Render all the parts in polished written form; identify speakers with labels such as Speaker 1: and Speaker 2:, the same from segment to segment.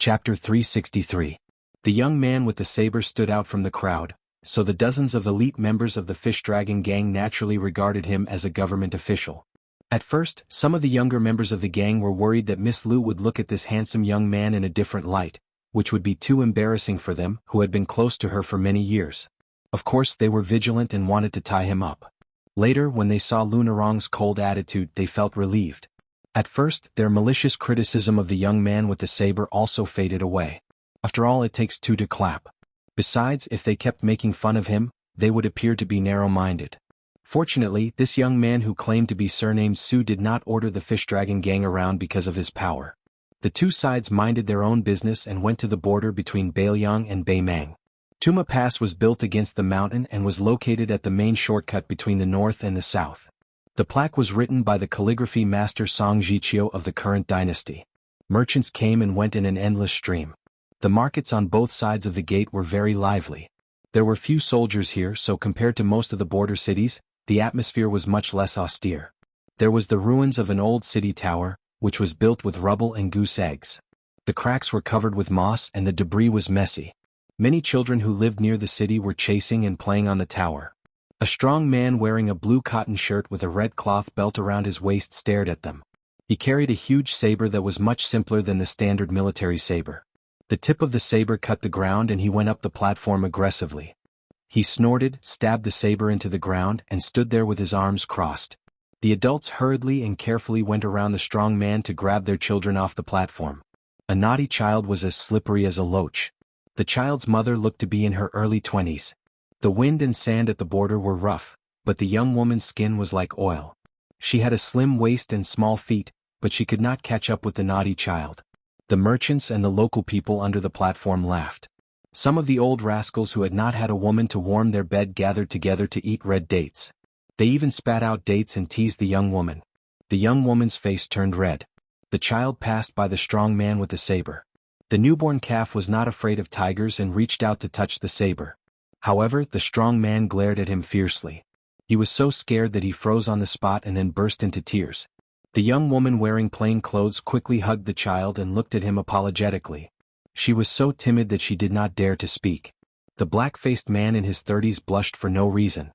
Speaker 1: Chapter 363. The young man with the saber stood out from the crowd, so the dozens of elite members of the Fish Dragon gang naturally regarded him as a government official. At first, some of the younger members of the gang were worried that Miss Lu would look at this handsome young man in a different light, which would be too embarrassing for them who had been close to her for many years. Of course they were vigilant and wanted to tie him up. Later, when they saw Lu Narong's cold attitude, they felt relieved. At first, their malicious criticism of the young man with the saber also faded away. After all, it takes two to clap. Besides, if they kept making fun of him, they would appear to be narrow-minded. Fortunately, this young man who claimed to be surnamed Su did not order the Fish Dragon gang around because of his power. The two sides minded their own business and went to the border between Beiliang and Beimang. Tuma Pass was built against the mountain and was located at the main shortcut between the north and the south. The plaque was written by the calligraphy master Song Jiqiu of the current dynasty. Merchants came and went in an endless stream. The markets on both sides of the gate were very lively. There were few soldiers here, so compared to most of the border cities, the atmosphere was much less austere. There was the ruins of an old city tower, which was built with rubble and goose eggs. The cracks were covered with moss and the debris was messy. Many children who lived near the city were chasing and playing on the tower. A strong man wearing a blue cotton shirt with a red cloth belt around his waist stared at them. He carried a huge saber that was much simpler than the standard military saber. The tip of the saber cut the ground and he went up the platform aggressively. He snorted, stabbed the saber into the ground, and stood there with his arms crossed. The adults hurriedly and carefully went around the strong man to grab their children off the platform. A naughty child was as slippery as a loach. The child's mother looked to be in her early 20s. The wind and sand at the border were rough, but the young woman's skin was like oil. She had a slim waist and small feet, but she could not catch up with the naughty child. The merchants and the local people under the platform laughed. Some of the old rascals who had not had a woman to warm their bed gathered together to eat red dates. They even spat out dates and teased the young woman. The young woman's face turned red. The child passed by the strong man with the saber. The newborn calf was not afraid of tigers and reached out to touch the saber. However, the strong man glared at him fiercely. He was so scared that he froze on the spot and then burst into tears. The young woman wearing plain clothes quickly hugged the child and looked at him apologetically. She was so timid that she did not dare to speak. The black-faced man in his 30s blushed for no reason.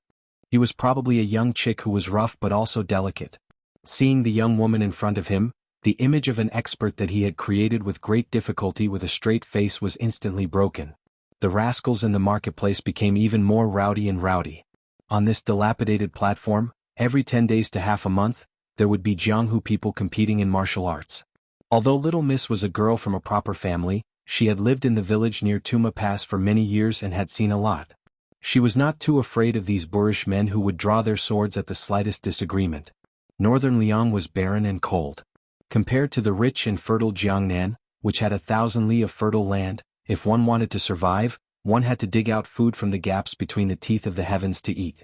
Speaker 1: He was probably a young chick who was rough but also delicate. Seeing the young woman in front of him, the image of an expert that he had created with great difficulty with a straight face was instantly broken. The rascals in the marketplace became even more rowdy and rowdy. On this dilapidated platform, every 10 days to half a month, there would be Jianghu people competing in martial arts. Although Little Miss was a girl from a proper family, she had lived in the village near Tuma Pass for many years and had seen a lot. She was not too afraid of these boorish men who would draw their swords at the slightest disagreement. Northern Liang was barren and cold. Compared to the rich and fertile Jiangnan, which had 1,000 li of fertile land, if one wanted to survive, one had to dig out food from the gaps between the teeth of the heavens to eat.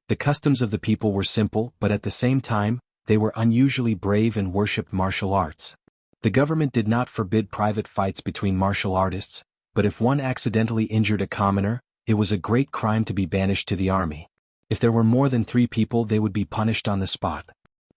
Speaker 1: The customs of the people were simple, but at the same time, they were unusually brave and worshipped martial arts. The government did not forbid private fights between martial artists, but if one accidentally injured a commoner, it was a great crime to be banished to the army. If there were more than 3 people, they would be punished on the spot.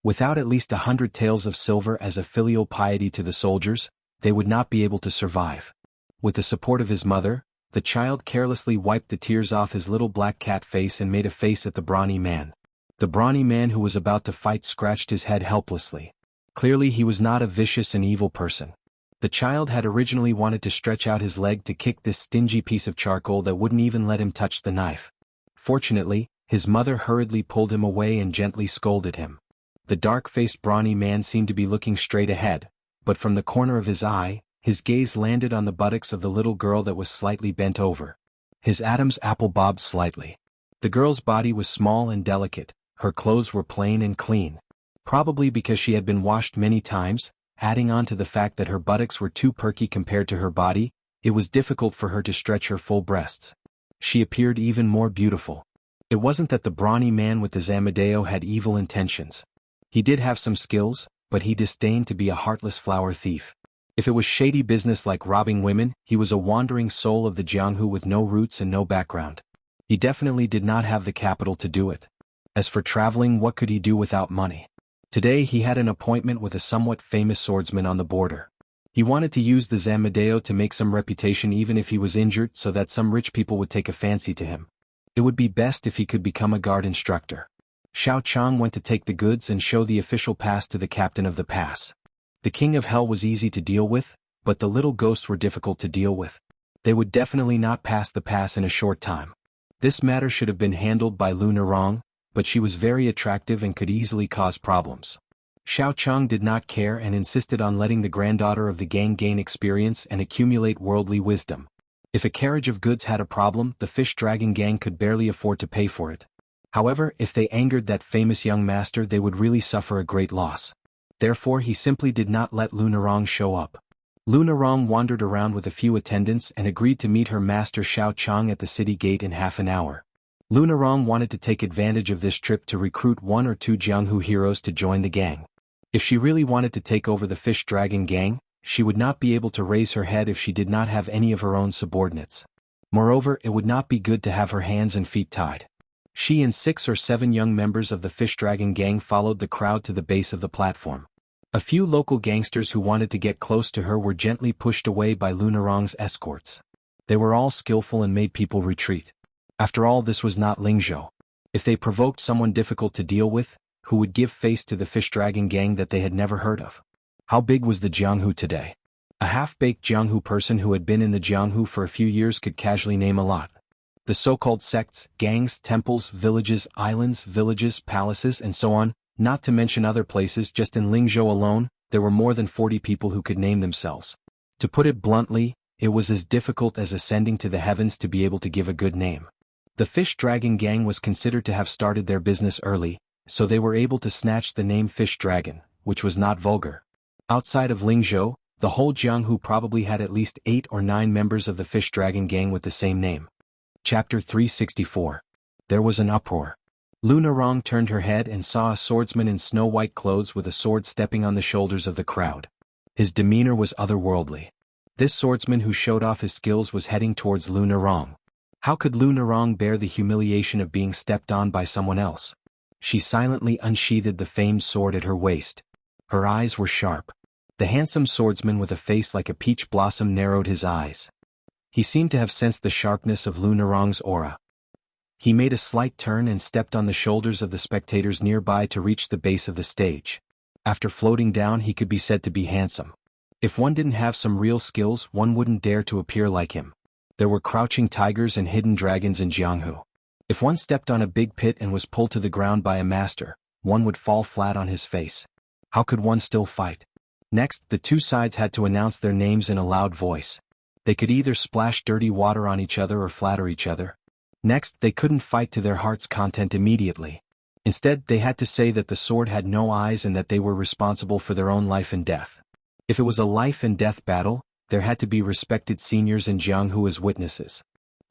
Speaker 1: Without at least 100 taels of silver as a filial piety to the soldiers, they would not be able to survive. With the support of his mother, the child carelessly wiped the tears off his little black cat face and made a face at the brawny man. The brawny man who was about to fight scratched his head helplessly. Clearly he was not a vicious and evil person. The child had originally wanted to stretch out his leg to kick this stingy piece of charcoal that wouldn't even let him touch the knife. Fortunately, his mother hurriedly pulled him away and gently scolded him. The dark-faced brawny man seemed to be looking straight ahead, but from the corner of his eye, his gaze landed on the buttocks of the little girl that was slightly bent over. His Adam's apple bobbed slightly. The girl's body was small and delicate, her clothes were plain and clean. Probably because she had been washed many times, adding on to the fact that her buttocks were too perky compared to her body, it was difficult for her to stretch her full breasts. She appeared even more beautiful. It wasn't that the brawny man with the Zamadeo had evil intentions. He did have some skills, but he disdained to be a heartless flower thief. If it was shady business like robbing women, he was a wandering soul of the Jianghu with no roots and no background. He definitely did not have the capital to do it. As for traveling, what could he do without money? Today he had an appointment with a somewhat famous swordsman on the border. He wanted to use the Zamedeo to make some reputation even if he was injured so that some rich people would take a fancy to him. It would be best if he could become a guard instructor. Xiao Chang went to take the goods and show the official pass to the captain of the pass. The king of hell was easy to deal with, but the little ghosts were difficult to deal with. They would definitely not pass the pass in a short time. This matter should have been handled by Lu Nerong, but she was very attractive and could easily cause problems. Xiao Chang did not care and insisted on letting the granddaughter of the gang gain experience and accumulate worldly wisdom. If a carriage of goods had a problem, the fish dragon gang could barely afford to pay for it. However, if they angered that famous young master, they would really suffer a great loss. Therefore, he simply did not let Lu Nerong show up. Lu Nerong wandered around with a few attendants and agreed to meet her master Xiao Chang at the city gate in half an hour. Lu Nerong wanted to take advantage of this trip to recruit 1 or 2 Jianghu heroes to join the gang. If she really wanted to take over the fish dragon gang, she would not be able to raise her head if she did not have any of her own subordinates. Moreover, it would not be good to have her hands and feet tied. She and 6 or 7 young members of the fish dragon gang followed the crowd to the base of the platform. A few local gangsters who wanted to get close to her were gently pushed away by Lu Nerong's escorts. They were all skillful and made people retreat. After all, this was not Lingzhou. If they provoked someone difficult to deal with, who would give face to the fish dragon gang that they had never heard of? How big was the Jianghu today? A half-baked Jianghu person who had been in the Jianghu for a few years could casually name a lot. The so-called sects, gangs, temples, villages, islands, villages, palaces, and so on, not to mention other places. Just in Lingzhou alone, there were more than 40 people who could name themselves. To put it bluntly, it was as difficult as ascending to the heavens to be able to give a good name. The fish dragon gang was considered to have started their business early, so they were able to snatch the name Fish Dragon, which was not vulgar. Outside of Lingzhou, the whole Jianghu probably had at least 8 or 9 members of the fish dragon gang with the same name. Chapter 364. There was an uproar. Lu Nerong turned her head and saw a swordsman in snow-white clothes with a sword stepping on the shoulders of the crowd. His demeanor was otherworldly. This swordsman who showed off his skills was heading towards Lu Nerong. How could Lu Nerong bear the humiliation of being stepped on by someone else? She silently unsheathed the famed sword at her waist. Her eyes were sharp. The handsome swordsman with a face like a peach blossom narrowed his eyes. He seemed to have sensed the sharpness of Lu Nerong's aura. He made a slight turn and stepped on the shoulders of the spectators nearby to reach the base of the stage. After floating down, he could be said to be handsome. If one didn't have some real skills, one wouldn't dare to appear like him. There were crouching tigers and hidden dragons in Jianghu. If one stepped on a big pit and was pulled to the ground by a master, one would fall flat on his face. How could one still fight? Next, the 2 sides had to announce their names in a loud voice. They could either splash dirty water on each other or flatter each other. Next, they couldn't fight to their heart's content immediately. Instead, they had to say that the sword had no eyes and that they were responsible for their own life and death. If it was a life and death battle, there had to be respected seniors in Jianghu as witnesses.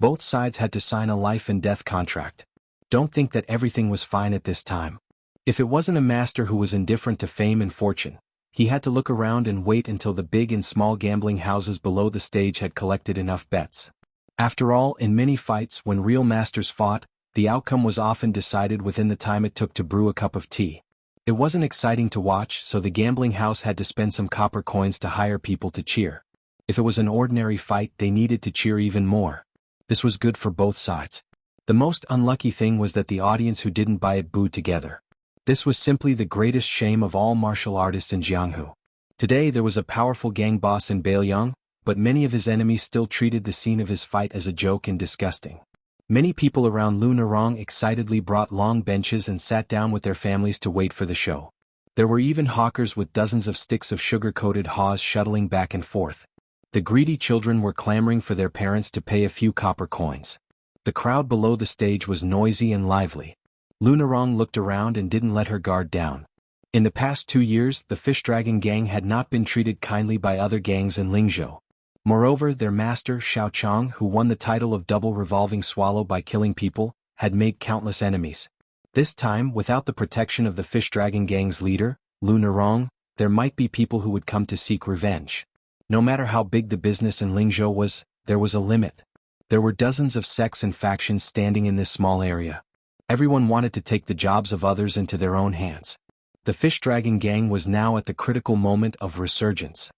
Speaker 1: Both sides had to sign a life and death contract. Don't think that everything was fine at this time. If it wasn't a master who was indifferent to fame and fortune, he had to look around and wait until the big and small gambling houses below the stage had collected enough bets. After all, in many fights, when real masters fought, the outcome was often decided within the time it took to brew a cup of tea. It wasn't exciting to watch, so the gambling house had to spend some copper coins to hire people to cheer. If it was an ordinary fight, they needed to cheer even more. This was good for both sides. The most unlucky thing was that the audience who didn't buy it booed together. This was simply the greatest shame of all martial artists in Jianghu. Today there was a powerful gang boss in Bailiang, but many of his enemies still treated the scene of his fight as a joke and disgusting. Many people around Lu Nerong excitedly brought long benches and sat down with their families to wait for the show. There were even hawkers with dozens of sticks of sugar-coated haws shuttling back and forth. The greedy children were clamoring for their parents to pay a few copper coins. The crowd below the stage was noisy and lively. Lu Nerong looked around and didn't let her guard down. In the past 2 years, the Fish Dragon gang had not been treated kindly by other gangs in Lingzhou. Moreover, their master, Xiao Chang, who won the title of Double Revolving Swallow by killing people, had made countless enemies. This time, without the protection of the Fish Dragon gang's leader, Lu Nerong, there might be people who would come to seek revenge. No matter how big the business in Lingzhou was, there was a limit. There were dozens of sects and factions standing in this small area. Everyone wanted to take the jobs of others into their own hands. The Fish Dragon gang was now at the critical moment of resurgence.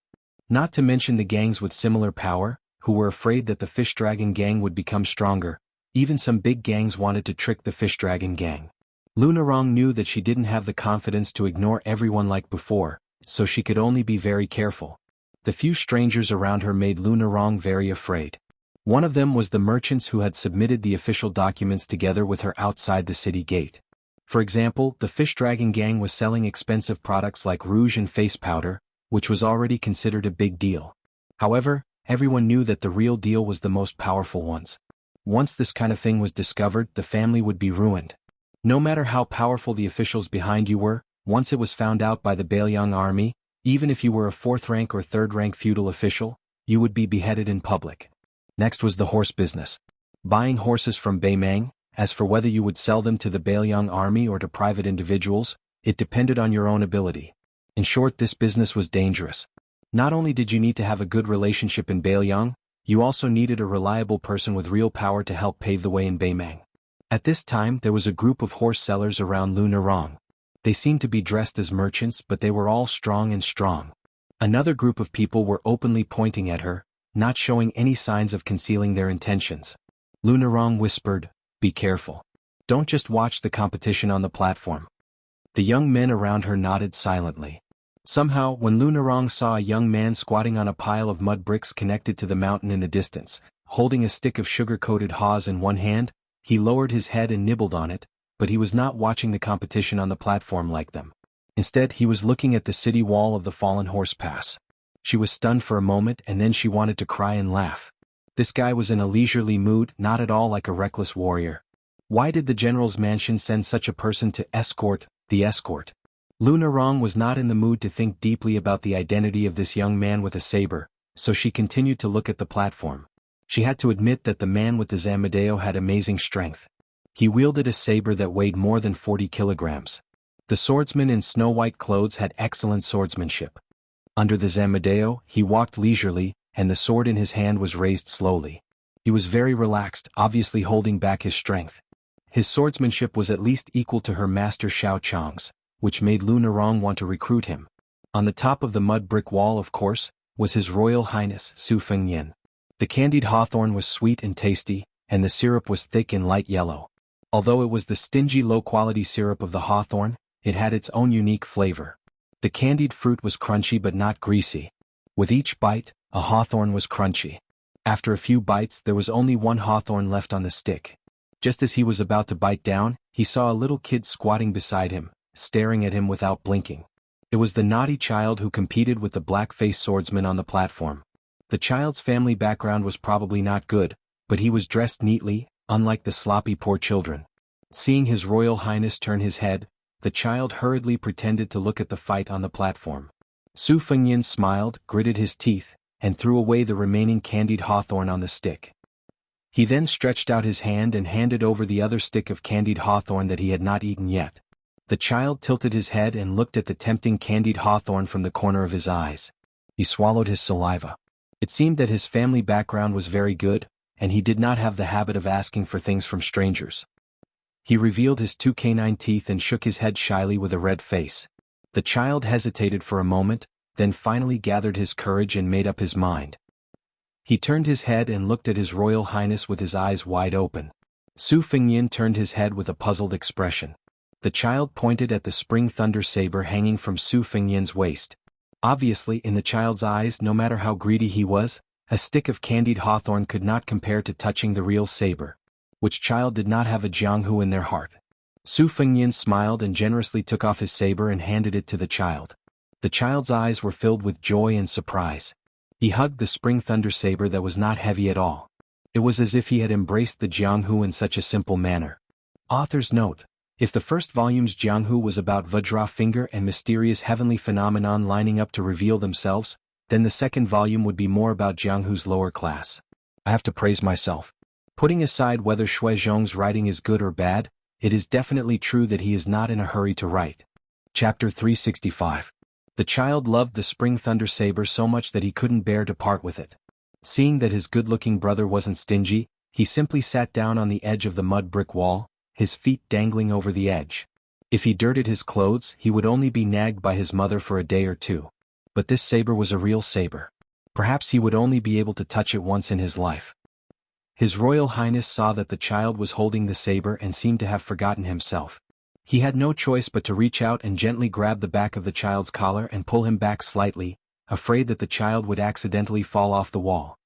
Speaker 1: Not to mention the gangs with similar power, who were afraid that the Fish Dragon gang would become stronger. Even some big gangs wanted to trick the Fish Dragon gang. Lunarong knew that she didn't have the confidence to ignore everyone like before, so she could only be very careful. The few strangers around her made Lunarong very afraid. One of them was the merchants who had submitted the official documents together with her outside the city gate. For example, the Fish Dragon gang was selling expensive products like rouge and face powder, which was already considered a big deal. However, everyone knew that the real deal was the most powerful ones. Once this kind of thing was discovered, the family would be ruined. No matter how powerful the officials behind you were, once it was found out by the Bailiang army, even if you were a 4th rank or 3rd rank feudal official, you would be beheaded in public. Next was the horse business. Buying horses from Baimang. As for whether you would sell them to the Bailiang army or to private individuals, it depended on your own ability. In short, this business was dangerous. Not only did you need to have a good relationship in Bailiang, you also needed a reliable person with real power to help pave the way in Baimang. At this time there was a group of horse sellers around Lunarong. They seemed to be dressed as merchants, but they were all strong. Another group of people were openly pointing at her, not showing any signs of concealing their intentions. Lunarong whispered, "Be careful. Don't just watch the competition on the platform." The young men around her nodded silently. Somehow, when Lunarong saw a young man squatting on a pile of mud bricks connected to the mountain in the distance, holding a stick of sugar-coated haws in one hand, he lowered his head and nibbled on it, but he was not watching the competition on the platform like them. Instead, he was looking at the city wall of the Fallen Horse Pass. She was stunned for a moment and then she wanted to cry and laugh. This guy was in a leisurely mood, not at all like a reckless warrior. Why did the general's mansion send such a person to escort the escort? Lunarong was not in the mood to think deeply about the identity of this young man with a saber, so she continued to look at the platform. She had to admit that the man with the Zamadeo had amazing strength. He wielded a saber that weighed more than 40 kilograms. The swordsman in snow-white clothes had excellent swordsmanship. Under the Zamadeo, he walked leisurely, and the sword in his hand was raised slowly. He was very relaxed, obviously holding back his strength. His swordsmanship was at least equal to her master Xiao Chang's, which made Lunarong want to recruit him. On the top of the mud brick wall, of course, was His Royal Highness Su Fengyan. The candied hawthorn was sweet and tasty, and the syrup was thick and light yellow. Although it was the stingy low-quality syrup of the hawthorn, it had its own unique flavor. The candied fruit was crunchy but not greasy. With each bite, a hawthorn was crunchy. After a few bites, there was only one hawthorn left on the stick. Just as he was about to bite down, he saw a little kid squatting beside him, staring at him without blinking. It was the naughty child who competed with the black-faced swordsman on the platform. The child's family background was probably not good, but he was dressed neatly, unlike the sloppy poor children. Seeing His Royal Highness turn his head, the child hurriedly pretended to look at the fight on the platform. Su Fengyan smiled, gritted his teeth, and threw away the remaining candied hawthorn on the stick. He then stretched out his hand and handed over the other stick of candied hawthorn that he had not eaten yet. The child tilted his head and looked at the tempting candied hawthorn from the corner of his eyes. He swallowed his saliva. It seemed that his family background was very good, and he did not have the habit of asking for things from strangers. He revealed his 2 canine teeth and shook his head shyly with a red face. The child hesitated for a moment, then finally gathered his courage and made up his mind. He turned his head and looked at His Royal Highness with his eyes wide open. Su Fengyan turned his head with a puzzled expression. The child pointed at the spring thunder saber hanging from Su Fengyan's waist. Obviously, in the child's eyes, no matter how greedy he was, a stick of candied hawthorn could not compare to touching the real saber. Which child did not have a Jianghu in their heart? Su Fengyan smiled and generously took off his saber and handed it to the child. The child's eyes were filled with joy and surprise. He hugged the spring thunder saber that was not heavy at all. It was as if he had embraced the Jianghu in such a simple manner. Author's note: if the first volume's Jianghu was about Vajra finger and mysterious heavenly phenomenon lining up to reveal themselves, then the second volume would be more about Jianghu's lower class. I have to praise myself. Putting aside whether Shui Zhong's writing is good or bad, it is definitely true that he is not in a hurry to write. Chapter 365. The child loved the spring thunder saber so much that he couldn't bear to part with it. Seeing that his good-looking brother wasn't stingy, he simply sat down on the edge of the mud brick wall, his feet dangling over the edge. If he dirtied his clothes, he would only be nagged by his mother for a day or two. But this saber was a real saber. Perhaps he would only be able to touch it once in his life. His Royal Highness saw that the child was holding the saber and seemed to have forgotten himself. He had no choice but to reach out and gently grab the back of the child's collar and pull him back slightly, afraid that the child would accidentally fall off the wall.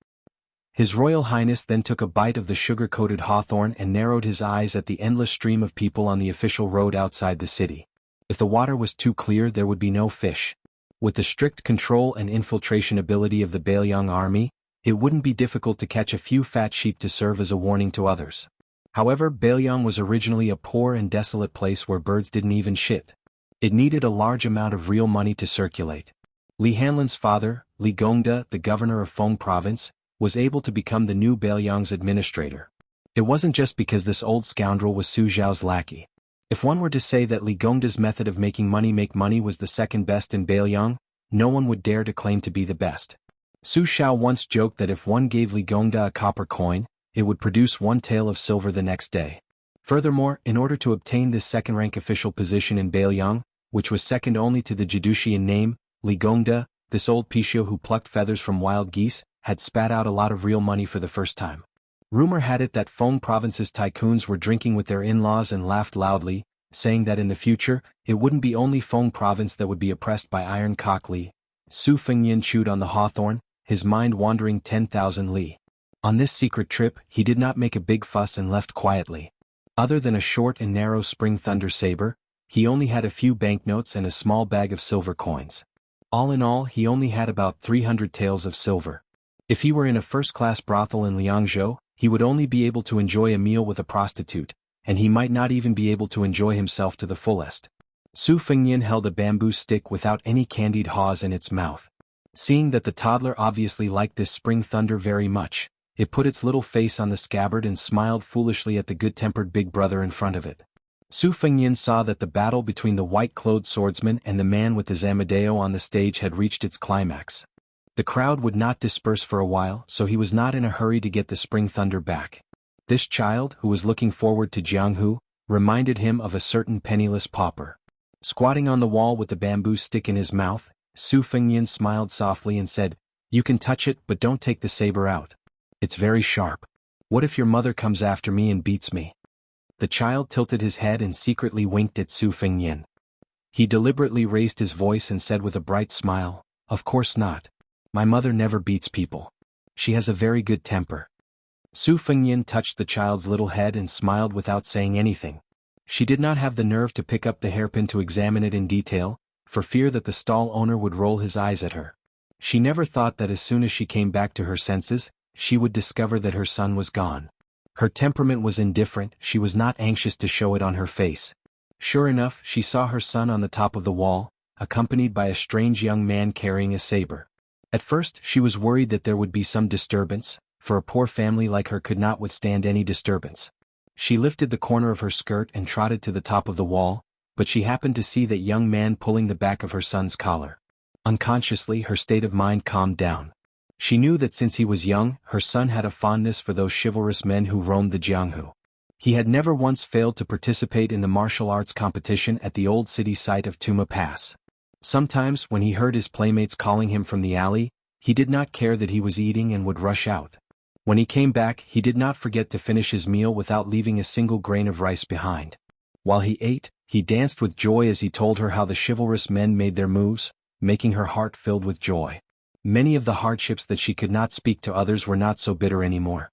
Speaker 1: His Royal Highness then took a bite of the sugar-coated hawthorn and narrowed his eyes at the endless stream of people on the official road outside the city. If the water was too clear, there would be no fish. With the strict control and infiltration ability of the Baelyang army, it wouldn't be difficult to catch a few fat sheep to serve as a warning to others. However, Baelyang was originally a poor and desolate place where birds didn't even shit. It needed a large amount of real money to circulate. Li Hanlin's father, Li Gongda, the governor of Feng province, was able to become the new Baelyang's administrator. It wasn't just because this old scoundrel was Su Zhao's lackey. If one were to say that Li Gongda's method of making money was the second best in Baelyang, no one would dare to claim to be the best. Su Zhao once joked that if one gave Li Gongda a copper coin, it would produce one tael of silver the next day. Furthermore, in order to obtain this second-rank official position in Baelyang, which was second only to the Jidushi in name, Li Gongda, this old Pishio who plucked feathers from wild geese, had spat out a lot of real money for the first time. Rumor had it that Feng province's tycoons were drinking with their in-laws and laughed loudly, saying that in the future, it wouldn't be only Feng province that would be oppressed by Iron Cock Li. Su Fengyin chewed on the hawthorn, his mind wandering 10,000 li. On this secret trip, he did not make a big fuss and left quietly. Other than a short and narrow spring thunder saber, he only had a few banknotes and a small bag of silver coins. All in all, he only had about 300 taels of silver. If he were in a first-class brothel in Liangzhou, he would only be able to enjoy a meal with a prostitute, and he might not even be able to enjoy himself to the fullest. Su Fengyin held a bamboo stick without any candied haws in its mouth. Seeing that the toddler obviously liked this spring thunder very much, it put its little face on the scabbard and smiled foolishly at the good-tempered big brother in front of it. Su Fengyin saw that the battle between the white-clothed swordsman and the man with the Zamadeo on the stage had reached its climax. The crowd would not disperse for a while, so he was not in a hurry to get the spring thunder back. This child, who was looking forward to Jianghu, reminded him of a certain penniless pauper. Squatting on the wall with the bamboo stick in his mouth, Su Fengyin smiled softly and said, "You can touch it, but don't take the saber out. It's very sharp. What if your mother comes after me and beats me?" The child tilted his head and secretly winked at Su Fengyin. He deliberately raised his voice and said with a bright smile, "Of course not. My mother never beats people. She has a very good temper." Su Fengyin touched the child's little head and smiled without saying anything. She did not have the nerve to pick up the hairpin to examine it in detail, for fear that the stall owner would roll his eyes at her. She never thought that as soon as she came back to her senses, she would discover that her son was gone. Her temperament was indifferent, she was not anxious to show it on her face. Sure enough, she saw her son on the top of the wall, accompanied by a strange young man carrying a saber. At first, she was worried that there would be some disturbance, for a poor family like her could not withstand any disturbance. She lifted the corner of her skirt and trotted to the top of the wall, but she happened to see that young man pulling the back of her son's collar. Unconsciously, her state of mind calmed down. She knew that since he was young, her son had a fondness for those chivalrous men who roamed the Jianghu. He had never once failed to participate in the martial arts competition at the old city site of Tuma Pass. Sometimes, when he heard his playmates calling him from the alley, he did not care that he was eating and would rush out. When he came back, he did not forget to finish his meal without leaving a single grain of rice behind. While he ate, he danced with joy as he told her how the chivalrous men made their moves, making her heart filled with joy. Many of the hardships that she could not speak to others were not so bitter anymore.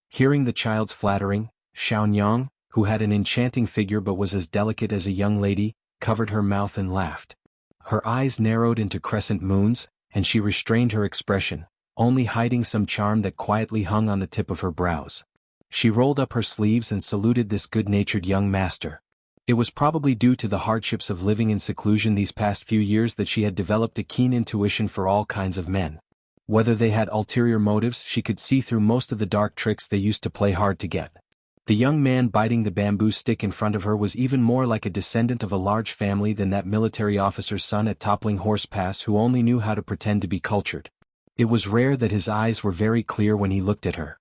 Speaker 1: Hearing the child's flattering, Xiaonyang, who had an enchanting figure but was as delicate as a young lady, covered her mouth and laughed. Her eyes narrowed into crescent moons, and she restrained her expression, only hiding some charm that quietly hung on the tip of her brows. She rolled up her sleeves and saluted this good-natured young master. It was probably due to the hardships of living in seclusion these past few years that she had developed a keen intuition for all kinds of men. Whether they had ulterior motives, she could see through most of the dark tricks they used to play hard to get. The young man biting the bamboo stick in front of her was even more like a descendant of a large family than that military officer's son at Toppling Horse Pass who only knew how to pretend to be cultured. It was rare that his eyes were very clear when he looked at her.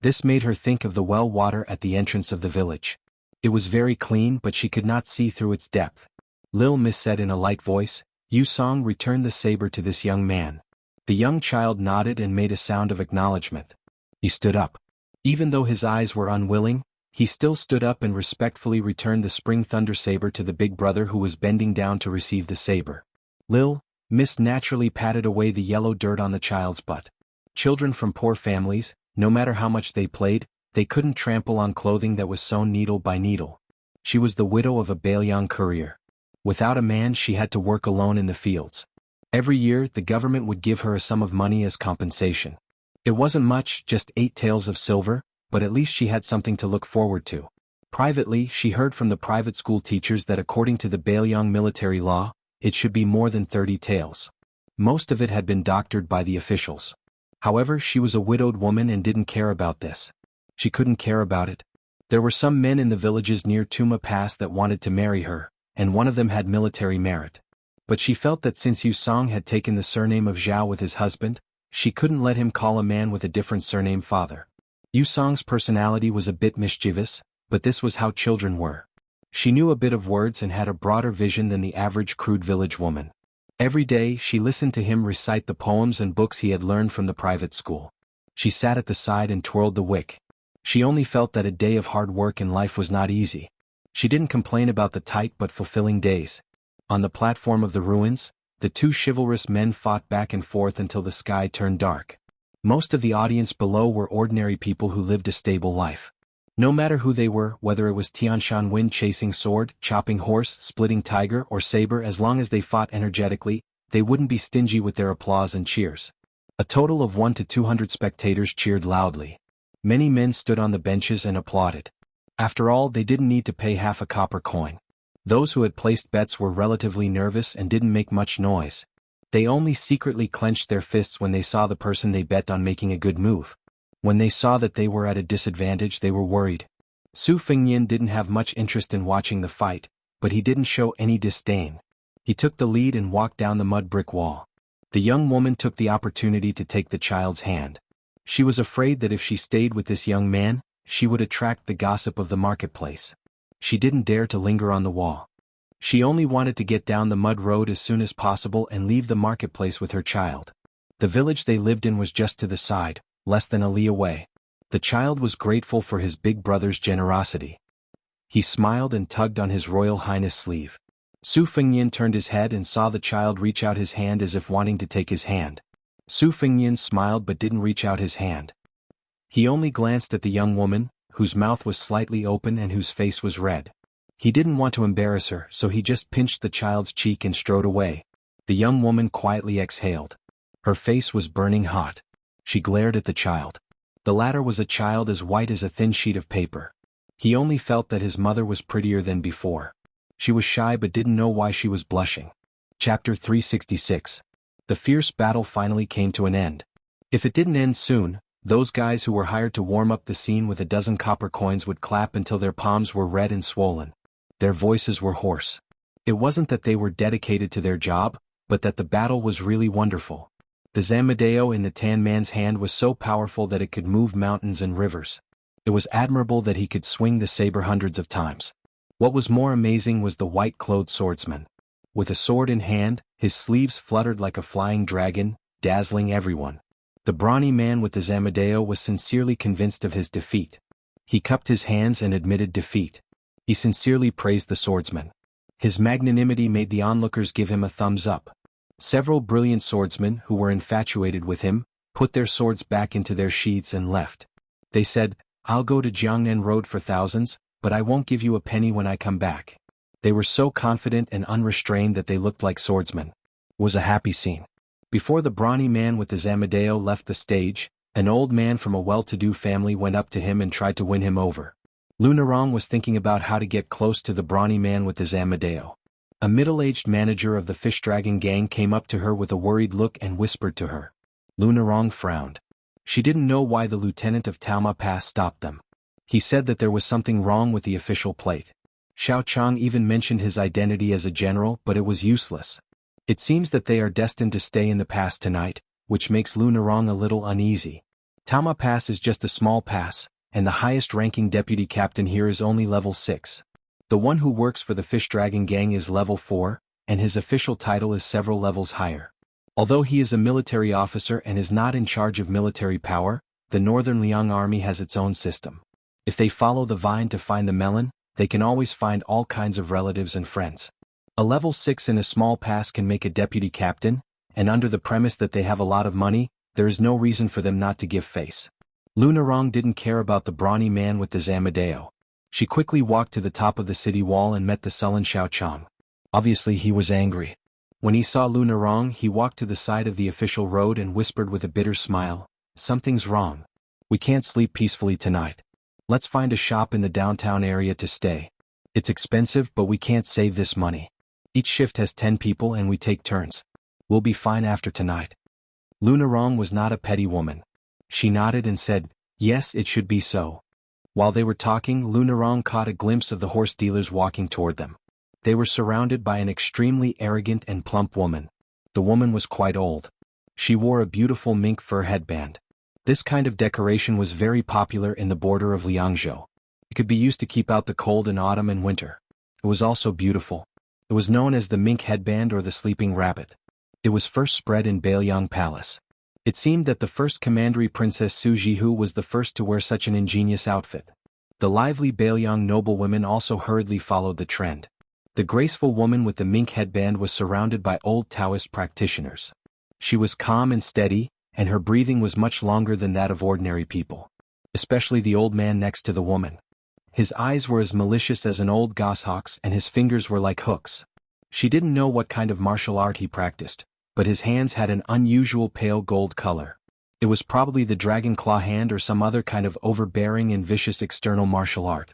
Speaker 1: This made her think of the well water at the entrance of the village. It was very clean, but she could not see through its depth. Lil Miss said in a light voice, "Yu Song, return the saber to this young man." The young child nodded and made a sound of acknowledgement. He stood up. Even though his eyes were unwilling, he still stood up and respectfully returned the spring thunder saber to the big brother who was bending down to receive the saber. Lil, Miss naturally patted away the yellow dirt on the child's butt. Children from poor families, no matter how much they played, they couldn't trample on clothing that was sewn needle by needle. She was the widow of a Baelyang courier. Without a man, she had to work alone in the fields. Every year, the government would give her a sum of money as compensation. It wasn't much, just 8 taels of silver, but at least she had something to look forward to. Privately, she heard from the private school teachers that according to the Baelyang military law, it should be more than 30 taels. Most of it had been doctored by the officials. However, she was a widowed woman and didn't care about this. She couldn't care about it. There were some men in the villages near Tuma Pass that wanted to marry her, and one of them had military merit. But she felt that since Yu Song had taken the surname of Zhao with his husband, she couldn't let him call a man with a different surname father. Yu Song's personality was a bit mischievous, but this was how children were. She knew a bit of words and had a broader vision than the average crude village woman. Every day, she listened to him recite the poems and books he had learned from the private school. She sat at the side and twirled the wick. She only felt that a day of hard work in life was not easy. She didn't complain about the tight but fulfilling days. On the platform of the ruins, the 2 chivalrous men fought back and forth until the sky turned dark. Most of the audience below were ordinary people who lived a stable life. No matter who they were, whether it was Tianshan Wind chasing sword, chopping horse, splitting tiger, or saber, as long as they fought energetically, they wouldn't be stingy with their applause and cheers. A total of 100 to 200 spectators cheered loudly. Many men stood on the benches and applauded. After all, they didn't need to pay half a copper coin. Those who had placed bets were relatively nervous and didn't make much noise. They only secretly clenched their fists when they saw the person they bet on making a good move. When they saw that they were at a disadvantage, they were worried. Su Fengyin didn't have much interest in watching the fight, but he didn't show any disdain. He took the lead and walked down the mud brick wall. The young woman took the opportunity to take the child's hand. She was afraid that if she stayed with this young man, she would attract the gossip of the marketplace. She didn't dare to linger on the wall. She only wanted to get down the mud road as soon as possible and leave the marketplace with her child. The village they lived in was just to the side, less than a li away. The child was grateful for his big brother's generosity. He smiled and tugged on his Royal Highness' sleeve. Su Fengyin turned his head and saw the child reach out his hand as if wanting to take his hand. Su Fengyin smiled but didn't reach out his hand. He only glanced at the young woman, whose mouth was slightly open and whose face was red. He didn't want to embarrass her, so he just pinched the child's cheek and strode away. The young woman quietly exhaled. Her face was burning hot. She glared at the child. The latter was a child as white as a thin sheet of paper. He only felt that his mother was prettier than before. She was shy but didn't know why she was blushing. Chapter 366. The fierce battle finally came to an end. If it didn't end soon, those guys who were hired to warm up the scene with a dozen copper coins would clap until their palms were red and swollen. Their voices were hoarse. It wasn't that they were dedicated to their job, but that the battle was really wonderful. The Zamadeo in the tan man's hand was so powerful that it could move mountains and rivers. It was admirable that he could swing the saber hundreds of times. What was more amazing was the white-clothed swordsman. With a sword in hand, his sleeves fluttered like a flying dragon, dazzling everyone. The brawny man with the Zamadeo was sincerely convinced of his defeat. He cupped his hands and admitted defeat. He sincerely praised the swordsman. His magnanimity made the onlookers give him a thumbs up. Several brilliant swordsmen who were infatuated with him put their swords back into their sheaths and left. They said, "I'll go to Jiangnan Road for thousands, but I won't give you a penny when I come back." They were so confident and unrestrained that they looked like swordsmen. It was a happy scene. Before the brawny man with the Zamadeo left the stage, an old man from a well-to-do family went up to him and tried to win him over. Lunarong was thinking about how to get close to the brawny man with the Zamadeo. A middle-aged manager of the fish dragon gang came up to her with a worried look and whispered to her. Lunarong frowned. She didn't know why the lieutenant of Taoma Pass stopped them. He said that there was something wrong with the official plate. Xiao Chang even mentioned his identity as a general, but it was useless. It seems that they are destined to stay in the pass tonight, which makes Lunarong a little uneasy. Taoma Pass is just a small pass, and the highest-ranking deputy captain here is only level 6. The one who works for the Fish Dragon Gang is level 4, and his official title is several levels higher. Although he is a military officer and is not in charge of military power, the Northern Liang Army has its own system. If they follow the vine to find the melon, they can always find all kinds of relatives and friends. A level 6 in a small pass can make a deputy captain, and under the premise that they have a lot of money, there is no reason for them not to give face. Lunarong didn't care about the brawny man with the Zamadeo. She quickly walked to the top of the city wall and met the sullen Xiao Chang. Obviously he was angry. When he saw Lunarong, he walked to the side of the official road and whispered with a bitter smile, "Something's wrong. We can't sleep peacefully tonight. Let's find a shop in the downtown area to stay. It's expensive, but we can't save this money. Each shift has 10 people and we take turns. We'll be fine after tonight." Lunarong was not a petty woman. She nodded and said, "Yes, it should be so." While they were talking, Lunarong caught a glimpse of the horse dealers walking toward them. They were surrounded by an extremely arrogant and plump woman. The woman was quite old. She wore a beautiful mink fur headband. This kind of decoration was very popular in the border of Liangzhou. It could be used to keep out the cold in autumn and winter. It was also beautiful. It was known as the mink headband or the sleeping rabbit. It was first spread in Bailiang Palace. It seemed that the first commandery Princess Su Jihu was the first to wear such an ingenious outfit. The lively Bailiang noblewomen also hurriedly followed the trend. The graceful woman with the mink headband was surrounded by old Taoist practitioners. She was calm and steady, and her breathing was much longer than that of ordinary people. Especially the old man next to the woman. His eyes were as malicious as an old goshawk's and his fingers were like hooks. She didn't know what kind of martial art he practiced, but his hands had an unusual pale gold color. It was probably the dragon claw hand or some other kind of overbearing and vicious external martial art.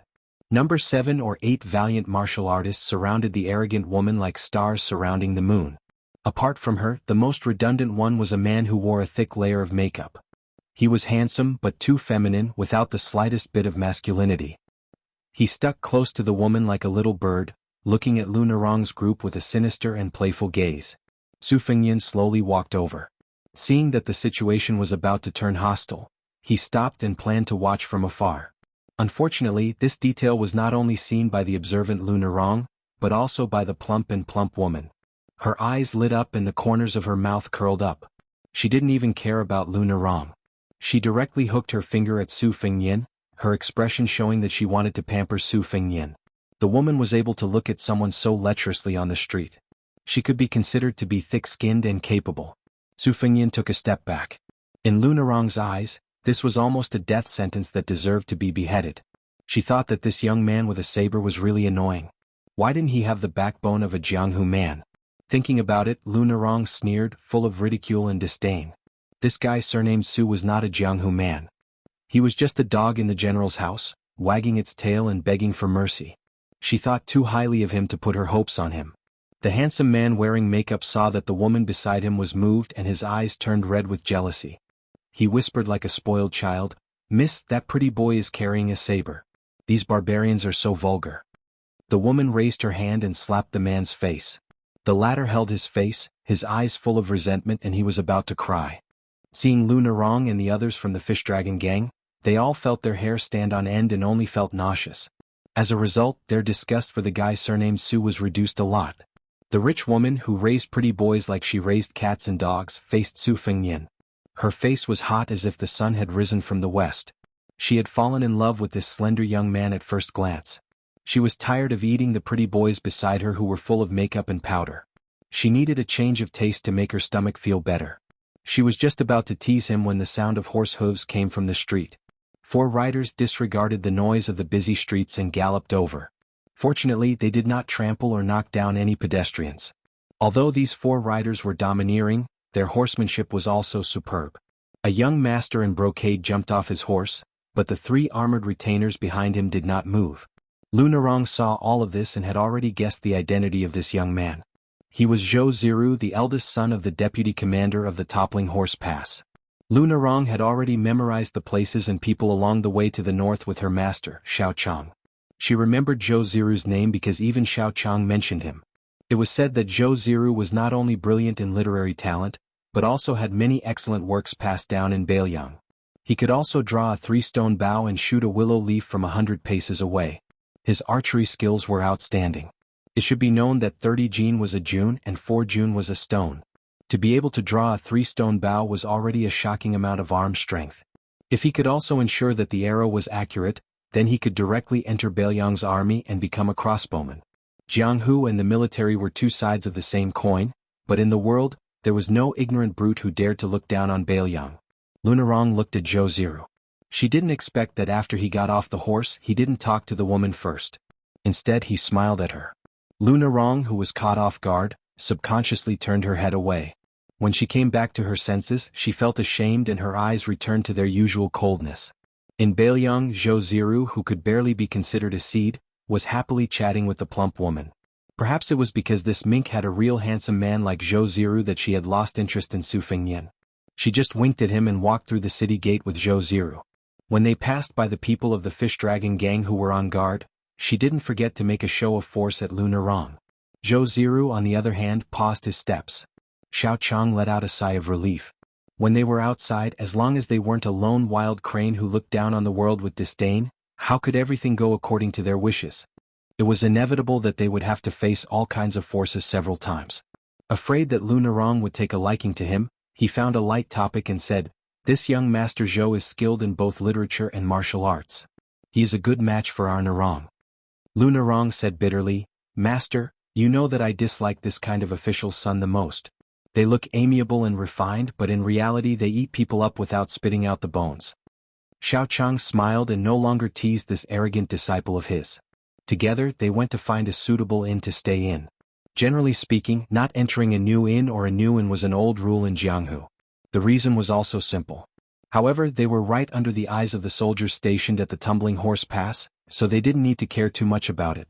Speaker 1: Number 7 or 8 valiant martial artists surrounded the arrogant woman like stars surrounding the moon. Apart from her, the most redundant one was a man who wore a thick layer of makeup. He was handsome but too feminine without the slightest bit of masculinity. He stuck close to the woman like a little bird, looking at Lunarong's group with a sinister and playful gaze. Su Fengyan slowly walked over. Seeing that the situation was about to turn hostile, he stopped and planned to watch from afar. Unfortunately, this detail was not only seen by the observant Lunarong, but also by the plump woman. Her eyes lit up and the corners of her mouth curled up. She didn't even care about Lunarong. She directly hooked her finger at Su Fengyan, her expression showing that she wanted to pamper Su Fengyan. The woman was able to look at someone so lecherously on the street. She could be considered to be thick-skinned and capable. Su Fengyan took a step back. In Lunarong's eyes, this was almost a death sentence that deserved to be beheaded. She thought that this young man with a saber was really annoying. Why didn't he have the backbone of a Jianghu man? Thinking about it, Lunarong sneered, full of ridicule and disdain. This guy surnamed Su was not a Jianghu man. He was just a dog in the general's house, wagging its tail and begging for mercy. She thought too highly of him to put her hopes on him. The handsome man wearing makeup saw that the woman beside him was moved and his eyes turned red with jealousy. He whispered like a spoiled child, "Miss, that pretty boy is carrying a saber. These barbarians are so vulgar." The woman raised her hand and slapped the man's face. The latter held his face, his eyes full of resentment, and he was about to cry. Seeing Lunarong and the others from the Fish Dragon gang, they all felt their hair stand on end and only felt nauseous. As a result, their disgust for the guy surnamed Su was reduced a lot. The rich woman who raised pretty boys like she raised cats and dogs faced Su Fengyan. Her face was hot as if the sun had risen from the west. She had fallen in love with this slender young man at first glance. She was tired of eating the pretty boys beside her who were full of makeup and powder. She needed a change of taste to make her stomach feel better. She was just about to tease him when the sound of horse hooves came from the street. 4 riders disregarded the noise of the busy streets and galloped over. Fortunately, they did not trample or knock down any pedestrians. Although these 4 riders were domineering, their horsemanship was also superb. A young master in brocade jumped off his horse, but the 3 armored retainers behind him did not move. Lunarong saw all of this and had already guessed the identity of this young man. He was Zhou Ziru, the eldest son of the deputy commander of the Toppling Horse Pass. Lunarong had already memorized the places and people along the way to the north with her master, Xiao Chang. She remembered Zhou Ziru's name because even Xiao Chang mentioned him. It was said that Zhou Ziru was not only brilliant in literary talent, but also had many excellent works passed down in Bailiang. He could also draw a 3-stone bow and shoot a willow leaf from 100 paces away. His archery skills were outstanding. It should be known that 30 Jin was a Jun and 4 Jun was a stone. To be able to draw a 3-stone bow was already a shocking amount of arm strength. If he could also ensure that the arrow was accurate, then he could directly enter Bailiang's army and become a crossbowman. Jiang Hu and the military were two sides of the same coin, but in the world, there was no ignorant brute who dared to look down on Bailiang. Lunarong looked at Zhou Ziru. She didn't expect that after he got off the horse he didn't talk to the woman first. Instead he smiled at her. Lunarong, who was caught off guard, subconsciously turned her head away. When she came back to her senses, she felt ashamed and her eyes returned to their usual coldness. In Bailiang, Zhou Ziru, who could barely be considered a seed, was happily chatting with the plump woman. Perhaps it was because this mink had a real handsome man like Zhou Ziru that she had lost interest in Su Fengnian. She just winked at him and walked through the city gate with Zhou Ziru. When they passed by the people of the Fish Dragon gang who were on guard, she didn't forget to make a show of force at Lunarong. Zhou Ziru, on the other hand, paused his steps. Xiao Chang let out a sigh of relief. When they were outside, as long as they weren't a lone wild crane who looked down on the world with disdain, how could everything go according to their wishes? It was inevitable that they would have to face all kinds of forces several times. Afraid that Lunarong would take a liking to him, he found a light topic and said, "This young Master Zhou is skilled in both literature and martial arts. He is a good match for our Narong." Lunarong said bitterly, "Master, you know that I dislike this kind of official's son the most. They look amiable and refined, but in reality they eat people up without spitting out the bones." Xiao Chang smiled and no longer teased this arrogant disciple of his. Together they went to find a suitable inn to stay in. Generally speaking, not entering a new inn or a new inn was an old rule in Jianghu. The reason was also simple. However, they were right under the eyes of the soldiers stationed at the Tumbling Horse Pass, so they didn't need to care too much about it.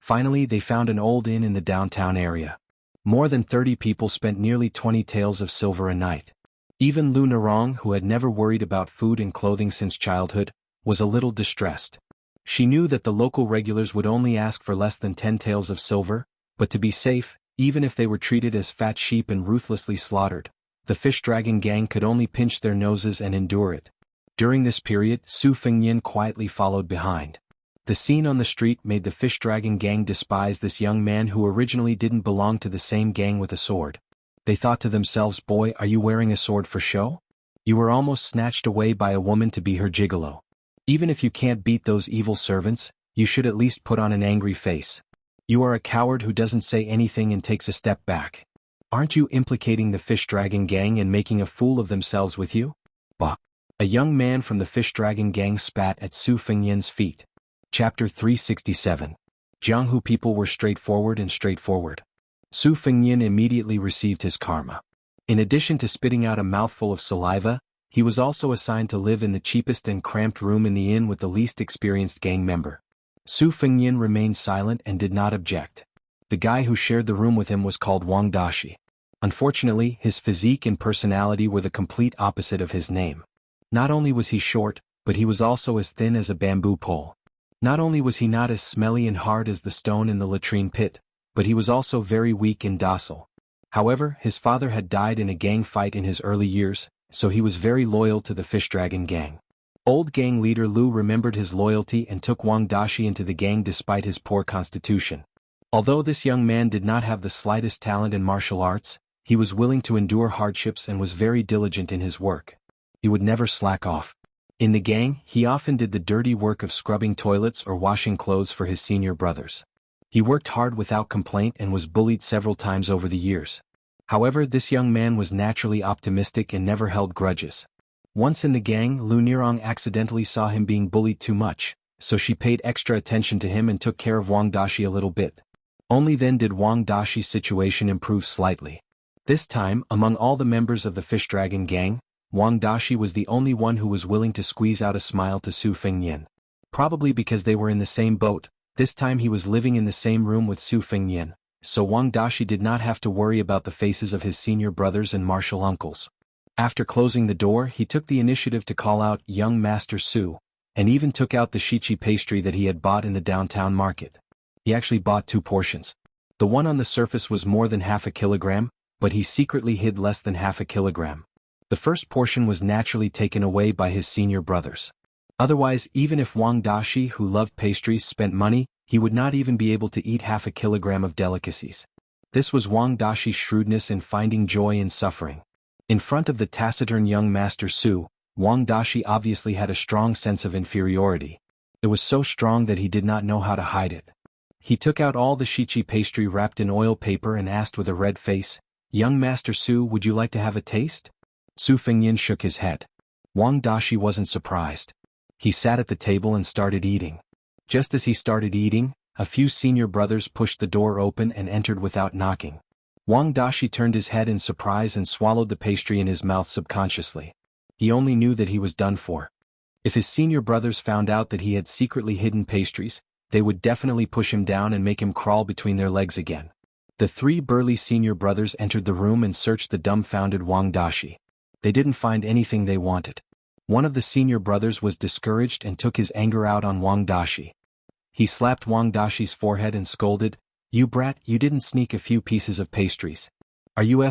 Speaker 1: Finally, they found an old inn in the downtown area. More than 30 people spent nearly 20 taels of silver a night. Even Lunarong, who had never worried about food and clothing since childhood, was a little distressed. She knew that the local regulars would only ask for less than 10 taels of silver, but to be safe, even if they were treated as fat sheep and ruthlessly slaughtered, the Fish Dragon gang could only pinch their noses and endure it. During this period, Su Fengnian quietly followed behind. The scene on the street made the Fish Dragon gang despise this young man who originally didn't belong to the same gang with a sword. They thought to themselves, "Boy, are you wearing a sword for show? You were almost snatched away by a woman to be her gigolo. Even if you can't beat those evil servants, you should at least put on an angry face. You are a coward who doesn't say anything and takes a step back. Aren't you implicating the Fish Dragon gang and making a fool of themselves with you?" Bah! A young man from the Fish Dragon gang spat at Su Fengnian's feet. Chapter 367. Jianghu people were straightforward and straightforward. Su Fengnian immediately received his karma. In addition to spitting out a mouthful of saliva, he was also assigned to live in the cheapest and cramped room in the inn with the least experienced gang member. Su Fengnian remained silent and did not object. The guy who shared the room with him was called Wang Dashi. Unfortunately, his physique and personality were the complete opposite of his name. Not only was he short, but he was also as thin as a bamboo pole. Not only was he not as smelly and hard as the stone in the latrine pit, but he was also very weak and docile. However, his father had died in a gang fight in his early years, so he was very loyal to the Fish Dragon gang. Old gang leader Lu remembered his loyalty and took Wang Dashi into the gang despite his poor constitution. Although this young man did not have the slightest talent in martial arts, he was willing to endure hardships and was very diligent in his work. He would never slack off. In the gang, he often did the dirty work of scrubbing toilets or washing clothes for his senior brothers. He worked hard without complaint and was bullied several times over the years. However, this young man was naturally optimistic and never held grudges. Once in the gang, Lunarong accidentally saw him being bullied too much, so she paid extra attention to him and took care of Wang Dashi a little bit. Only then did Wang Dashi's situation improve slightly. This time, among all the members of the Fish Dragon gang, Wang Dashi was the only one who was willing to squeeze out a smile to Su Fengnian. Probably because they were in the same boat, this time he was living in the same room with Su Fengnian, so Wang Dashi did not have to worry about the faces of his senior brothers and martial uncles. After closing the door, he took the initiative to call out young Master Su, and even took out the shichi pastry that he had bought in the downtown market. He actually bought 2 portions. The one on the surface was more than half a kilogram, but he secretly hid less than half a kilogram. The first portion was naturally taken away by his senior brothers. Otherwise, even if Wang Dashi, who loved pastries, spent money, he would not even be able to eat half a kilogram of delicacies. This was Wang Dashi's shrewdness in finding joy in suffering. In front of the taciturn young Master Su, Wang Dashi obviously had a strong sense of inferiority. It was so strong that he did not know how to hide it. He took out all the shichi pastry wrapped in oil paper and asked with a red face, "Young Master Su, would you like to have a taste?" Su Fengyin shook his head. Wang Dashi wasn't surprised. He sat at the table and started eating. Just as he started eating, a few senior brothers pushed the door open and entered without knocking. Wang Dashi turned his head in surprise and swallowed the pastry in his mouth subconsciously. He only knew that he was done for. If his senior brothers found out that he had secretly hidden pastries, they would definitely push him down and make him crawl between their legs again. The three burly senior brothers entered the room and searched the dumbfounded Wang Dashi. They didn't find anything they wanted. One of the senior brothers was discouraged and took his anger out on Wang Dashi. He slapped Wang Dashi's forehead and scolded, "You brat, you didn't sneak a few pieces of pastries. Are you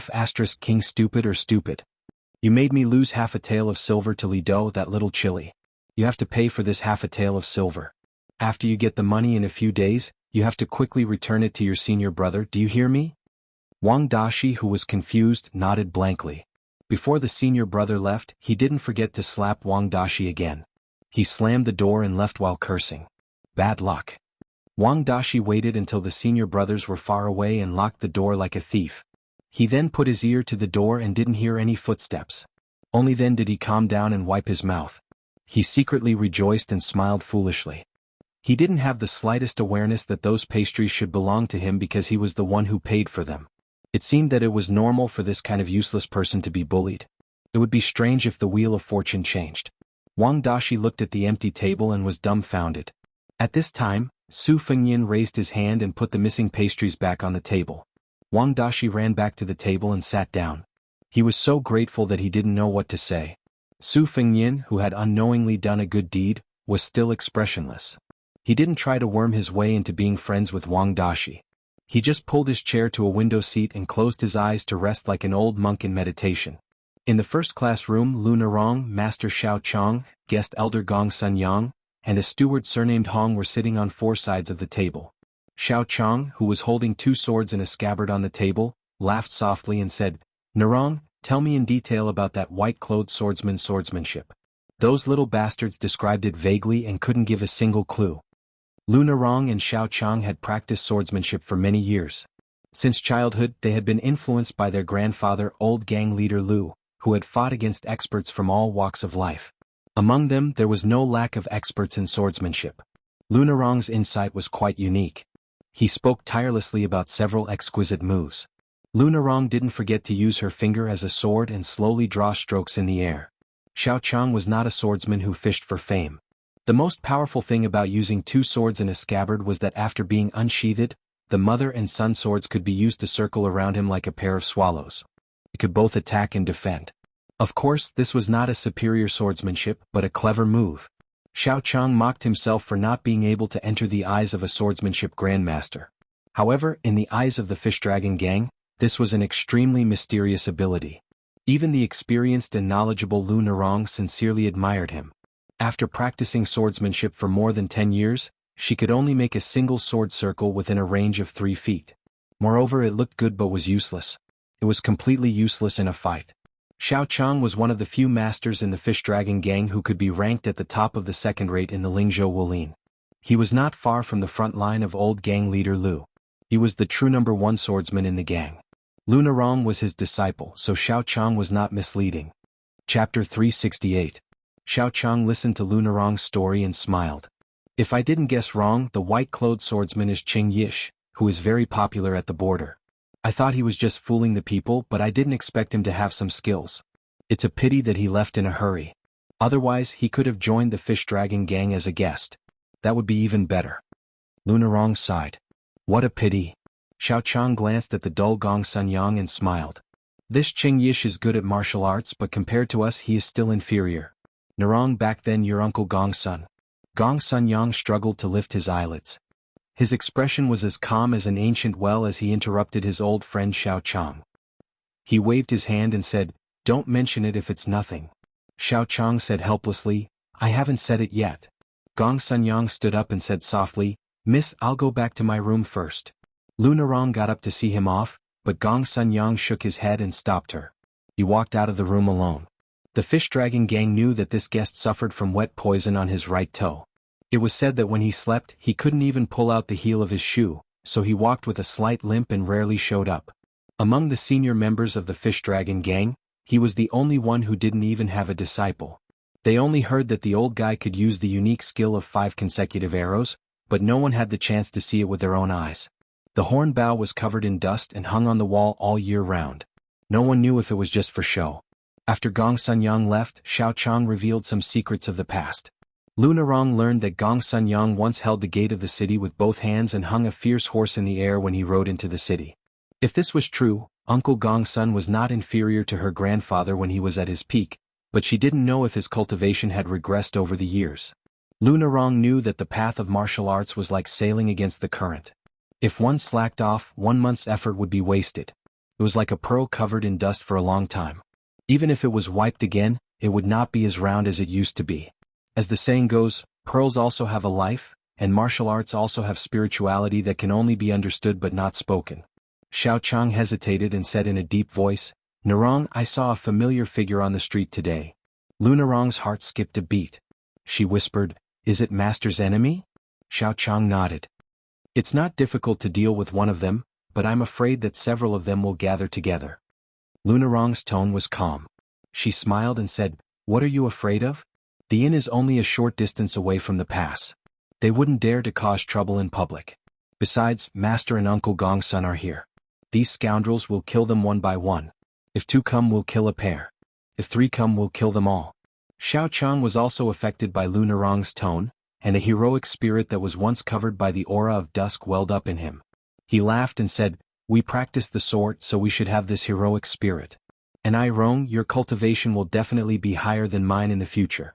Speaker 1: King stupid or stupid? You made me lose half a tael of silver to Lido, that little chili. You have to pay for this half a tael of silver. After you get the money in a few days, you have to quickly return it to your senior brother, do you hear me?" Wang Dashi, who was confused, nodded blankly. Before the senior brother left, he didn't forget to slap Wang Dashi again. He slammed the door and left while cursing. Bad luck. Wang Dashi waited until the senior brothers were far away and locked the door like a thief. He then put his ear to the door and didn't hear any footsteps. Only then did he calm down and wipe his mouth. He secretly rejoiced and smiled foolishly. He didn't have the slightest awareness that those pastries should belong to him because he was the one who paid for them. It seemed that it was normal for this kind of useless person to be bullied. It would be strange if the wheel of fortune changed. Wang Dashi looked at the empty table and was dumbfounded. At this time, Su Fengyin raised his hand and put the missing pastries back on the table. Wang Dashi ran back to the table and sat down. He was so grateful that he didn't know what to say. Su Fengyin, who had unknowingly done a good deed, was still expressionless. He didn't try to worm his way into being friends with Wang Dashi. He just pulled his chair to a window seat and closed his eyes to rest like an old monk in meditation. In the first-class room, Lu Narong, Master Xiao Chong, guest elder Gong Sun Yang, and a steward surnamed Hong were sitting on four sides of the table. Xiao Chong, who was holding two swords in a scabbard on the table, laughed softly and said, "Narong, tell me in detail about that white-clothed swordsman's swordsmanship." Those little bastards described it vaguely and couldn't give a single clue. Lu Narong and Xiao Chong had practiced swordsmanship for many years. Since childhood, they had been influenced by their grandfather, old gang leader Lu, who had fought against experts from all walks of life. Among them, there was no lack of experts in swordsmanship. Lu Narong's insight was quite unique. He spoke tirelessly about several exquisite moves. Lu Narong didn't forget to use her finger as a sword and slowly draw strokes in the air. Xiao Chong was not a swordsman who fished for fame. The most powerful thing about using two swords in a scabbard was that after being unsheathed, the mother and son swords could be used to circle around him like a pair of swallows. It could both attack and defend. Of course, this was not a superior swordsmanship, but a clever move. Xiao Chong mocked himself for not being able to enter the eyes of a swordsmanship grandmaster. However, in the eyes of the Fish Dragon gang, this was an extremely mysterious ability. Even the experienced and knowledgeable Lu Narong sincerely admired him. After practicing swordsmanship for more than 10 years, she could only make a single sword circle within a range of 3 feet. Moreover, it looked good but was useless. It was completely useless in a fight. Xiao Chong was one of the few masters in the Fish Dragon gang who could be ranked at the top of the second rate in the Lingzhou Wulin. He was not far from the front line of old gang leader Lu. He was the true number one swordsman in the gang. Lu Narong was his disciple, so Xiao Chong was not misleading. Chapter 368. Xiao Chong listened to Lu Narong's story and smiled. If I didn't guess wrong, the white-clothed swordsman is Qing Yish, who is very popular at the border. I thought he was just fooling the people, but I didn't expect him to have some skills. It's a pity that he left in a hurry. Otherwise, he could have joined the Fish Dragon gang as a guest. That would be even better. Lu Narong sighed. What a pity. Xiao Chong glanced at the dull Gong Sun Yang and smiled. This Qing Yish is good at martial arts, but compared to us he is still inferior. Narong, back then your uncle Gong Sun. Gong Sun Yang struggled to lift his eyelids. His expression was as calm as an ancient well as he interrupted his old friend Xiao Chong. He waved his hand and said, "Don't mention it if it's nothing." Xiao Chong said helplessly, "I haven't said it yet." Gong Sun Yang stood up and said softly, "Miss, I'll go back to my room first." Lunarong got up to see him off, but Gong Sun Yang shook his head and stopped her. He walked out of the room alone. The fish dragon gang knew that this guest suffered from wet poison on his right toe. It was said that when he slept, he couldn't even pull out the heel of his shoe, so he walked with a slight limp and rarely showed up. Among the senior members of the fish dragon gang, he was the only one who didn't even have a disciple. They only heard that the old guy could use the unique skill of 5 consecutive arrows, but no one had the chance to see it with their own eyes. The horn bow was covered in dust and hung on the wall all year round. No one knew if it was just for show. After Gong Sun Yang left, Xiao Chang revealed some secrets of the past. Lunarong learned that Gong Sun Yang once held the gate of the city with both hands and hung a fierce horse in the air when he rode into the city. If this was true, Uncle Gong Sun was not inferior to her grandfather when he was at his peak, but she didn't know if his cultivation had regressed over the years. Lunarong knew that the path of martial arts was like sailing against the current. If one slacked off, 1 month's effort would be wasted. It was like a pearl covered in dust for a long time. Even if it was wiped again, it would not be as round as it used to be. As the saying goes, pearls also have a life, and martial arts also have spirituality that can only be understood but not spoken. Xiao Chang hesitated and said in a deep voice, "Narong, I saw a familiar figure on the street today." Lunarong's heart skipped a beat. She whispered, "Is it Master's enemy?" Xiao Chang nodded. "It's not difficult to deal with one of them, but I'm afraid that several of them will gather together." Lunarong's tone was calm. She smiled and said, "What are you afraid of? The inn is only a short distance away from the pass. They wouldn't dare to cause trouble in public. Besides, Master and Uncle Gong Sun are here. These scoundrels will kill them one by one. If 2 come, we'll kill a pair. If 3 come, we'll kill them all." Xiao Chang was also affected by Lunarong's tone, and a heroic spirit that was once covered by the aura of dusk welled up in him. He laughed and said, "We practice the sword, so we should have this heroic spirit. And Rong, your cultivation will definitely be higher than mine in the future."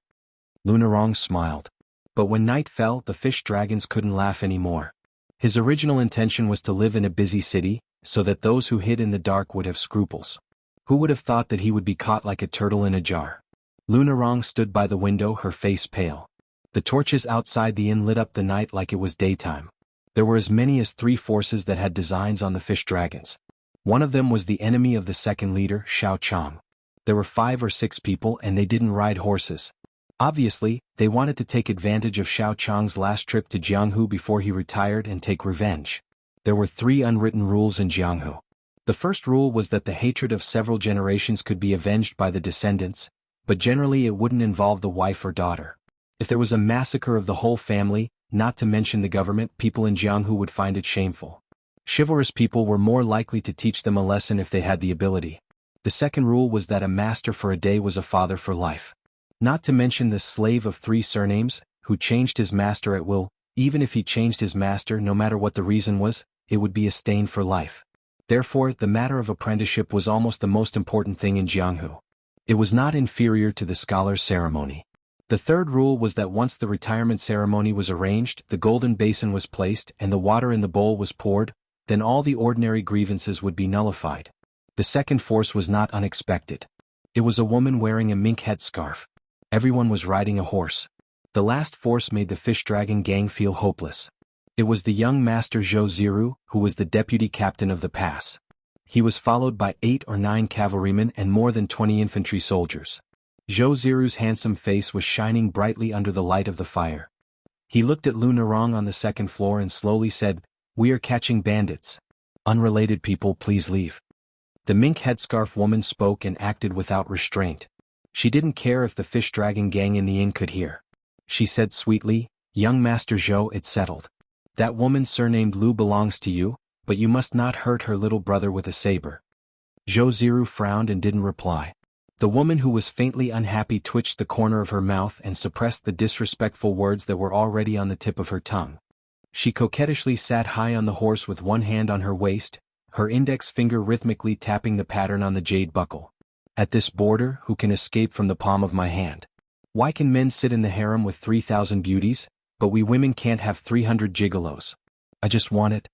Speaker 1: Lunarong smiled. But when night fell, the fish dragons couldn't laugh anymore. His original intention was to live in a busy city, so that those who hid in the dark would have scruples. Who would have thought that he would be caught like a turtle in a jar? Lunarong stood by the window, her face pale. The torches outside the inn lit up the night like it was daytime. There were as many as 3 forces that had designs on the fish dragons. One of them was the enemy of the second leader, Xiao Chang. There were 5 or 6 people and they didn't ride horses. Obviously, they wanted to take advantage of Xiao Chang's last trip to Jianghu before he retired and take revenge. There were 3 unwritten rules in Jianghu. The first rule was that the hatred of several generations could be avenged by the descendants, but generally it wouldn't involve the wife or daughter. If there was a massacre of the whole family, not to mention the government, people in Jianghu would find it shameful. Chivalrous people were more likely to teach them a lesson if they had the ability. The second rule was that a master for a day was a father for life. Not to mention the slave of 3 surnames, who changed his master at will. Even if he changed his master, no matter what the reason was, it would be a stain for life. Therefore, the matter of apprenticeship was almost the most important thing in Jianghu. It was not inferior to the scholar's ceremony. The third rule was that once the retirement ceremony was arranged, the golden basin was placed and the water in the bowl was poured, then all the ordinary grievances would be nullified. The second force was not unexpected. It was a woman wearing a mink headscarf. Everyone was riding a horse. The last force made the fish dragon gang feel hopeless. It was the young master Zhou Ziru, who was the deputy captain of the pass. He was followed by 8 or 9 cavalrymen and more than 20 infantry soldiers. Zhou Ziru's handsome face was shining brightly under the light of the fire. He looked at Lunarong on the second floor and slowly said, "We are catching bandits. Unrelated people, please leave." The mink headscarf woman spoke and acted without restraint. She didn't care if the fish dragon gang in the inn could hear. She said sweetly, "Young Master Zhou, it's settled. That woman surnamed Lu belongs to you, but you must not hurt her little brother with a saber." Zhou Ziru frowned and didn't reply. The woman, who was faintly unhappy, twitched the corner of her mouth and suppressed the disrespectful words that were already on the tip of her tongue. She coquettishly sat high on the horse with one hand on her waist, her index finger rhythmically tapping the pattern on the jade buckle. "At this border, who can escape from the palm of my hand? Why can men sit in the harem with 3,000 beauties, but we women can't have 300 gigolos? I just want it."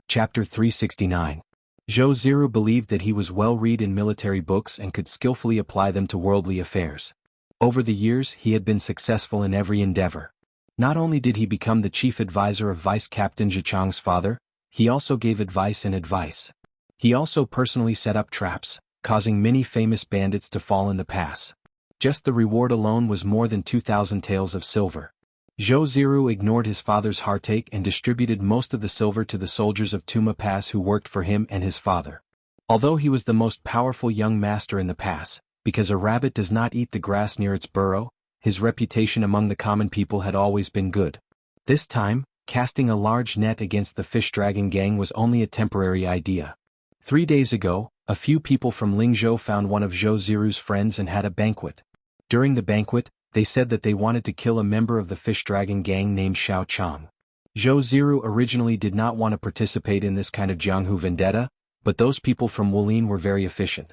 Speaker 1: Chapter 369. Zhou Ziru believed that he was well-read in military books and could skillfully apply them to worldly affairs. Over the years, he had been successful in every endeavor. Not only did he become the chief advisor of Vice Captain Zhichang's father, he also gave advice. He also personally set up traps, causing many famous bandits to fall in the pass. Just the reward alone was more than 2,000 taels of silver. Zhou Ziru ignored his father's heartache and distributed most of the silver to the soldiers of Tuma Pass who worked for him and his father. Although he was the most powerful young master in the pass, because a rabbit does not eat the grass near its burrow, his reputation among the common people had always been good. This time, casting a large net against the fish dragon gang was only a temporary idea. 3 days ago, a few people from Lingzhou found one of Zhou Ziru's friends and had a banquet. During the banquet, they said that they wanted to kill a member of the fish dragon gang named Xiao Chang. Zhou Ziru originally did not want to participate in this kind of Jianghu vendetta, but those people from Wulin were very efficient.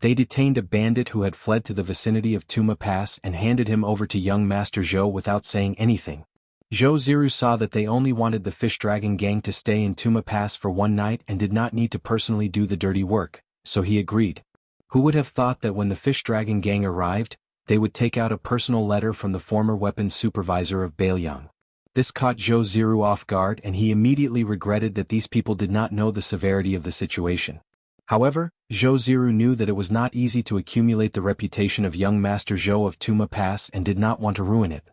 Speaker 1: They detained a bandit who had fled to the vicinity of Tuma Pass and handed him over to young Master Zhou without saying anything. Zhou Ziru saw that they only wanted the fish dragon gang to stay in Tuma Pass for one night and did not need to personally do the dirty work, so he agreed. Who would have thought that when the fish dragon gang arrived, they would take out a personal letter from the former weapons supervisor of Bailiang. This caught Zhou Ziru off guard and he immediately regretted that these people did not know the severity of the situation. However, Zhou Ziru knew that it was not easy to accumulate the reputation of young Master Zhou of Tuma Pass and did not want to ruin it.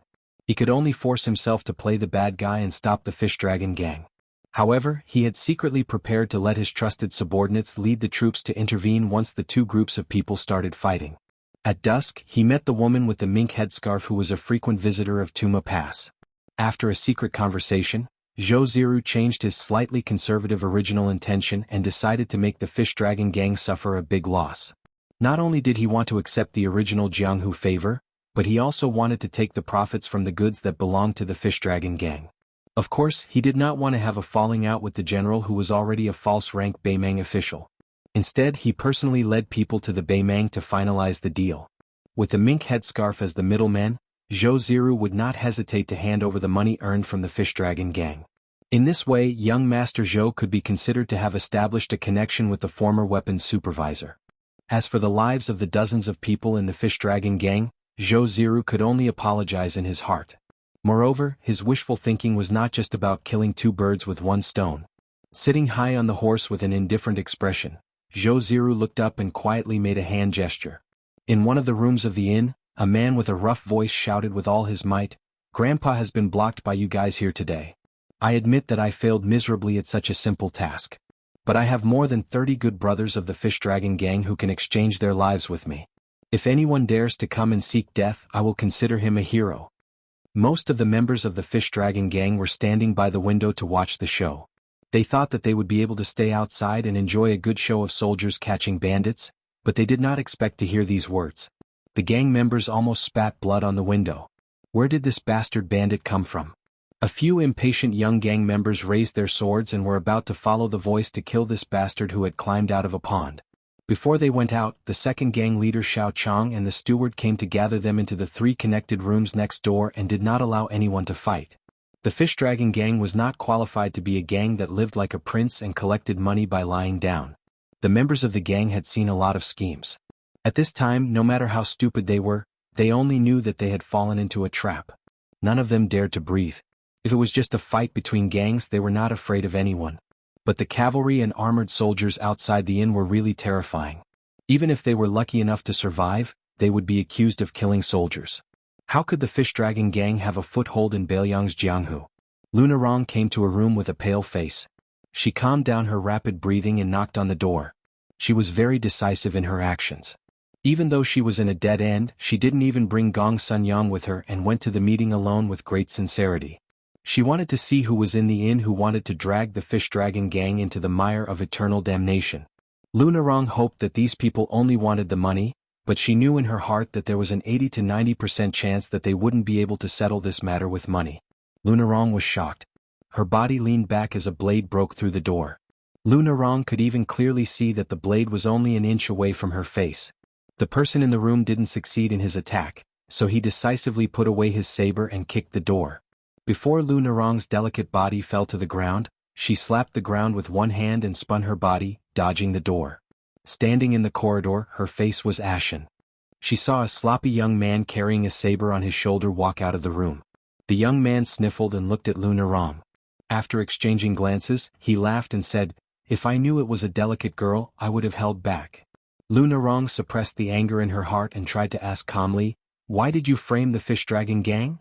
Speaker 1: He could only force himself to play the bad guy and stop the fish dragon gang. However, he had secretly prepared to let his trusted subordinates lead the troops to intervene once the two groups of people started fighting. At dusk, he met the woman with the mink headscarf who was a frequent visitor of Tuma Pass. After a secret conversation, Zhou Ziru changed his slightly conservative original intention and decided to make the fish dragon gang suffer a big loss. Not only did he want to accept the original Jianghu favor, but he also wanted to take the profits from the goods that belonged to the fish dragon gang. Of course, he did not want to have a falling out with the general who was already a false-rank Beimang official. Instead, he personally led people to the Beimang to finalize the deal. With the mink headscarf as the middleman, Zhou Ziru would not hesitate to hand over the money earned from the fish dragon gang. In this way, young Master Zhou could be considered to have established a connection with the former weapons supervisor. As for the lives of the dozens of people in the fish dragon gang, Zhou Ziru could only apologize in his heart. Moreover, his wishful thinking was not just about killing two birds with one stone. Sitting high on the horse with an indifferent expression, Zhou Ziru looked up and quietly made a hand gesture. In one of the rooms of the inn, a man with a rough voice shouted with all his might, "Grandpa has been blocked by you guys here today. I admit that I failed miserably at such a simple task. But I have more than 30 good brothers of the fish dragon gang who can exchange their lives with me. If anyone dares to come and seek death, I will consider him a hero." Most of the members of the fish dragon gang were standing by the window to watch the show. They thought that they would be able to stay outside and enjoy a good show of soldiers catching bandits, but they did not expect to hear these words. The gang members almost spat blood on the window. Where did this bastard bandit come from? A few impatient young gang members raised their swords and were about to follow the voice to kill this bastard who had climbed out of a pond. Before they went out, the second gang leader Xiao Chang and the steward came to gather them into the 3 connected rooms next door and did not allow anyone to fight. The fish dragon gang was not qualified to be a gang that lived like a prince and collected money by lying down. The members of the gang had seen a lot of schemes. At this time, no matter how stupid they were, they only knew that they had fallen into a trap. None of them dared to breathe. If it was just a fight between gangs, they were not afraid of anyone. But the cavalry and armored soldiers outside the inn were really terrifying. Even if they were lucky enough to survive, they would be accused of killing soldiers. How could the fish dragon gang have a foothold in Bailiang's Jianghu? Lunarong came to her room with a pale face. She calmed down her rapid breathing and knocked on the door. She was very decisive in her actions. Even though she was in a dead end, she didn't even bring Gong Sunyang with her and went to the meeting alone with great sincerity. She wanted to see who was in the inn who wanted to drag the fish dragon gang into the mire of eternal damnation. Lunarong hoped that these people only wanted the money, but she knew in her heart that there was an 80 to 90% chance that they wouldn't be able to settle this matter with money. Lunarong was shocked. Her body leaned back as a blade broke through the door. Lunarong could even clearly see that the blade was only an inch away from her face. The person in the room didn't succeed in his attack, so he decisively put away his saber and kicked the door. Before Lunarong's delicate body fell to the ground, she slapped the ground with one hand and spun her body, dodging the door. Standing in the corridor, her face was ashen. She saw a sloppy young man carrying a saber on his shoulder walk out of the room. The young man sniffled and looked at Lunarong. After exchanging glances, he laughed and said, "If I knew it was a delicate girl, I would have held back." Lu Narong suppressed the anger in her heart and tried to ask calmly, "Why did you frame the fish dragon gang?"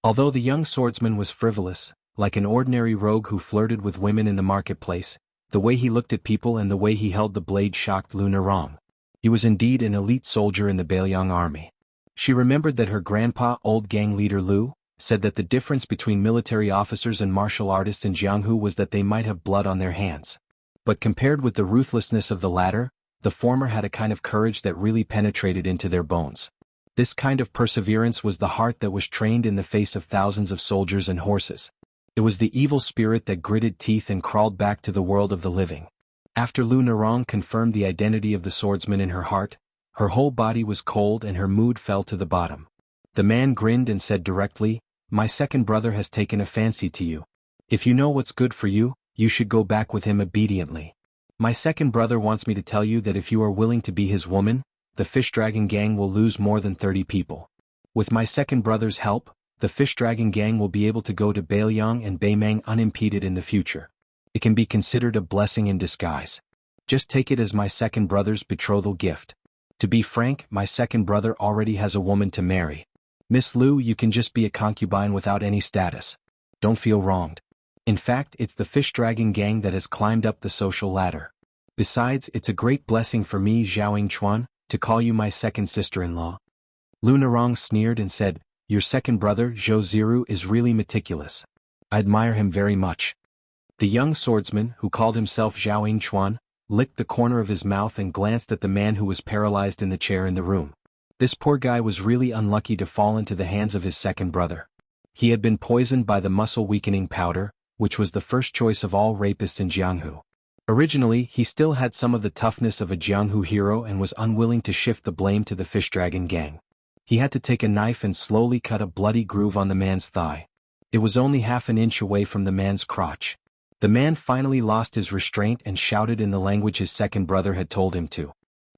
Speaker 1: Although the young swordsman was frivolous, like an ordinary rogue who flirted with women in the marketplace, the way he looked at people and the way he held the blade shocked Lu Narong. He was indeed an elite soldier in the Bailiang army. She remembered that her grandpa, old gang leader Lu, said that the difference between military officers and martial artists in Jianghu was that they might have blood on their hands. But compared with the ruthlessness of the latter, the former had a kind of courage that really penetrated into their bones. This kind of perseverance was the heart that was trained in the face of thousands of soldiers and horses. It was the evil spirit that gritted teeth and crawled back to the world of the living. After Lu Narong confirmed the identity of the swordsman in her heart, her whole body was cold and her mood fell to the bottom. The man grinned and said directly, "My second brother has taken a fancy to you. If you know what's good for you, you should go back with him obediently. My second brother wants me to tell you that if you are willing to be his woman, the Fish Dragon Gang will lose more than 30 people. With my second brother's help, the Fish Dragon Gang will be able to go to Bailiang and Baimang unimpeded in the future. It can be considered a blessing in disguise. Just take it as my second brother's betrothal gift. To be frank, my second brother already has a woman to marry. Miss Lu, you can just be a concubine without any status. Don't feel wronged. In fact, it's the Fish Dragon Gang that has climbed up the social ladder. Besides, it's a great blessing for me, Zhao Chuan, to call you my second sister-in-law." Lu Narong sneered and said, "Your second brother, Zhou Ziru, is really meticulous. I admire him very much." The young swordsman, who called himself Zhao Chuan, licked the corner of his mouth and glanced at the man who was paralyzed in the chair in the room. This poor guy was really unlucky to fall into the hands of his second brother. He had been poisoned by the muscle-weakening powder, which was the first choice of all rapists in Jianghu. Originally, he still had some of the toughness of a Jianghu hero and was unwilling to shift the blame to the Fish Dragon Gang. He had to take a knife and slowly cut a bloody groove on the man's thigh. It was only half an inch away from the man's crotch. The man finally lost his restraint and shouted in the language his second brother had told him to.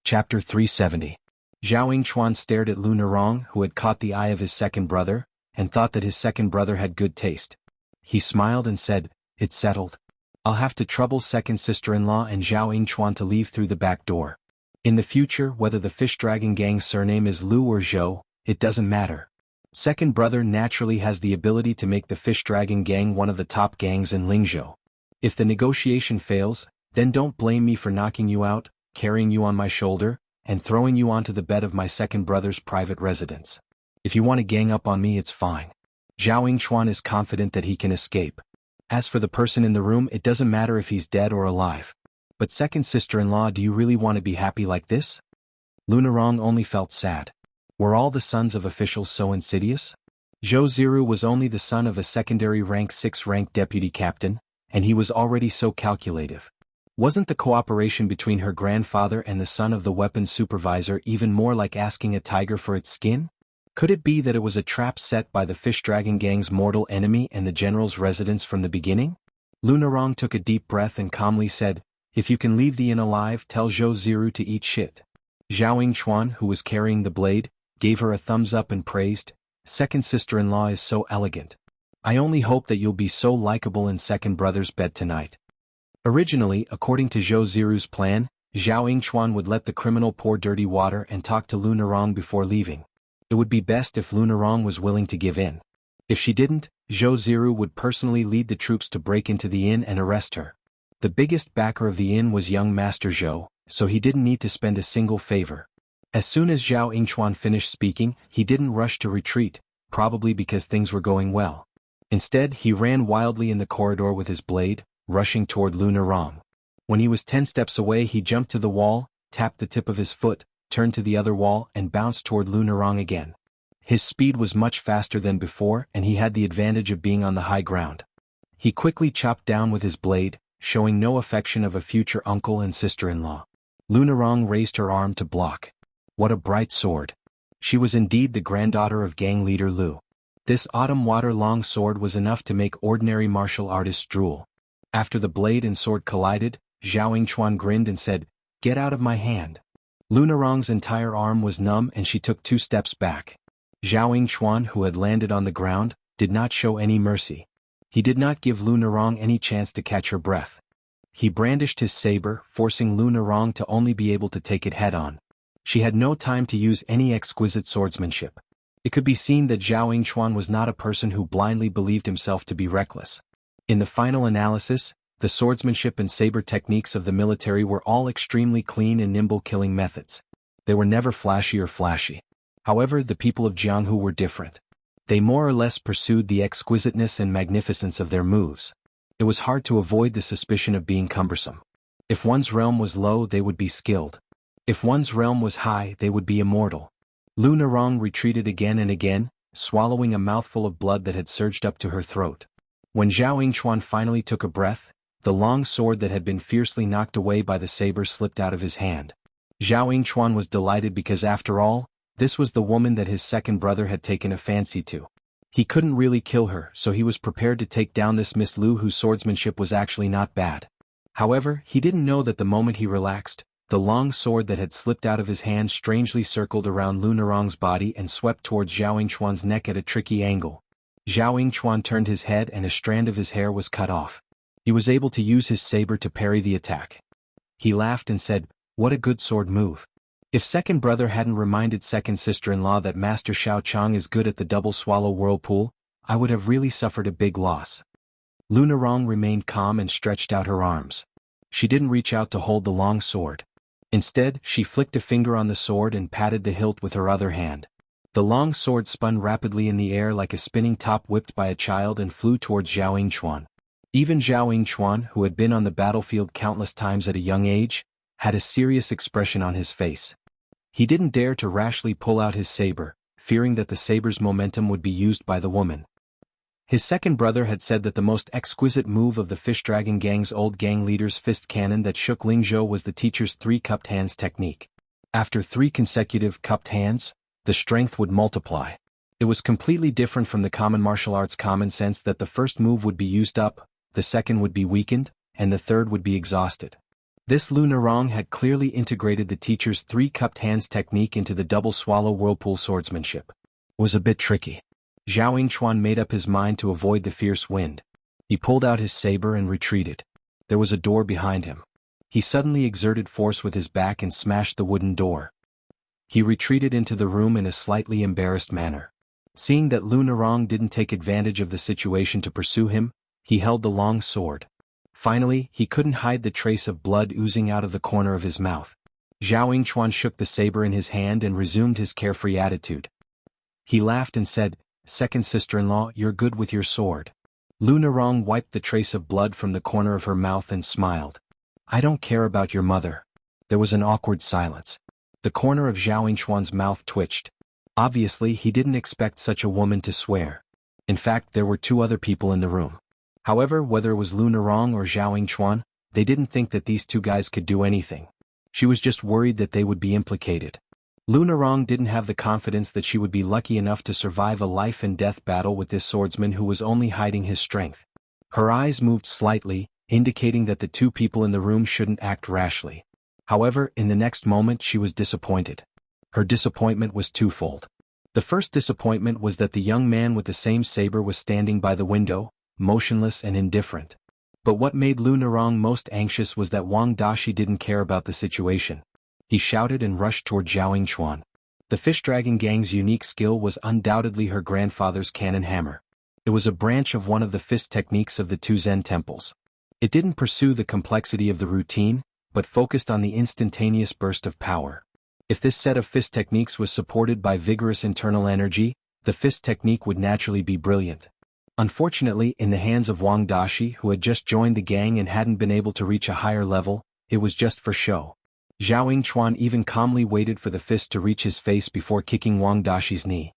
Speaker 1: Chapter 370. Zhao Chuan stared at Lu Narong, who had caught the eye of his second brother, and thought that his second brother had good taste. He smiled and said, "It's settled. I'll have to trouble second sister-in-law and Zhao Chuan to leave through the back door. In the future, whether the Fish Dragon Gang's surname is Lu or Zhou, it doesn't matter. Second brother naturally has the ability to make the Fish Dragon Gang one of the top gangs in Lingzhou. If the negotiation fails, then don't blame me for knocking you out, carrying you on my shoulder, and throwing you onto the bed of my second brother's private residence. If you want to gang up on me, it's fine." Zhao Chuan is confident that he can escape. As for the person in the room, it doesn't matter if he's dead or alive. But second sister-in-law, do you really want to be happy like this? Lu Narong only felt sad. Were all the sons of officials so insidious? Zhou Ziru was only the son of a secondary rank 6 rank deputy captain, and he was already so calculative. Wasn't the cooperation between her grandfather and the son of the weapons supervisor even more like asking a tiger for its skin? Could it be that it was a trap set by the Fish Dragon Gang's mortal enemy and the general's residence from the beginning? Lu Narong took a deep breath and calmly said, "If you can leave the inn alive, tell Zhou Ziru to eat shit." Zhao Chuan, who was carrying the blade, gave her a thumbs up and praised, "Second sister-in-law is so elegant. I only hope that you'll be so likable in second brother's bed tonight." Originally, according to Zhou Ziru's plan, Zhao Chuan would let the criminal pour dirty water and talk to Lu Narong before leaving. It would be best if Lu Narong was willing to give in. If she didn't, Zhou Ziru would personally lead the troops to break into the inn and arrest her. The biggest backer of the inn was young Master Zhou, so he didn't need to spend a single favor. As soon as Zhao Chuan finished speaking, he didn't rush to retreat, probably because things were going well. Instead, he ran wildly in the corridor with his blade, rushing toward Lu Narong. When he was 10 steps away, he jumped to the wall, tapped the tip of his foot, turned to the other wall and bounced toward Lu Narong again. His speed was much faster than before and he had the advantage of being on the high ground. He quickly chopped down with his blade, showing no affection of a future uncle and sister-in-law. Lu Narong raised her arm to block. What a bright sword. She was indeed the granddaughter of gang leader Lu. This autumn water-long sword was enough to make ordinary martial artists drool. After the blade and sword collided, Zhao Chuan grinned and said, "Get out of my hand." Lu Narong's entire arm was numb and she took 2 steps back. Zhao Chuan, who had landed on the ground, did not show any mercy. He did not give Lu Narong any chance to catch her breath. He brandished his saber, forcing Lu Narong to only be able to take it head-on. She had no time to use any exquisite swordsmanship. It could be seen that Zhao Yingchuan was not a person who blindly believed himself to be reckless. In the final analysis, the swordsmanship and saber techniques of the military were all extremely clean and nimble killing methods. They were never flashy or flashy. However, the people of Jianghu were different. They more or less pursued the exquisiteness and magnificence of their moves. It was hard to avoid the suspicion of being cumbersome. If one's realm was low, they would be skilled. If one's realm was high, they would be immortal. Lu Narong retreated again and again, swallowing a mouthful of blood that had surged up to her throat. When Zhao Yingchuan finally took a breath, the long sword that had been fiercely knocked away by the saber slipped out of his hand. Zhao Yingchuan was delighted because after all, this was the woman that his second brother had taken a fancy to. He couldn't really kill her, so he was prepared to take down this Miss Lu whose swordsmanship was actually not bad. However, he didn't know that the moment he relaxed, the long sword that had slipped out of his hand strangely circled around Lu Narong's body and swept towards Zhao Yingchuan's neck at a tricky angle. Zhao Yingchuan turned his head and a strand of his hair was cut off. He was able to use his saber to parry the attack. He laughed and said, "What a good sword move." If second brother hadn't reminded second sister-in-law that Master Xiao Chang is good at the double swallow whirlpool, I would have really suffered a big loss. Lu Narong remained calm and stretched out her arms. She didn't reach out to hold the long sword. Instead, she flicked a finger on the sword and patted the hilt with her other hand. The long sword spun rapidly in the air like a spinning top whipped by a child and flew towards Zhao Yingchuan. Even Zhao Yingchuan, who had been on the battlefield countless times at a young age, had a serious expression on his face. He didn't dare to rashly pull out his saber, fearing that the saber's momentum would be used by the woman. His second brother had said that the most exquisite move of the Fish Dragon Gang's old gang leader's fist cannon that shook Lingzhou was the teacher's 3 cupped hands technique. After 3 consecutive cupped hands, the strength would multiply. It was completely different from the common martial arts common sense that the first move would be used up, the second would be weakened, and the third would be exhausted. This Lu Narong had clearly integrated the teacher's 3 cupped hands technique into the double swallow whirlpool swordsmanship. It was a bit tricky. Zhao Yingchuan made up his mind to avoid the fierce wind. He pulled out his saber and retreated. There was a door behind him. He suddenly exerted force with his back and smashed the wooden door. He retreated into the room in a slightly embarrassed manner. Seeing that Lu Narong didn't take advantage of the situation to pursue him, he held the long sword. Finally, he couldn't hide the trace of blood oozing out of the corner of his mouth. Zhao Yingchuan shook the saber in his hand and resumed his carefree attitude. He laughed and said, "Second sister-in-law, you're good with your sword." Lu Narong wiped the trace of blood from the corner of her mouth and smiled. "I don't care about your mother." There was an awkward silence. The corner of Zhao Yingchuan's mouth twitched. Obviously, he didn't expect such a woman to swear. In fact, there were 2 other people in the room. However, whether it was Lu Narong or Zhao Yingchuan, they didn't think that these 2 guys could do anything. She was just worried that they would be implicated. Lu Narong didn't have the confidence that she would be lucky enough to survive a life-and-death battle with this swordsman who was only hiding his strength. Her eyes moved slightly, indicating that the 2 people in the room shouldn't act rashly. However, in the next moment she was disappointed. Her disappointment was twofold. The first disappointment was that the young man with the same saber was standing by the window, motionless and indifferent. But what made Lu Narong most anxious was that Wang Dashi didn't care about the situation. He shouted and rushed toward Zhao Yingchuan. The Fish Dragon Gang's unique skill was undoubtedly her grandfather's cannon hammer. It was a branch of one of the fist techniques of the 2 Zen temples. It didn't pursue the complexity of the routine, but focused on the instantaneous burst of power. If this set of fist techniques was supported by vigorous internal energy, the fist technique would naturally be brilliant. Unfortunately, in the hands of Wang Dashi, who had just joined the gang and hadn't been able to reach a higher level, it was just for show. Zhao Yingchuan even calmly waited for the fist to reach his face before kicking Wang Dashi's knee.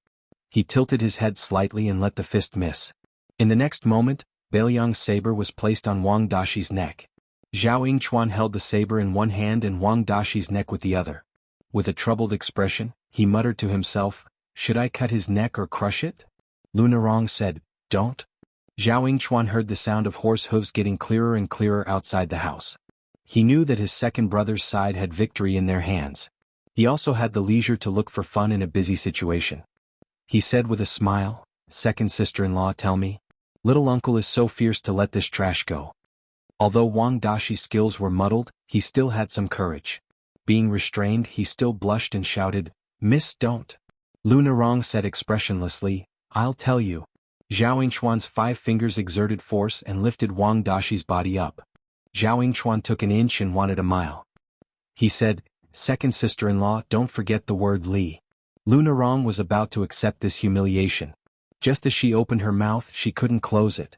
Speaker 1: He tilted his head slightly and let the fist miss. In the next moment, Bailiang's saber was placed on Wang Dashi's neck. Zhao Yingchuan held the saber in one hand and Wang Dashi's neck with the other. With a troubled expression, he muttered to himself, "Should I cut his neck or crush it?" Lu Narong said, "Don't." Zhao Yingchuan heard the sound of horse hooves getting clearer and clearer outside the house. He knew that his second brother's side had victory in their hands. He also had the leisure to look for fun in a busy situation. He said with a smile, "Second sister-in-law, tell me." Little uncle is so fierce to let this trash go. Although Wang Dashi's skills were muddled, he still had some courage. Being restrained, he still blushed and shouted, "Miss, don't." Lu Narong said expressionlessly, "I'll tell you." Zhao Yingchuan's 5 fingers exerted force and lifted Wang Dashi's body up. Zhao Yingchuan took an inch and wanted a mile. He said, "Second sister-in-law, don't forget the word Li." Lu Narong was about to accept this humiliation. Just as she opened her mouth, she couldn't close it.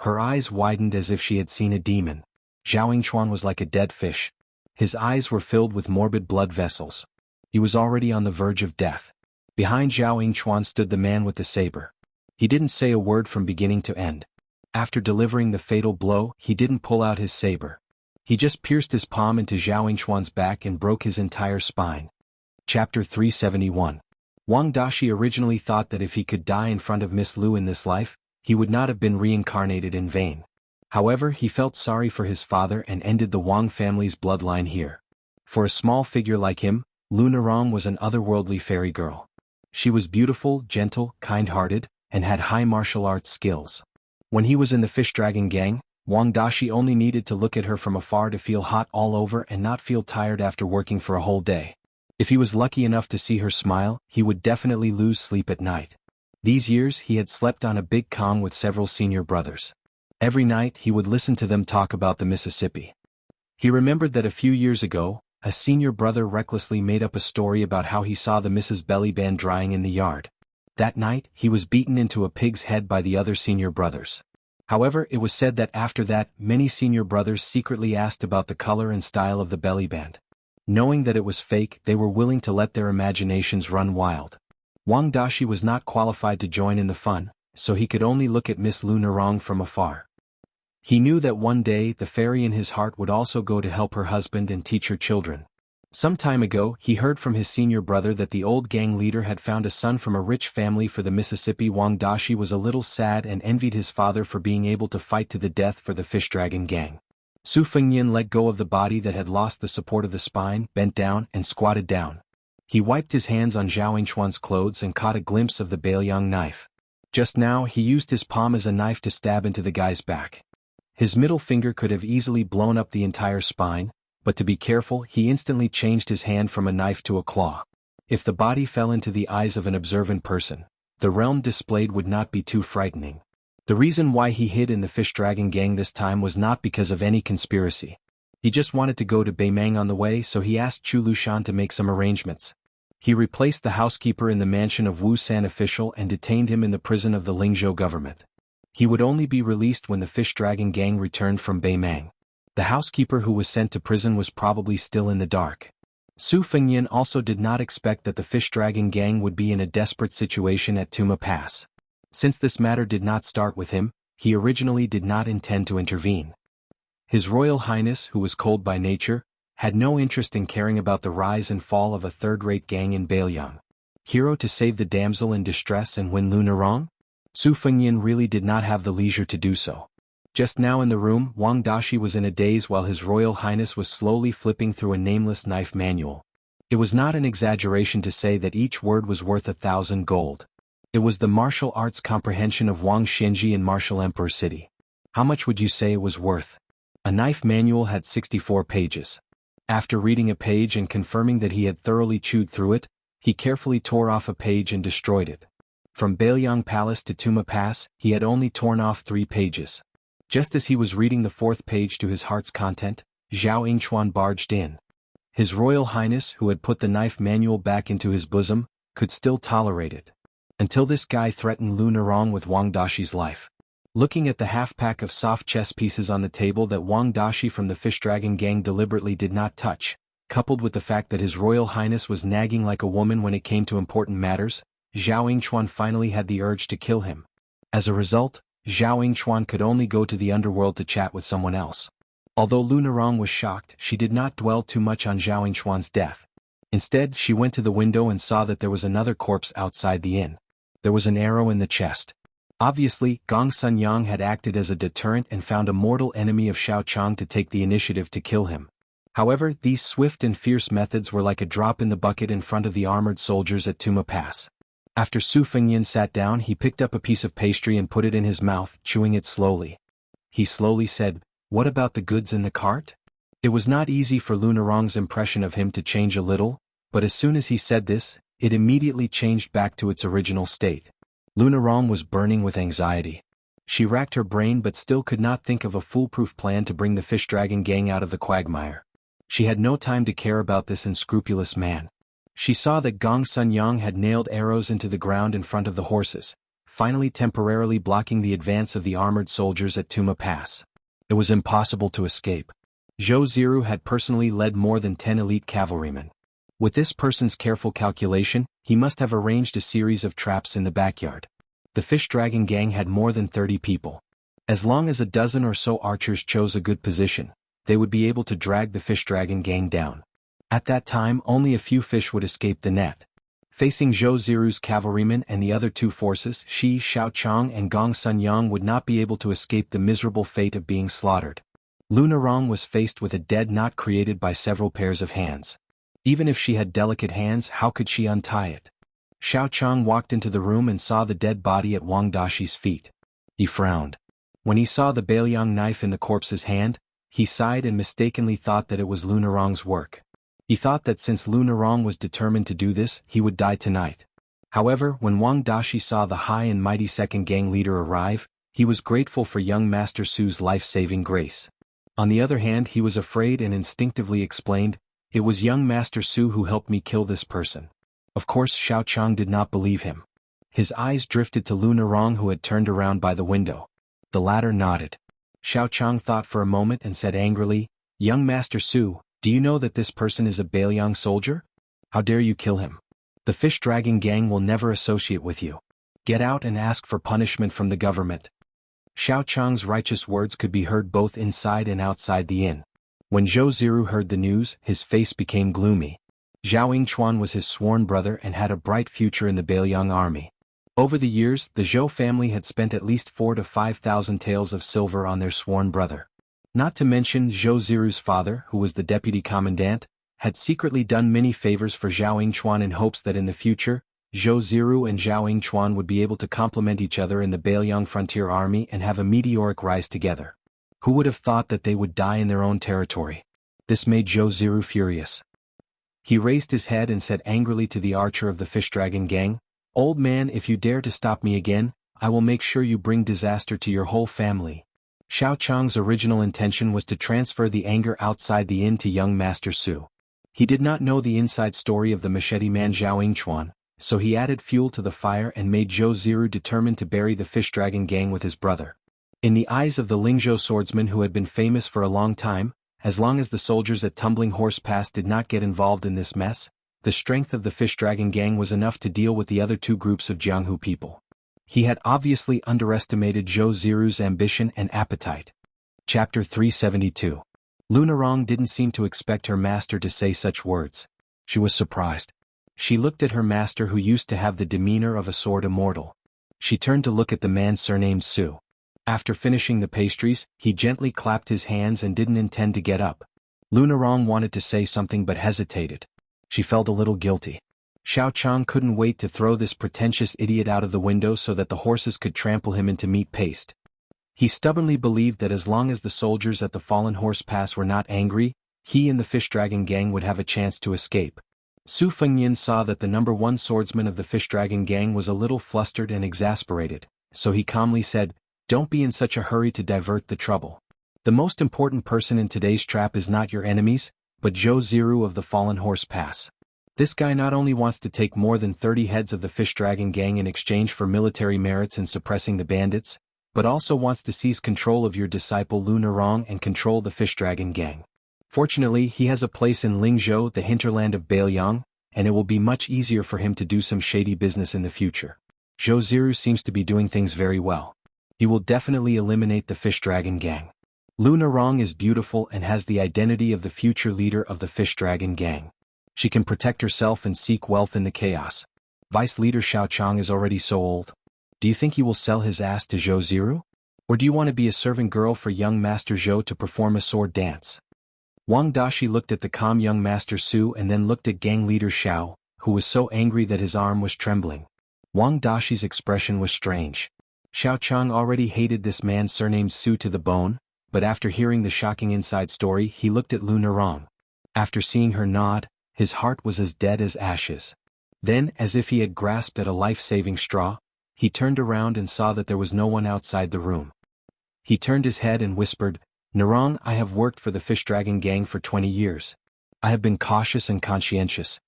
Speaker 1: Her eyes widened as if she had seen a demon. Zhao Yingchuan was like a dead fish. His eyes were filled with morbid blood vessels. He was already on the verge of death. Behind Zhao Yingchuan stood the man with the saber. He didn't say a word from beginning to end. After delivering the fatal blow, he didn't pull out his saber. He just pierced his palm into Zhao Yingchuan's back and broke his entire spine. Chapter 371. Wang Dashi originally thought that if he could die in front of Miss Lu in this life, he would not have been reincarnated in vain. However, he felt sorry for his father and ended the Wang family's bloodline here. For a small figure like him, Lu Narong was an otherworldly fairy girl. She was beautiful, gentle, kind-hearted, and had high martial arts skills. When he was in the Fish Dragon gang, Wang Dashi only needed to look at her from afar to feel hot all over and not feel tired after working for a whole day. If he was lucky enough to see her smile, he would definitely lose sleep at night. These years he had slept on a big kong with several senior brothers. Every night he would listen to them talk about the Mississippi. He remembered that a few years ago, a senior brother recklessly made up a story about how he saw the Mrs. Bellyband drying in the yard. That night, he was beaten into a pig's head by the other senior brothers. However, it was said that after that, many senior brothers secretly asked about the color and style of the bellyband. Knowing that it was fake, they were willing to let their imaginations run wild. Wang Dashi was not qualified to join in the fun, so he could only look at Miss Lu Narong from afar. He knew that one day the fairy in his heart would also go to help her husband and teach her children. Some time ago, he heard from his senior brother that the old gang leader had found a son from a rich family for the Mississippi. Wang Dashi was a little sad and envied his father for being able to fight to the death for the Fish Dragon gang. Su Fengyan let go of the body that had lost the support of the spine, bent down, and squatted down. He wiped his hands on Zhao Yingchuan's clothes and caught a glimpse of the Baoyang knife. Just now, he used his palm as a knife to stab into the guy's back. His middle finger could have easily blown up the entire spine, but to be careful, he instantly changed his hand from a knife to a claw. If the body fell into the eyes of an observant person, the realm displayed would not be too frightening. The reason why he hid in the Fish Dragon gang this time was not because of any conspiracy. He just wanted to go to Beimang on the way, so he asked Chu Lushan to make some arrangements. He replaced the housekeeper in the mansion of Wu San official and detained him in the prison of the Lingzhou government. He would only be released when the Fish Dragon gang returned from Beimang. The housekeeper who was sent to prison was probably still in the dark. Su Fengyan also did not expect that the Fish Dragon gang would be in a desperate situation at Tuma Pass. Since this matter did not start with him, he originally did not intend to intervene. His Royal Highness, who was cold by nature, had no interest in caring about the rise and fall of a third-rate gang in Baoyang. Hero to save the damsel in distress and win Lu Narong? Su Fengyan really did not have the leisure to do so. Just now in the room, Wang Dashi was in a daze while His Royal Highness was slowly flipping through a nameless knife manual. It was not an exaggeration to say that each word was worth 1,000 gold. It was the martial arts comprehension of Wang Xinji in Martial Emperor City. How much would you say it was worth? A knife manual had 64 pages. After reading a page and confirming that he had thoroughly chewed through it, he carefully tore off a page and destroyed it. From Baoyang Palace to Tuma Pass, he had only torn off 3 pages. Just as he was reading the 4th page to his heart's content, Zhao Yingchuan barged in. His Royal Highness, who had put the knife manual back into his bosom, could still tolerate it. Until this guy threatened Lu Narong with Wang Dashi's life. Looking at the half-pack of soft chess pieces on the table that Wang Dashi from the Fish Dragon gang deliberately did not touch, coupled with the fact that His Royal Highness was nagging like a woman when it came to important matters, Zhao Yingchuan finally had the urge to kill him. As a result, Zhao Yingchuan could only go to the underworld to chat with someone else. Although Lu Narong was shocked, she did not dwell too much on Zhao Yingchuan's death. Instead, she went to the window and saw that there was another corpse outside the inn. There was an arrow in the chest. Obviously, Gong Sunyang had acted as a deterrent and found a mortal enemy of Xiao Chang to take the initiative to kill him. However, these swift and fierce methods were like a drop in the bucket in front of the armored soldiers at Tuma Pass. After Su Fengyan sat down, he picked up a piece of pastry and put it in his mouth, chewing it slowly. He slowly said, "What about the goods in the cart?" It was not easy for Lunarong's impression of him to change a little, but as soon as he said this, it immediately changed back to its original state. Lunarong was burning with anxiety. She racked her brain but still could not think of a foolproof plan to bring the Fish Dragon gang out of the quagmire. She had no time to care about this unscrupulous man. She saw that Gong Sunyang had nailed arrows into the ground in front of the horses, finally temporarily blocking the advance of the armored soldiers at Tuma Pass. It was impossible to escape. Zhou Ziru had personally led more than 10 elite cavalrymen. With this person's careful calculation, he must have arranged a series of traps in the backyard. The Fish Dragon gang had more than 30 people. As long as a dozen or so archers chose a good position, they would be able to drag the Fish Dragon gang down. At that time, only a few fish would escape the net. Facing Zhou Ziru's cavalrymen and the other two forces, Shi Xiaochang and Gong Sunyang would not be able to escape the miserable fate of being slaughtered. Lunarong was faced with a dead knot created by several pairs of hands. Even if she had delicate hands, how could she untie it? Xiaochang walked into the room and saw the dead body at Wang Dashi's feet. He frowned. When he saw the Bailiang knife in the corpse's hand, he sighed and mistakenly thought that it was Lunarong's work. He thought that since Lunarong was determined to do this, he would die tonight. However, when Wang Dashi saw the high and mighty second gang leader arrive, he was grateful for young Master Su's life-saving grace. On the other hand, he was afraid and instinctively explained, "It was young Master Su who helped me kill this person." Of course, Xiaochang did not believe him. His eyes drifted to Lunarong, who had turned around by the window. The latter nodded. Xiaochang thought for a moment and said angrily, "Young Master Su, do you know that this person is a Bailiang soldier? How dare you kill him? The Fish Dragon gang will never associate with you. Get out and ask for punishment from the government." Xiaochang's righteous words could be heard both inside and outside the inn. When Zhou Ziru heard the news, his face became gloomy. Zhao Yingchuan was his sworn brother and had a bright future in the Bailiang army. Over the years, the Zhou family had spent at least 4,000 to 5,000 taels of silver on their sworn brother. Not to mention Zhou Ziru's father, who was the deputy commandant, had secretly done many favors for Zhao Yingchuan in hopes that in the future, Zhou Ziru and Zhao Yingchuan would be able to complement each other in the Bailiang frontier army and have a meteoric rise together. Who would have thought that they would die in their own territory? This made Zhou Ziru furious. He raised his head and said angrily to the archer of the Fish Dragon gang, "Old man, if you dare to stop me again, I will make sure you bring disaster to your whole family." Xiaochang's original intention was to transfer the anger outside the inn to young Master Su. He did not know the inside story of the machete man Zhao Yingchuan, so he added fuel to the fire and made Zhou Ziru determined to bury the Fish Dragon gang with his brother. In the eyes of the Lingzhou swordsman who had been famous for a long time, as long as the soldiers at Tumbling Horse Pass did not get involved in this mess, the strength of the Fish Dragon gang was enough to deal with the other two groups of Jianghu people. He had obviously underestimated Zhou Ziru's ambition and appetite. Chapter 372. Lunarong didn't seem to expect her master to say such words. She was surprised. She looked at her master, who used to have the demeanor of a sword immortal. She turned to look at the man surnamed Su. After finishing the pastries, he gently clapped his hands and didn't intend to get up. Lunarong wanted to say something but hesitated. She felt a little guilty. Xiaochang couldn't wait to throw this pretentious idiot out of the window so that the horses could trample him into meat paste. He stubbornly believed that as long as the soldiers at the Fallen Horse Pass were not angry, he and the Fish Dragon gang would have a chance to escape. Su Fengyan saw that the number one swordsman of the Fish Dragon gang was a little flustered and exasperated, so he calmly said, "Don't be in such a hurry to divert the trouble. The most important person in today's trap is not your enemies, but Zhou Ziru of the Fallen Horse Pass. This guy not only wants to take more than 30 heads of the Fish Dragon gang in exchange for military merits in suppressing the bandits, but also wants to seize control of your disciple Lunarong and control the Fish Dragon gang. Fortunately, he has a place in Lingzhou, the hinterland of Bailiang, and it will be much easier for him to do some shady business in the future. Zhou Ziru seems to be doing things very well. He will definitely eliminate the Fish Dragon gang. Lunarong is beautiful and has the identity of the future leader of the Fish Dragon gang. She can protect herself and seek wealth in the chaos. Vice leader Xiaochang is already so old. Do you think you will sell his ass to Zhou Ziru? Or do you want to be a servant girl for young Master Zhou to perform a sword dance?" Wang Dashi looked at the calm young Master Su and then looked at gang leader Xiao, who was so angry that his arm was trembling. Wang Daxi's expression was strange. Xiao Chang already hated this man surnamed Su to the bone, but after hearing the shocking inside story he looked at Lu Nerong. After seeing her nod, his heart was as dead as ashes. Then, as if he had grasped at a life-saving straw, he turned around and saw that there was no one outside the room. He turned his head and whispered, "Nerong, I have worked for the Fish Dragon Gang for 20 years. I have been cautious and conscientious.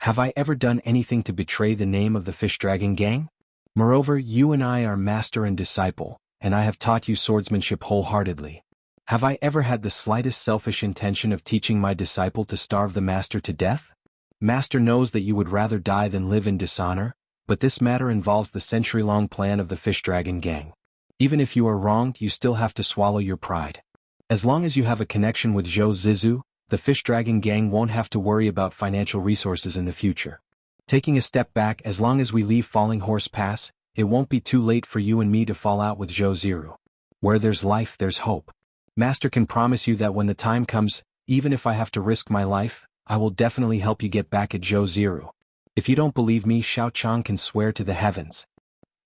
Speaker 1: Have I ever done anything to betray the name of the Fish Dragon Gang? Moreover, you and I are master and disciple, and I have taught you swordsmanship wholeheartedly. Have I ever had the slightest selfish intention of teaching my disciple to starve the master to death? Master knows that you would rather die than live in dishonor, but this matter involves the century-long plan of the Fish Dragon Gang. Even if you are wronged, you still have to swallow your pride. As long as you have a connection with Zhou Zizu, the Fish Dragon Gang won't have to worry about financial resources in the future. Taking a step back, as long as we leave Falling Horse Pass, it won't be too late for you and me to fall out with Zhou Ziru. Where there's life, there's hope. Master can promise you that when the time comes, even if I have to risk my life, I will definitely help you get back at Zhou Ziru. If you don't believe me, Xiao Chang can swear to the heavens."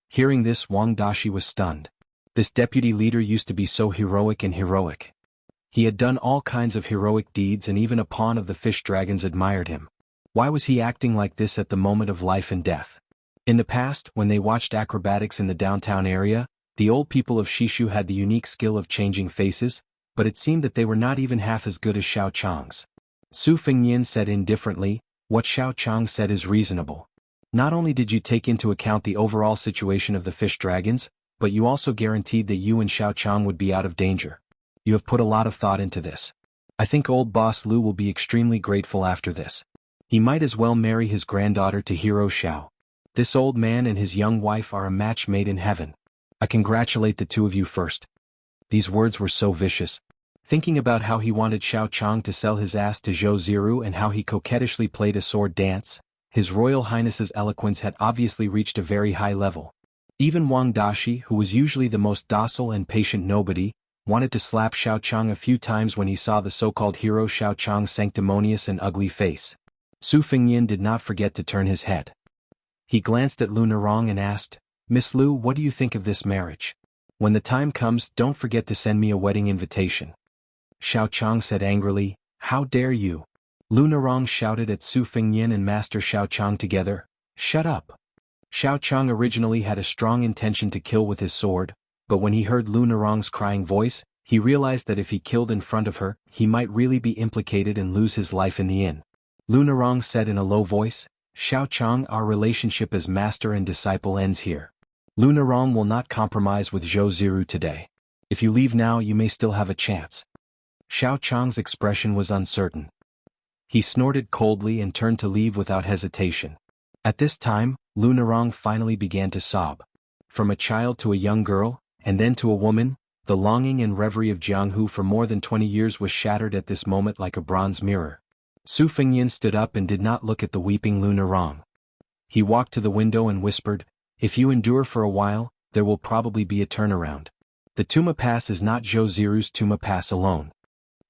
Speaker 1: Hearing this, Wang Daxi was stunned. This deputy leader used to be so heroic and heroic. He had done all kinds of heroic deeds and even a pawn of the fish dragons admired him. Why was he acting like this at the moment of life and death? In the past, when they watched acrobatics in the downtown area, the old people of Shishu had the unique skill of changing faces, but it seemed that they were not even half as good as Xiao Chang's. Su Fengyin said indifferently, "What Xiao Chang said is reasonable. Not only did you take into account the overall situation of the fish dragons, but you also guaranteed that you and Xiao Chang would be out of danger. You have put a lot of thought into this. I think old boss Lu will be extremely grateful after this. He might as well marry his granddaughter to Hero Xiao. This old man and his young wife are a match made in heaven. I congratulate the two of you first." These words were so vicious. Thinking about how he wanted Xiao Chang to sell his ass to Zhou Ziru and how he coquettishly played a sword dance, His Royal Highness's eloquence had obviously reached a very high level. Even Wang Daxi, who was usually the most docile and patient nobody, wanted to slap Xiao Chang a few times when he saw the so-called hero Xiao Chang's sanctimonious and ugly face. Su Fengyin did not forget to turn his head. He glanced at Lu Nerong and asked, "Miss Lu, what do you think of this marriage? When the time comes, don't forget to send me a wedding invitation." Xiao Chang said angrily, "How dare you?" Lu Nerong shouted at Su Fengyin and Master Xiao Chang together, "Shut up." Xiao Chang originally had a strong intention to kill with his sword, but when he heard Lu Nerong's crying voice, he realized that if he killed in front of her, he might really be implicated and lose his life in the end. Lu Nerong said in a low voice, "Xiao Chang, our relationship as master and disciple ends here. Lu Nerong will not compromise with Zhou Ziru today. If you leave now, you may still have a chance." Xiao Chang's expression was uncertain. He snorted coldly and turned to leave without hesitation. At this time, Lu Nerong finally began to sob. From a child to a young girl, and then to a woman, the longing and reverie of Jianghu for more than 20 years was shattered at this moment like a bronze mirror. Su Fengyin stood up and did not look at the weeping Lu Nerong. He walked to the window and whispered, "If you endure for a while, there will probably be a turnaround. The Tuma Pass is not Zhou Ziru's Tuma Pass alone.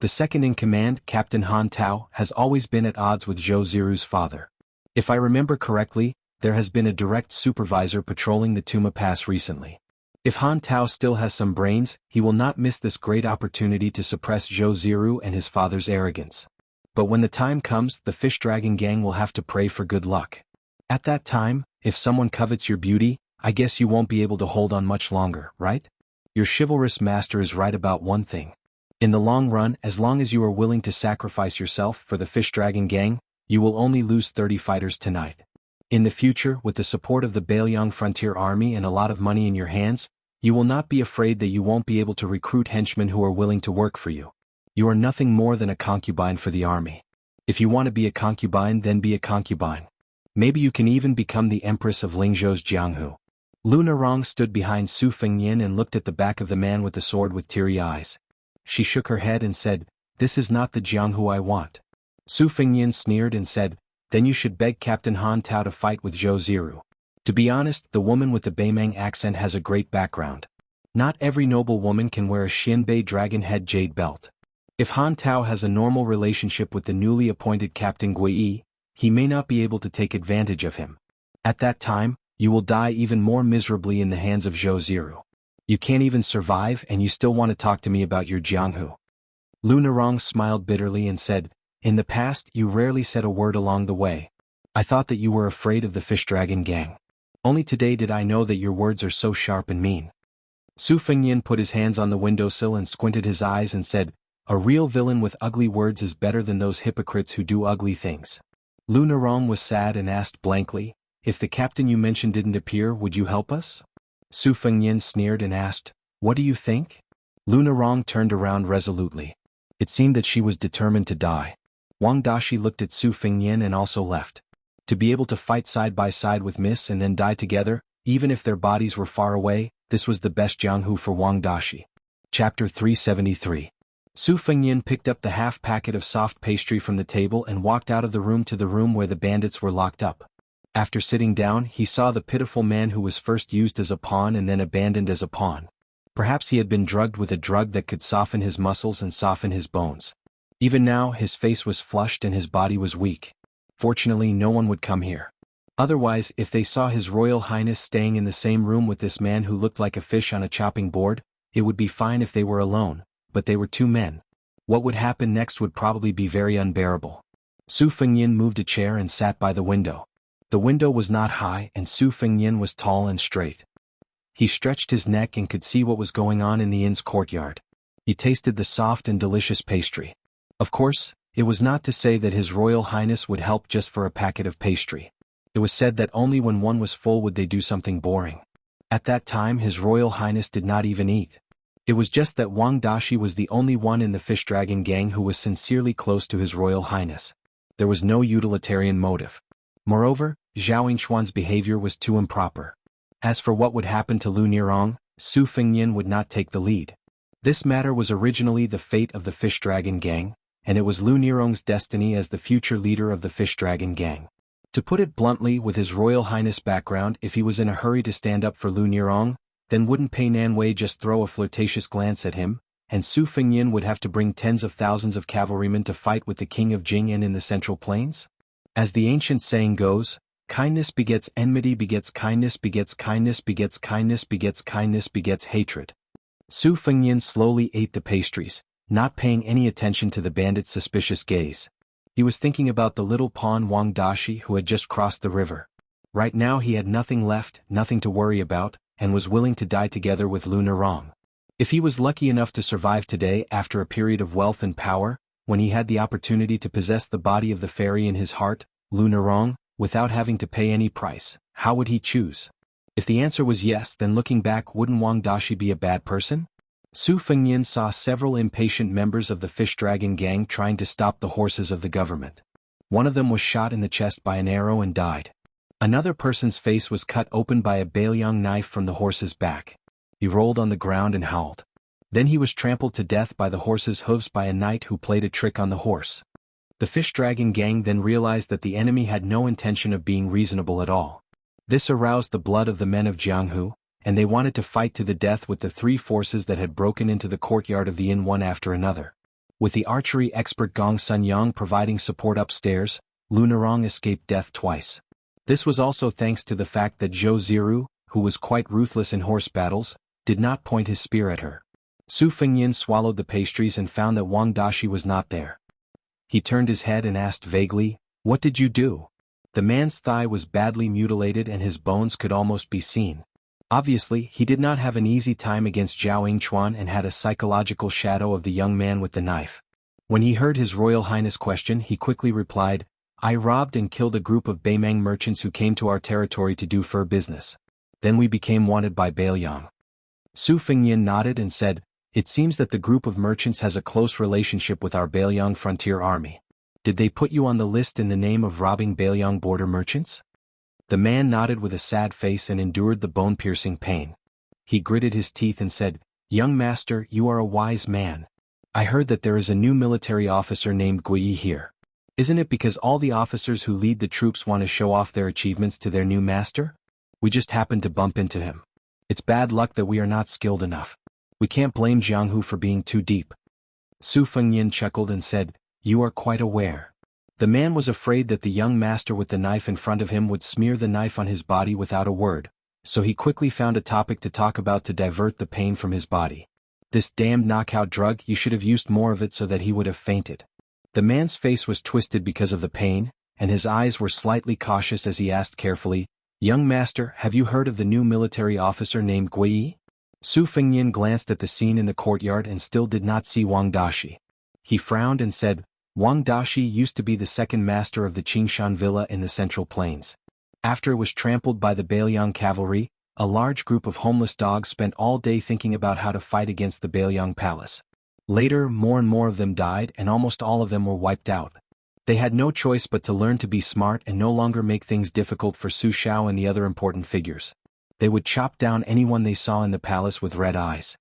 Speaker 1: The second-in-command, Captain Han Tao, has always been at odds with Zhou Ziru's father. If I remember correctly, there has been a direct supervisor patrolling the Tuma Pass recently. If Han Tao still has some brains, he will not miss this great opportunity to suppress Zhou Ziru and his father's arrogance. But when the time comes, the Fish Dragon Gang will have to pray for good luck. At that time, if someone covets your beauty, I guess you won't be able to hold on much longer, right? Your chivalrous master is right about one thing. In the long run, as long as you are willing to sacrifice yourself for the Fish Dragon Gang, you will only lose 30 fighters tonight. In the future, with the support of the Bailiang Frontier Army and a lot of money in your hands, you will not be afraid that you won't be able to recruit henchmen who are willing to work for you. You are nothing more than a concubine for the army. If you want to be a concubine, then be a concubine. Maybe you can even become the Empress of Lingzhou's Jianghu." Lu Nerong stood behind Su Fengyin and looked at the back of the man with the sword with teary eyes. She shook her head and said, "This is not the Jianghu I want." Su Fengyin sneered and said, "Then you should beg Captain Han Tao to fight with Zhou Ziru." To be honest, the woman with the Beimang accent has a great background. Not every noble woman can wear a Xianbei dragon head jade belt. If Han Tao has a normal relationship with the newly appointed Captain Gui, he may not be able to take advantage of him. At that time, You will die even more miserably in the hands of Zhou Ziru. You can't even survive and you still want to talk to me about your Jianghu. Lu Nerong smiled bitterly and said, in the past you rarely said a word along the way. I thought that you were afraid of the fish dragon gang. Only today did I know that your words are so sharp and mean. Su Fengnian put his hands on the windowsill and squinted his eyes and said, a real villain with ugly words is better than those hypocrites who do ugly things. Lu Nerong was sad and asked blankly, if the captain you mentioned didn't appear, would you help us? Su Fengnian sneered and asked, what do you think? Lu Nerong turned around resolutely. It seemed that she was determined to die. Wang Dashi looked at Su Fengnian and also left. To be able to fight side by side with Miss and then die together, even if their bodies were far away, this was the best Jianghu for Wang Dashi. Chapter 373. Su Fengnian picked up the half packet of soft pastry from the table and walked out of the room to the room where the bandits were locked up. After sitting down, he saw the pitiful man who was first used as a pawn and then abandoned as a pawn. Perhaps he had been drugged with a drug that could soften his muscles and soften his bones. Even now, his face was flushed and his body was weak. Fortunately, no one would come here. Otherwise, if they saw His Royal Highness staying in the same room with this man who looked like a fish on a chopping board, it would be fine if they were alone, but they were two men. What would happen next would probably be very unbearable. Su Fengnian moved a chair and sat by the window. The window was not high and Su Fengnian was tall and straight. He stretched his neck and could see what was going on in the inn's courtyard. He tasted the soft and delicious pastry. Of course, it was not to say that His Royal Highness would help just for a packet of pastry. It was said that only when one was full would they do something boring. At that time His Royal Highness did not even eat. It was just that Wang Dashi was the only one in the fish dragon gang who was sincerely close to His Royal Highness. There was no utilitarian motive. Moreover, Zhao Yingchuan's behavior was too improper. As for what would happen to Lu Nerong, Su Fengnian would not take the lead. This matter was originally the fate of the fish dragon gang, and it was Lu Nerong's destiny as the future leader of the fish dragon gang. To put it bluntly, with His Royal Highness' background, if he was in a hurry to stand up for Lu Nerong, then wouldn't Pei Nanwei just throw a flirtatious glance at him, and Su Fengnian would have to bring tens of thousands of cavalrymen to fight with the king of Jing'an in the Central Plains? As the ancient saying goes, kindness begets enmity begets kindness begets kindness begets kindness begets kindness begets hatred. Su Fengnian slowly ate the pastries, not paying any attention to the bandit's suspicious gaze. He was thinking about the little pawn Wang Dashi who had just crossed the river. Right now he had nothing left, nothing to worry about, and was willing to die together with Lu Nerong. If he was lucky enough to survive today after a period of wealth and power, when he had the opportunity to possess the body of the fairy in his heart, Lu Nerong, without having to pay any price, how would he choose? If the answer was yes, then looking back, wouldn't Wang Dashi be a bad person? Su Fengnian saw several impatient members of the fish dragon gang trying to stop the horses of the government. One of them was shot in the chest by an arrow and died. Another person's face was cut open by a Bailiang knife from the horse's back. He rolled on the ground and howled. Then he was trampled to death by the horse's hooves by a knight who played a trick on the horse. The fish dragon gang then realized that the enemy had no intention of being reasonable at all. This aroused the blood of the men of Jianghu, and they wanted to fight to the death with the three forces that had broken into the courtyard of the inn one after another. With the archery expert Gong Sunyang providing support upstairs, Lu Nerong escaped death twice. This was also thanks to the fact that Zhou Ziru, who was quite ruthless in horse battles, did not point his spear at her. Su Fengnian swallowed the pastries and found that Wang Dashi was not there. He turned his head and asked vaguely, "What did you do?" The man's thigh was badly mutilated and his bones could almost be seen. Obviously, he did not have an easy time against Zhao Yingchuan and had a psychological shadow of the young man with the knife. When he heard His Royal Highness' question, he quickly replied, "I robbed and killed a group of Beimang merchants who came to our territory to do fur business. Then we became wanted by Bailiang." Su Fengnian nodded and said, "It seems that the group of merchants has a close relationship with our Bailiang frontier army. Did they put you on the list in the name of robbing Bailiang border merchants?" The man nodded with a sad face and endured the bone-piercing pain. He gritted his teeth and said, "Young master, you are a wise man. I heard that there is a new military officer named Gui here. Isn't it because all the officers who lead the troops want to show off their achievements to their new master? We just happened to bump into him. It's bad luck that we are not skilled enough. We can't blame Jianghu for being too deep." Su Fengnian chuckled and said, "You are quite aware. The man was afraid that the young master with the knife in front of him would smear the knife on his body without a word, so he quickly found a topic to talk about to divert the pain from his body. "This damned knockout drug, you should have used more of it so that he would have fainted." The man's face was twisted because of the pain, and his eyes were slightly cautious as he asked carefully, "Young master, have you heard of the new military officer named Gui?" Su Fengnian glanced at the scene in the courtyard and still did not see Wang Dashi. He frowned and said, "Wang Dashi used to be the second master of the Qingshan villa in the Central Plains. After it was trampled by the Bailiang cavalry, a large group of homeless dogs spent all day thinking about how to fight against the Bailiang palace. Later, more and more of them died and almost all of them were wiped out. They had no choice but to learn to be smart and no longer make things difficult for Su Xiao and the other important figures. They would chop down anyone they saw in the palace with red eyes.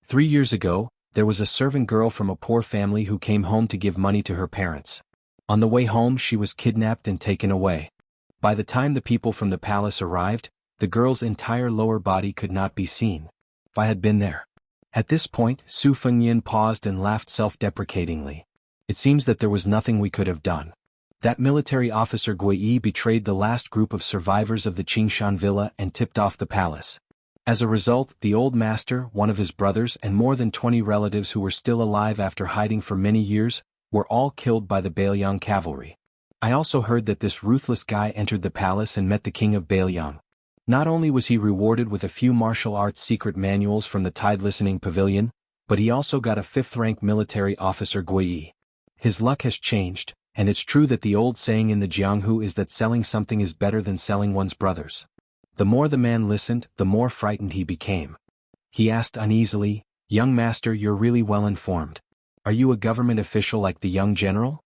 Speaker 1: 3 years ago, there was a servant girl from a poor family who came home to give money to her parents. On the way home she was kidnapped and taken away. By the time the people from the palace arrived, the girl's entire lower body could not be seen. If I had been there." At this point, Su Fengnian paused and laughed self-deprecatingly. "It seems that there was nothing we could have done. That military officer Gui betrayed the last group of survivors of the Qingshan villa and tipped off the palace. As a result, the old master, one of his brothers and more than 20 relatives who were still alive after hiding for many years, were all killed by the Bailiang cavalry. I also heard that this ruthless guy entered the palace and met the king of Bailiang. Not only was he rewarded with a few martial arts secret manuals from the Tide Listening Pavilion, but he also got a 5th-rank military officer Gui. His luck has changed, and it's true that the old saying in the Jianghu is that selling something is better than selling one's brothers." The more the man listened, the more frightened he became. He asked uneasily, "Young master, you're really well informed. Are you a government official like the young general?"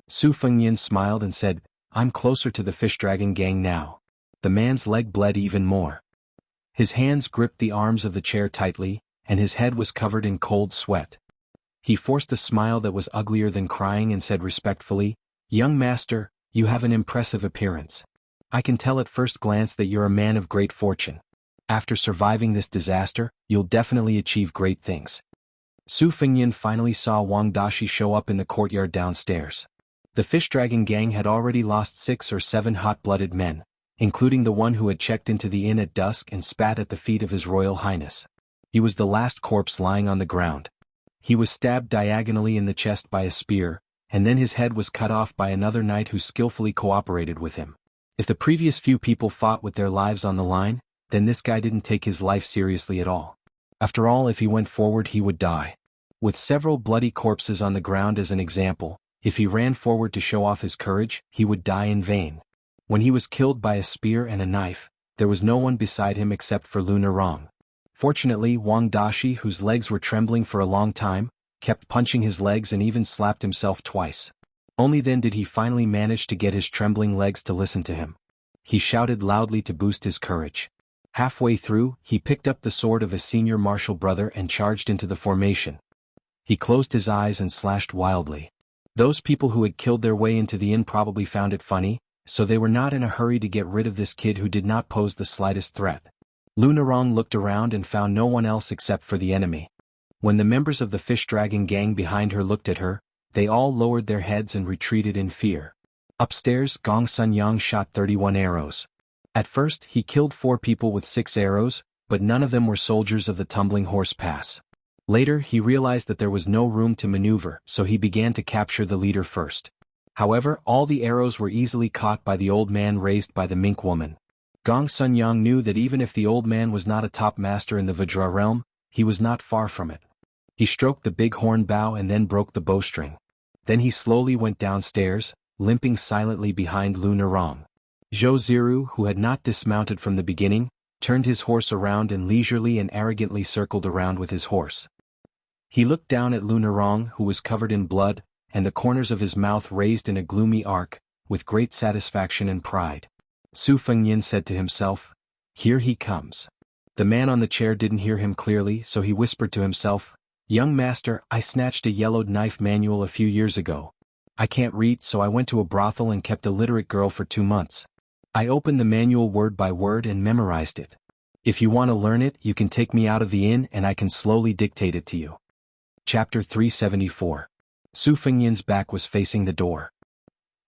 Speaker 1: Su Fengnian smiled and said, "I'm closer to the Fish Dragon gang now." The man's leg bled even more. His hands gripped the arms of the chair tightly, and his head was covered in cold sweat. He forced a smile that was uglier than crying and said respectfully, "Young master, you have an impressive appearance. I can tell at first glance that you're a man of great fortune. After surviving this disaster, you'll definitely achieve great things." Su Fengnian finally saw Wang Dashi show up in the courtyard downstairs. The Fish Dragon gang had already lost 6 or 7 hot-blooded men, including the one who had checked into the inn at dusk and spat at the feet of His Royal Highness. He was the last corpse lying on the ground. He was stabbed diagonally in the chest by a spear, and then his head was cut off by another knight who skillfully cooperated with him. If the previous few people fought with their lives on the line, then this guy didn't take his life seriously at all. After all, if he went forward he would die. With several bloody corpses on the ground as an example, if he ran forward to show off his courage, he would die in vain. When he was killed by a spear and a knife, there was no one beside him except for Lu Nerong. Fortunately, Wang Dashi, whose legs were trembling for a long time, kept punching his legs and even slapped himself twice. Only then did he finally manage to get his trembling legs to listen to him. He shouted loudly to boost his courage. Halfway through, he picked up the sword of his senior martial brother and charged into the formation. He closed his eyes and slashed wildly. Those people who had killed their way into the inn probably found it funny, so they were not in a hurry to get rid of this kid who did not pose the slightest threat. Lu Nerong looked around and found no one else except for the enemy. When the members of the Fish Dragon gang behind her looked at her, they all lowered their heads and retreated in fear. Upstairs, Gong Sun Yang shot 31 arrows. At first, he killed 4 people with 6 arrows, but none of them were soldiers of the Tumbling Horse Pass. Later, he realized that there was no room to maneuver, so he began to capture the leader first. However, all the arrows were easily caught by the old man raised by the mink woman. Gong Sun Yang knew that even if the old man was not a top master in the Vajra realm, he was not far from it. He stroked the big horn bow and then broke the bowstring. Then he slowly went downstairs, limping silently behind Lu Nerong. Zhou Ziru, who had not dismounted from the beginning, turned his horse around and leisurely and arrogantly circled around with his horse. He looked down at Lu Nerong, who was covered in blood, and the corners of his mouth raised in a gloomy arc, with great satisfaction and pride. Su Fengnian said to himself, "Here he comes." The man on the chair didn't hear him clearly, so he whispered to himself, "Young master, I snatched a yellowed knife manual a few years ago. I can't read, so I went to a brothel and kept a literate girl for 2 months. I opened the manual word by word and memorized it. If you want to learn it, you can take me out of the inn and I can slowly dictate it to you." Chapter 374. Su Fengnian's back was facing the door.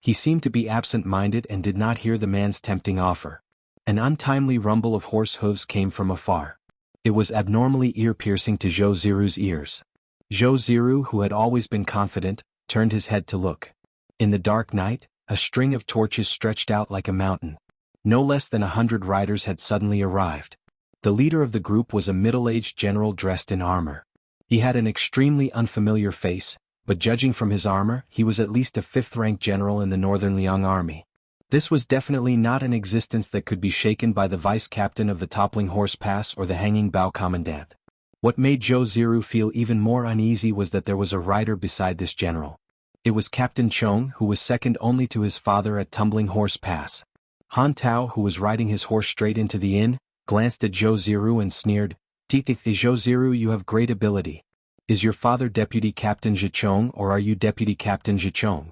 Speaker 1: He seemed to be absent-minded and did not hear the man's tempting offer. An untimely rumble of horse hooves came from afar. It was abnormally ear-piercing to Zhou Ziru's ears. Zhou Ziru, who had always been confident, turned his head to look. In the dark night, a string of torches stretched out like a mountain. No less than 100 riders had suddenly arrived. The leader of the group was a middle-aged general dressed in armor. He had an extremely unfamiliar face, but judging from his armor, he was at least a 5th-rank general in the Northern Liang army. This was definitely not an existence that could be shaken by the vice-captain of the Toppling Horse Pass or the Hanging Bough Commandant. What made Zhou Ziru feel even more uneasy was that there was a rider beside this general. It was Captain Chong, who was second only to his father at Tumbling Horse Pass. Han Tao, who was riding his horse straight into the inn, glanced at Zhou Ziru and sneered, "Titith, Zhou Ziru, you have great ability. Is your father Deputy Captain Zhichong or are you Deputy Captain Zhichong?"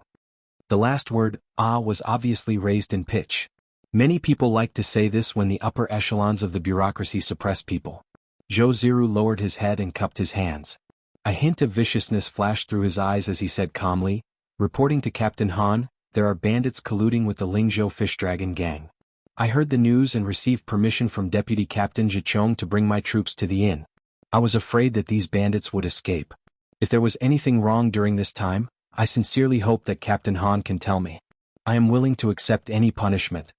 Speaker 1: The last word, was obviously raised in pitch. Many people like to say this when the upper echelons of the bureaucracy suppress people. Zhou Ziru lowered his head and cupped his hands. A hint of viciousness flashed through his eyes as he said calmly, "Reporting to Captain Han, there are bandits colluding with the Lingzhou Fish Dragon gang. I heard the news and received permission from Deputy Captain Zhichong to bring my troops to the inn. I was afraid that these bandits would escape. If there was anything wrong during this time, I sincerely hope that Captain Han can tell me. I am willing to accept any punishment."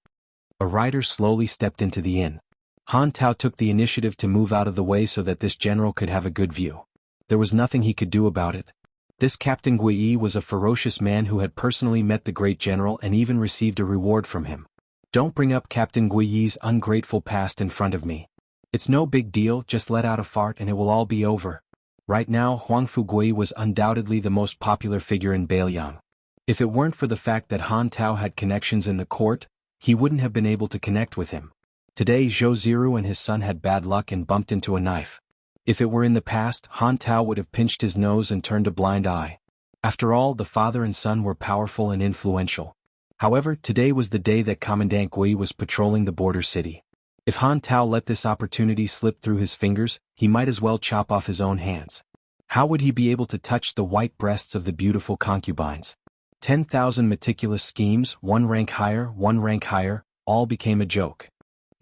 Speaker 1: A rider slowly stepped into the inn. Han Tao took the initiative to move out of the way so that this general could have a good view. There was nothing he could do about it. This Captain Gui was a ferocious man who had personally met the great general and even received a reward from him. "Don't bring up Captain Gui's ungrateful past in front of me. It's no big deal, just let out a fart and it will all be over." Right now Huangfu Gui was undoubtedly the most popular figure in Beiliang. If it weren't for the fact that Han Tao had connections in the court, he wouldn't have been able to connect with him. Today Zhou Ziru and his son had bad luck and bumped into a knife. If it were in the past, Han Tao would have pinched his nose and turned a blind eye. After all, the father and son were powerful and influential. However, today was the day that Commandant Gui was patrolling the border city. If Han Tao let this opportunity slip through his fingers, he might as well chop off his own hands. How would he be able to touch the white breasts of the beautiful concubines? 10,000 meticulous schemes, one rank higher, all became a joke.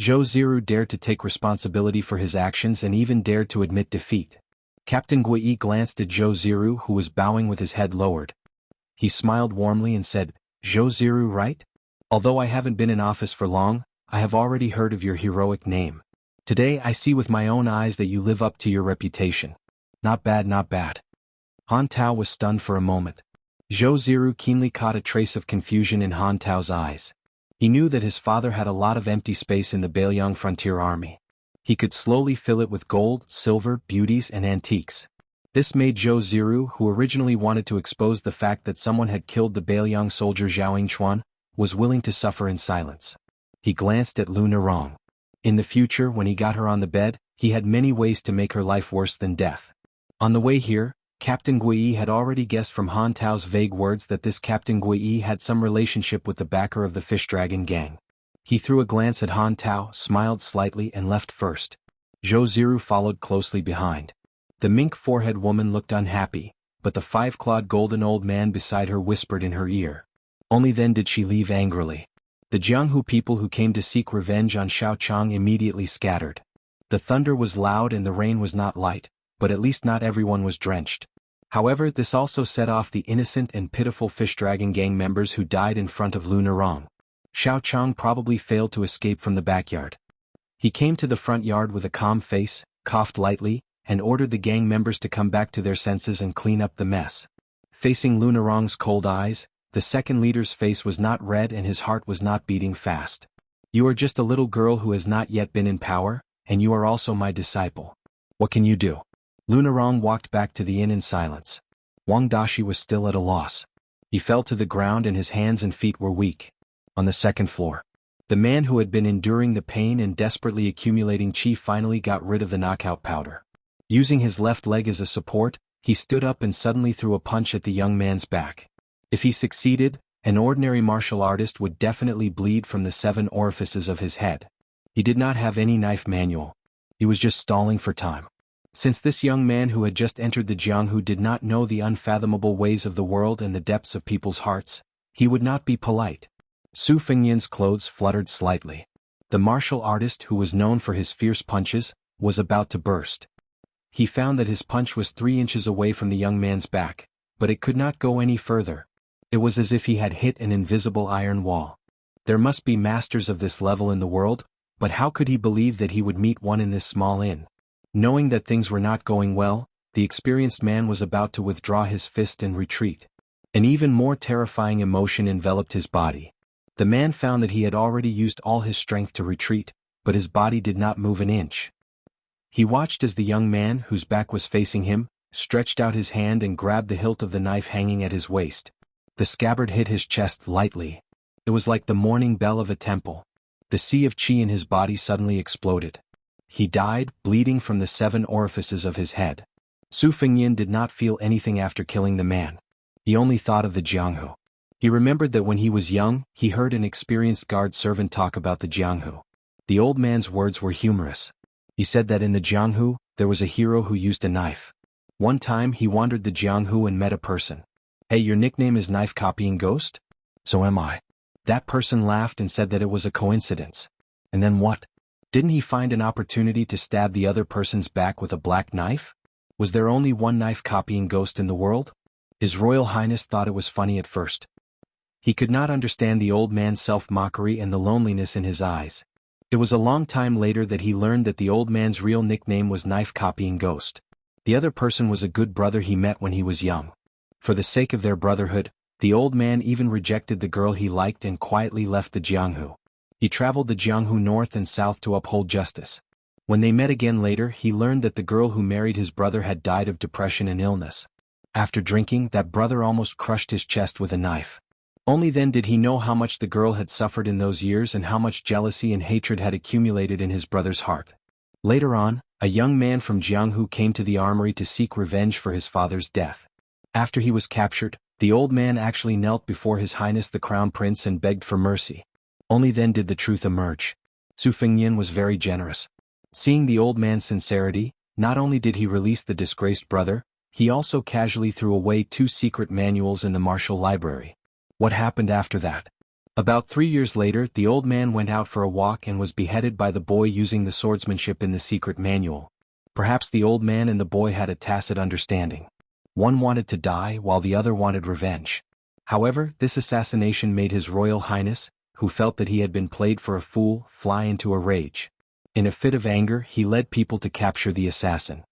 Speaker 1: Zhou Ziru dared to take responsibility for his actions and even dared to admit defeat. Captain Gui glanced at Zhou Ziru, who was bowing with his head lowered. He smiled warmly and said, "Zhou Ziru, right? Although I haven't been in office for long, I have already heard of your heroic name. Today I see with my own eyes that you live up to your reputation. Not bad, not bad." Han Tao was stunned for a moment. Zhou Ziru keenly caught a trace of confusion in Han Tao's eyes. He knew that his father had a lot of empty space in the Beiliang frontier army. He could slowly fill it with gold, silver, beauties and antiques. This made Zhou Ziru, who originally wanted to expose the fact that someone had killed the Beiliang soldier Zhao Yingchuan, was willing to suffer in silence. He glanced at Lu Nerong. In the future, when he got her on the bed, he had many ways to make her life worse than death. On the way here, Captain Gui had already guessed from Han Tao's vague words that this Captain Gui had some relationship with the backer of the Fish Dragon gang. He threw a glance at Han Tao, smiled slightly and left first. Zhou Ziru followed closely behind. The mink-forehead woman looked unhappy, but the 5-clawed golden old man beside her whispered in her ear. Only then did she leave angrily. The Jianghu people who came to seek revenge on Xiao Chang immediately scattered. The thunder was loud and the rain was not light, but at least not everyone was drenched. However, this also set off the innocent and pitiful Fish Dragon gang members who died in front of Lu Nerong. Xiao Chang probably failed to escape from the backyard. He came to the front yard with a calm face, coughed lightly, and ordered the gang members to come back to their senses and clean up the mess. Facing Lu Nerong's cold eyes, the second leader's face was not red and his heart was not beating fast. "You are just a little girl who has not yet been in power, and you are also my disciple. What can you do?" Lu Nerong walked back to the inn in silence. Wang Dashi was still at a loss. He fell to the ground and his hands and feet were weak. On the second floor, the man who had been enduring the pain and desperately accumulating qi finally got rid of the knockout powder. Using his left leg as a support, he stood up and suddenly threw a punch at the young man's back. If he succeeded, an ordinary martial artist would definitely bleed from the 7 orifices of his head. He did not have any knife manual. He was just stalling for time. Since this young man who had just entered the Jianghu did not know the unfathomable ways of the world and the depths of people's hearts, He would not be polite. Su Fengyan's clothes fluttered slightly. The martial artist, who was known for his fierce punches, was about to burst. He found that his punch was 3 inches away from the young man's back, but it could not go any further. It was as if he had hit an invisible iron wall. There must be masters of this level in the world, but how could he believe that he would meet one in this small inn? Knowing that things were not going well, the experienced man was about to withdraw his fist and retreat. An even more terrifying emotion enveloped his body. The man found that he had already used all his strength to retreat, but his body did not move an inch. He watched as the young man, whose back was facing him, stretched out his hand and grabbed the hilt of the knife hanging at his waist. The scabbard hit his chest lightly. It was like the morning bell of a temple. The sea of chi in his body suddenly exploded. He died, bleeding from the 7 orifices of his head. Su Fengyan did not feel anything after killing the man. He only thought of the Jianghu. He remembered that when he was young, he heard an experienced guard servant talk about the Jianghu. The old man's words were humorous. He said that in the Jianghu, there was a hero who used a knife. One time he wandered the Jianghu and met a person. "Hey, your nickname is Knife Copying Ghost?" "So am I." That person laughed and said that it was a coincidence. And then what? Didn't he find an opportunity to stab the other person's back with a black knife? Was there only one knife-copying ghost in the world? His Royal Highness thought it was funny at first. He could not understand the old man's self-mockery and the loneliness in his eyes. It was a long time later that he learned that the old man's real nickname was Knife-Copying Ghost. The other person was a good brother he met when he was young. For the sake of their brotherhood, the old man even rejected the girl he liked and quietly left the Jianghu. He traveled the Jianghu north and south to uphold justice. When they met again later, he learned that the girl who married his brother had died of depression and illness. After drinking, that brother almost crushed his chest with a knife. Only then did he know how much the girl had suffered in those years and how much jealousy and hatred had accumulated in his brother's heart. Later on, a young man from Jianghu came to the armory to seek revenge for his father's death. After he was captured, the old man actually knelt before His Highness the Crown Prince and begged for mercy. Only then did the truth emerge. Su Fengyan was very generous. Seeing the old man's sincerity, not only did he release the disgraced brother, he also casually threw away 2 secret manuals in the martial library. What happened after that? About 3 years later, the old man went out for a walk and was beheaded by the boy using the swordsmanship in the secret manual. Perhaps the old man and the boy had a tacit understanding. One wanted to die while the other wanted revenge. However, this assassination made His Royal Highness, who felt that he had been played for a fool, fly into a rage. In a fit of anger, he led people to capture the assassin.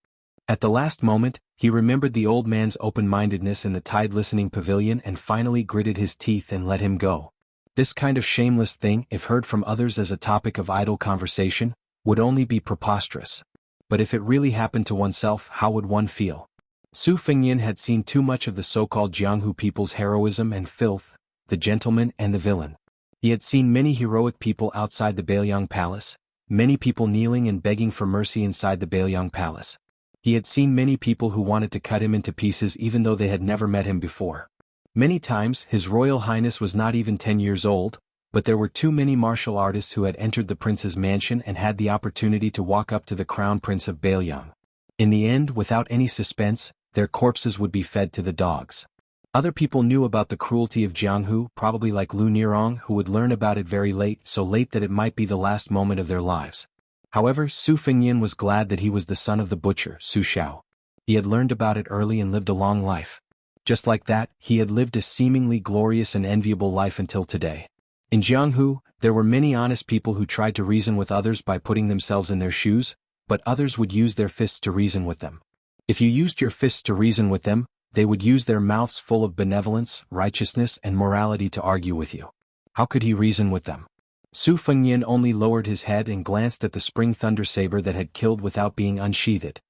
Speaker 1: At the last moment, he remembered the old man's open-mindedness in the tide-listening pavilion and finally gritted his teeth and let him go. This kind of shameless thing, if heard from others as a topic of idle conversation, would only be preposterous. But if it really happened to oneself, how would one feel? Su Fengyan had seen too much of the so-called Jianghu people's heroism and filth, the gentleman and the villain. He had seen many heroic people outside the Bailiang Palace, many people kneeling and begging for mercy inside the Bailiang Palace. He had seen many people who wanted to cut him into pieces even though they had never met him before. Many times, His Royal Highness was not even 10 years old, but there were too many martial artists who had entered the prince's mansion and had the opportunity to walk up to the crown prince of Bailiang. In the end, without any suspense, their corpses would be fed to the dogs. Other people knew about the cruelty of Jianghu, probably like Lu Nirong, who would learn about it very late, so late that it might be the last moment of their lives. However, Su Fengyan was glad that he was the son of the butcher, Su Xiao. He had learned about it early and lived a long life. Just like that, he had lived a seemingly glorious and enviable life until today. In Jianghu, there were many honest people who tried to reason with others by putting themselves in their shoes, but others would use their fists to reason with them. If you used your fists to reason with them, they would use their mouths full of benevolence, righteousness and morality to argue with you. How could he reason with them? Su Fengyan only lowered his head and glanced at the spring thunder saber that had killed without being unsheathed.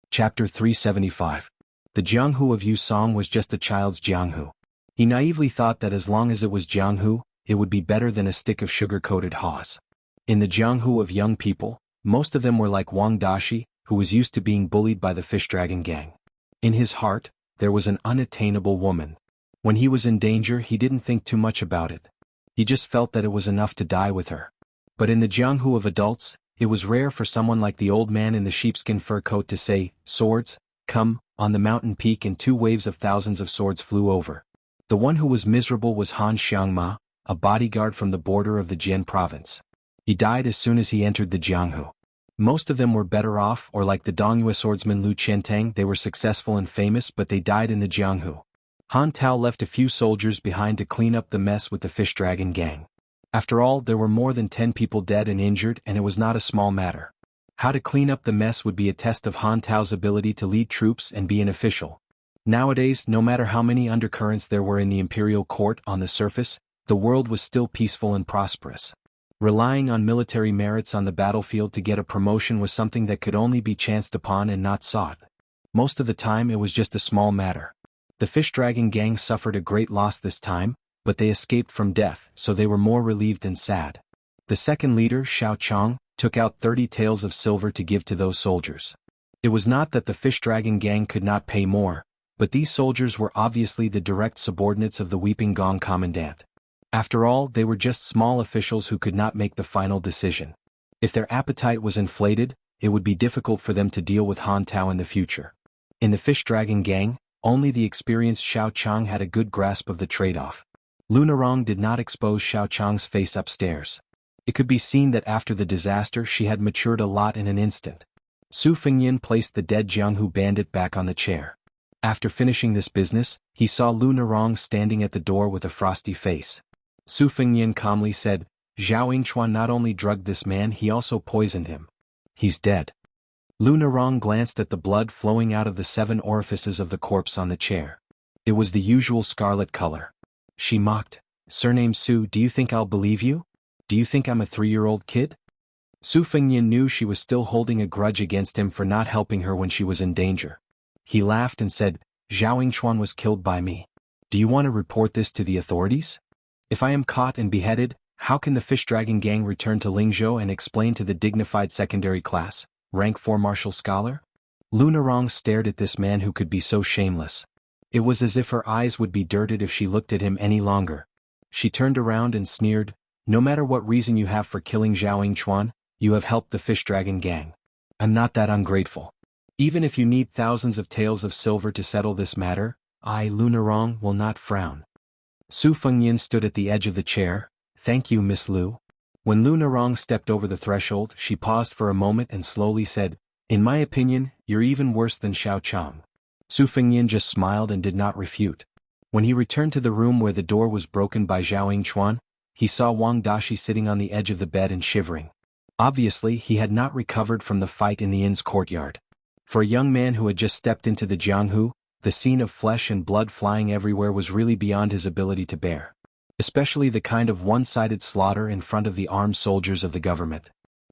Speaker 1: Chapter 375. The Jianghu of Yu Song was just a child's Jianghu. He naively thought that as long as it was Jianghu, it would be better than a stick of sugar-coated haws. In the Jianghu of young people, most of them were like Wang Dashi, who was used to being bullied by the fish dragon gang. In his heart, there was an unattainable woman. When he was in danger, he didn't think too much about it. He just felt that it was enough to die with her. But in the Jianghu of adults, it was rare for someone like the old man in the sheepskin fur coat to say, "Swords, come," on the mountain peak, and 2 waves of thousands of swords flew over. The one who was miserable was Han Xiangma, a bodyguard from the border of the Jian province. He died as soon as he entered the Jianghu. Most of them were better off, or like the Dongyue swordsman Lu Qiantang, they were successful and famous, but they died in the Jianghu. Han Tao left a few soldiers behind to clean up the mess with the fish dragon gang. After all, there were more than 10 people dead and injured, and it was not a small matter. How to clean up the mess would be a test of Han Tao's ability to lead troops and be an official. Nowadays, no matter how many undercurrents there were in the imperial court, on the surface, the world was still peaceful and prosperous. Relying on military merits on the battlefield to get a promotion was something that could only be chanced upon and not sought. Most of the time it was just a small matter. The fish dragon gang suffered a great loss this time, but they escaped from death, so they were more relieved than sad. The second leader, Xiao Chong, took out 30 taels of silver to give to those soldiers. It was not that the fish dragon gang could not pay more, but these soldiers were obviously the direct subordinates of the Weeping Gong commandant. After all, they were just small officials who could not make the final decision. If their appetite was inflated, it would be difficult for them to deal with Han Tao in the future. In the fish dragon gang, only the experienced Xiao Chang had a good grasp of the trade-off. Lu Narong did not expose Xiao Chang's face upstairs. It could be seen that after the disaster she had matured a lot in an instant. Su Fengyin placed the dead Jianghu bandit back on the chair. After finishing this business, he saw Lu Narong standing at the door with a frosty face. Su Fengyin calmly said, "Zhao Yingchuan not only drugged this man, he also poisoned him. He's dead." Lu Narong glanced at the blood flowing out of the 7 orifices of the corpse on the chair. It was the usual scarlet color. She mocked, "Surname Su, do you think I'll believe you? Do you think I'm a 3-year-old kid?" Su Fengyin knew she was still holding a grudge against him for not helping her when she was in danger. He laughed and said, "Zhao Yingchuan was killed by me. Do you want to report this to the authorities? If I am caught and beheaded, how can the fish dragon gang return to Lingzhou and explain to the dignified secondary class, rank 4 martial scholar?" Lu Narong stared at this man who could be so shameless. It was as if her eyes would be dirted if she looked at him any longer. She turned around and sneered, "No matter what reason you have for killing Zhao Yingchuan, you have helped the fish dragon gang. I'm not that ungrateful. Even if you need thousands of taels of silver to settle this matter, I, Lu Narong, will not frown." Su Fengyin stood at the edge of the chair. "Thank you, Miss Lu." When Lu Narong stepped over the threshold, she paused for a moment and slowly said, "In my opinion, you're even worse than Xiao Chang." Su Fengyin just smiled and did not refute. When he returned to the room where the door was broken by Zhao Yingchuan, he saw Wang Dashi sitting on the edge of the bed and shivering. Obviously, he had not recovered from the fight in the inn's courtyard. For a young man who had just stepped into the Jianghu, the scene of flesh and blood flying everywhere was really beyond his ability to bear. Especially the kind of one-sided slaughter in front of the armed soldiers of the government.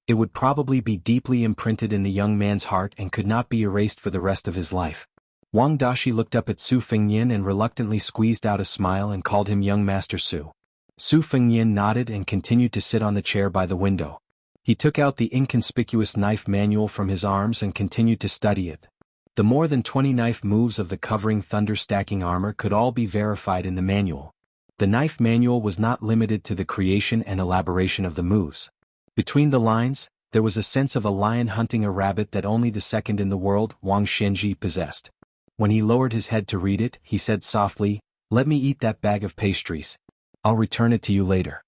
Speaker 1: It would probably be deeply imprinted in the young man's heart and could not be erased for the rest of his life. Wang Dashi looked up at Su Fengyin and reluctantly squeezed out a smile and called him young Master Su. Su Fengyin nodded and continued to sit on the chair by the window. He took out the inconspicuous knife manual from his arms and continued to study it. The more than 20 knife moves of the covering thunder stacking armor could all be verified in the manual. The knife manual was not limited to the creation and elaboration of the moves. Between the lines, there was a sense of a lion hunting a rabbit that only the second in the world, Wang Shenji, possessed. When he lowered his head to read it, he said softly, "Let me eat that bag of pastries. I'll return it to you later."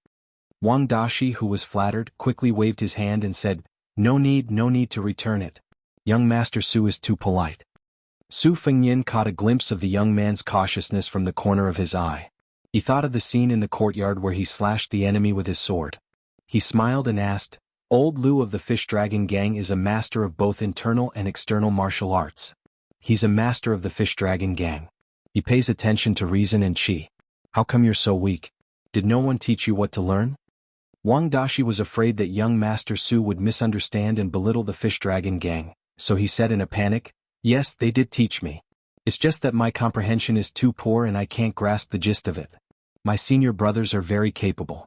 Speaker 1: Wang Dashi, who was flattered, quickly waved his hand and said, no need to return it. Young Master Su is too polite." Su Fengyin caught a glimpse of the young man's cautiousness from the corner of his eye. He thought of the scene in the courtyard where he slashed the enemy with his sword. He smiled and asked, "Old Lu of the Fish Dragon Gang is a master of both internal and external martial arts. He's a master of the Fish Dragon Gang. He pays attention to reason and qi. How come you're so weak? Did no one teach you what to learn?" Wang Dashi was afraid that young Master Su would misunderstand and belittle the Fish Dragon Gang, so he said in a panic, "Yes, they did teach me. It's just that my comprehension is too poor and I can't grasp the gist of it. My senior brothers are very capable."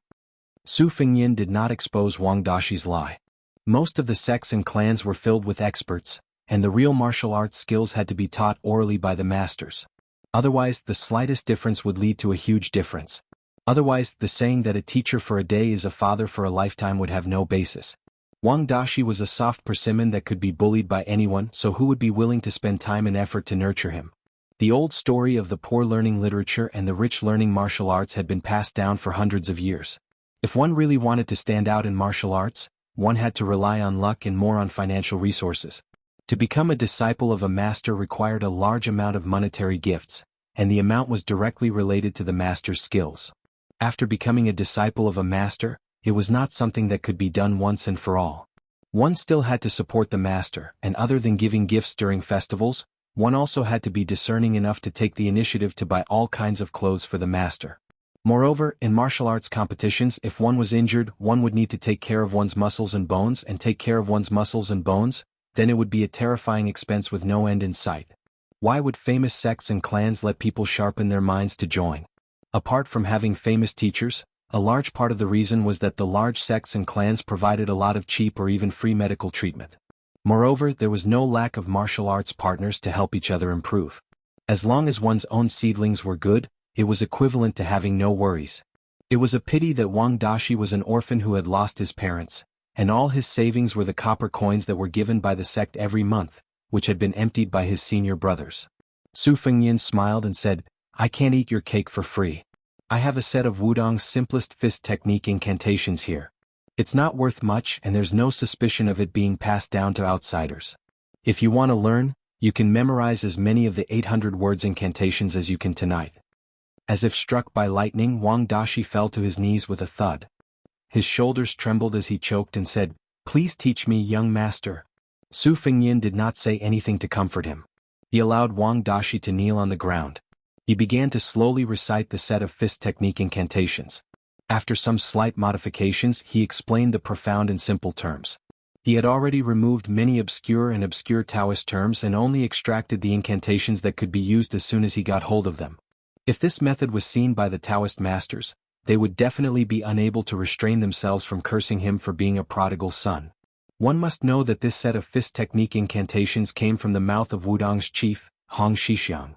Speaker 1: Su Fengyin did not expose Wang Dashi's lie. Most of the sects and clans were filled with experts, and the real martial arts skills had to be taught orally by the masters. Otherwise, the slightest difference would lead to a huge difference. Otherwise, the saying that a teacher for a day is a father for a lifetime would have no basis. Wang Dashi was a soft persimmon that could be bullied by anyone, so who would be willing to spend time and effort to nurture him? The old story of the poor learning literature and the rich learning martial arts had been passed down for hundreds of years. If one really wanted to stand out in martial arts, one had to rely on luck and more on financial resources. To become a disciple of a master required a large amount of monetary gifts, and the amount was directly related to the master's skills. After becoming a disciple of a master, it was not something that could be done once and for all. One still had to support the master, and other than giving gifts during festivals, one also had to be discerning enough to take the initiative to buy all kinds of clothes for the master. Moreover, in martial arts competitions, if one was injured, one would need to take care of one's muscles and bones, and take care of one's muscles and bones, then it would be a terrifying expense with no end in sight. Why would famous sects and clans let people sharpen their minds to join? Apart from having famous teachers, a large part of the reason was that the large sects and clans provided a lot of cheap or even free medical treatment. Moreover, there was no lack of martial arts partners to help each other improve. As long as one's own seedlings were good, it was equivalent to having no worries. It was a pity that Wang Dashi was an orphan who had lost his parents, and all his savings were the copper coins that were given by the sect every month, which had been emptied by his senior brothers. Su Fengyan smiled and said, "I can't eat your cake for free. I have a set of Wudong's simplest fist technique incantations here. It's not worth much and there's no suspicion of it being passed down to outsiders. If you want to learn, you can memorize as many of the 800 words incantations as you can tonight." As if struck by lightning, Wang Dashi fell to his knees with a thud. His shoulders trembled as he choked and said, "Please teach me, young master." Su Fengyan did not say anything to comfort him. He allowed Wang Dashi to kneel on the ground. He began to slowly recite the set of fist technique incantations. After some slight modifications, he explained the profound and simple terms. He had already removed many obscure Taoist terms and only extracted the incantations that could be used as soon as he got hold of them. If this method was seen by the Taoist masters, they would definitely be unable to restrain themselves from cursing him for being a prodigal son. One must know that this set of fist technique incantations came from the mouth of Wudong's chief, Hong Shixiang,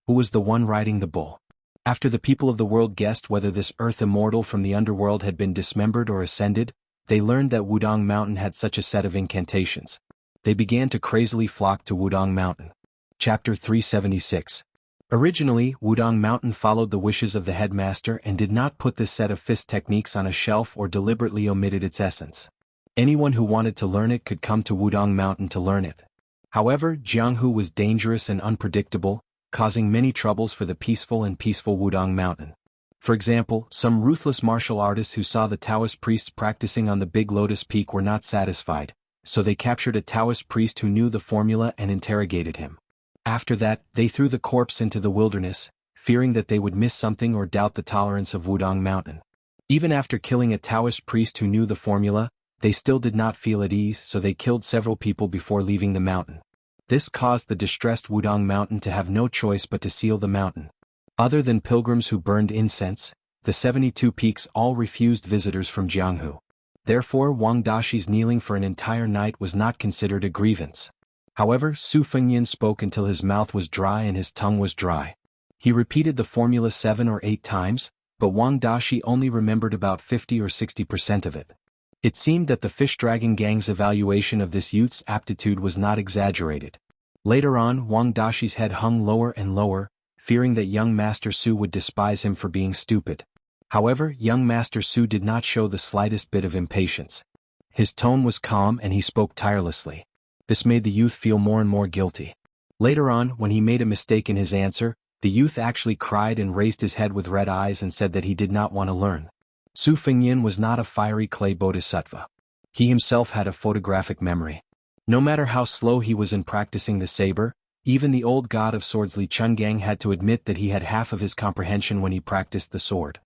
Speaker 1: who was the one riding the bull. After the people of the world guessed whether this earth immortal from the underworld had been dismembered or ascended, they learned that Wudong Mountain had such a set of incantations. They began to crazily flock to Wudong Mountain. Chapter 376. Originally, Wudong Mountain followed the wishes of the headmaster and did not put this set of fist techniques on a shelf or deliberately omitted its essence. Anyone who wanted to learn it could come to Wudong Mountain to learn it. However, Jianghu was dangerous and unpredictable, causing many troubles for the peaceful Wudong Mountain. For example, some ruthless martial artists who saw the Taoist priests practicing on the Big Lotus Peak were not satisfied, so they captured a Taoist priest who knew the formula and interrogated him. After that, they threw the corpse into the wilderness, fearing that they would miss something or doubt the tolerance of Wudong Mountain. Even after killing a Taoist priest who knew the formula, they still did not feel at ease, so they killed several people before leaving the mountain. This caused the distressed Wudong Mountain to have no choice but to seal the mountain. Other than pilgrims who burned incense, the 72 peaks all refused visitors from Jianghu. Therefore, Wang Dashi's kneeling for an entire night was not considered a grievance. However, Su Fengyan spoke until his mouth was dry and his tongue was dry. He repeated the formula 7 or 8 times, but Wang Dashi only remembered about 50 or 60% of it. It seemed that the fish dragon gang's evaluation of this youth's aptitude was not exaggerated. Later on, Wang Dashi's head hung lower and lower, fearing that young Master Su would despise him for being stupid. However, young Master Su did not show the slightest bit of impatience. His tone was calm and he spoke tirelessly. This made the youth feel more and more guilty. Later on, when he made a mistake in his answer, the youth actually cried and raised his head with red eyes and said that he did not want to learn. Su Fengyan was not a fiery clay bodhisattva. He himself had a photographic memory. No matter how slow he was in practicing the saber, even the old god of swords Li Chungang had to admit that he had half of his comprehension when he practiced the sword.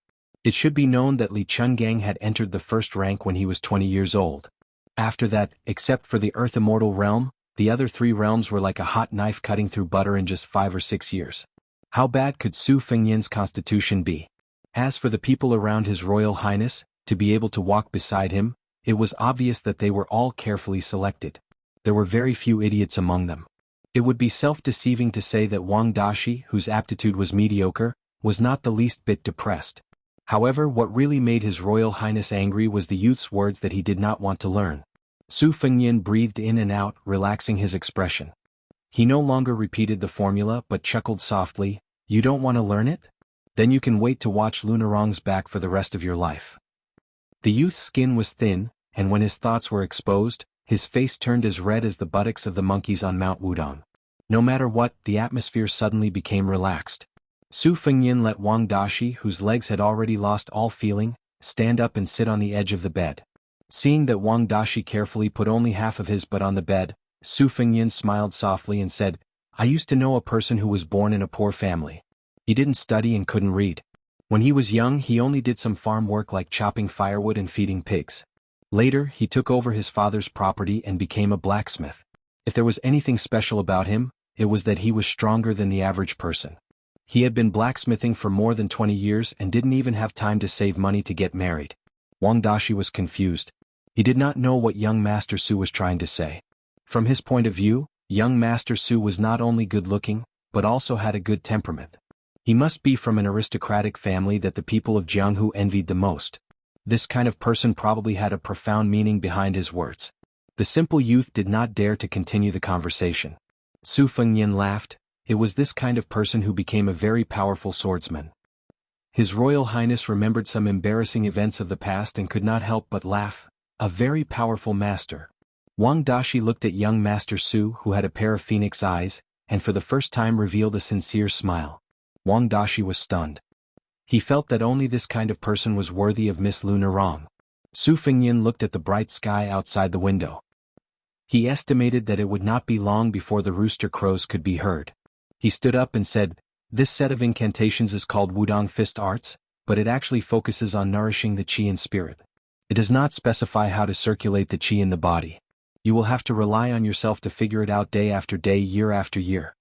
Speaker 1: It should be known that Li Chungang had entered the first rank when he was 20 years old. After that, except for the Earth Immortal realm, the other 3 realms were like a hot knife cutting through butter in just 5 or 6 years. How bad could Su Fengyan's constitution be? As for the people around His Royal Highness, to be able to walk beside him, it was obvious that they were all carefully selected. There were very few idiots among them. It would be self-deceiving to say that Wang Dashi, whose aptitude was mediocre, was not the least bit depressed. However, what really made His Royal Highness angry was the youth's words that he did not want to learn. Su Fengyan breathed in and out, relaxing his expression. He no longer repeated the formula but chuckled softly, "You don't want to learn it? Then you can wait to watch Lunarong's back for the rest of your life." The youth's skin was thin, and when his thoughts were exposed, his face turned as red as the buttocks of the monkeys on Mount Wudong. No matter what, the atmosphere suddenly became relaxed. Su Fengyin let Wang Dashi, whose legs had already lost all feeling, stand up and sit on the edge of the bed. Seeing that Wang Dashi carefully put only half of his butt on the bed, Su Fengyin smiled softly and said, "I used to know a person who was born in a poor family. He didn't study and couldn't read. When he was young, he only did some farm work like chopping firewood and feeding pigs. Later, he took over his father's property and became a blacksmith. If there was anything special about him, it was that he was stronger than the average person. He had been blacksmithing for more than 20 years and didn't even have time to save money to get married." Wang Dashi was confused. He did not know what young Master Su was trying to say. From his point of view, young Master Su was not only good-looking, but also had a good temperament. He must be from an aristocratic family that the people of Jianghu envied the most. This kind of person probably had a profound meaning behind his words. The simple youth did not dare to continue the conversation. Su Fengyin laughed. It was this kind of person who became a very powerful swordsman. His Royal Highness remembered some embarrassing events of the past and could not help but laugh. A very powerful master. Wang Dashi looked at young Master Su, who had a pair of phoenix eyes, and for the first time revealed a sincere smile. Wang Dashi was stunned. He felt that only this kind of person was worthy of Miss Lunarong. Su Fengyin looked at the bright sky outside the window. He estimated that it would not be long before the rooster crows could be heard. He stood up and said, "This set of incantations is called Wudong Fist Arts, but it actually focuses on nourishing the qi and spirit. It does not specify how to circulate the qi in the body. You will have to rely on yourself to figure it out day after day, year after year."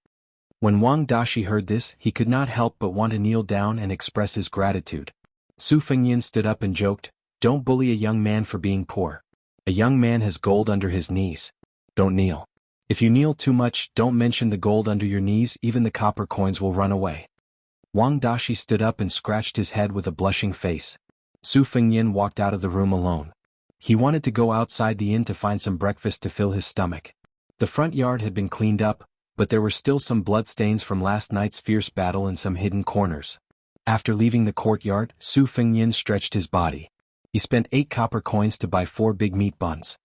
Speaker 1: When Wang Dashi heard this, he could not help but want to kneel down and express his gratitude. Su Fengyin stood up and joked, "Don't bully a young man for being poor. A young man has gold under his knees. Don't kneel. If you kneel too much, don't mention the gold under your knees, even the copper coins will run away." Wang Dashi stood up and scratched his head with a blushing face. Su Fengyin walked out of the room alone. He wanted to go outside the inn to find some breakfast to fill his stomach. The front yard had been cleaned up, but there were still some bloodstains from last night's fierce battle in some hidden corners. After leaving the courtyard, Su Fengyin stretched his body. He spent 8 copper coins to buy 4 big meat buns.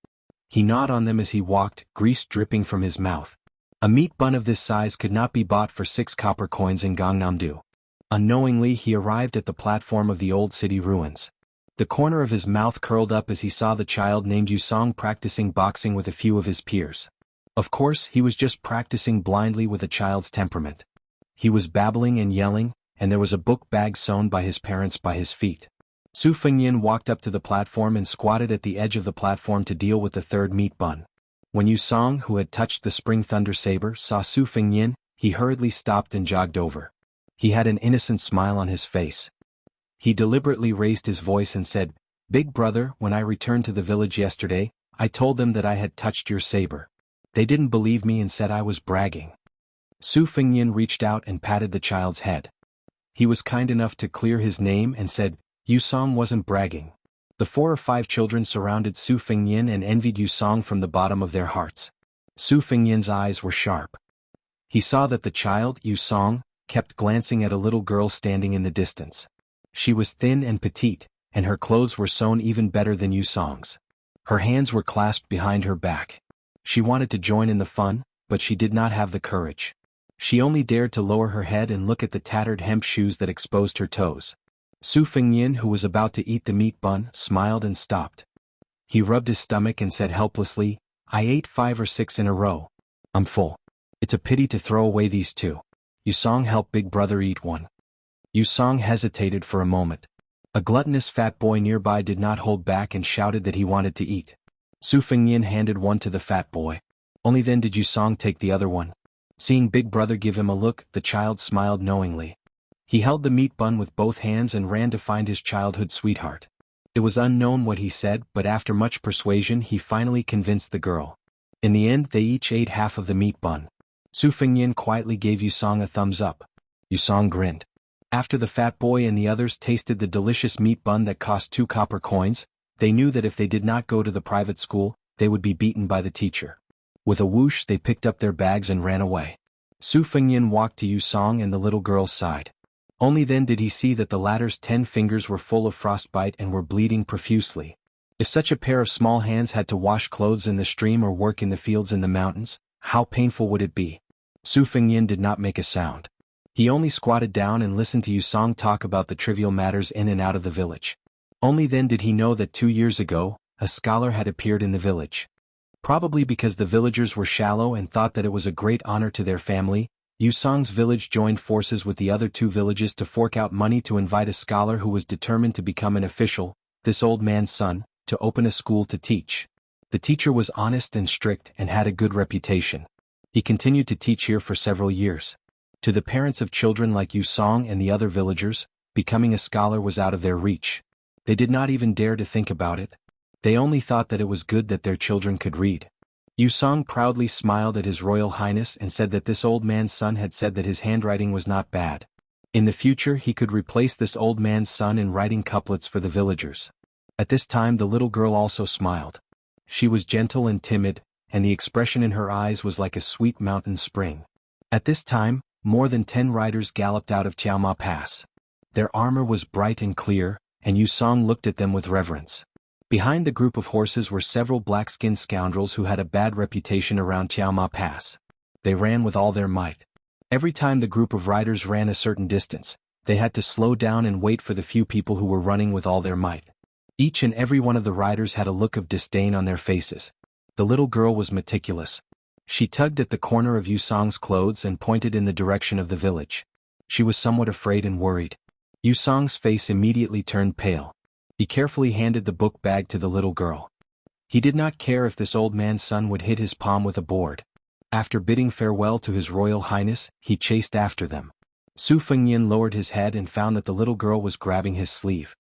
Speaker 1: He gnawed on them as he walked, grease dripping from his mouth. A meat bun of this size could not be bought for 6 copper coins in Gangnam-do. Unknowingly, he arrived at the platform of the old city ruins. The corner of his mouth curled up as he saw the child named Yusong practicing boxing with a few of his peers. Of course, he was just practicing blindly with a child's temperament. He was babbling and yelling, and there was a book bag sewn by his parents by his feet. Su Fengyin walked up to the platform and squatted at the edge of the platform to deal with the 3rd meat bun. When Yusong, who had touched the spring thunder saber, saw Su Fengyin, he hurriedly stopped and jogged over. He had an innocent smile on his face. He deliberately raised his voice and said, "Big brother, when I returned to the village yesterday, I told them that I had touched your saber. They didn't believe me and said I was bragging." Su Fengyin reached out and patted the child's head. He was kind enough to clear his name and said, "Yusong wasn't bragging." The 4 or 5 children surrounded Su Fengyin and envied Yusong from the bottom of their hearts. Su Fengyin's eyes were sharp. He saw that the child, Yusong, kept glancing at a little girl standing in the distance. She was thin and petite, and her clothes were sewn even better than Yusong's. Her hands were clasped behind her back. She wanted to join in the fun, but she did not have the courage. She only dared to lower her head and look at the tattered hemp shoes that exposed her toes. Su Fengyin, who was about to eat the meat bun, smiled and stopped. He rubbed his stomach and said helplessly, "I ate 5 or 6 in a row. I'm full. It's a pity to throw away these 2. Yusong helped big brother eat one." Yusong hesitated for a moment. A gluttonous fat boy nearby did not hold back and shouted that he wanted to eat. Su Fengyin handed one to the fat boy. Only then did Yusong take the other one. Seeing big brother give him a look, the child smiled knowingly. He held the meat bun with both hands and ran to find his childhood sweetheart. It was unknown what he said, but after much persuasion he finally convinced the girl. In the end they each ate half of the meat bun. Su Fengyin quietly gave Yusong a thumbs up. Yusong grinned. After the fat boy and the others tasted the delicious meat bun that cost 2 copper coins, they knew that if they did not go to the private school, they would be beaten by the teacher. With a whoosh they picked up their bags and ran away. Su Fengyan walked to Yu Song and the little girl's side. Only then did he see that the latter's 10 fingers were full of frostbite and were bleeding profusely. If such a pair of small hands had to wash clothes in the stream or work in the fields in the mountains, how painful would it be? Su Fengyan did not make a sound. He only squatted down and listened to Yu Song talk about the trivial matters in and out of the village. Only then did he know that 2 years ago, a scholar had appeared in the village. Probably because the villagers were shallow and thought that it was a great honor to their family, Yu Song's village joined forces with the other 2 villages to fork out money to invite a scholar who was determined to become an official, this old man's son, to open a school to teach. The teacher was honest and strict and had a good reputation. He continued to teach here for several years. To the parents of children like Yu Song and the other villagers, becoming a scholar was out of their reach. They did not even dare to think about it. They only thought that it was good that their children could read. Yu Song proudly smiled at His Royal Highness and said that this old man's son had said that his handwriting was not bad. In the future he could replace this old man's son in writing couplets for the villagers. At this time the little girl also smiled. She was gentle and timid, and the expression in her eyes was like a sweet mountain spring. At this time, more than 10 riders galloped out of Tiaoma Pass. Their armor was bright and clear, and Yu Song looked at them with reverence. Behind the group of horses were several black-skinned scoundrels who had a bad reputation around Tiaoma Pass. They ran with all their might. Every time the group of riders ran a certain distance, they had to slow down and wait for the few people who were running with all their might. Each and every one of the riders had a look of disdain on their faces. The little girl was meticulous. She tugged at the corner of Yu Song's clothes and pointed in the direction of the village. She was somewhat afraid and worried. Yu Song's face immediately turned pale. He carefully handed the book bag to the little girl. He did not care if this old man's son would hit his palm with a board. After bidding farewell to His Royal Highness, he chased after them. Su Fengyan lowered his head and found that the little girl was grabbing his sleeve.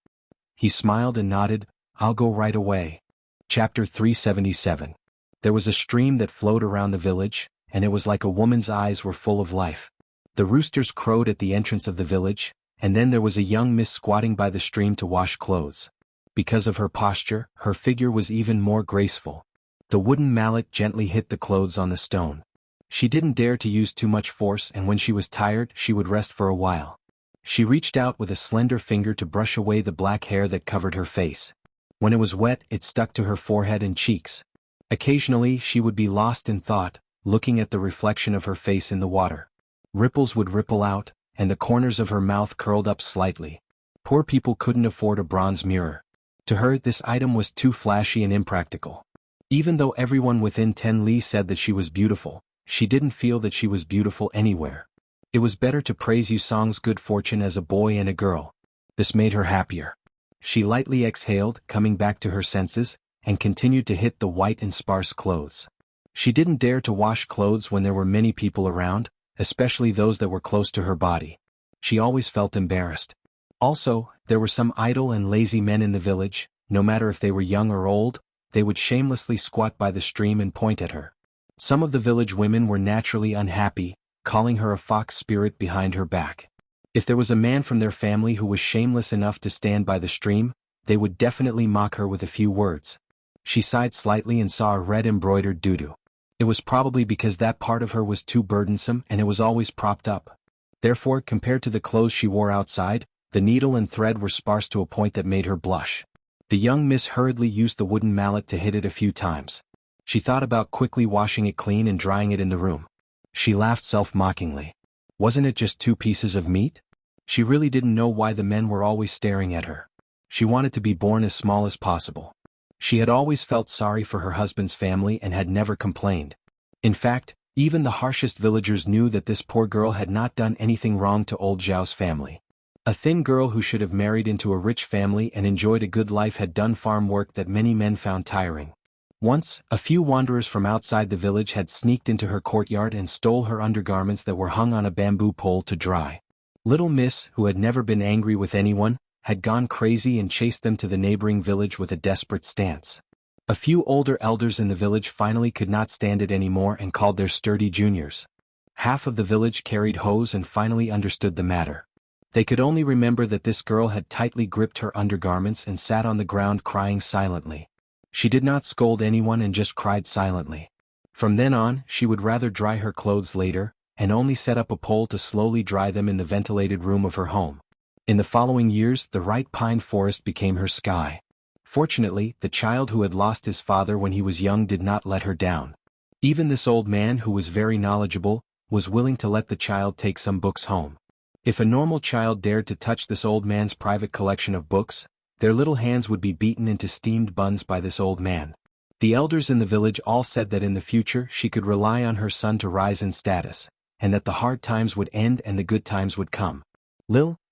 Speaker 1: He smiled and nodded. "I'll go right away." Chapter 377. There was a stream that flowed around the village, and it was like a woman's eyes were full of life. The roosters crowed at the entrance of the village, and then there was a young miss squatting by the stream to wash clothes. Because of her posture, her figure was even more graceful. The wooden mallet gently hit the clothes on the stone. She didn't dare to use too much force, and when she was tired, she would rest for a while. She reached out with a slender finger to brush away the black hair that covered her face. When it was wet, it stuck to her forehead and cheeks. Occasionally, she would be lost in thought, looking at the reflection of her face in the water. Ripples would ripple out, and the corners of her mouth curled up slightly. Poor people couldn't afford a bronze mirror. To her, this item was too flashy and impractical. Even though everyone within 10 li said that she was beautiful, she didn't feel that she was beautiful anywhere. It was better to praise Yu Song's good fortune as a boy and a girl. This made her happier. She lightly exhaled, coming back to her senses, and continued to hit the white and sparse clothes. She didn't dare to wash clothes when there were many people around, especially those that were close to her body. She always felt embarrassed. Also, there were some idle and lazy men in the village. No matter if they were young or old, they would shamelessly squat by the stream and point at her. Some of the village women were naturally unhappy, calling her a fox spirit behind her back. If there was a man from their family who was shameless enough to stand by the stream, they would definitely mock her with a few words. She sighed slightly and saw a red embroidered doo-doo. It was probably because that part of her was too burdensome and it was always propped up. Therefore, compared to the clothes she wore outside, the needle and thread were sparse to a point that made her blush. The young miss hurriedly used the wooden mallet to hit it a few times. She thought about quickly washing it clean and drying it in the room. She laughed self-mockingly. Wasn't it just 2 pieces of meat? She really didn't know why the men were always staring at her. She wanted to be born as small as possible. She had always felt sorry for her husband's family and had never complained. In fact, even the harshest villagers knew that this poor girl had not done anything wrong to old Zhao's family. A thin girl who should have married into a rich family and enjoyed a good life had done farm work that many men found tiring. Once, a few wanderers from outside the village had sneaked into her courtyard and stole her undergarments that were hung on a bamboo pole to dry. Little Miss, who had never been angry with anyone, had gone crazy and chased them to the neighboring village with a desperate stance. A few older elders in the village finally could not stand it anymore and called their sturdy juniors. Half of the village carried hoes and finally understood the matter. They could only remember that this girl had tightly gripped her undergarments and sat on the ground crying silently. She did not scold anyone and just cried silently. From then on, she would rather dry her clothes later, and only set up a pole to slowly dry them in the ventilated room of her home. In the following years, the ripe pine forest became her sky. Fortunately, the child who had lost his father when he was young did not let her down. Even this old man, who was very knowledgeable, was willing to let the child take some books home. If a normal child dared to touch this old man's private collection of books, their little hands would be beaten into steamed buns by this old man. The elders in the village all said that in the future she could rely on her son to rise in status, and that the hard times would end and the good times would come.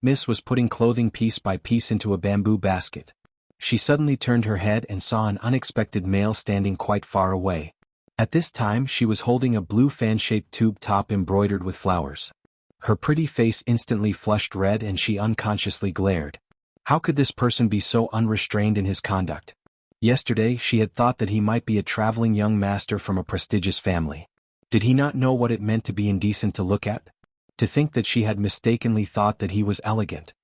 Speaker 1: Miss was putting clothing piece by piece into a bamboo basket. She suddenly turned her head and saw an unexpected male standing quite far away. At this time she was holding a blue fan-shaped tube top embroidered with flowers. Her pretty face instantly flushed red and she unconsciously glared. How could this person be so unrestrained in his conduct? Yesterday she had thought that he might be a traveling young master from a prestigious family. Did he not know what it meant to be indecent to look at? To think that she had mistakenly thought that he was elegant.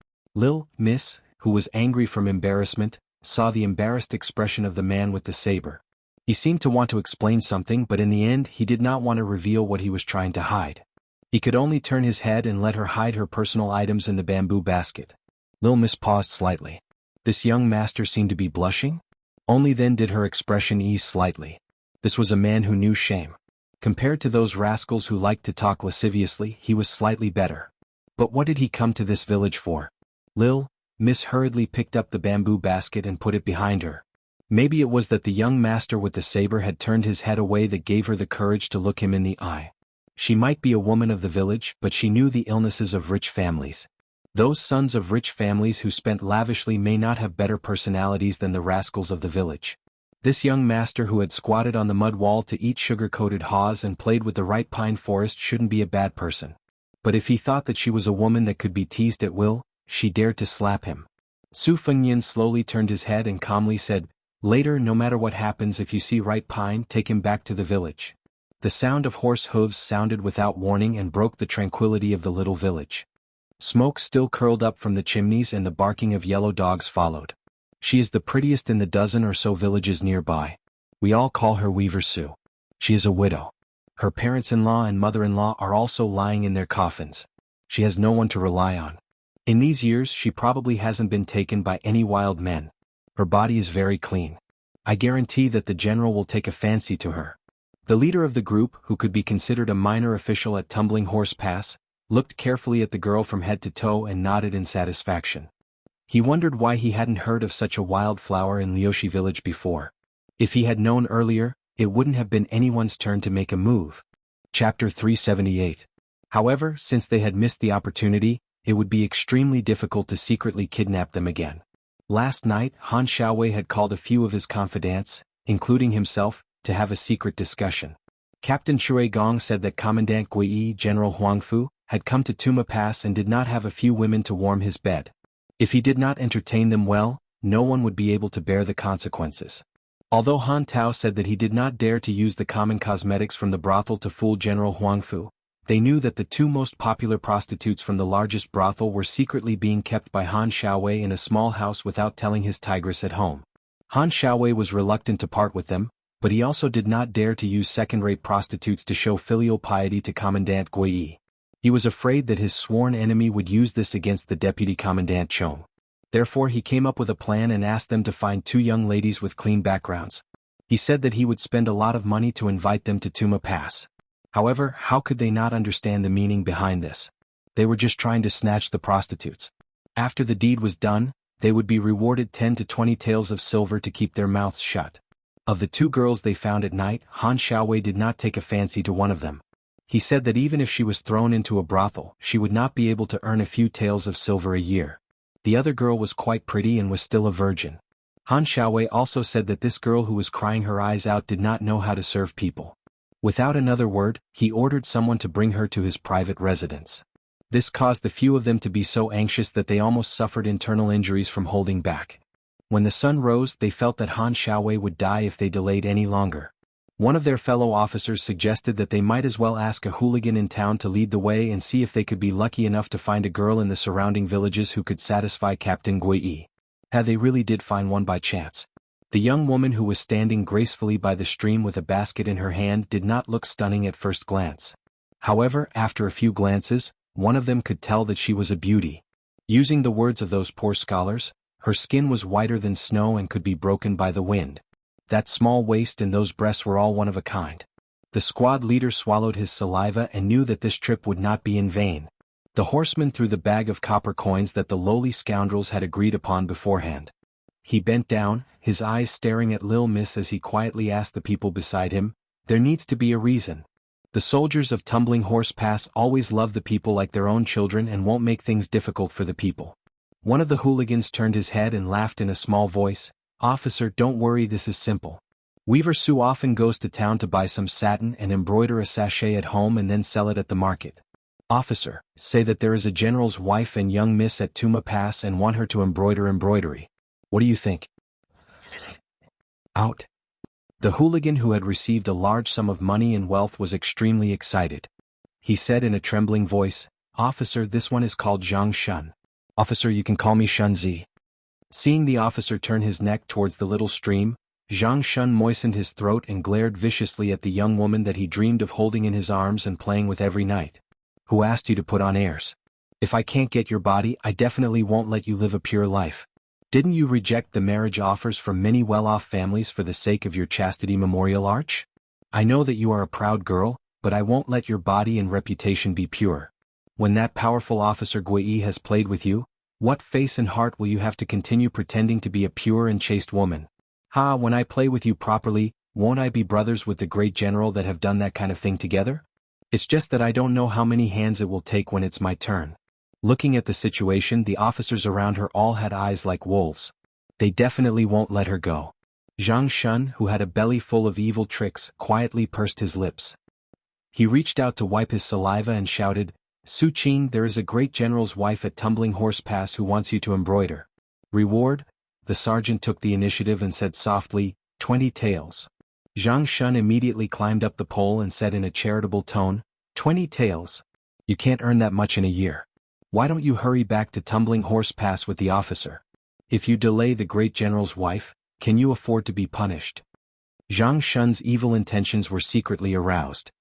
Speaker 1: Miss, who was angry from embarrassment, saw the embarrassed expression of the man with the saber. He seemed to want to explain something, but in the end he did not want to reveal what he was trying to hide. He could only turn his head and let her hide her personal items in the bamboo basket. Miss paused slightly. This young master seemed to be blushing? Only then did her expression ease slightly. This was a man who knew shame. Compared to those rascals who liked to talk lasciviously, he was slightly better. But what did he come to this village for? Miss hurriedly picked up the bamboo basket and put it behind her. Maybe it was that the young master with the saber had turned his head away that gave her the courage to look him in the eye. She might be a woman of the village, but she knew the illnesses of rich families. Those sons of rich families who spent lavishly may not have better personalities than the rascals of the village. This young master who had squatted on the mud wall to eat sugar-coated haws and played with the ripe pine forest shouldn't be a bad person. But if he thought that she was a woman that could be teased at will, she dared to slap him. Su Fengnian slowly turned his head and calmly said, "Later, no matter what happens, if you see ripe pine, take him back to the village." The sound of horse hooves sounded without warning and broke the tranquility of the little village. Smoke still curled up from the chimneys and the barking of yellow dogs followed. She is the prettiest in the dozen or so villages nearby. We all call her Weaver Sue. She is a widow. Her parents-in-law and mother-in-law are also lying in their coffins. She has no one to rely on. In these years she probably hasn't been taken by any wild men. Her body is very clean. I guarantee that the general will take a fancy to her. The leader of the group, who could be considered a minor official at Tumbling Horse Pass, looked carefully at the girl from head to toe and nodded in satisfaction. He wondered why he hadn't heard of such a wildflower in Liushi village before. If he had known earlier, it wouldn't have been anyone's turn to make a move. Chapter 378. However, since they had missed the opportunity, it would be extremely difficult to secretly kidnap them again. Last night, Han Xiaowei had called a few of his confidants, including himself, to have a secret discussion. Captain Chui Gong said that Commandant Gui, General Huangfu, had come to Tuma Pass and did not have a few women to warm his bed. If he did not entertain them well, no one would be able to bear the consequences. Although Han Tao said that he did not dare to use the common cosmetics from the brothel to fool General Huangfu, they knew that the two most popular prostitutes from the largest brothel were secretly being kept by Han Xiaowei in a small house without telling his tigress at home. Han Xiaowei was reluctant to part with them, but he also did not dare to use second-rate prostitutes to show filial piety to Commandant Gui. He was afraid that his sworn enemy would use this against the Deputy Commandant Chong. Therefore he came up with a plan and asked them to find two young ladies with clean backgrounds. He said that he would spend a lot of money to invite them to Tuma Pass. However, how could they not understand the meaning behind this? They were just trying to snatch the prostitutes. After the deed was done, they would be rewarded 10 to 20 taels of silver to keep their mouths shut. Of the two girls they found at night, Han Xiaowei did not take a fancy to one of them. He said that even if she was thrown into a brothel, she would not be able to earn a few taels of silver a year. The other girl was quite pretty and was still a virgin. Han Xiaowei also said that this girl who was crying her eyes out did not know how to serve people. Without another word, he ordered someone to bring her to his private residence. This caused the few of them to be so anxious that they almost suffered internal injuries from holding back. When the sun rose, they felt that Han Xiaowei would die if they delayed any longer. One of their fellow officers suggested that they might as well ask a hooligan in town to lead the way and see if they could be lucky enough to find a girl in the surrounding villages who could satisfy Captain Gui. Had they really did find one by chance? The young woman who was standing gracefully by the stream with a basket in her hand did not look stunning at first glance. However, after a few glances, one of them could tell that she was a beauty. Using the words of those poor scholars, her skin was whiter than snow and could be broken by the wind. That small waist and those breasts were all one of a kind. The squad leader swallowed his saliva and knew that this trip would not be in vain. The horseman threw the bag of copper coins that the lowly scoundrels had agreed upon beforehand. He bent down, his eyes staring at Lil Miss as he quietly asked the people beside him, "There needs to be a reason. The soldiers of Tumbling Horse Pass always love the people like their own children and won't make things difficult for the people." One of the hooligans turned his head and laughed in a small voice, "Officer, don't worry, this is simple. Weaver Sue often goes to town to buy some satin and embroider a sachet at home and then sell it at the market. Officer, say that there is a general's wife and young miss at Tuma Pass and want her to embroider embroidery. What do you think?" Out. The hooligan who had received a large sum of money and wealth was extremely excited. He said in a trembling voice, "Officer, this one is called Zhang Shun. Officer, you can call me Shun Zi." Seeing the officer turn his neck towards the little stream, Zhang Shun moistened his throat and glared viciously at the young woman that he dreamed of holding in his arms and playing with every night. "Who asked you to put on airs? If I can't get your body, I definitely won't let you live a pure life. Didn't you reject the marriage offers from many well-off families for the sake of your chastity memorial arch? I know that you are a proud girl, but I won't let your body and reputation be pure. When that powerful officer Gui has played with you, what face and heart will you have to continue pretending to be a pure and chaste woman? Ha, when I play with you properly, won't I be brothers with the great general that have done that kind of thing together? It's just that I don't know how many hands it will take when it's my turn." Looking at the situation, the officers around her all had eyes like wolves. They definitely won't let her go. Zhang Shun, who had a belly full of evil tricks, quietly pursed his lips. He reached out to wipe his saliva and shouted, "Su Qing, there is a great general's wife at Tumbling Horse Pass who wants you to embroider. Reward?" The sergeant took the initiative and said softly, 20 taels. Zhang Shun immediately climbed up the pole and said in a charitable tone, 20 taels? You can't earn that much in a year. Why don't you hurry back to Tumbling Horse Pass with the officer? If you delay the great general's wife, can you afford to be punished?" Zhang Shun's evil intentions were secretly aroused.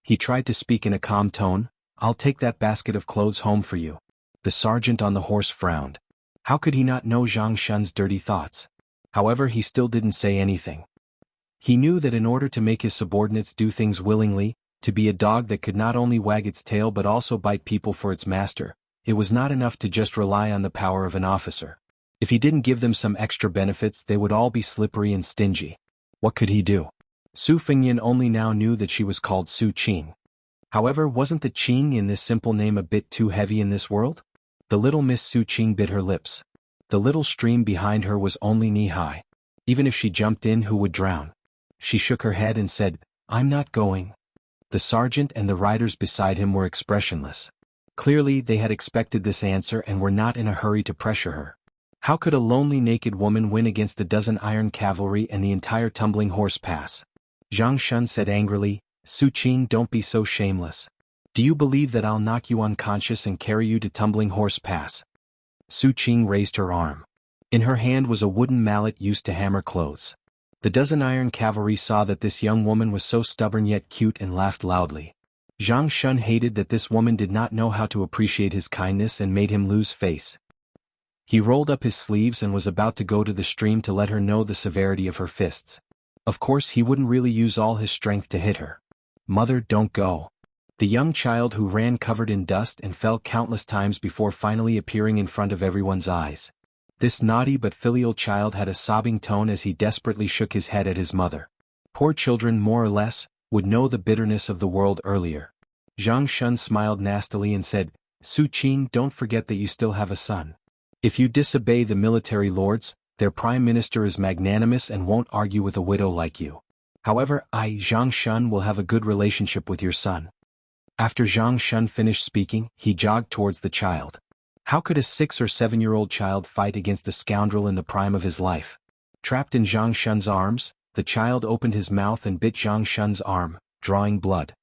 Speaker 1: He tried to speak in a calm tone, "I'll take that basket of clothes home for you." The sergeant on the horse frowned. How could he not know Zhang Shun's dirty thoughts? However, he still didn't say anything. He knew that in order to make his subordinates do things willingly, to be a dog that could not only wag its tail but also bite people for its master, it was not enough to just rely on the power of an officer. If he didn't give them some extra benefits, they would all be slippery and stingy. What could he do? Su Fengyan only now knew that she was called Su Qing. However, wasn't the Qing in this simple name a bit too heavy in this world? The little Miss Su Qing bit her lips. The little stream behind her was only knee-high. Even if she jumped in, who would drown? She shook her head and said, "I'm not going." The sergeant and the riders beside him were expressionless. Clearly, they had expected this answer and were not in a hurry to pressure her. How could a lonely naked woman win against a dozen iron cavalry and the entire Tumbling Horse Pass? Zhang Shun said angrily, "Su Qing, don't be so shameless. Do you believe that I'll knock you unconscious and carry you to Tumbling Horse Pass?" Su Qing raised her arm. In her hand was a wooden mallet used to hammer clothes. The dozen iron cavalry saw that this young woman was so stubborn yet cute and laughed loudly. Zhang Shun hated that this woman did not know how to appreciate his kindness and made him lose face. He rolled up his sleeves and was about to go to the stream to let her know the severity of her fists. Of course, he wouldn't really use all his strength to hit her. "Mother, don't go." The young child who ran covered in dust and fell countless times before finally appearing in front of everyone's eyes. This naughty but filial child had a sobbing tone as he desperately shook his head at his mother. Poor children, more or less, would know the bitterness of the world earlier. Zhang Shun smiled nastily and said, "Su Qing, don't forget that you still have a son. If you disobey the military lords, their prime minister is magnanimous and won't argue with a widow like you. However, I, Zhang Shun, will have a good relationship with your son." After Zhang Shun finished speaking, he jogged towards the child. How could a 6 or 7-year-old child fight against a scoundrel in the prime of his life? Trapped in Zhang Shun's arms, the child opened his mouth and bit Zhang Shun's arm, drawing blood.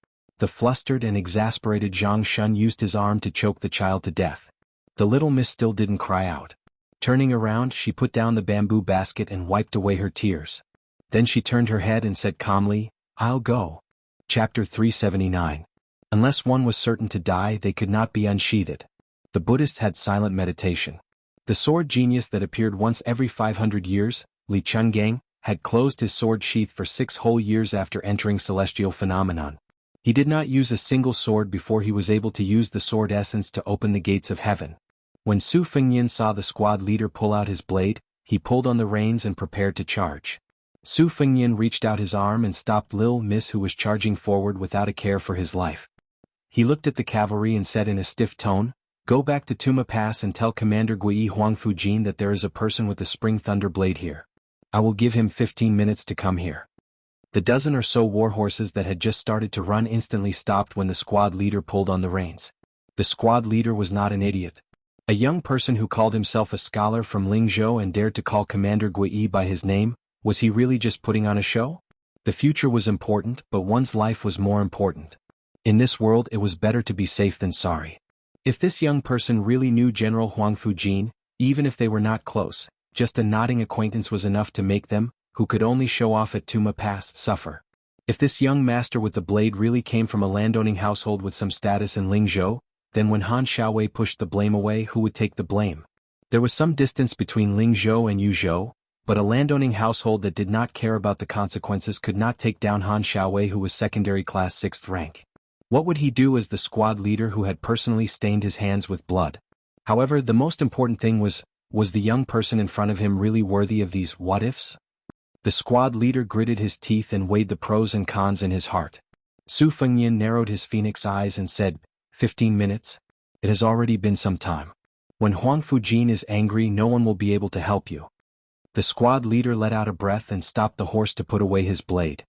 Speaker 1: The flustered and exasperated Zhang Shun used his arm to choke the child to death. The little miss still didn't cry out. Turning around, she put down the bamboo basket and wiped away her tears. Then she turned her head and said calmly, "I'll go." Chapter 379. Unless one was certain to die, they could not be unsheathed. The Buddhists had silent meditation. The sword genius that appeared once every 500 years, Li Chungang, had closed his sword sheath for 6 whole years after entering celestial phenomenon. He did not use a single sword before he was able to use the sword essence to open the gates of heaven. When Su Fengnian saw the squad leader pull out his blade, he pulled on the reins and prepared to charge. Su Fengnian reached out his arm and stopped Lil Miss, who was charging forward without a care for his life. He looked at the cavalry and said in a stiff tone, "Go back to Tuma Pass and tell Commander Gui Huangfujin that there is a person with the Spring Thunder blade here. I will give him 15 minutes to come here." The dozen or so war horses that had just started to run instantly stopped when the squad leader pulled on the reins. The squad leader was not an idiot. A young person who called himself a scholar from Lingzhou and dared to call Commander Gui by his name, was he really just putting on a show? The future was important, but one's life was more important. In this world it was better to be safe than sorry. If this young person really knew General Huangfujin, even if they were not close, just a nodding acquaintance was enough to make them, who could only show off at Tuma Pass, suffer. If this young master with the blade really came from a landowning household with some status in Lingzhou, then when Han Xiaowei pushed the blame away, who would take the blame? There was some distance between Lingzhou and Yuzhou, but a landowning household that did not care about the consequences could not take down Han Xiaowei, who was secondary class 6th rank. What would he do as the squad leader who had personally stained his hands with blood? However, the most important thing was the young person in front of him really worthy of these what-ifs? The squad leader gritted his teeth and weighed the pros and cons in his heart. Su Fengnian narrowed his phoenix eyes and said, 15 minutes? It has already been some time. When Huangfujin is angry, no one will be able to help you. The squad leader let out a breath and stopped the horse to put away his blade.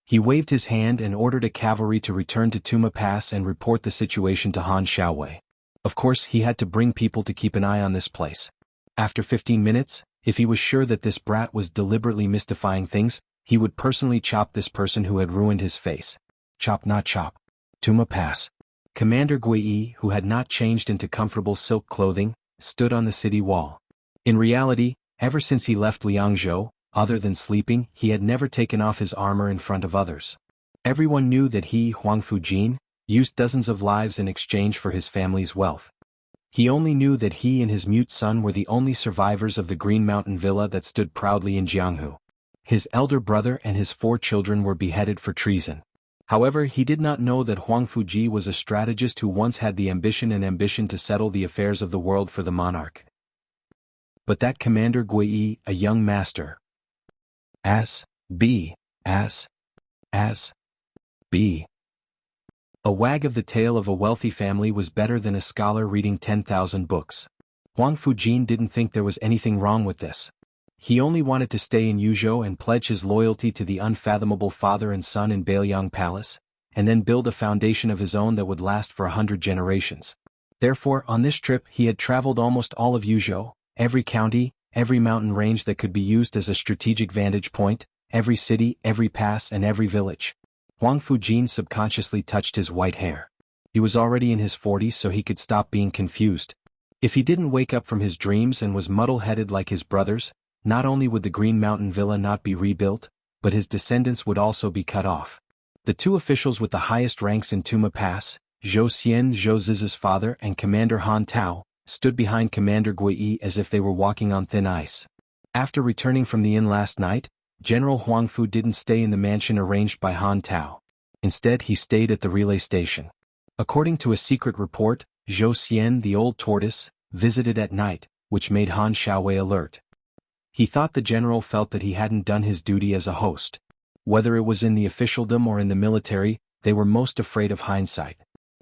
Speaker 1: He waved his hand and ordered a cavalry to return to Tuma Pass and report the situation to Han Xiaowei. Of course, he had to bring people to keep an eye on this place. After 15 minutes, if he was sure that this brat was deliberately mystifying things, he would personally chop this person who had ruined his face. Chop not chop. Tuma Pass. Commander Gui, who had not changed into comfortable silk clothing, stood on the city wall. In reality, ever since he left Liangzhou, other than sleeping, he had never taken off his armor in front of others. Everyone knew that he, Huangfujin, used dozens of lives in exchange for his family's wealth. He only knew that he and his mute son were the only survivors of the Green Mountain Villa that stood proudly in Jianghu. His elder brother and his 4 children were beheaded for treason. However, he did not know that Huangfuji was a strategist who once had the ambition to settle the affairs of the world for the monarch. But that Commander Gui, a young master, be. A wag of the tail of a wealthy family was better than a scholar reading 10,000 books. Huangfujin didn't think there was anything wrong with this. He only wanted to stay in Yuzhou and pledge his loyalty to the unfathomable father and son in Bailiang Palace, and then build a foundation of his own that would last for 100 generations. Therefore, on this trip he had traveled almost all of Yuzhou, every county, every mountain range that could be used as a strategic vantage point, every city, every pass and every village. Huangfujin subconsciously touched his white hair. He was already in his 40s, so he could stop being confused. If he didn't wake up from his dreams and was muddle-headed like his brothers, not only would the Green Mountain Villa not be rebuilt, but his descendants would also be cut off. The 2 officials with the highest ranks in Tuma Pass, Zhou Xian, Zhou Ziz's father, and Commander Han Tao, stood behind Commander Gui as if they were walking on thin ice. After returning from the inn last night, General Huangfu didn't stay in the mansion arranged by Han Tao. Instead, he stayed at the relay station. According to a secret report, Zhou Xian, the old tortoise, visited at night, which made Han Xiaowei alert. He thought the general felt that he hadn't done his duty as a host. Whether it was in the officialdom or in the military, they were most afraid of hindsight.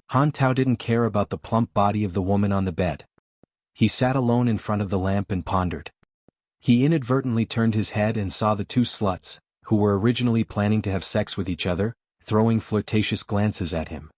Speaker 1: Han Tao didn't care about the plump body of the woman on the bed. He sat alone in front of the lamp and pondered. He inadvertently turned his head and saw the 2 sluts, who were originally planning to have sex with each other, throwing flirtatious glances at him.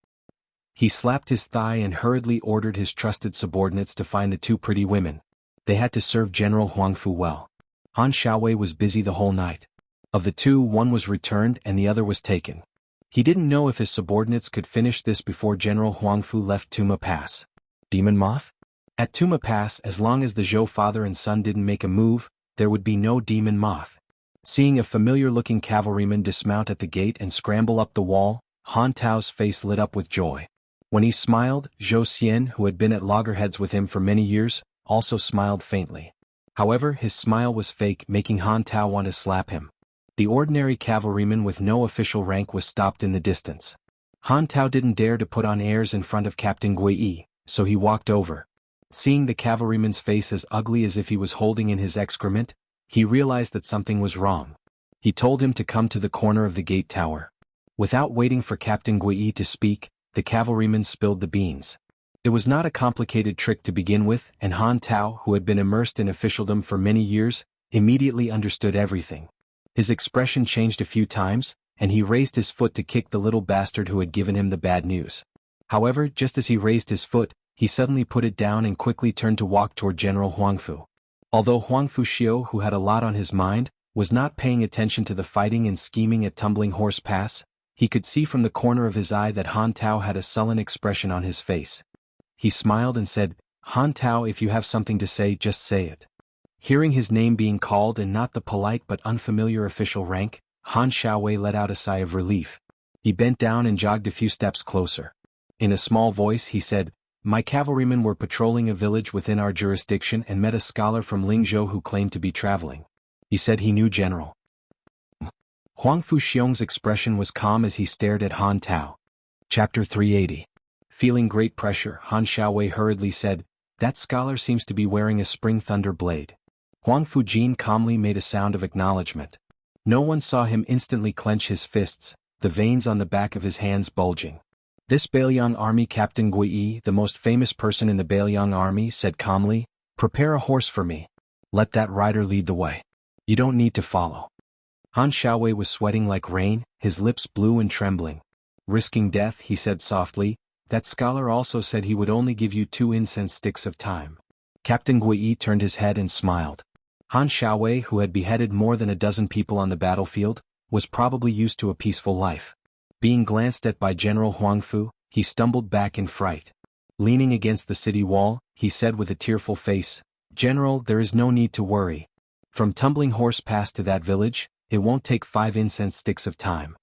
Speaker 1: He slapped his thigh and hurriedly ordered his trusted subordinates to find the 2 pretty women. They had to serve General Huangfu well. Han Xiaowei was busy the whole night. Of the 2, one was returned and the other was taken. He didn't know if his subordinates could finish this before General Huangfu left Tuma Pass. Demon Moth? At Tuma Pass, as long as the Zhou father and son didn't make a move, there would be no demon moth. Seeing a familiar-looking cavalryman dismount at the gate and scramble up the wall, Han Tao's face lit up with joy. When he smiled, Zhou Xian, who had been at loggerheads with him for many years, also smiled faintly. However, his smile was fake, making Han Tao want to slap him. The ordinary cavalryman with no official rank was stopped in the distance. Han Tao didn't dare to put on airs in front of Captain Gui, so he walked over. Seeing the cavalryman's face as ugly as if he was holding in his excrement, he realized that something was wrong. He told him to come to the corner of the gate tower. Without waiting for Captain Gui to speak, the cavalryman spilled the beans. It was not a complicated trick to begin with, and Han Tao, who had been immersed in officialdom for many years, immediately understood everything. His expression changed a few times, and he raised his foot to kick the little bastard who had given him the bad news. However, just as he raised his foot, he suddenly put it down and quickly turned to walk toward General Huangfu. Although Huangfu Xiu, who had a lot on his mind, was not paying attention to the fighting and scheming at Tumbling Horse Pass, he could see from the corner of his eye that Han Tao had a sullen expression on his face. He smiled and said, "Han Tao, if you have something to say, just say it." Hearing his name being called and not the polite but unfamiliar official rank, Han Xiaowei let out a sigh of relief. He bent down and jogged a few steps closer. In a small voice he said, "My cavalrymen were patrolling a village within our jurisdiction and met a scholar from Lingzhou who claimed to be traveling. He said he knew General." Huangfu Xiong's expression was calm as he stared at Han Tao. Chapter 380. Feeling great pressure, Han Xiaowei hurriedly said, "That scholar seems to be wearing a spring thunder blade." Huangfu Jin calmly made a sound of acknowledgement. No one saw him instantly clench his fists, the veins on the back of his hands bulging. "This Bailiang army Captain Gui, the most famous person in the Bailiang army, said calmly, 'Prepare a horse for me. Let that rider lead the way. You don't need to follow.'" Han Xiaowei was sweating like rain, his lips blue and trembling. "Risking death," he said softly, "that scholar also said he would only give you 2 incense sticks of time." Captain Gui turned his head and smiled. Han Xiaowei, who had beheaded more than a dozen people on the battlefield, was probably used to a peaceful life. Being glanced at by General Huangfu, he stumbled back in fright. Leaning against the city wall, he said with a tearful face, "General, there is no need to worry. From Tumbling Horse Pass to that village, it won't take 5 incense sticks of time."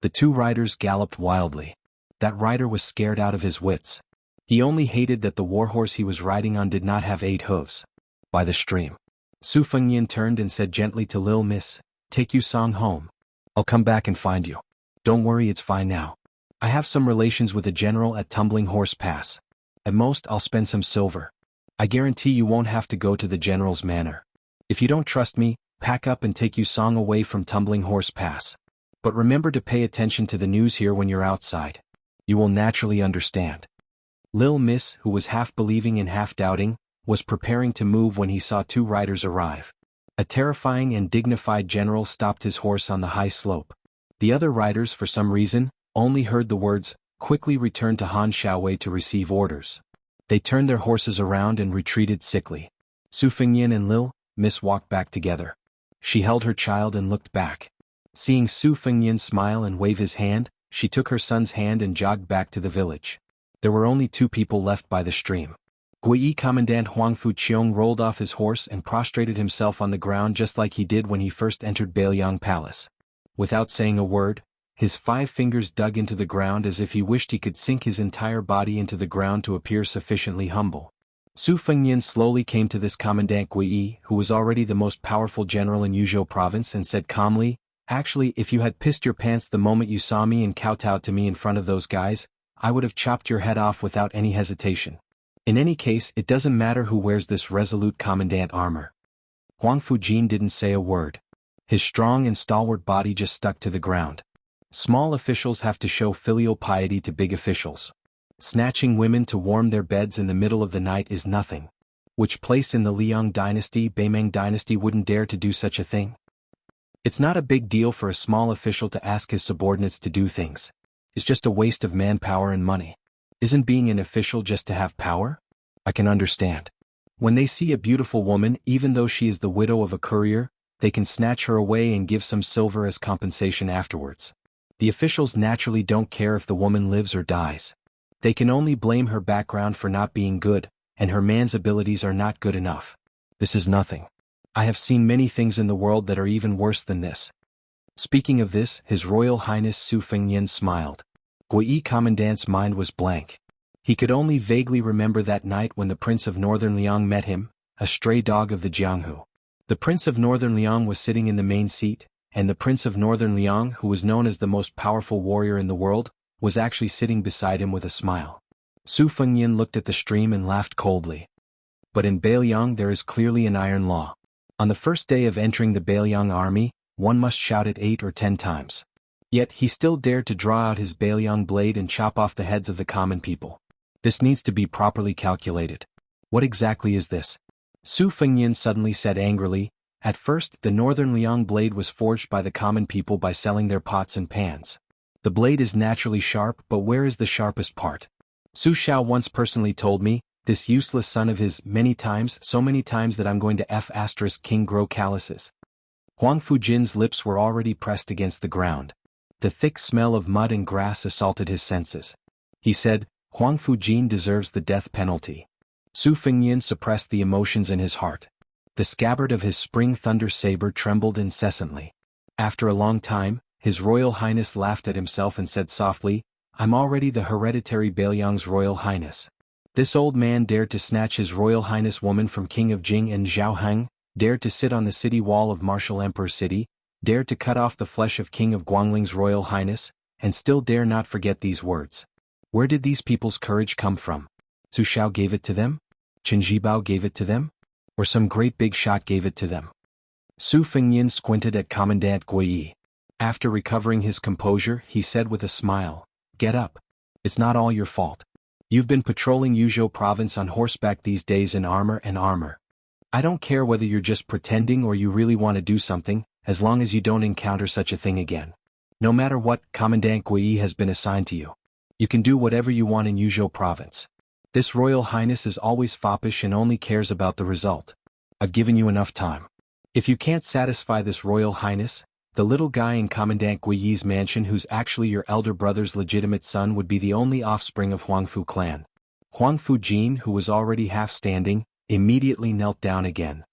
Speaker 1: The 2 riders galloped wildly. That rider was scared out of his wits. He only hated that the warhorse he was riding on did not have 8 hooves. By the stream, Su Fengyan turned and said gently to Lil Miss, "Take Yu Song home. I'll come back and find you. Don't worry, it's fine now. I have some relations with a general at Tumbling Horse Pass. At most I'll spend some silver. I guarantee you won't have to go to the general's manor. If you don't trust me, pack up and take Yu Song away from Tumbling Horse Pass. But remember to pay attention to the news here when you're outside. You will naturally understand." Lil Miss, who was half believing and half doubting, was preparing to move when he saw 2 riders arrive. A terrifying and dignified general stopped his horse on the high slope. The other riders, for some reason, only heard the words, quickly returned to Han Xiaowei to receive orders. They turned their horses around and retreated sickly. Su Fengyan and Lil Miss walked back together. She held her child and looked back. Seeing Su Fengyan smile and wave his hand, she took her son's hand and jogged back to the village. There were only 2 people left by the stream. Gui Commandant Huangfu Qiong rolled off his horse and prostrated himself on the ground just like he did when he first entered Bailiang Palace. Without saying a word, his 5 fingers dug into the ground as if he wished he could sink his entire body into the ground to appear sufficiently humble. Su Fengyan slowly came to this Commandant Gui, who was already the most powerful general in Yuzhou province, and said calmly, "Actually, if you had pissed your pants the moment you saw me and kowtowed to me in front of those guys, I would have chopped your head off without any hesitation. In any case, it doesn't matter who wears this resolute commandant armor." Huangfu Jin didn't say a word. His strong and stalwart body just stuck to the ground. Small officials have to show filial piety to big officials. Snatching women to warm their beds in the middle of the night is nothing. Which place in the Liang dynasty, Beimeng dynasty, wouldn't dare to do such a thing? It's not a big deal for a small official to ask his subordinates to do things. It's just a waste of manpower and money. Isn't being an official just to have power? I can understand. When they see a beautiful woman, even though she is the widow of a courier, they can snatch her away and give some silver as compensation afterwards. The officials naturally don't care if the woman lives or dies. They can only blame her background for not being good, and her man's abilities are not good enough. This is nothing. I have seen many things in the world that are even worse than this. Speaking of this, His Royal Highness Su Fengnian smiled. Gui Commandant's mind was blank. He could only vaguely remember that night when the Prince of Northern Liang met him, a stray dog of the Jianghu. The Prince of Northern Liang was sitting in the main seat, and the Prince of Northern Liang, who was known as the most powerful warrior in the world, was actually sitting beside him with a smile. Su Fengnian looked at the stream and laughed coldly. But in Beiliang there is clearly an iron law. On the first day of entering the Beiliang army, one must shout it 8 or 10 times. Yet he still dared to draw out his Beiliang blade and chop off the heads of the common people. This needs to be properly calculated. What exactly is this? Su Fengnian suddenly said angrily. At first, the Northern Liang blade was forged by the common people by selling their pots and pans. The blade is naturally sharp, but where is the sharpest part? Su Xiao once personally told me, this useless son of his, so many times that I'm going to King grow calluses. Huang Fujin's lips were already pressed against the ground. The thick smell of mud and grass assaulted his senses. He said, Huang Fujin deserves the death penalty. Su Fengnian suppressed the emotions in his heart. The scabbard of his spring thunder saber trembled incessantly. After a long time, His Royal Highness laughed at himself and said softly, I'm already the hereditary Beiliang's Royal Highness. This old man dared to snatch His Royal Highness woman from King of Jing and Zhaoheng, dared to sit on the city wall of Martial Emperor City, dared to cut off the flesh of King of Guangling's Royal Highness, and still dare not forget these words. Where did these people's courage come from? Su Xiao gave it to them? Chen Zhibao gave it to them? Or some great big shot gave it to them? Su Fengnian squinted at Commandant Gui. After recovering his composure, he said with a smile, Get up. It's not all your fault. You've been patrolling Yuzhou province on horseback these days in armor. I don't care whether you're just pretending or you really want to do something, as long as you don't encounter such a thing again. No matter what, Commandant Gui has been assigned to you. You can do whatever you want in Yuzhou province. This Royal Highness is always foppish and only cares about the result. I've given you enough time. If you can't satisfy this Royal Highness, the little guy in Commandant Gui's mansion who's actually your elder brother's legitimate son would be the only offspring of Huangfu clan. Huang Fujin, who was already half standing, immediately knelt down again.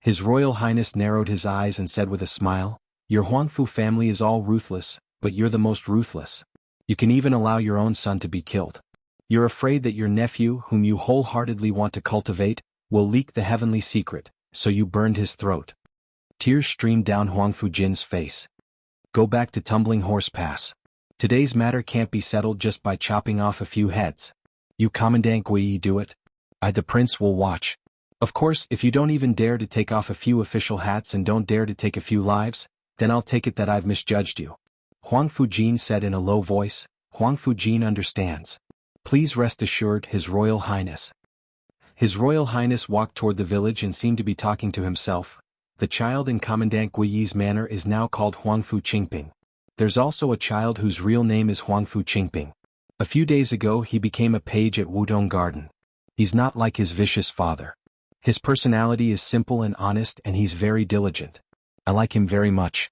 Speaker 1: His Royal Highness narrowed his eyes and said with a smile, Your Huangfu family is all ruthless, but you're the most ruthless. You can even allow your own son to be killed. You're afraid that your nephew, whom you wholeheartedly want to cultivate, will leak the heavenly secret, so you burned his throat. Tears streamed down Huang Fujin's face. Go back to Tumbling Horse Pass. Today's matter can't be settled just by chopping off a few heads. You Commandant Gui do it. I the prince will watch. Of course, if you don't even dare to take off a few official hats and don't dare to take a few lives, then I'll take it that I've misjudged you. Huang Fujin said in a low voice, Huang Fujin understands. Please rest assured, His Royal Highness. His Royal Highness walked toward the village and seemed to be talking to himself. The child in Commandant Gui's manor is now called Huangfu Qingping. There's also a child whose real name is Huangfu Qingping. A few days ago he became a page at Wudong Garden. He's not like his vicious father. His personality is simple and honest and he's very diligent. I like him very much.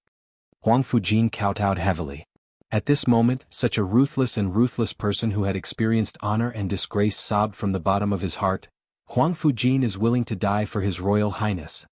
Speaker 1: Huang Fujin kowtowed heavily. At this moment, such a ruthless person who had experienced honor and disgrace sobbed from the bottom of his heart, Huang Fujin is willing to die for His Royal Highness.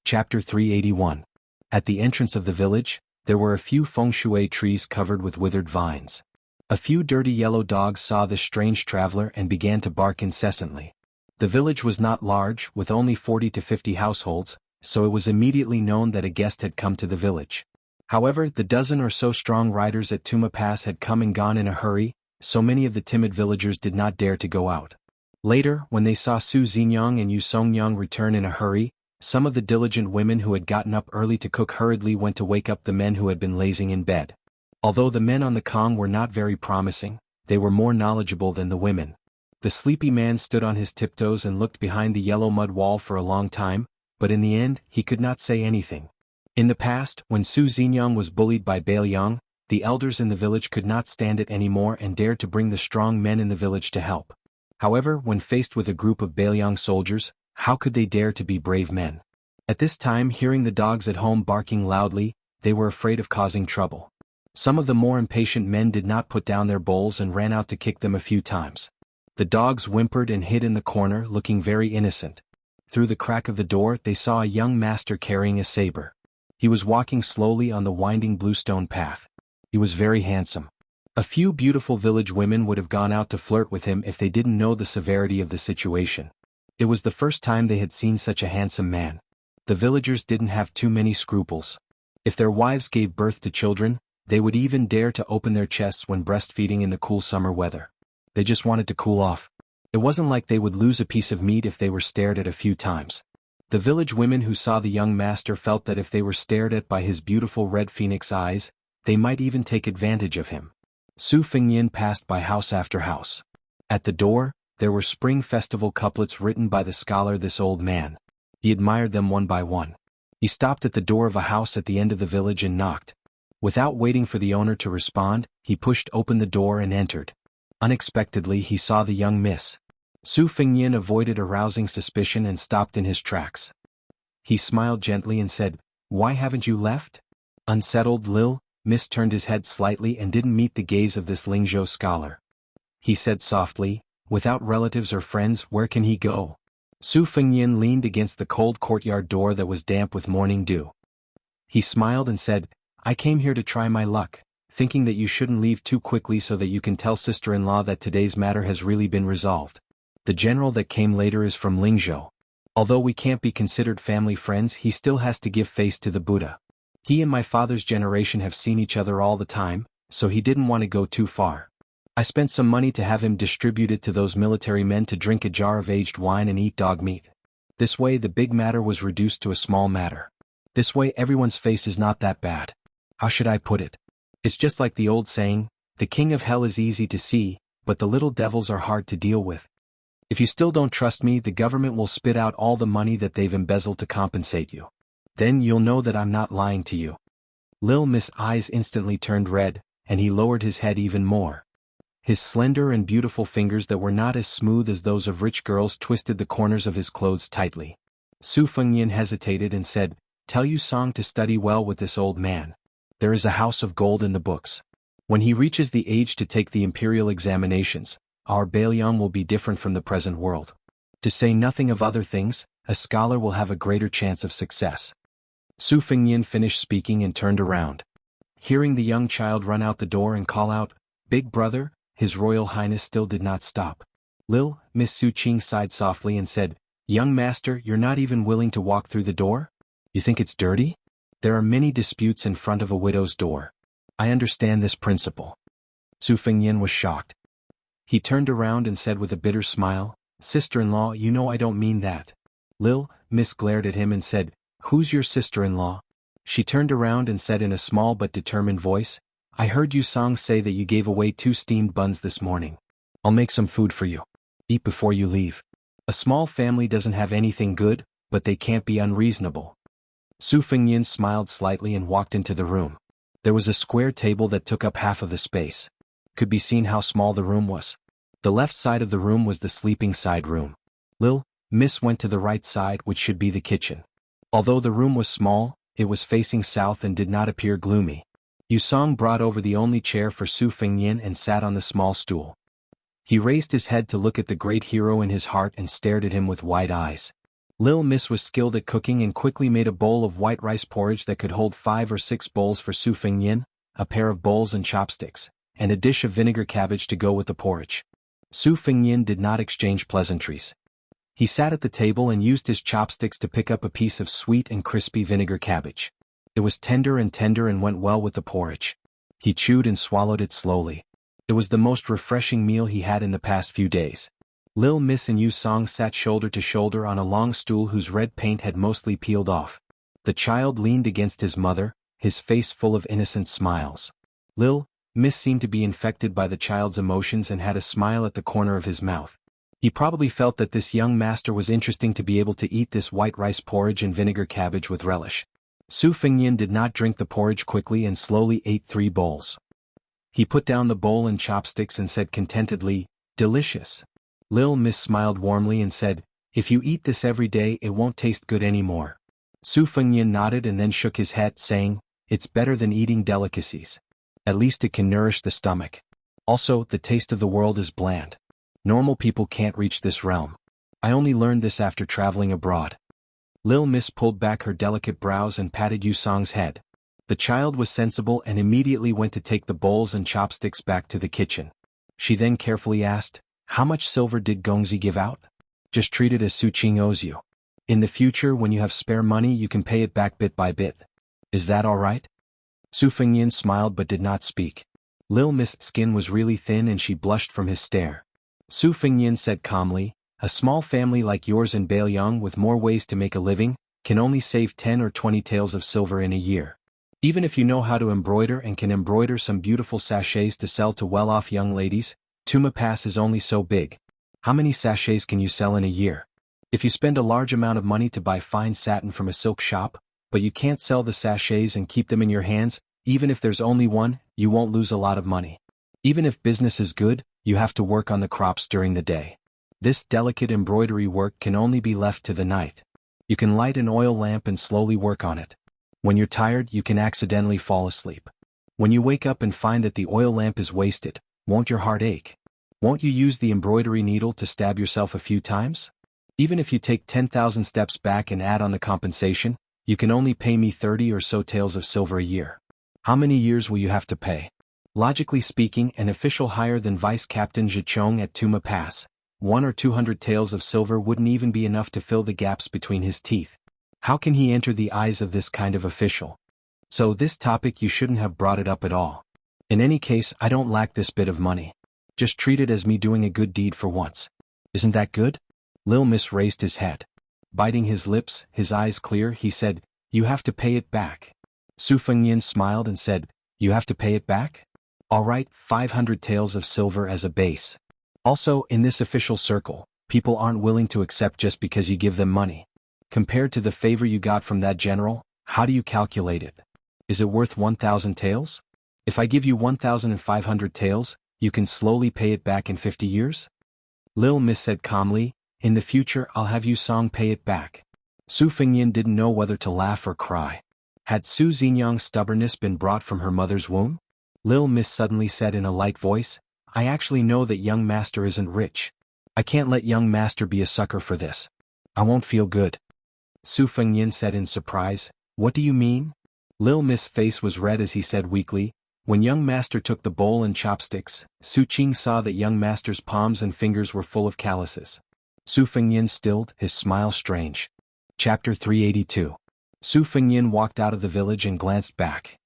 Speaker 1: Chapter 381. At the entrance of the village, there were a few feng shui trees covered with withered vines. A few dirty yellow dogs saw this strange traveler and began to bark incessantly. The village was not large, with only 40 to 50 households, so it was immediately known that a guest had come to the village. However, the dozen or so strong riders at Tuma Pass had come and gone in a hurry, so many of the timid villagers did not dare to go out. Later, when they saw Su Xingyang and Yu Songyang return in a hurry, some of the diligent women who had gotten up early to cook hurriedly went to wake up the men who had been lazing in bed. Although the men on the Kong were not very promising, they were more knowledgeable than the women. The sleepy man stood on his tiptoes and looked behind the yellow mud wall for a long time, but in the end, he could not say anything. In the past, when Su Xingyang was bullied by Beiliang, the elders in the village could not stand it anymore and dared to bring the strong men in the village to help. However, when faced with a group of Beiliang soldiers, how could they dare to be brave men? At this time, hearing the dogs at home barking loudly, they were afraid of causing trouble. Some of the more impatient men did not put down their bowls and ran out to kick them a few times. The dogs whimpered and hid in the corner, looking very innocent. Through the crack of the door they saw a young master carrying a saber. He was walking slowly on the winding bluestone path. He was very handsome. A few beautiful village women would have gone out to flirt with him if they didn't know the severity of the situation. It was the first time they had seen such a handsome man. The villagers didn't have too many scruples. If their wives gave birth to children, they would even dare to open their chests when breastfeeding in the cool summer weather. They just wanted to cool off. It wasn't like they would lose a piece of meat if they were stared at a few times. The village women who saw the young master felt that if they were stared at by his beautiful red phoenix eyes, they might even take advantage of him. Su Fengyin passed by house after house. At the door, there were spring festival couplets written by the scholar This Old Man. He admired them one by one. He stopped at the door of a house at the end of the village and knocked. Without waiting for the owner to respond, he pushed open the door and entered. Unexpectedly he saw the young miss. Su Fengyin avoided arousing suspicion and stopped in his tracks. He smiled gently and said, "Why haven't you left?" Unsettled, Lil Miss turned his head slightly and didn't meet the gaze of this Lingzhou scholar. He said softly, "Without relatives or friends, where can he go?" Su Fengyin leaned against the cold courtyard door that was damp with morning dew. He smiled and said, "I came here to try my luck, thinking that you shouldn't leave too quickly so that you can tell sister-in-law that today's matter has really been resolved. The general that came later is from Lingzhou. Although we can't be considered family friends, he still has to give face to the Buddha. He and my father's generation have seen each other all the time, so he didn't want to go too far. I spent some money to have him distributed to those military men to drink a jar of aged wine and eat dog meat. This way the big matter was reduced to a small matter. This way everyone's face is not that bad. How should I put it? It's just like the old saying, the king of hell is easy to see, but the little devils are hard to deal with. If you still don't trust me, the government will spit out all the money that they've embezzled to compensate you. Then you'll know that I'm not lying to you." Lil Miss' eyes instantly turned red, and he lowered his head even more. His slender and beautiful fingers that were not as smooth as those of rich girls twisted the corners of his clothes tightly. Su Fengyin hesitated and said, "Tell Yu Song to study well with this old man. There is a house of gold in the books. When he reaches the age to take the imperial examinations, our Bailion will be different from the present world. To say nothing of other things, a scholar will have a greater chance of success." Su Fengyin finished speaking and turned around. Hearing the young child run out the door and call out, "Big brother," His Royal Highness still did not stop. Lil Miss Su Qing sighed softly and said, "Young master, you're not even willing to walk through the door? You think it's dirty? There are many disputes in front of a widow's door. I understand this principle." Su Fengyin was shocked. He turned around and said with a bitter smile, "Sister-in-law, you know I don't mean that." Lil Miss glared at him and said, "Who's your sister-in-law?" She turned around and said in a small but determined voice, "I heard Yu Song say that you gave away 2 steamed buns this morning. I'll make some food for you. Eat before you leave. A small family doesn't have anything good, but they can't be unreasonable." Su Fengyin smiled slightly and walked into the room. There was a square table that took up half of the space. Could be seen how small the room was. The left side of the room was the sleeping side room. Lil Miss went to the right side, which should be the kitchen. Although the room was small, it was facing south and did not appear gloomy. Yu Song brought over the only chair for Su Fengyin and sat on the small stool. He raised his head to look at the great hero in his heart and stared at him with wide eyes. Lil Miss was skilled at cooking and quickly made a bowl of white rice porridge that could hold 5 or 6 bowls for Su Fengyin, a pair of bowls and chopsticks, and a dish of vinegar cabbage to go with the porridge. Su Fengyin did not exchange pleasantries. He sat at the table and used his chopsticks to pick up a piece of sweet and crispy vinegar cabbage. It was tender and went well with the porridge. He chewed and swallowed it slowly. It was the most refreshing meal he had in the past few days. Lil Miss and Yu Song sat shoulder to shoulder on a long stool whose red paint had mostly peeled off. The child leaned against his mother, his face full of innocent smiles. Lil Miss seemed to be infected by the child's emotions and had a smile at the corner of his mouth. He probably felt that this young master was interesting to be able to eat this white rice porridge and vinegar cabbage with relish. Su Fengyin did not drink the porridge quickly and slowly ate 3 bowls. He put down the bowl and chopsticks and said contentedly, "Delicious." Lil Miss smiled warmly and said, "If you eat this every day it won't taste good anymore." Su Fengyin nodded and then shook his head, saying, "It's better than eating delicacies. At least it can nourish the stomach. Also, the taste of the world is bland. Normal people can't reach this realm. I only learned this after traveling abroad. Lil Miss pulled back her delicate brows and patted Yu Song's head. The child was sensible and immediately went to take the bowls and chopsticks back to the kitchen. She then carefully asked, "How much silver did Gongzi give out?" "Just treat it as Su Qing owes you. In the future when you have spare money you can pay it back bit by bit. Is that all right?" Su Fengyin smiled but did not speak. Lil Miss' skin was really thin and she blushed from his stare. Su Fengyin said calmly, "A small family like yours in Bailiang with more ways to make a living, can only save 10 or 20 taels of silver in a year. Even if you know how to embroider and can embroider some beautiful sachets to sell to well-off young ladies, Tuma Pass is only so big. How many sachets can you sell in a year? If you spend a large amount of money to buy fine satin from a silk shop, but you can't sell the sachets and keep them in your hands, even if there's only one, you won't lose a lot of money. Even if business is good, you have to work on the crops during the day. This delicate embroidery work can only be left to the night. You can light an oil lamp and slowly work on it. When you're tired, you can accidentally fall asleep. When you wake up and find that the oil lamp is wasted, won't your heart ache? Won't you use the embroidery needle to stab yourself a few times? Even if you take 10,000 steps back and add on the compensation, you can only pay me 30 or so taels of silver a year. How many years will you have to pay? Logically speaking, an official higher than Vice Captain Zhichong at Tuma Pass, 1 or 200 taels of silver wouldn't even be enough to fill the gaps between his teeth. How can he enter the eyes of this kind of official? So this topic you shouldn't have brought it up at all. In any case, I don't lack this bit of money. Just treat it as me doing a good deed for once. Isn't that good? Lil Miss raised his head. Biting his lips, his eyes clear, he said, "You have to pay it back." Su Fengyin smiled and said, "You have to pay it back? All right, 500 taels of silver as a base. Also, in this official circle, people aren't willing to accept just because you give them money. Compared to the favor you got from that general, how do you calculate it? Is it worth 1,000 taels? If I give you 1,500 taels, you can slowly pay it back in 50 years? Lil Miss said calmly, "In the future I'll have Yu Song pay it back." Su Fengyin didn't know whether to laugh or cry. Had Su Xingyang's stubbornness been brought from her mother's womb? Lil Miss suddenly said in a light voice, "I actually know that young master isn't rich. I can't let young master be a sucker for this. I won't feel good." Su Fengyin said in surprise, "What do you mean?" Lil Miss' face was red as he said weakly, "When young master took the bowl and chopsticks, Su Qing saw that young master's palms and fingers were full of calluses." Su Fengyin stilled, his smile strange. Chapter 382. Su Fengyin walked out of the village and glanced back.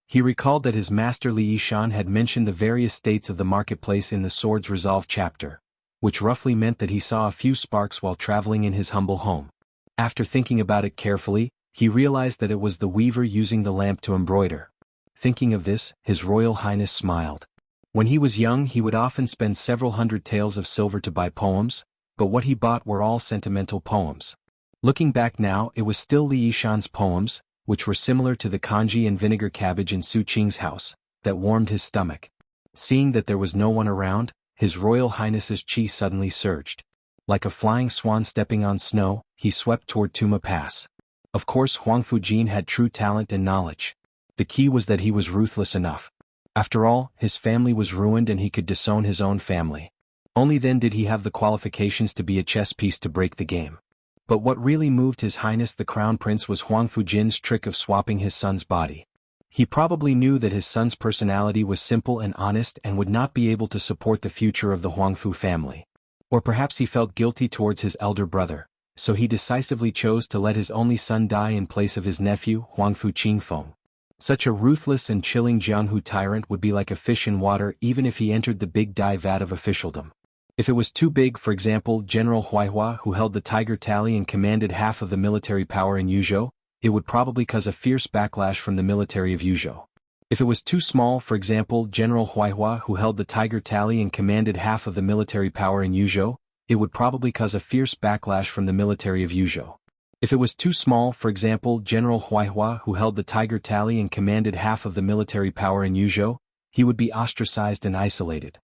Speaker 1: He recalled that his master Li Yishan had mentioned the various states of the marketplace in the Swords Resolve chapter, which roughly meant that he saw a few sparks while traveling in his humble home. After thinking about it carefully, he realized that it was the weaver using the lamp to embroider. Thinking of this, His Royal Highness smiled. When he was young he would often spend several hundred taels of silver to buy poems, but what he bought were all sentimental poems. Looking back now, it was still Li Yishan's poems, which were similar to the congee and vinegar cabbage in Su Qing's house, that warmed his stomach. Seeing that there was no one around, His Royal Highness's chi suddenly surged. Like a flying swan stepping on snow, he swept toward Tuma Pass. Of course Huang Fujin had true talent and knowledge. The key was that he was ruthless enough. After all, his family was ruined and he could disown his own family. Only then did he have the qualifications to be a chess piece to break the game. But what really moved His Highness the Crown Prince was Huang Fujin's trick of swapping his son's body. He probably knew that his son's personality was simple and honest and would not be able to support the future of the Huangfu family. Or perhaps he felt guilty towards his elder brother, so he decisively chose to let his only son die in place of his nephew, Huangfu Qingfeng. Such a ruthless and chilling Jianghu tyrant would be like a fish in water even if he entered the big dye vat of officialdom. If it was too big, for example, General Huaihua, who held the Tiger Tally and commanded half of the military power in Yuzhou, it would probably cause a fierce backlash from the military of Yuzhou. If it was too small, for example, General Huaihua, who held the Tiger Tally and commanded half of the military power in Yuzhou, it would probably cause a fierce backlash from the military of Yuzhou. If it was too small, for example, General Huaihua, who held the Tiger Tally and commanded half of the military power in Yuzhou, he would be ostracized and isolated.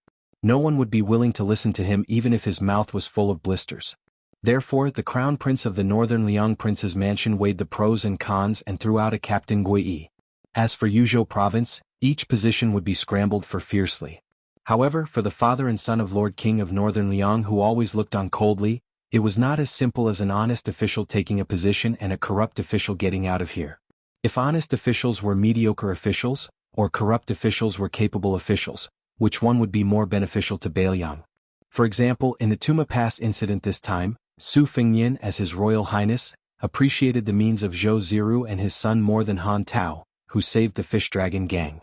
Speaker 1: No one would be willing to listen to him even if his mouth was full of blisters. Therefore, the Crown Prince of the Northern Liang Prince's mansion weighed the pros and cons and threw out a Captain Gui. As for Yuzhou province, each position would be scrambled for fiercely. However, for the father and son of Lord King of Northern Liang who always looked on coldly, it was not as simple as an honest official taking a position and a corrupt official getting out of here. If honest officials were mediocre officials, or corrupt officials were capable officials, which one would be more beneficial to Bailiang? For example, in the Tuma Pass incident this time, Su Fengnian as His Royal Highness, appreciated the means of Zhou Ziru and his son more than Han Tao, who saved the Fish Dragon gang.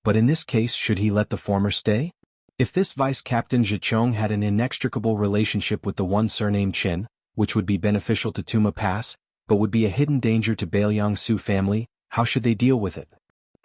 Speaker 1: But in this case, should he let the former stay? If this Vice Captain Zhichong had an inextricable relationship with the one surnamed Chen, which would be beneficial to Tuma Pass, but would be a hidden danger to Bailiang Su family, how should they deal with it?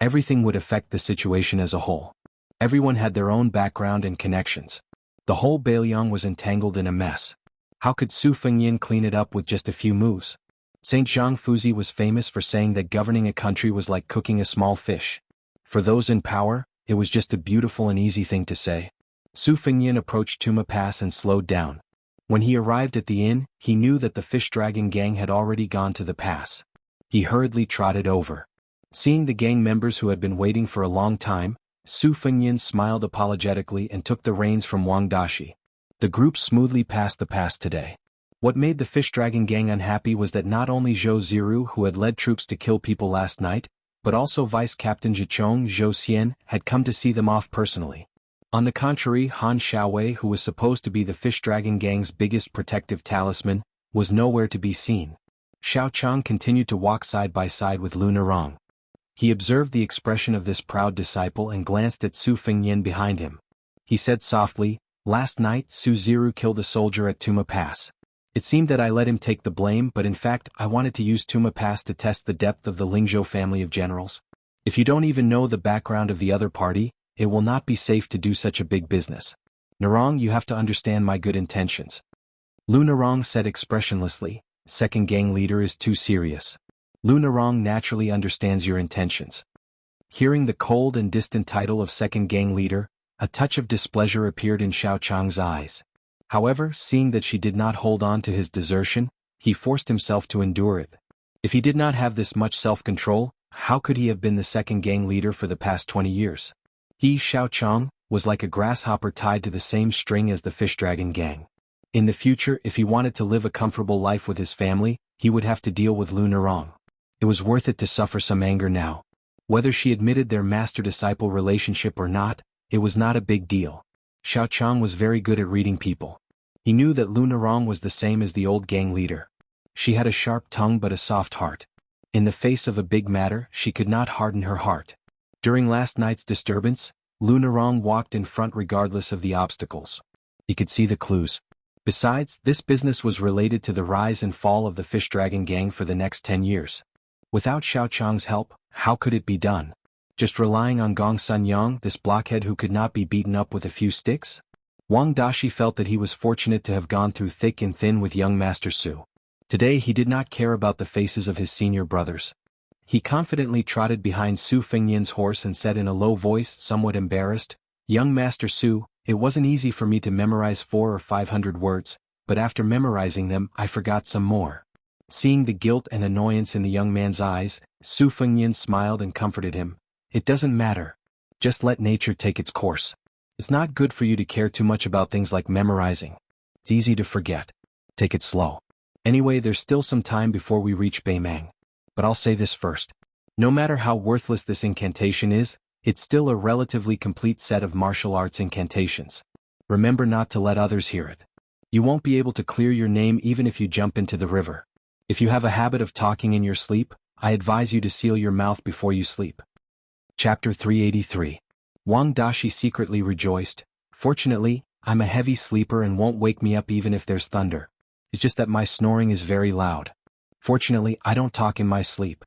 Speaker 1: Everything would affect the situation as a whole. Everyone had their own background and connections. The whole Bailiang was entangled in a mess. How could Su Fengnian clean it up with just a few moves? Saint Zhang Fuzi was famous for saying that governing a country was like cooking a small fish. For those in power, it was just a beautiful and easy thing to say. Su Fengnian approached Tuma Pass and slowed down. When he arrived at the inn, he knew that the Fish Dragon gang had already gone to the pass. He hurriedly trotted over. Seeing the gang members who had been waiting for a long time, Su Fengnian smiled apologetically and took the reins from Wang Dashi. The group smoothly passed the pass today. What made the Fish Dragon gang unhappy was that not only Zhou Ziru, who had led troops to kill people last night, but also Vice Captain Zhichong Zhou Xian had come to see them off personally. On the contrary, Han Xiaowei, who was supposed to be the Fish Dragon gang's biggest protective talisman, was nowhere to be seen. Xiao Chang continued to walk side by side with Lu Nerong. He observed the expression of this proud disciple and glanced at Su Fengnian behind him. He said softly, "Last night, Su Ziru killed a soldier at Tuma Pass. It seemed that I let him take the blame, but in fact I wanted to use Tuma Pass to test the depth of the Lingzhou family of generals. If you don't even know the background of the other party, it will not be safe to do such a big business. Nerong, you have to understand my good intentions." Lu Nerong said expressionlessly, "Second gang leader is too serious. Lu Nerong naturally understands your intentions." Hearing the cold and distant title of second gang leader, a touch of displeasure appeared in Xiao Chang's eyes. However, seeing that she did not hold on to his desertion, he forced himself to endure it. If he did not have this much self-control, how could he have been the second gang leader for the past 20 years? He, Xiao Chang, was like a grasshopper tied to the same string as the Fish Dragon gang. In the future, if he wanted to live a comfortable life with his family, he would have to deal with Lu Nerong. It was worth it to suffer some anger now. Whether she admitted their master-disciple relationship or not, it was not a big deal. Xiao Chang was very good at reading people. He knew that Lu Nerong was the same as the old gang leader. She had a sharp tongue but a soft heart. In the face of a big matter, she could not harden her heart. During last night's disturbance, Lu Nerong walked in front regardless of the obstacles. He could see the clues. Besides, this business was related to the rise and fall of the Fish Dragon gang for the next 10 years. Without Xiao Chang's help, how could it be done? Just relying on Gong Sun Yang, this blockhead who could not be beaten up with a few sticks? Wang Dashi felt that he was fortunate to have gone through thick and thin with young Master Su. Today he did not care about the faces of his senior brothers. He confidently trotted behind Su Fengnian's horse and said in a low voice, somewhat embarrassed, "Young Master Su, it wasn't easy for me to memorize 400 or 500 words, but after memorizing them I forgot some more." Seeing the guilt and annoyance in the young man's eyes, Su Fengnian smiled and comforted him. "It doesn't matter. Just let nature take its course. It's not good for you to care too much about things like memorizing. It's easy to forget. Take it slow. Anyway, there's still some time before we reach Beimang. But I'll say this first. No matter how worthless this incantation is, it's still a relatively complete set of martial arts incantations. Remember not to let others hear it. You won't be able to clear your name even if you jump into the river. If you have a habit of talking in your sleep, I advise you to seal your mouth before you sleep." Chapter 383. Wang Dashi secretly rejoiced. "Fortunately, I'm a heavy sleeper and won't wake me up even if there's thunder. It's just that my snoring is very loud. Fortunately, I don't talk in my sleep."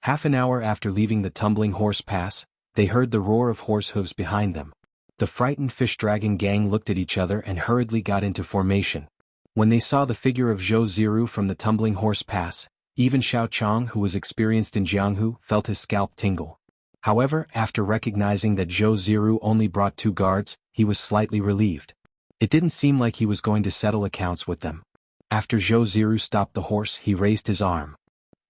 Speaker 1: Half an hour after leaving the Tumbling Horse Pass, they heard the roar of horse hooves behind them. The frightened Fish Dragon gang looked at each other and hurriedly got into formation. When they saw the figure of Zhou Ziru from the Tumbling Horse Pass, even Xiao Chang, who was experienced in Jianghu, felt his scalp tingle. However, after recognizing that Zhou Ziru only brought 2 guards, he was slightly relieved. It didn't seem like he was going to settle accounts with them. After Zhou Ziru stopped the horse, he raised his arm.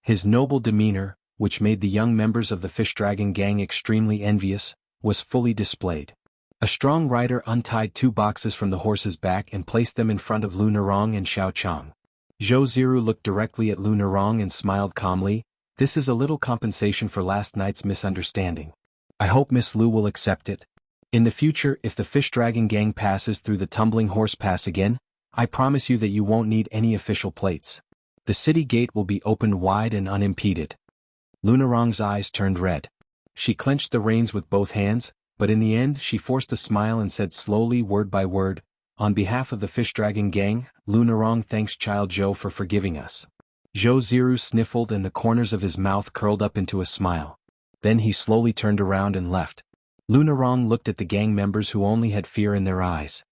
Speaker 1: His noble demeanor, which made the young members of the Fish Dragon gang extremely envious, was fully displayed. A strong rider untied 2 boxes from the horse's back and placed them in front of Lu Nerong and Xiao Chang. Zhou Ziru looked directly at Lu Nerong and smiled calmly. This is a little compensation for last night's misunderstanding. I hope Miss Lu will accept it. In the future, if the Fish Dragon gang passes through the Tumbling Horse Pass again, I promise you that you won't need any official plates. The city gate will be opened wide and unimpeded. Lu Nerong's eyes turned red. She clenched the reins with both hands, but in the end she forced a smile and said slowly, word by word, "On behalf of the Fish Dragon gang, Lu Nerong thanks Child Zhou for forgiving us." Zhou Ziru sniffled and the corners of his mouth curled up into a smile. Then he slowly turned around and left. Lu Nerong looked at the gang members who only had fear in their eyes.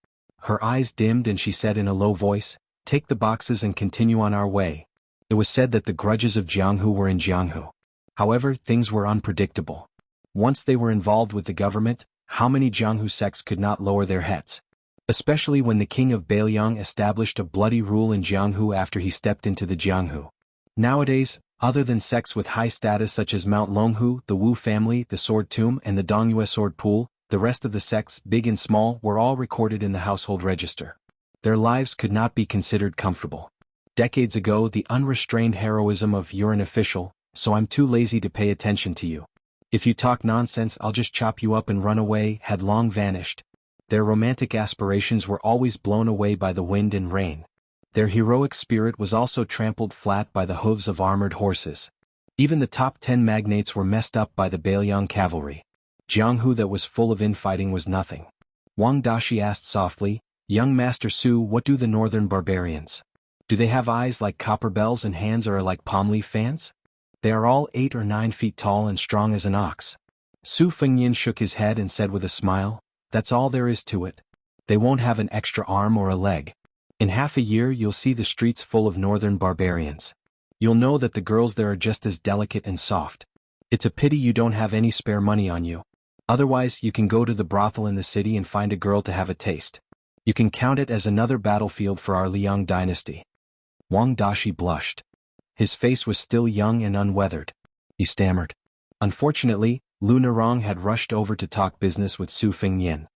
Speaker 1: Her eyes dimmed and she said in a low voice, "Take the boxes and continue on our way." It was said that the grudges of Jianghu were in Jianghu. However, things were unpredictable. Once they were involved with the government, how many Jianghu sects could not lower their heads? Especially when the king of Bailiang established a bloody rule in Jianghu after he stepped into the Jianghu. Nowadays, other than sects with high status such as Mount Longhu, the Wu family, the Sword Tomb and the Dongyue Sword Pool, the rest of the sects, big and small, were all recorded in the household register. Their lives could not be considered comfortable. Decades ago, the unrestrained heroism of "you're an official, so I'm too lazy to pay attention to you. If you talk nonsense, I'll just chop you up and run away," had long vanished. Their romantic aspirations were always blown away by the wind and rain. Their heroic spirit was also trampled flat by the hooves of armored horses. Even the top 10 magnates were messed up by the Bailiang cavalry. Jianghu that was full of infighting was nothing. Wang Dashi asked softly, "Young Master Su, what do the northern barbarians? Do they have eyes like copper bells and hands are like palm leaf fans? They are all 8 or 9 feet tall and strong as an ox." Su Fengyin shook his head and said with a smile, "That's all there is to it. They won't have an extra arm or a leg. In half a year you'll see the streets full of northern barbarians. You'll know that the girls there are just as delicate and soft. It's a pity you don't have any spare money on you. Otherwise you can go to the brothel in the city and find a girl to have a taste. You can count it as another battlefield for our Liang dynasty." Wang Dashi blushed. His face was still young and unweathered. He stammered. Unfortunately, Lu Nerong had rushed over to talk business with Su Fengyin.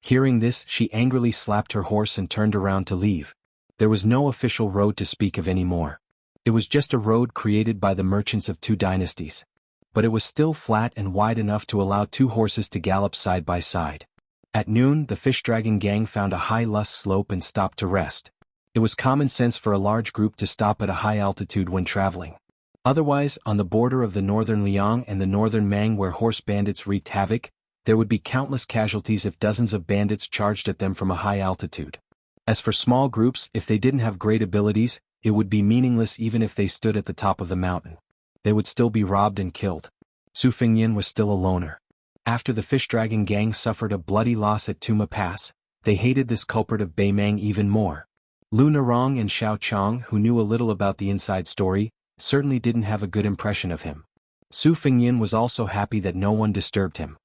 Speaker 1: Hearing this, she angrily slapped her horse and turned around to leave. There was no official road to speak of anymore. It was just a road created by the merchants of 2 dynasties. But it was still flat and wide enough to allow 2 horses to gallop side by side. At noon, the Fish Dragon gang found a high lush slope and stopped to rest. It was common sense for a large group to stop at a high altitude when traveling. Otherwise, on the border of the northern Liang and the northern Mang where horse bandits wreaked havoc, there would be countless casualties if dozens of bandits charged at them from a high altitude. As for small groups, if they didn't have great abilities, it would be meaningless even if they stood at the top of the mountain. They would still be robbed and killed. Su Fengyin was still a loner. After the Fish Dragon gang suffered a bloody loss at Tuma Pass, they hated this culprit of Beimang even more. Lu Nerong and Xiao Chang, who knew a little about the inside story, certainly didn't have a good impression of him. Su Fengyin was also happy that no one disturbed him.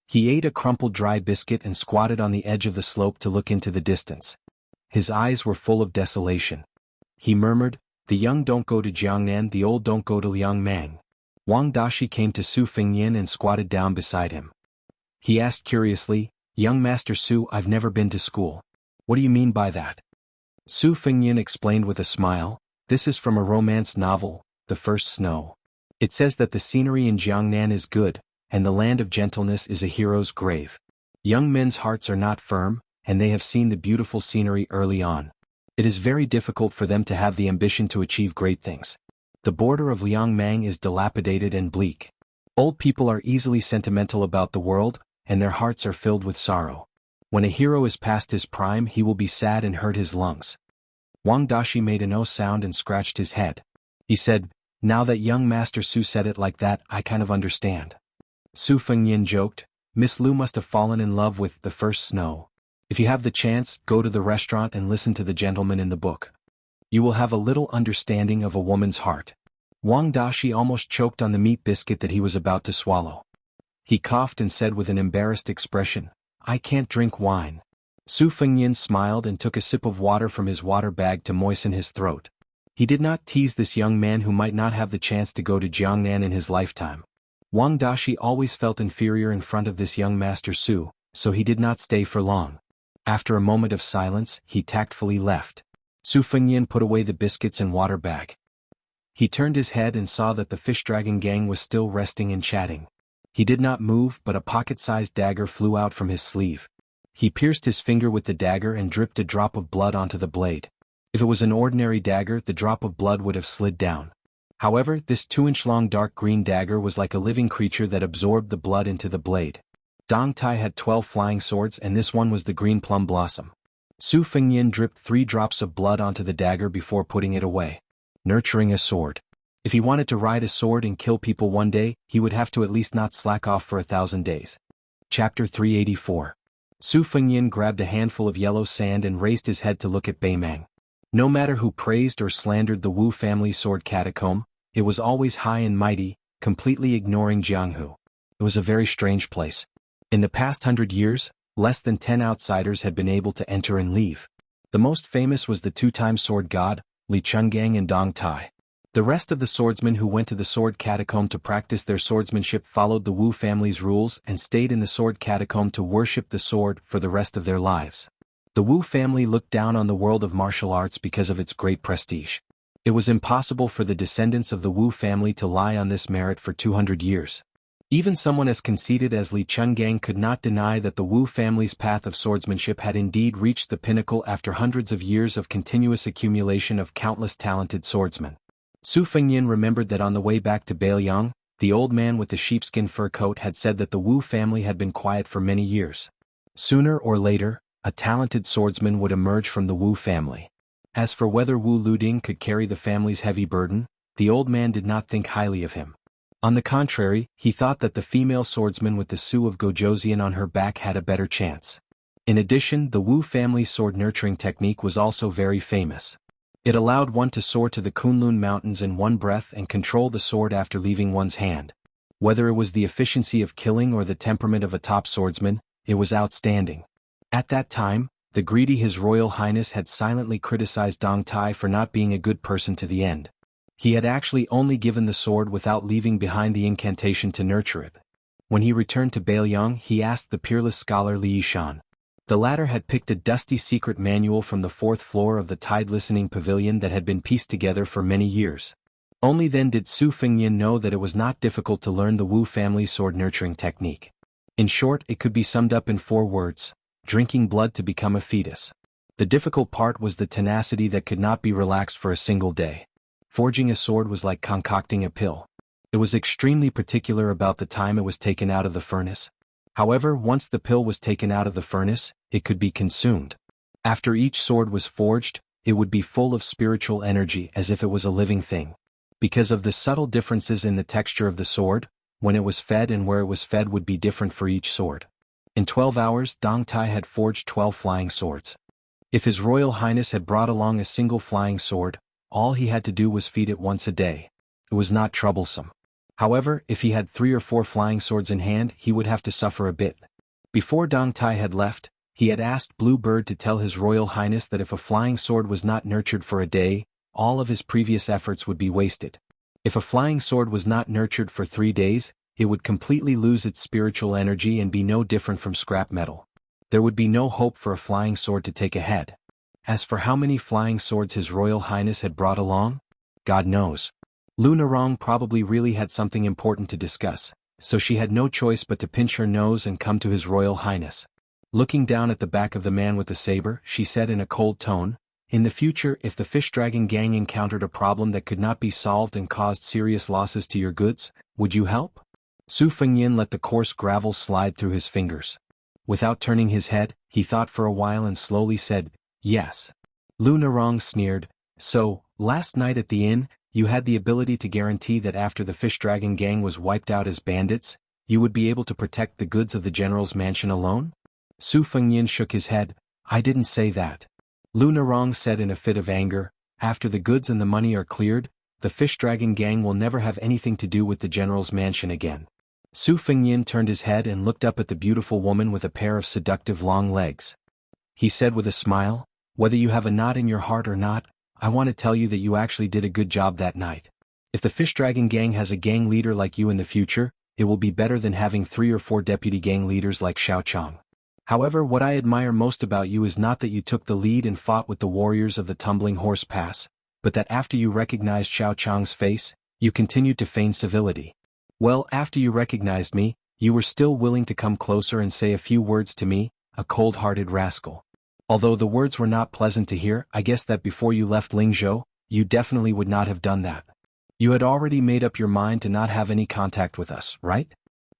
Speaker 1: He ate a crumpled dry biscuit and squatted on the edge of the slope to look into the distance. His eyes were full of desolation. He murmured, "The young don't go to Jiangnan, the old don't go to Liangmang." Wang Dashi came to Su Fengyin and squatted down beside him. He asked curiously, "Young Master Su, I've never been to school. What do you mean by that?" Su Fengyin explained with a smile, "This is from a romance novel, The First Snow. It says that the scenery in Jiangnan is good, and the land of gentleness is a hero's grave. Young men's hearts are not firm, and they have seen the beautiful scenery early on. It is very difficult for them to have the ambition to achieve great things. The border of Liangmang is dilapidated and bleak. Old people are easily sentimental about the world, and their hearts are filled with sorrow. When a hero is past his prime, he will be sad and hurt his lungs." Wang Dashi made a no sound and scratched his head. He said, "Now that young Master Su said it like that, I kind of understand." Su Fengyin joked, "Miss Lu must have fallen in love with The First Snow. If you have the chance, go to the restaurant and listen to the gentleman in the book. You will have a little understanding of a woman's heart." Wang Dashi almost choked on the meat biscuit that he was about to swallow. He coughed and said with an embarrassed expression, "I can't drink wine." Su Fengyin smiled and took a sip of water from his water bag to moisten his throat. He did not tease this young man who might not have the chance to go to Jiangnan in his lifetime. Wang Dashi always felt inferior in front of this young Master Su, so he did not stay for long. After a moment of silence, he tactfully left. Su Fengyan put away the biscuits and water bag. He turned his head and saw that the fish dragon gang was still resting and chatting. He did not move, but a pocket-sized dagger flew out from his sleeve. He pierced his finger with the dagger and dripped a drop of blood onto the blade. If it was an ordinary dagger, the drop of blood would have slid down. However, this 2-inch-long dark green dagger was like a living creature that absorbed the blood into the blade. Dong Tai had 12 flying swords, and this one was the green plum blossom. Su Fengyan dripped 3 drops of blood onto the dagger before putting it away. Nurturing a sword. If he wanted to ride a sword and kill people one day, he would have to at least not slack off for 1,000 days. Chapter 384. Su Fengyan grabbed a handful of yellow sand and raised his head to look at Beimang. No matter who praised or slandered the Wu family sword catacomb, it was always high and mighty, completely ignoring Jianghu. It was a very strange place. In the past 100 years, less than 10 outsiders had been able to enter and leave. The most famous was the 2-time sword god, Li Chungang and Dong Tai. The rest of the swordsmen who went to the sword catacomb to practice their swordsmanship followed the Wu family's rules and stayed in the sword catacomb to worship the sword for the rest of their lives. The Wu family looked down on the world of martial arts because of its great prestige. It was impossible for the descendants of the Wu family to lie on this merit for 200 years. Even someone as conceited as Li Chungang could not deny that the Wu family's path of swordsmanship had indeed reached the pinnacle after hundreds of years of continuous accumulation of countless talented swordsmen. Su Fengyan remembered that on the way back to Bailiang, the old man with the sheepskin fur coat had said that the Wu family had been quiet for many years. Sooner or later, a talented swordsman would emerge from the Wu family. As for whether Wu Luding could carry the family's heavy burden, the old man did not think highly of him. On the contrary, he thought that the female swordsman with the Su of Gojoseon on her back had a better chance. In addition, the Wu family's sword nurturing technique was also very famous. It allowed one to soar to the Kunlun Mountains in one breath and control the sword after leaving one's hand. Whether it was the efficiency of killing or the temperament of a top swordsman, it was outstanding. At that time, the greedy His Royal Highness had silently criticized Dong Tai for not being a good person to the end. He had actually only given the sword without leaving behind the incantation to nurture it. When he returned to Bailiang, he asked the peerless scholar Li Yishan. The latter had picked a dusty secret manual from the 4th floor of the Tide Listening Pavilion that had been pieced together for many years. Only then did Su Fengyan know that it was not difficult to learn the Wu family's sword nurturing technique. In short, it could be summed up in 4 words: drinking blood to become a fetus. The difficult part was the tenacity that could not be relaxed for a single day. Forging a sword was like concocting a pill. It was extremely particular about the time it was taken out of the furnace. However, once the pill was taken out of the furnace, it could be consumed. After each sword was forged, it would be full of spiritual energy as if it was a living thing. Because of the subtle differences in the texture of the sword, when it was fed and where it was fed would be different for each sword. In 12 hours, Dong Tai had forged 12 flying swords. If His Royal Highness had brought along a single flying sword, all he had to do was feed it once a day. It was not troublesome. However, if he had 3 or 4 flying swords in hand, he would have to suffer a bit. Before Dong Tai had left, he had asked Blue Bird to tell His Royal Highness that if a flying sword was not nurtured for a day, all of his previous efforts would be wasted. If a flying sword was not nurtured for 3 days, it would completely lose its spiritual energy and be no different from scrap metal. There would be no hope for a flying sword to take ahead. As for how many flying swords His Royal Highness had brought along, God knows. Lu Narong probably really had something important to discuss, so she had no choice but to pinch her nose and come to His Royal Highness. Looking down at the back of the man with the saber, she said in a cold tone, "In the future, if the fish dragon gang encountered a problem that could not be solved and caused serious losses to your goods, would you help?" Su Fengyan let the coarse gravel slide through his fingers. Without turning his head, he thought for a while and slowly said, "Yes." Lu Narong sneered, "So, last night at the inn, you had the ability to guarantee that after the fish dragon gang was wiped out as bandits, you would be able to protect the goods of the general's mansion alone?" Su Fengyan shook his head. "I didn't say that." Lu Narong said in a fit of anger, "After the goods and the money are cleared, the fish dragon gang will never have anything to do with the general's mansion again." Su Fengyan turned his head and looked up at the beautiful woman with a pair of seductive long legs. He said with a smile, "Whether you have a knot in your heart or not, I want to tell you that you actually did a good job that night. If the fish dragon gang has a gang leader like you in the future, it will be better than having 3 or 4 deputy gang leaders like Xiao Chong." However, what I admire most about you is not that you took the lead and fought with the warriors of the Tumbling Horse Pass, but that after you recognized Xiao Chang's face, you continued to feign civility. Well, after you recognized me, you were still willing to come closer and say a few words to me, a cold-hearted rascal. Although the words were not pleasant to hear, I guess that before you left Lingzhou, you definitely would not have done that. You had already made up your mind to not have any contact with us, right?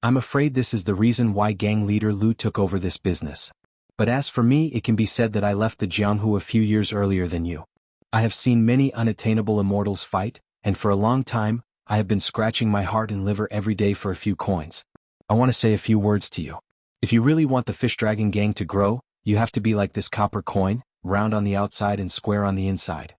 Speaker 1: I'm afraid this is the reason why gang leader Lu took over this business. But as for me, it can be said that I left the Jianghu a few years earlier than you. I have seen many unattainable immortals fight, and for a long time, I have been scratching my heart and liver every day for a few coins. I want to say a few words to you. If you really want the Fish Dragon gang to grow, you have to be like this copper coin, round on the outside and square on the inside.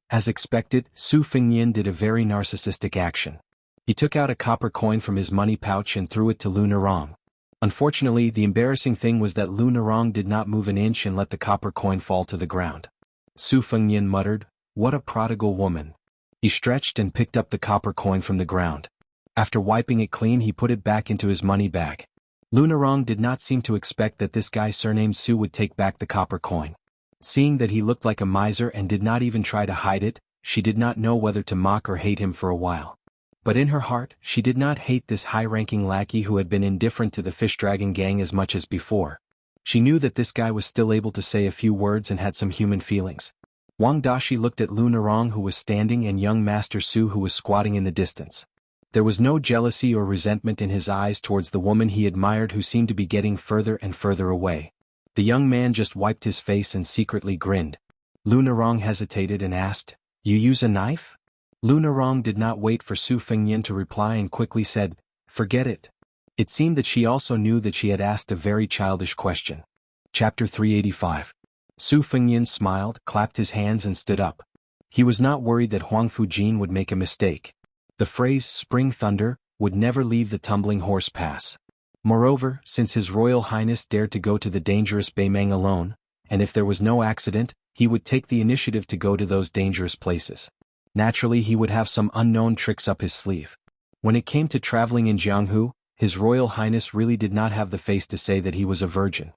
Speaker 1: As expected, Su Fengyin did a very narcissistic action. He took out a copper coin from his money pouch and threw it to Lu Narong. Unfortunately, the embarrassing thing was that Lu Narong did not move an inch and let the copper coin fall to the ground. Su Fengyin muttered, "What a prodigal woman." He stretched and picked up the copper coin from the ground. After wiping it clean, he put it back into his money bag. Lu Narong did not seem to expect that this guy surnamed Su would take back the copper coin. Seeing that he looked like a miser and did not even try to hide it, she did not know whether to mock or hate him for a while. But in her heart, she did not hate this high-ranking lackey who had been indifferent to the Fish Dragon gang as much as before. She knew that this guy was still able to say a few words and had some human feelings. Wang Dashi looked at Lu Narong, who was standing, and young Master Su, who was squatting in the distance. There was no jealousy or resentment in his eyes towards the woman he admired, who seemed to be getting further and further away. The young man just wiped his face and secretly grinned. Lu Narong hesitated and asked, "You use a knife?" Lu Narong did not wait for Su Fengyin to reply and quickly said, "Forget it." It seemed that she also knew that she had asked a very childish question. Chapter 385. Su Fengyin smiled, clapped his hands and stood up. He was not worried that Huang Fujin would make a mistake. The phrase "spring thunder" would never leave the Tumbling Horse Pass. Moreover, since His Royal Highness dared to go to the dangerous Beimeng alone, and if there was no accident, he would take the initiative to go to those dangerous places. Naturally, he would have some unknown tricks up his sleeve. When it came to traveling in Jianghu, His Royal Highness really did not have the face to say that he was a virgin.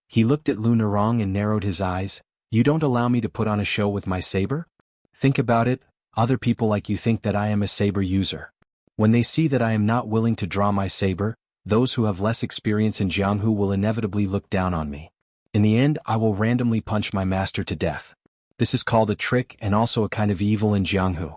Speaker 1: He looked at Lu Narong and narrowed his eyes. "You don't allow me to put on a show with my saber? Think about it, other people like you think that I am a saber user. When they see that I am not willing to draw my saber, those who have less experience in Jianghu will inevitably look down on me. In the end, I will randomly punch my master to death. This is called a trick and also a kind of evil in Jianghu."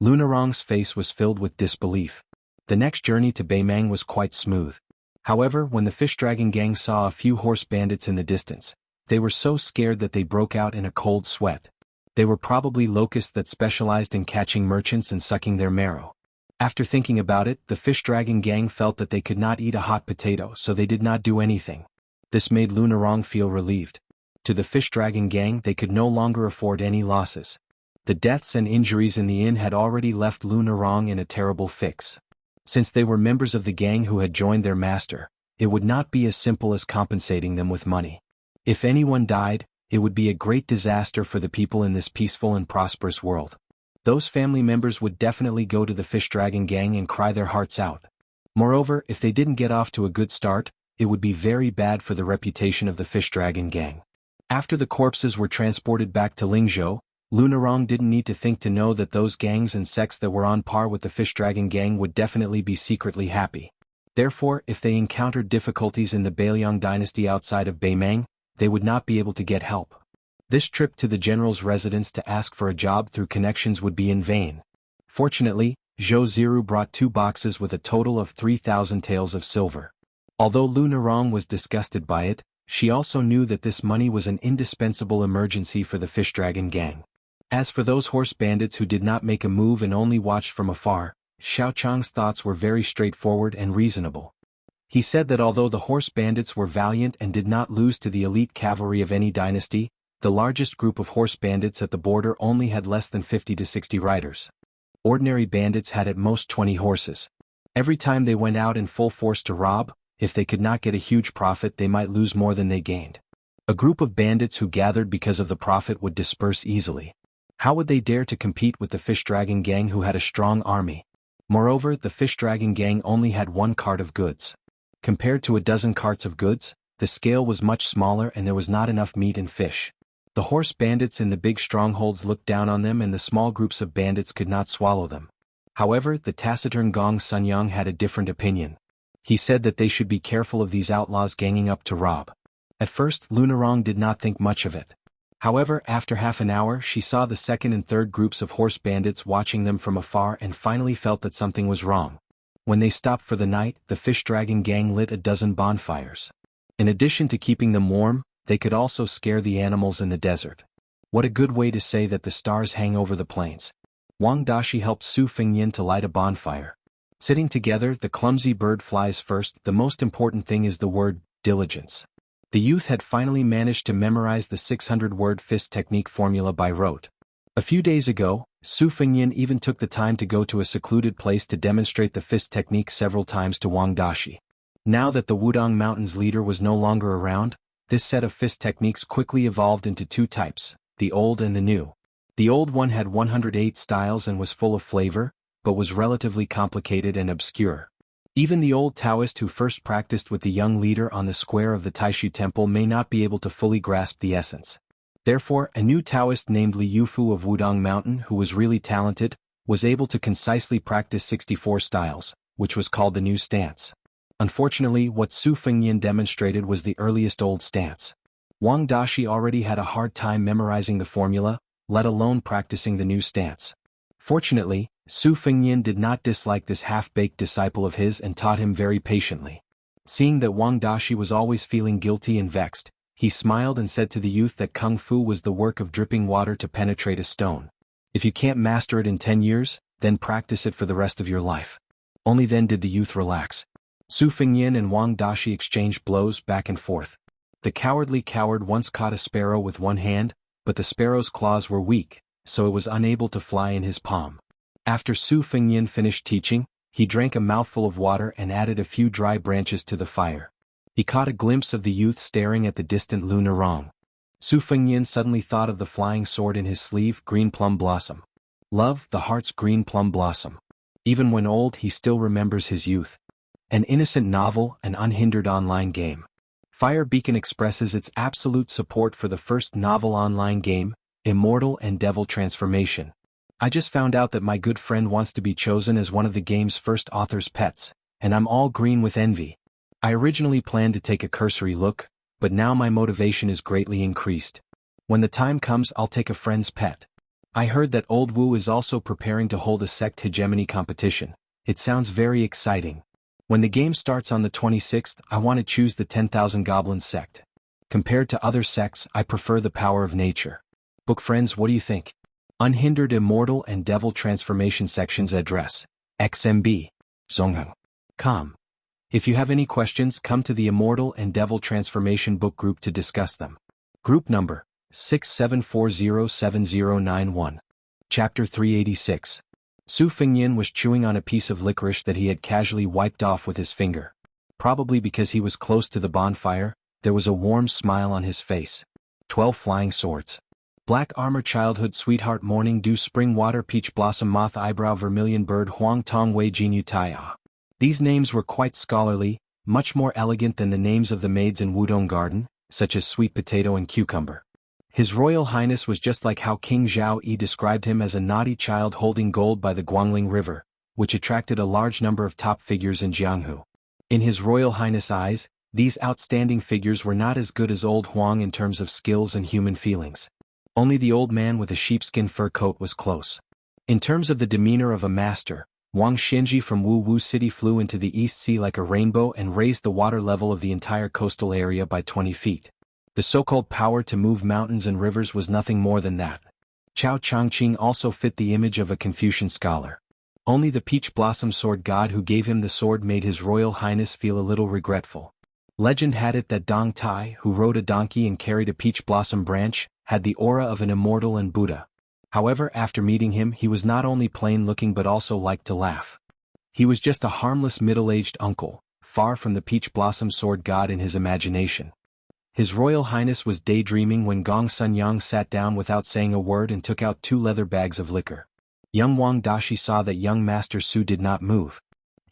Speaker 1: Lu Narong's face was filled with disbelief. The next journey to Beimeng was quite smooth. However, when the Fish Dragon gang saw a few horse bandits in the distance, they were so scared that they broke out in a cold sweat. They were probably locusts that specialized in catching merchants and sucking their marrow. After thinking about it, the Fish Dragon gang felt that they could not eat a hot potato, so they did not do anything. This made Lu Narong feel relieved. To the Fish Dragon gang, they could no longer afford any losses. The deaths and injuries in the inn had already left Lu Narong in a terrible fix. Since they were members of the gang who had joined their master, it would not be as simple as compensating them with money. If anyone died, it would be a great disaster for the people in this peaceful and prosperous world. Those family members would definitely go to the Fish Dragon gang and cry their hearts out. Moreover, if they didn't get off to a good start, it would be very bad for the reputation of the Fish Dragon gang. After the corpses were transported back to Lingzhou, Lu Narong didn't need to think to know that those gangs and sects that were on par with the Fish Dragon gang would definitely be secretly happy. Therefore, if they encountered difficulties in the Bailiang dynasty outside of Beimeng, they would not be able to get help. This trip to the general's residence to ask for a job through connections would be in vain. Fortunately, Zhou Ziru brought 2 boxes with a total of 3,000 taels of silver. Although Lu Narong was disgusted by it, she also knew that this money was an indispensable emergency for the Fish Dragon gang. As for those horse bandits who did not make a move and only watched from afar, Xiao Chang's thoughts were very straightforward and reasonable. He said that although the horse bandits were valiant and did not lose to the elite cavalry of any dynasty, the largest group of horse bandits at the border only had less than 50 to 60 riders. Ordinary bandits had at most 20 horses. Every time they went out in full force to rob, if they could not get a huge profit, they might lose more than they gained. A group of bandits who gathered because of the profit would disperse easily. How would they dare to compete with the Fish Dragon gang, who had a strong army? Moreover, the Fish Dragon gang only had 1 cart of goods. Compared to a dozen carts of goods, the scale was much smaller and there was not enough meat and fish. The horse bandits in the big strongholds looked down on them and the small groups of bandits could not swallow them. However, the taciturn Gong Sunyang had a different opinion. He said that they should be careful of these outlaws ganging up to rob. At first, Lunarong did not think much of it. However, after half an hour she saw the second and third groups of horse bandits watching them from afar and finally felt that something was wrong. When they stopped for the night, the fish dragon gang lit a dozen bonfires. In addition to keeping them warm, they could also scare the animals in the desert. What a good way to say that the stars hang over the plains. Wang Dashi helped Su Fengyin to light a bonfire. Sitting together, the clumsy bird flies first. The most important thing is the word, diligence. The youth had finally managed to memorize the 600-word fist technique formula by rote. A few days ago, Su Fengyin even took the time to go to a secluded place to demonstrate the fist technique several times to Wang Dashi. Now that the Wudong Mountains leader was no longer around, this set of fist techniques quickly evolved into two types, the old and the new. The old one had 108 styles and was full of flavor, but was relatively complicated and obscure. Even the old Taoist who first practiced with the young leader on the square of the Taishu temple may not be able to fully grasp the essence. Therefore, a new Taoist named Li Yufu of Wudong Mountain, who was really talented, was able to concisely practice 64 styles, which was called the new stance. Unfortunately, what Su Fengyin demonstrated was the earliest old stance. Wang Dashi already had a hard time memorizing the formula, let alone practicing the new stance. Fortunately, Su Fengyin did not dislike this half-baked disciple of his and taught him very patiently. Seeing that Wang Dashi was always feeling guilty and vexed, he smiled and said to the youth that Kung Fu was the work of dripping water to penetrate a stone. If you can't master it in 10 years, then practice it for the rest of your life. Only then did the youth relax. Su Fengyin and Wang Dashi exchanged blows back and forth. The cowardly coward once caught a sparrow with one hand, but the sparrow's claws were weak, so it was unable to fly in his palm. After Su Fengyin finished teaching, he drank a mouthful of water and added a few dry branches to the fire. He caught a glimpse of the youth staring at the distant Lunarong. Su Fengyin suddenly thought of the flying sword in his sleeve, green plum blossom. Love, the heart's green plum blossom. Even when old, he still remembers his youth. An innocent novel, an unhindered online game. Fire Beacon expresses its absolute support for the first novel online game, Immortal and Devil Transformation. I just found out that my good friend wants to be chosen as one of the game's first author's pets, and I'm all green with envy. I originally planned to take a cursory look, but now my motivation is greatly increased. When the time comes, I'll take a friend's pet. I heard that Old Wu is also preparing to hold a sect hegemony competition. It sounds very exciting. When the game starts on the 26th, I want to choose the 10,000 Goblins sect. Compared to other sects, I prefer the power of nature. Book friends, what do you think? Unhindered Immortal and Devil Transformation sections address, XMB, Zongheng.com. If you have any questions, come to the Immortal and Devil Transformation book group to discuss them. Group number, 67407091. Chapter 386. Su Fengyin was chewing on a piece of licorice that he had casually wiped off with his finger. Probably because he was close to the bonfire, there was a warm smile on his face. 12 flying swords. Black armor, childhood, sweetheart, morning dew, spring water, peach blossom, moth, eyebrow, vermilion bird, huang tong wei jinu tai. These names were quite scholarly, much more elegant than the names of the maids in Wudong Garden, such as sweet potato and cucumber. His Royal Highness was just like how King Zhao Yi described him, as a naughty child holding gold by the Guangling River, which attracted a large number of top figures in Jianghu. In His Royal Highness' eyes, these outstanding figures were not as good as old Huang in terms of skills and human feelings. Only the old man with a sheepskin fur coat was close. In terms of the demeanor of a master, Wang Xinji from Wu Wu City flew into the East Sea like a rainbow and raised the water level of the entire coastal area by 20 feet. The so-called power to move mountains and rivers was nothing more than that. Chao Changqing also fit the image of a Confucian scholar. Only the peach blossom sword god who gave him the sword made His Royal Highness feel a little regretful. Legend had it that Dong Tai, who rode a donkey and carried a peach blossom branch, had the aura of an immortal and Buddha. However, after meeting him, he was not only plain-looking but also liked to laugh. He was just a harmless middle-aged uncle, far from the peach blossom sword god in his imagination. His Royal Highness was daydreaming when Gong Sunyang sat down without saying a word and took out 2 leather bags of liquor. Young Wang Dashi saw that young Master Su did not move.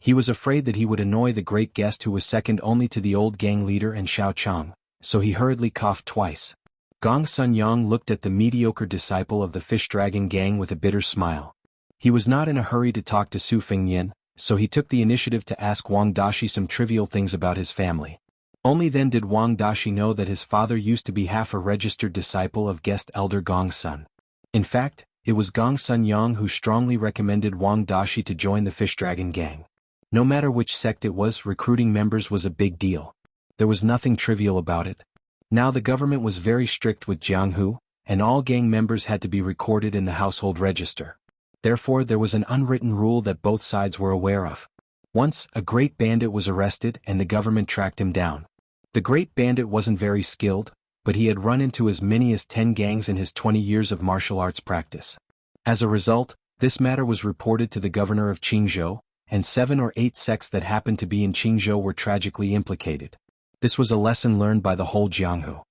Speaker 1: He was afraid that he would annoy the great guest who was second only to the old gang leader and Xiao Chang, so he hurriedly coughed twice. Gong Sun Yang looked at the mediocre disciple of the Fish Dragon gang with a bitter smile. He was not in a hurry to talk to Su Fengnian, so he took the initiative to ask Wang Dashi some trivial things about his family. Only then did Wang Dashi know that his father used to be half a registered disciple of guest elder Gong Sun. In fact, it was Gong Sun Yang who strongly recommended Wang Dashi to join the Fish Dragon gang. No matter which sect it was, recruiting members was a big deal. There was nothing trivial about it. Now the government was very strict with Jianghu, and all gang members had to be recorded in the household register. Therefore there was an unwritten rule that both sides were aware of. Once, a great bandit was arrested and the government tracked him down. The great bandit wasn't very skilled, but he had run into as many as 10 gangs in his 20 years of martial arts practice. As a result, this matter was reported to the governor of Qingzhou, and 7 or 8 sects that happened to be in Qingzhou were tragically implicated. This was a lesson learned by the whole Jianghu.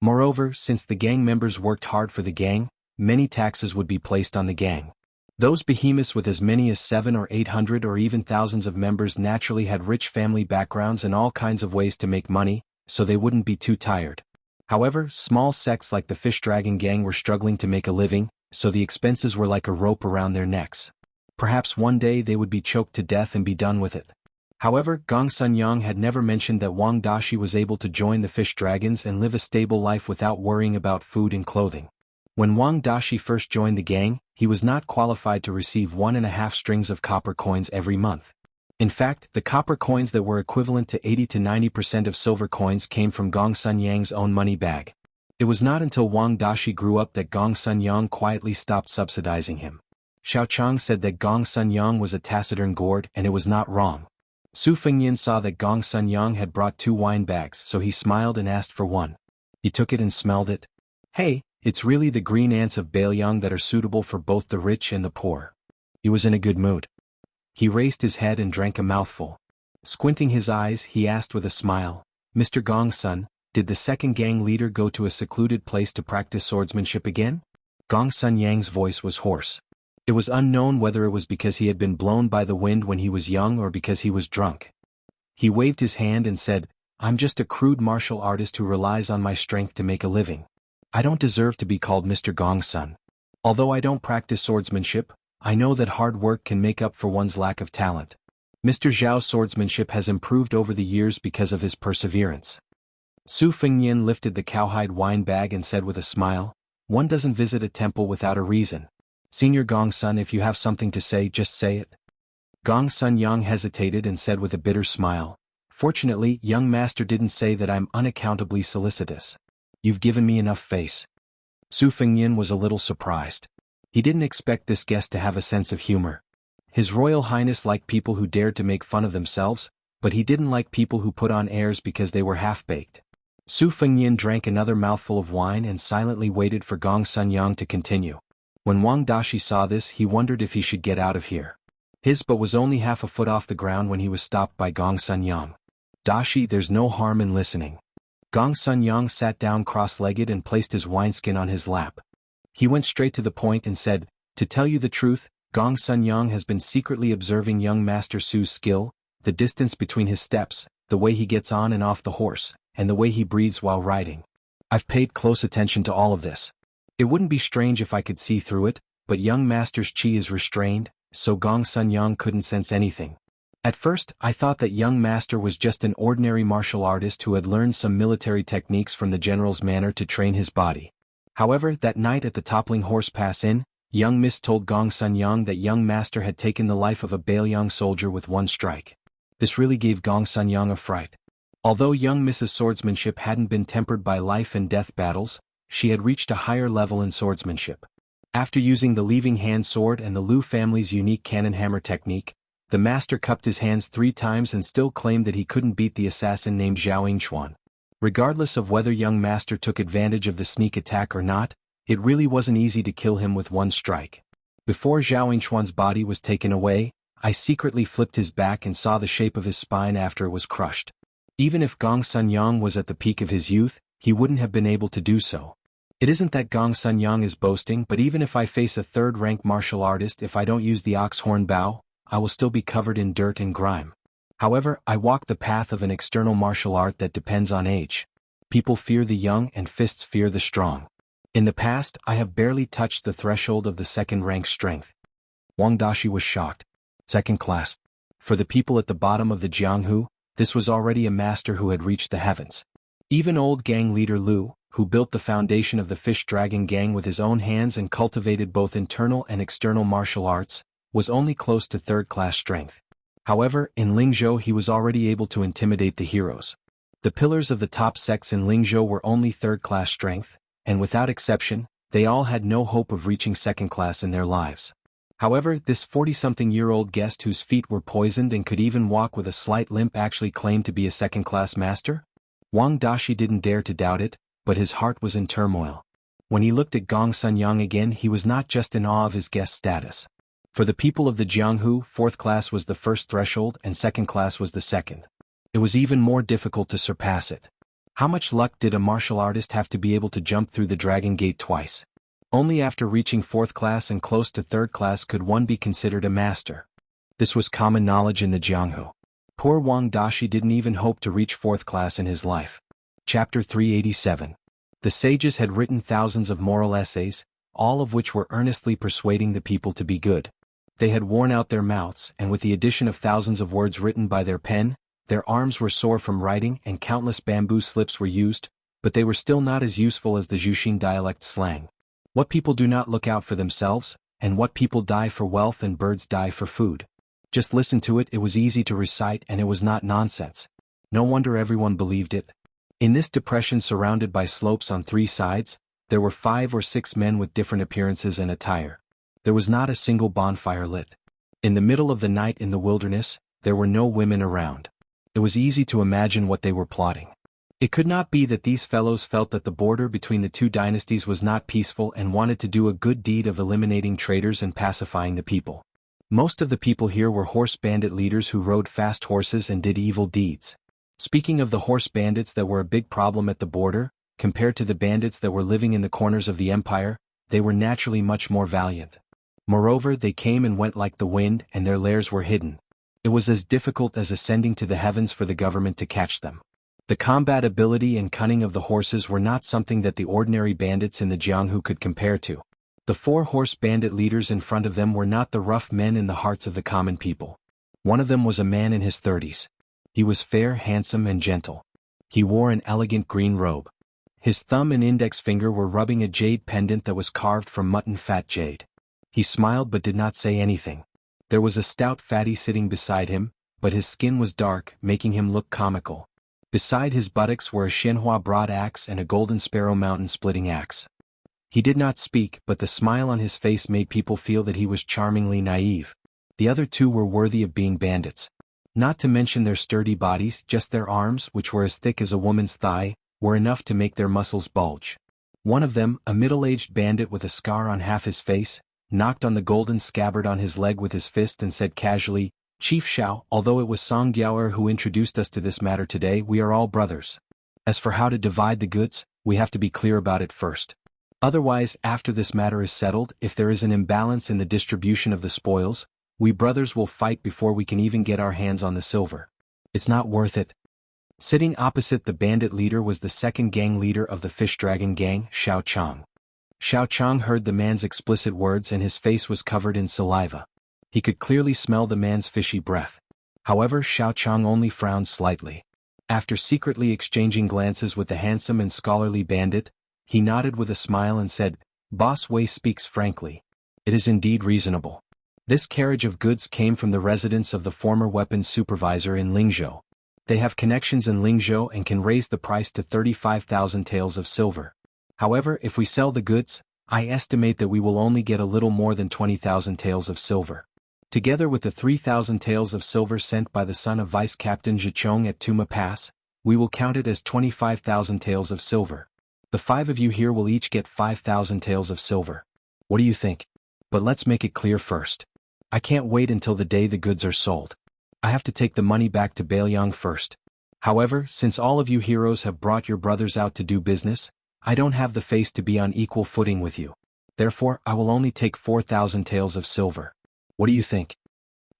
Speaker 1: Moreover, since the gang members worked hard for the gang, many taxes would be placed on the gang. Those behemoths with as many as 700 or 800 or even thousands of members naturally had rich family backgrounds and all kinds of ways to make money, so they wouldn't be too tired. However, small sects like the Fish Dragon gang were struggling to make a living, so the expenses were like a rope around their necks. Perhaps one day they would be choked to death and be done with it. However, Gong Sun Yang had never mentioned that Wang Dashi was able to join the Fish Dragons and live a stable life without worrying about food and clothing. When Wang Dashi first joined the gang, he was not qualified to receive 1.5 strings of copper coins every month. In fact, the copper coins that were equivalent to 80 to 90% of silver coins came from Gong Sun Yang's own money bag. It was not until Wang Dashi grew up that Gong Sun Yang quietly stopped subsidizing him. Xiao Chang said that Gong Sun Yang was a taciturn gourd and it was not wrong. Su Fengnian saw that Gong Sun Yang had brought 2 wine bags, so he smiled and asked for one. He took it and smelled it. Hey, it's really the green ants of Bailiang that are suitable for both the rich and the poor. He was in a good mood. He raised his head and drank a mouthful. Squinting his eyes, he asked with a smile, Mr. Gong Sun, did the second gang leader go to a secluded place to practice swordsmanship again? Gong Sun Yang's voice was hoarse. It was unknown whether it was because he had been blown by the wind when he was young or because he was drunk. He waved his hand and said, I'm just a crude martial artist who relies on my strength to make a living. I don't deserve to be called Mr. Gong Sun. Although I don't practice swordsmanship, I know that hard work can make up for one's lack of talent. Mr. Zhao's swordsmanship has improved over the years because of his perseverance. Su Fengnian lifted the cowhide wine bag and said with a smile, one doesn't visit a temple without a reason. Senior Gong Sun, if you have something to say, just say it. Gong Sun Yang hesitated and said with a bitter smile, fortunately, young master didn't say that I'm unaccountably solicitous. You've given me enough face. Su Fengnian was a little surprised. He didn't expect this guest to have a sense of humor. His Royal Highness liked people who dared to make fun of themselves, but he didn't like people who put on airs because they were half-baked. Su Fengnian drank another mouthful of wine and silently waited for Gong Sun Yang to continue. When Wang Dashi saw this, he wondered if he should get out of here. His boat was only half a foot off the ground when he was stopped by Gong Sun Yang. Dashi, there's no harm in listening. Gong Sun Yang sat down cross-legged and placed his wineskin on his lap. He went straight to the point and said, to tell you the truth, Gong Sun Yang has been secretly observing young Master Su's skill, the distance between his steps, the way he gets on and off the horse, and the way he breathes while riding. I've paid close attention to all of this. It wouldn't be strange if I could see through it, but young Master's chi is restrained, so Gong Sun Yang couldn't sense anything. At first, I thought that young Master was just an ordinary martial artist who had learned some military techniques from the general's manner to train his body. However, that night at the Toppling Horse Pass Inn, young Miss told Gong Sun Yang that young Master had taken the life of a Bailiang soldier with one strike. This really gave Gong Sun Yang a fright. Although young Mrs. Swordsmanship hadn't been tempered by life and death battles, she had reached a higher level in swordsmanship. After using the leaving hand sword and the Liu family's unique cannon hammer technique, the master cupped his hands 3 times and still claimed that he couldn't beat the assassin named Zhao Yingchuan. Regardless of whether young master took advantage of the sneak attack or not, it really wasn't easy to kill him with one strike. Before Zhao Yingchuan's body was taken away, I secretly flipped his back and saw the shape of his spine after it was crushed. Even if Gong Sun Yang was at the peak of his youth, he wouldn't have been able to do so. It isn't that Gong Sun Yang is boasting, but even if I face a third-rank martial artist, if I don't use the ox horn bow, I will still be covered in dirt and grime. However, I walk the path of an external martial art that depends on age. People fear the young and fists fear the strong. In the past, I have barely touched the threshold of the second-rank strength. Wang Dashi was shocked. Second class. For the people at the bottom of the Jianghu, this was already a master who had reached the heavens. Even old gang leader Lu, who built the foundation of the Fish Dragon Gang with his own hands and cultivated both internal and external martial arts, was only close to third-class strength. However, in Lingzhou he was already able to intimidate the heroes. The pillars of the top sects in Lingzhou were only third-class strength, and without exception, they all had no hope of reaching second class in their lives. However, this 40-something-year-old guest whose feet were poisoned and could even walk with a slight limp actually claimed to be a second-class master? Wang Dashi didn't dare to doubt it, but his heart was in turmoil. When he looked at Gong Sunyang again, he was not just in awe of his guest's status. For the people of the Jianghu, fourth class was the first threshold and second class was the second. It was even more difficult to surpass it. How much luck did a martial artist have to be able to jump through the Dragon Gate twice? Only after reaching fourth class and close to third class could one be considered a master. This was common knowledge in the Jianghu. Poor Wang Dashi didn't even hope to reach fourth class in his life. Chapter 387. The sages had written thousands of moral essays, all of which were earnestly persuading the people to be good. They had worn out their mouths, and with the addition of thousands of words written by their pen, their arms were sore from writing and countless bamboo slips were used, but they were still not as useful as the Zhuxing dialect slang. What people do not look out for themselves, and what people die for wealth and birds die for food. Just listen to it, it was easy to recite and it was not nonsense. No wonder everyone believed it. In this depression surrounded by slopes on three sides, there were 5 or 6 men with different appearances and attire. There was not a single bonfire lit. In the middle of the night in the wilderness, there were no women around. It was easy to imagine what they were plotting. It could not be that these fellows felt that the border between the two dynasties was not peaceful and wanted to do a good deed of eliminating traitors and pacifying the people. Most of the people here were horse bandit leaders who rode fast horses and did evil deeds. Speaking of the horse bandits that were a big problem at the border, compared to the bandits that were living in the corners of the empire, they were naturally much more valiant. Moreover, they came and went like the wind and their lairs were hidden. It was as difficult as ascending to the heavens for the government to catch them. The combat ability and cunning of the horses were not something that the ordinary bandits in the Jianghu could compare to. The 4 horse bandit leaders in front of them were not the rough men in the hearts of the common people. One of them was a man in his 30s. He was fair, handsome, and gentle. He wore an elegant green robe. His thumb and index finger were rubbing a jade pendant that was carved from mutton fat jade. He smiled but did not say anything. There was a stout fatty sitting beside him, but his skin was dark, making him look comical. Beside his buttocks were a Xinhua broad axe and a golden sparrow mountain splitting axe. He did not speak, but the smile on his face made people feel that he was charmingly naive. The other 2 were worthy of being bandits. Not to mention their sturdy bodies, just their arms, which were as thick as a woman's thigh, were enough to make their muscles bulge. One of them, a middle-aged bandit with a scar on half his face, knocked on the golden scabbard on his leg with his fist and said casually, "Chief Shao, although it was Song Diaoer who introduced us to this matter today, we are all brothers. As for how to divide the goods, we have to be clear about it first. Otherwise, after this matter is settled, if there is an imbalance in the distribution of the spoils, we brothers will fight before we can even get our hands on the silver. It's not worth it." Sitting opposite the bandit leader was the second gang leader of the Fish Dragon Gang, Xiao Chang. Xiao Chang heard the man's explicit words and his face was covered in saliva. He could clearly smell the man's fishy breath. However, Xiao Chang only frowned slightly. After secretly exchanging glances with the handsome and scholarly bandit, he nodded with a smile and said, "Boss Wei speaks frankly. It is indeed reasonable. This carriage of goods came from the residence of the former weapons supervisor in Lingzhou. They have connections in Lingzhou and can raise the price to 35,000 taels of silver. However, if we sell the goods, I estimate that we will only get a little more than 20,000 taels of silver. Together with the 3,000 taels of silver sent by the son of Vice Captain Zhichong at Tuma Pass, we will count it as 25,000 taels of silver. The 5 of you here will each get 5,000 taels of silver. What do you think? But let's make it clear first. I can't wait until the day the goods are sold. I have to take the money back to Bailiang first. However, since all of you heroes have brought your brothers out to do business, I don't have the face to be on equal footing with you. Therefore, I will only take 4,000 taels of silver. What do you think?"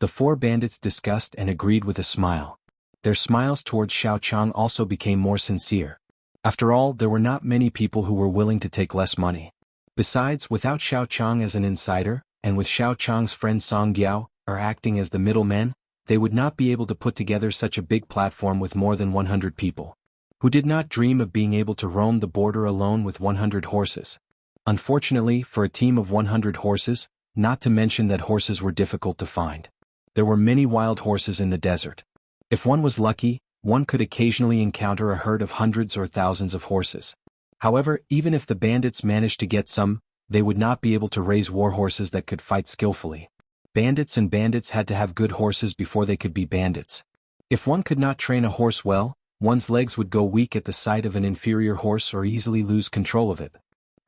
Speaker 1: The four bandits discussed and agreed with a smile. Their smiles towards Xiao Chang also became more sincere. After all, there were not many people who were willing to take less money. Besides, without Xiao Chang as an insider, and with Xiao Chang's friend Song Diao acting as the middleman, they would not be able to put together such a big platform with more than 100 people. Who did not dream of being able to roam the border alone with 100 horses? Unfortunately, for a team of 100 horses, not to mention that horses were difficult to find. There were many wild horses in the desert. If one was lucky, one could occasionally encounter a herd of hundreds or thousands of horses. However, even if the bandits managed to get some, they would not be able to raise war horses that could fight skillfully. Bandits had to have good horses before they could be bandits. If one could not train a horse well, one's legs would go weak at the sight of an inferior horse or easily lose control of it.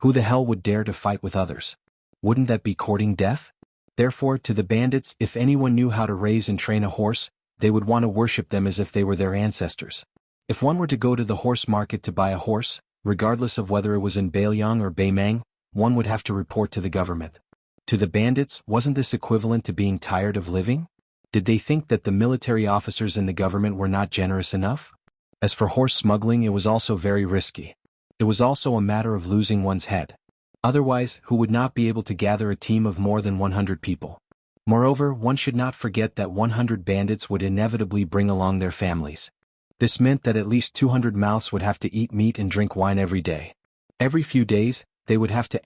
Speaker 1: Who the hell would dare to fight with others? Wouldn't that be courting death? Therefore, to the bandits, if anyone knew how to raise and train a horse, they would want to worship them as if they were their ancestors. If one were to go to the horse market to buy a horse, regardless of whether it was in Bailiang or Baimang, one would have to report to the government. To the bandits, wasn't this equivalent to being tired of living? Did they think that the military officers in the government were not generous enough? As for horse smuggling, it was also very risky. It was also a matter of losing one's head. Otherwise, who would not be able to gather a team of more than 100 people? Moreover, one should not forget that 100 bandits would inevitably bring along their families. This meant that at least 200 mouths would have to eat meat and drink wine every day. Every few days, they would have to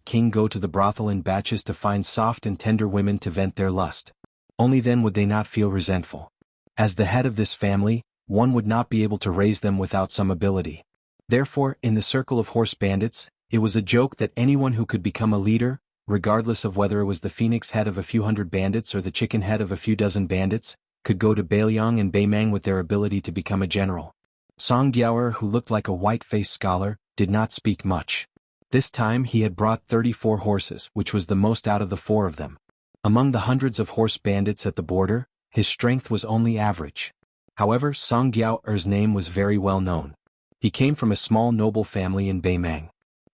Speaker 1: King go to the brothel in batches to find soft and tender women to vent their lust. Only then would they not feel resentful. As the head of this family, one would not be able to raise them without some ability. Therefore, in the circle of horse bandits, it was a joke that anyone who could become a leader, regardless of whether it was the phoenix head of a few hundred bandits or the chicken head of a few dozen bandits, could go to Bailiang and Baimang with their ability to become a general. Song Diao, who looked like a white-faced scholar, did not speak much. This time he had brought 34 horses, which was the most out of the four of them. Among the hundreds of horse bandits at the border, his strength was only average. However, Song Diao's name was very well known. He came from a small noble family in Baimang.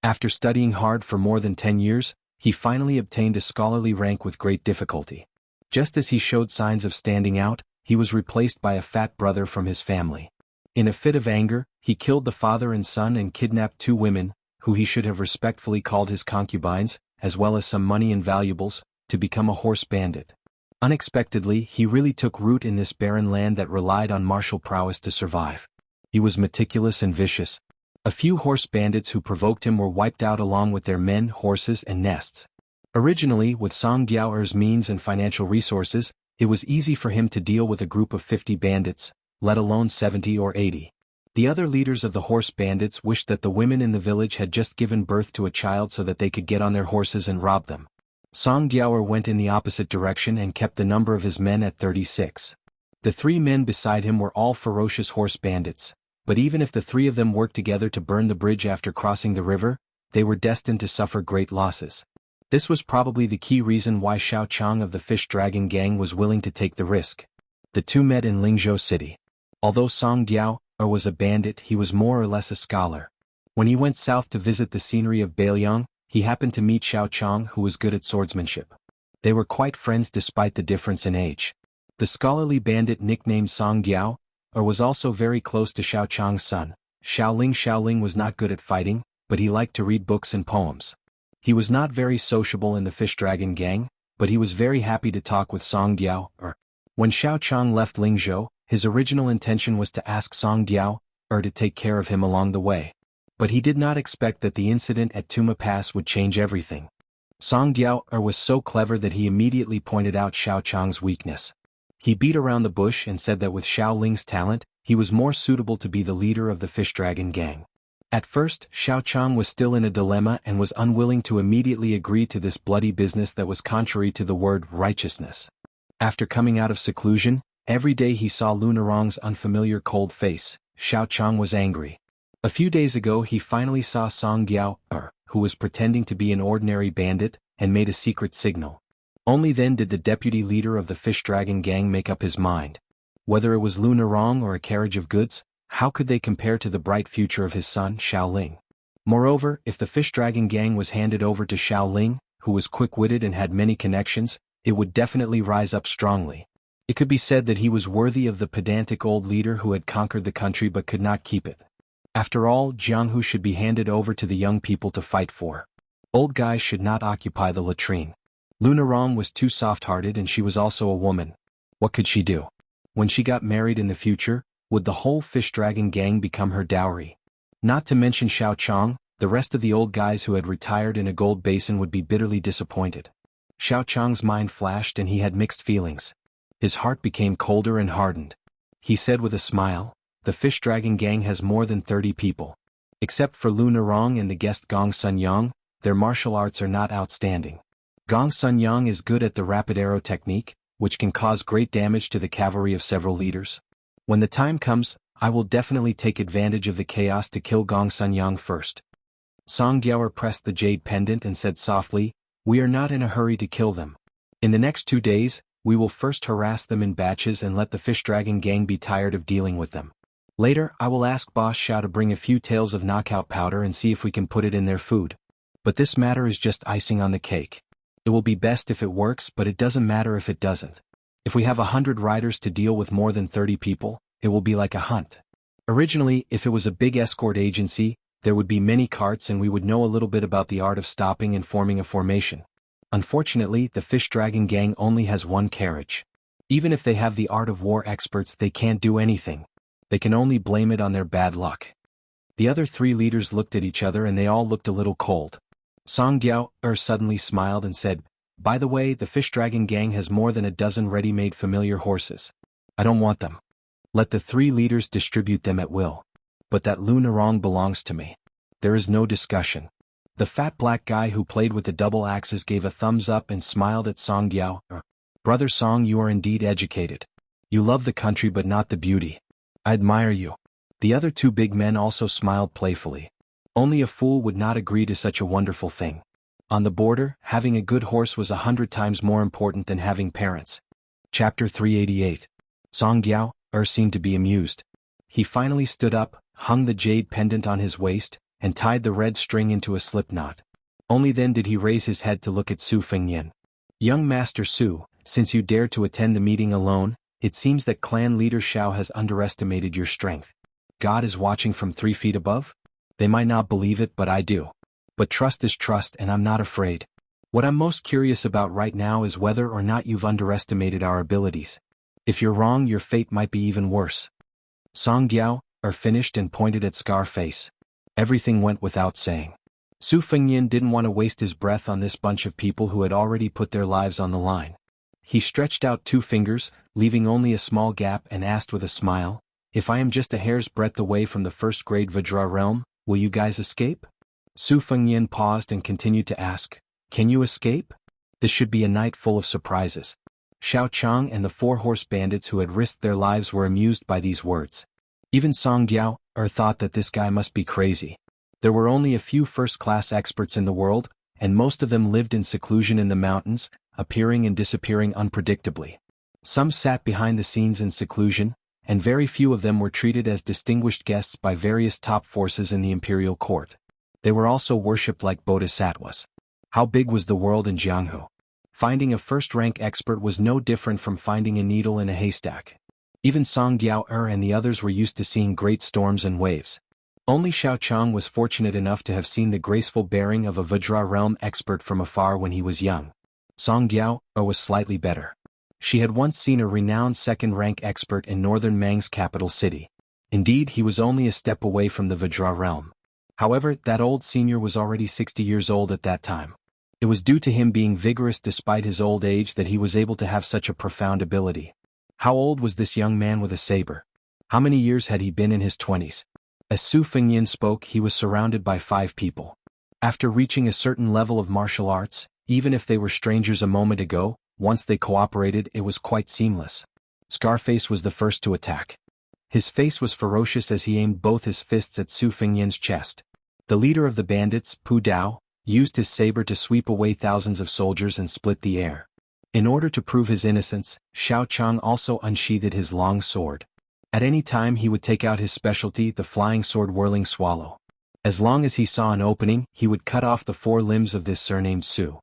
Speaker 1: After studying hard for more than 10 years, he finally obtained a scholarly rank with great difficulty. Just as he showed signs of standing out, he was replaced by a fat brother from his family. In a fit of anger, he killed the father and son and kidnapped 2 women, who he should have respectfully called his concubines, as well as some money and valuables, to become a horse bandit. Unexpectedly, he really took root in this barren land that relied on martial prowess to survive. He was meticulous and vicious. A few horse bandits who provoked him were wiped out along with their men, horses, and nests. Originally, with Song Diao's means and financial resources, it was easy for him to deal with a group of 50 bandits, let alone 70 or 80. The other leaders of the horse bandits wished that the women in the village had just given birth to a child so that they could get on their horses and rob them. Song Diao went in the opposite direction and kept the number of his men at 36. The 3 men beside him were all ferocious horse bandits, but even if the 3 of them worked together to burn the bridge after crossing the river, they were destined to suffer great losses. This was probably the key reason why Xiao Chang of the Fish Dragon Gang was willing to take the risk. The 2 met in Lingzhou City. Although Song Diao was a bandit, he was more or less a scholar. When he went south to visit the scenery of Bailiang, he happened to meet Xiao Chang, who was good at swordsmanship. They were quite friends despite the difference in age. The scholarly bandit nicknamed Song Diao was also very close to Xiao Chang's son, Xiaoling. Xiaoling was not good at fighting, but he liked to read books and poems. He was not very sociable in the Fish Dragon Gang, but he was very happy to talk with Song Diao. When Xiao Chang left Lingzhou, his original intention was to ask Song Diao to take care of him along the way. But he did not expect that the incident at Tuma Pass would change everything. Song Diao was so clever that he immediately pointed out Xiao Chang's weakness. He beat around the bush and said that with Xiao Ling's talent, he was more suitable to be the leader of the Fish Dragon Gang. At first, Xiao Chang was still in a dilemma and was unwilling to immediately agree to this bloody business that was contrary to the word righteousness. After coming out of seclusion, every day he saw Lunarong's unfamiliar cold face. Xiao Chang was angry. A few days ago he finally saw Song Diao, who was pretending to be an ordinary bandit, and made a secret signal. Only then did the deputy leader of the Fish Dragon Gang make up his mind. Whether it was Lunarong or a carriage of goods, how could they compare to the bright future of his son, Xiaoling? Moreover, if the Fish Dragon Gang was handed over to Xiaoling, who was quick-witted and had many connections, it would definitely rise up strongly. It could be said that he was worthy of the pedantic old leader who had conquered the country but could not keep it. After all, Jianghu should be handed over to the young people to fight for. Old guys should not occupy the latrine. Lunarong was too soft-hearted, and she was also a woman. What could she do? When she got married in the future, would the whole fish dragon gang become her dowry? Not to mention Xiao Chang, the rest of the old guys who had retired in a gold basin would be bitterly disappointed. Xiao Chang's mind flashed and he had mixed feelings. His heart became colder and hardened. He said with a smile, "The fish dragon gang has more than 30 people. Except for Lunarong and the guest Gong Sun Yang, their martial arts are not outstanding. Gong Sun Yang is good at the rapid arrow technique, which can cause great damage to the cavalry of several leaders. When the time comes, I will definitely take advantage of the chaos to kill Gong Sun Yang first." Song Diao pressed the jade pendant and said softly, "We are not in a hurry to kill them. In the next 2 days, we will first harass them in batches and let the fish dragon gang be tired of dealing with them. Later, I will ask Boss Xiao to bring a few tails of knockout powder and see if we can put it in their food. But this matter is just icing on the cake. It will be best if it works, but it doesn't matter if it doesn't. If we have 100 riders to deal with more than 30 people, it will be like a hunt. Originally, if it was a big escort agency, there would be many carts and we would know a little bit about the art of stopping and forming a formation. Unfortunately, the fish dragon gang only has one carriage. Even if they have the art of war experts, they can't do anything. They can only blame it on their bad luck." The other 3 leaders looked at each other and they all looked a little cold. Song Diao suddenly smiled and said, "By the way, the fish dragon gang has more than a dozen ready-made familiar horses. I don't want them. Let the 3 leaders distribute them at will. But that Lunarong belongs to me. There is no discussion." The fat black guy who played with the double axes gave a thumbs up and smiled at Song Diao. "Brother Song, you are indeed educated. You love the country but not the beauty. I admire you." The other 2 big men also smiled playfully. Only a fool would not agree to such a wonderful thing. On the border, having a good horse was 100 times more important than having parents. Chapter 388. Song Diao seemed to be amused. He finally stood up, hung the jade pendant on his waist, and tied the red string into a slip knot. Only then did he raise his head to look at Su Fengyan. "Young Master Su, since you dared to attend the meeting alone, it seems that clan leader Xiao has underestimated your strength. God is watching from 3 feet above? They might not believe it, but I do. But trust is trust and I'm not afraid. What I'm most curious about right now is whether or not you've underestimated our abilities. If you're wrong, your fate might be even worse." Song Diao finished and pointed at Scarface. Everything went without saying. Su Fengyan didn't want to waste his breath on this bunch of people who had already put their lives on the line. He stretched out 2 fingers, leaving only a small gap, and asked with a smile, "If I am just a hair's breadth away from the first-grade Vajra realm, will you guys escape?" Su Fengyan paused and continued to ask, "Can you escape? This should be a night full of surprises." Xiao Chang and the 4 horse bandits who had risked their lives were amused by these words. Even Song Diao thought that this guy must be crazy. There were only a few first-class experts in the world, and most of them lived in seclusion in the mountains, appearing and disappearing unpredictably. Some sat behind the scenes in seclusion, and very few of them were treated as distinguished guests by various top forces in the imperial court. They were also worshipped like bodhisattvas. How big was the world in Jianghu? Finding a first-rank expert was no different from finding a needle in a haystack. Even Song Diao and the others were used to seeing great storms and waves. Only Xiao Chang was fortunate enough to have seen the graceful bearing of a Vajra realm expert from afar when he was young. Song Diao was slightly better. She had once seen a renowned second-rank expert in northern Mang's capital city. Indeed, he was only a step away from the Vajra realm. However, that old senior was already 60 years old at that time. It was due to him being vigorous despite his old age that he was able to have such a profound ability. How old was this young man with a saber? How many years had he been in his 20s? As Su Fengyan spoke, he was surrounded by 5 people. After reaching a certain level of martial arts, even if they were strangers a moment ago, once they cooperated, it was quite seamless. Scarface was the first to attack. His face was ferocious as he aimed both his fists at Su Fengyan's chest. The leader of the bandits, Pu Dao, used his saber to sweep away thousands of soldiers and split the air. In order to prove his innocence, Xiao Chang also unsheathed his long sword. At any time he would take out his specialty, the flying sword whirling swallow. As long as he saw an opening, he would cut off the 4 limbs of this surnamed Su.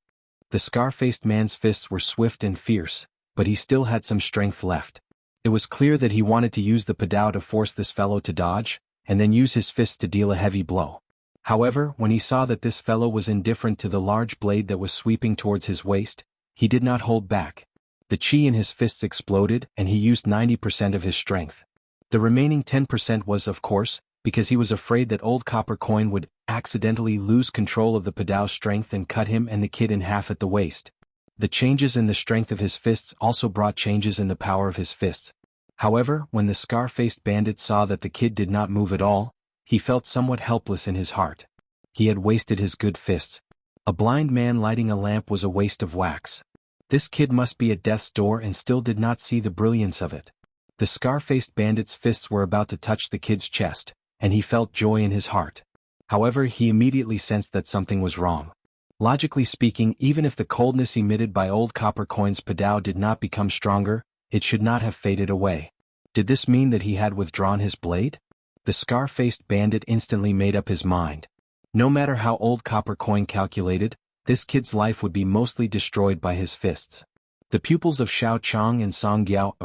Speaker 1: The scar-faced man's fists were swift and fierce, but he still had some strength left. It was clear that he wanted to use the padao to force this fellow to dodge, and then use his fists to deal a heavy blow. However, when he saw that this fellow was indifferent to the large blade that was sweeping towards his waist, he did not hold back. The chi in his fists exploded and he used 90% of his strength. The remaining 10% was, of course, because he was afraid that old copper coin would accidentally lose control of the padao's strength and cut him and the kid in half at the waist. The changes in the strength of his fists also brought changes in the power of his fists. However, when the scar-faced bandit saw that the kid did not move at all, he felt somewhat helpless in his heart. He had wasted his good fists. A blind man lighting a lamp was a waste of wax. This kid must be at death's door and still did not see the brilliance of it. The scar-faced bandit's fists were about to touch the kid's chest, and he felt joy in his heart. However, he immediately sensed that something was wrong. Logically speaking, even if the coldness emitted by old copper coin's padao did not become stronger, it should not have faded away. Did this mean that he had withdrawn his blade? The scar-faced bandit instantly made up his mind. No matter how old copper coin calculated, this kid's life would be mostly destroyed by his fists. The pupils of Xiao Chong and Song Giao,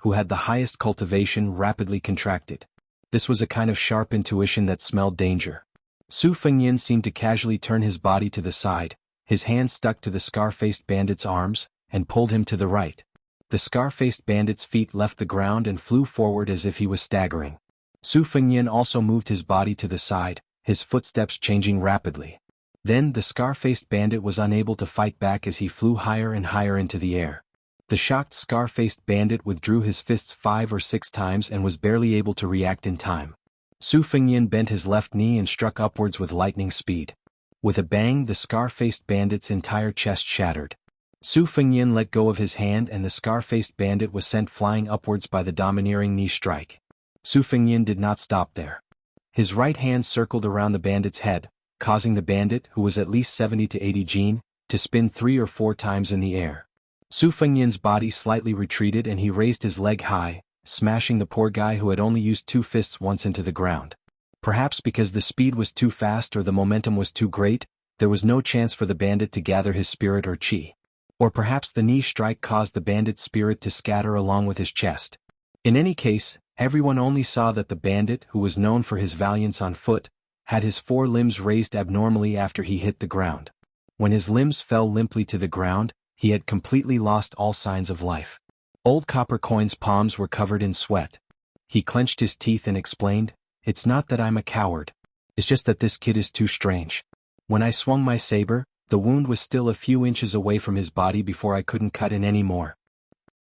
Speaker 1: who had the highest cultivation, rapidly contracted. This was a kind of sharp intuition that smelled danger. Su Fengyin seemed to casually turn his body to the side, his hand stuck to the scar-faced bandit's arms, and pulled him to the right. The scar-faced bandit's feet left the ground and flew forward as if he was staggering. Su Fengyin also moved his body to the side, his footsteps changing rapidly. Then the scar-faced bandit was unable to fight back as he flew higher and higher into the air. The shocked scar-faced bandit withdrew his fists 5 or 6 times and was barely able to react in time. Su Fengyin bent his left knee and struck upwards with lightning speed. With a bang, the scar-faced bandit's entire chest shattered. Su Fengyin let go of his hand and the scar-faced bandit was sent flying upwards by the domineering knee strike. Su Fengyin did not stop there. His right hand circled around the bandit's head, causing the bandit, who was at least 70 to 80 jin, to spin 3 or 4 times in the air. Su Fengyin's body slightly retreated and he raised his leg high, smashing the poor guy who had only used 2 fists once into the ground. Perhaps because the speed was too fast or the momentum was too great, there was no chance for the bandit to gather his spirit or chi. Or perhaps the knee strike caused the bandit's spirit to scatter along with his chest. In any case, everyone only saw that the bandit, who was known for his valiance on foot, had his 4 limbs raised abnormally after he hit the ground. When his limbs fell limply to the ground, he had completely lost all signs of life. Old copper coin's palms were covered in sweat. He clenched his teeth and explained, "It's not that I'm a coward. It's just that this kid is too strange. When I swung my saber, the wound was still a few inches away from his body before I couldn't cut in any more."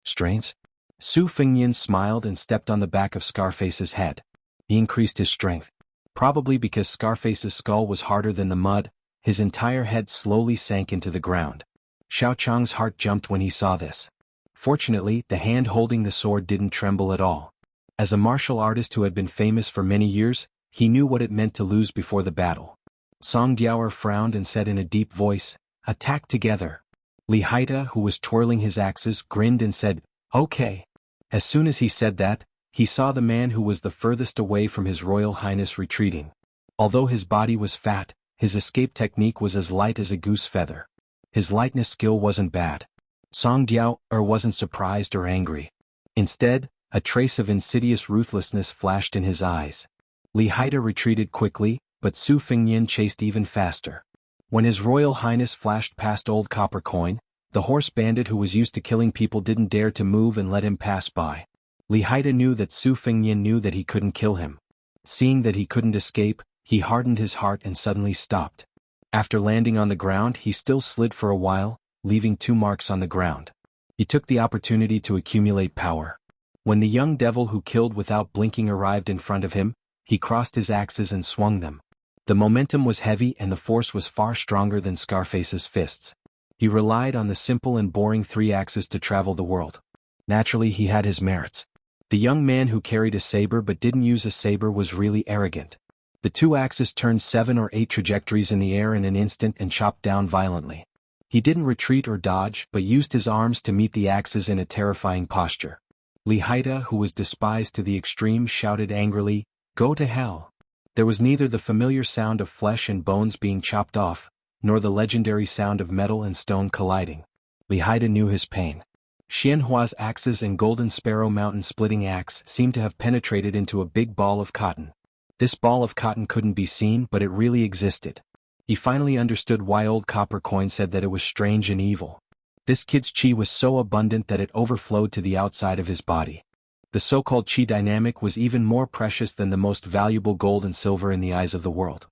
Speaker 1: Strange? Su Fengyin smiled and stepped on the back of Scarface's head. He increased his strength. Probably because Scarface's skull was harder than the mud, his entire head slowly sank into the ground. Xiao Chang's heart jumped when he saw this. Fortunately, the hand holding the sword didn't tremble at all. As a martial artist who had been famous for many years, he knew what it meant to lose before the battle. Song Diao frowned and said in a deep voice, "Attack together." Li Haida, who was twirling his axes, grinned and said, "Okay." As soon as he said that, he saw the man who was the furthest away from His Royal Highness retreating. Although his body was fat, his escape technique was as light as a goose feather. His lightness skill wasn't bad. Song Diao wasn't surprised or angry. Instead, a trace of insidious ruthlessness flashed in his eyes. Li Haida retreated quickly, but Su Fengyin chased even faster. When His Royal Highness flashed past Old Copper Coin, the horse bandit who was used to killing people didn't dare to move and let him pass by. Li Haida knew that Su Fengyin knew that he couldn't kill him. Seeing that he couldn't escape, he hardened his heart and suddenly stopped. After landing on the ground, he still slid for a while, leaving 2 marks on the ground. He took the opportunity to accumulate power. When the young devil who killed without blinking arrived in front of him, he crossed his axes and swung them. The momentum was heavy and the force was far stronger than Scarface's fists. He relied on the simple and boring 3 axes to travel the world. Naturally, he had his merits. The young man who carried a saber but didn't use a saber was really arrogant. The 2 axes turned 7 or 8 trajectories in the air in an instant and chopped down violently. He didn't retreat or dodge but used his arms to meet the axes in a terrifying posture. Li Haida, who was despised to the extreme, shouted angrily, "Go to hell." There was neither the familiar sound of flesh and bones being chopped off, nor the legendary sound of metal and stone colliding. Li Haida knew his pain. Xianhua's axes and Golden Sparrow Mountain splitting axe seemed to have penetrated into a big ball of cotton. This ball of cotton couldn't be seen, but it really existed. He finally understood why old Copper Coin said that it was strange and evil. This kid's chi was so abundant that it overflowed to the outside of his body. The so-called chi dynamic was even more precious than the most valuable gold and silver in the eyes of the world.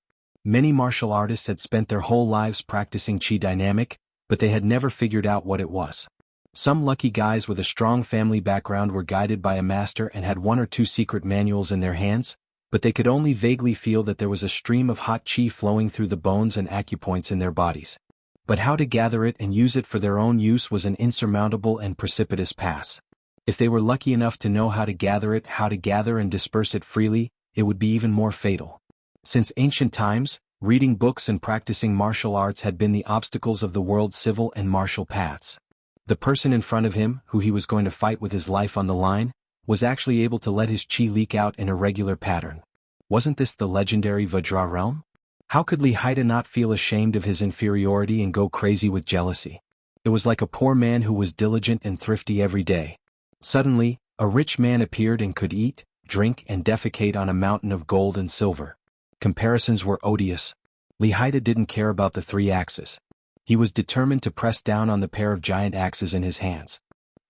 Speaker 1: Many martial artists had spent their whole lives practicing chi dynamic, but they had never figured out what it was. Some lucky guys with a strong family background were guided by a master and had one or two secret manuals in their hands, but they could only vaguely feel that there was a stream of hot chi flowing through the bones and acupoints in their bodies. But how to gather it and use it for their own use was an insurmountable and precipitous pass. If they were lucky enough to know how to gather and disperse it freely, it would be even more fatal. Since ancient times, reading books and practicing martial arts had been the obstacles of the world's civil and martial paths. The person in front of him, who he was going to fight with his life on the line, was actually able to let his chi leak out in a regular pattern. Wasn't this the legendary Vajra realm? How could Li Haida not feel ashamed of his inferiority and go crazy with jealousy? It was like a poor man who was diligent and thrifty every day. Suddenly, a rich man appeared and could eat, drink and defecate on a mountain of gold and silver. Comparisons were odious. Li Haida didn't care about the 3 axes. He was determined to press down on the pair of giant axes in his hands.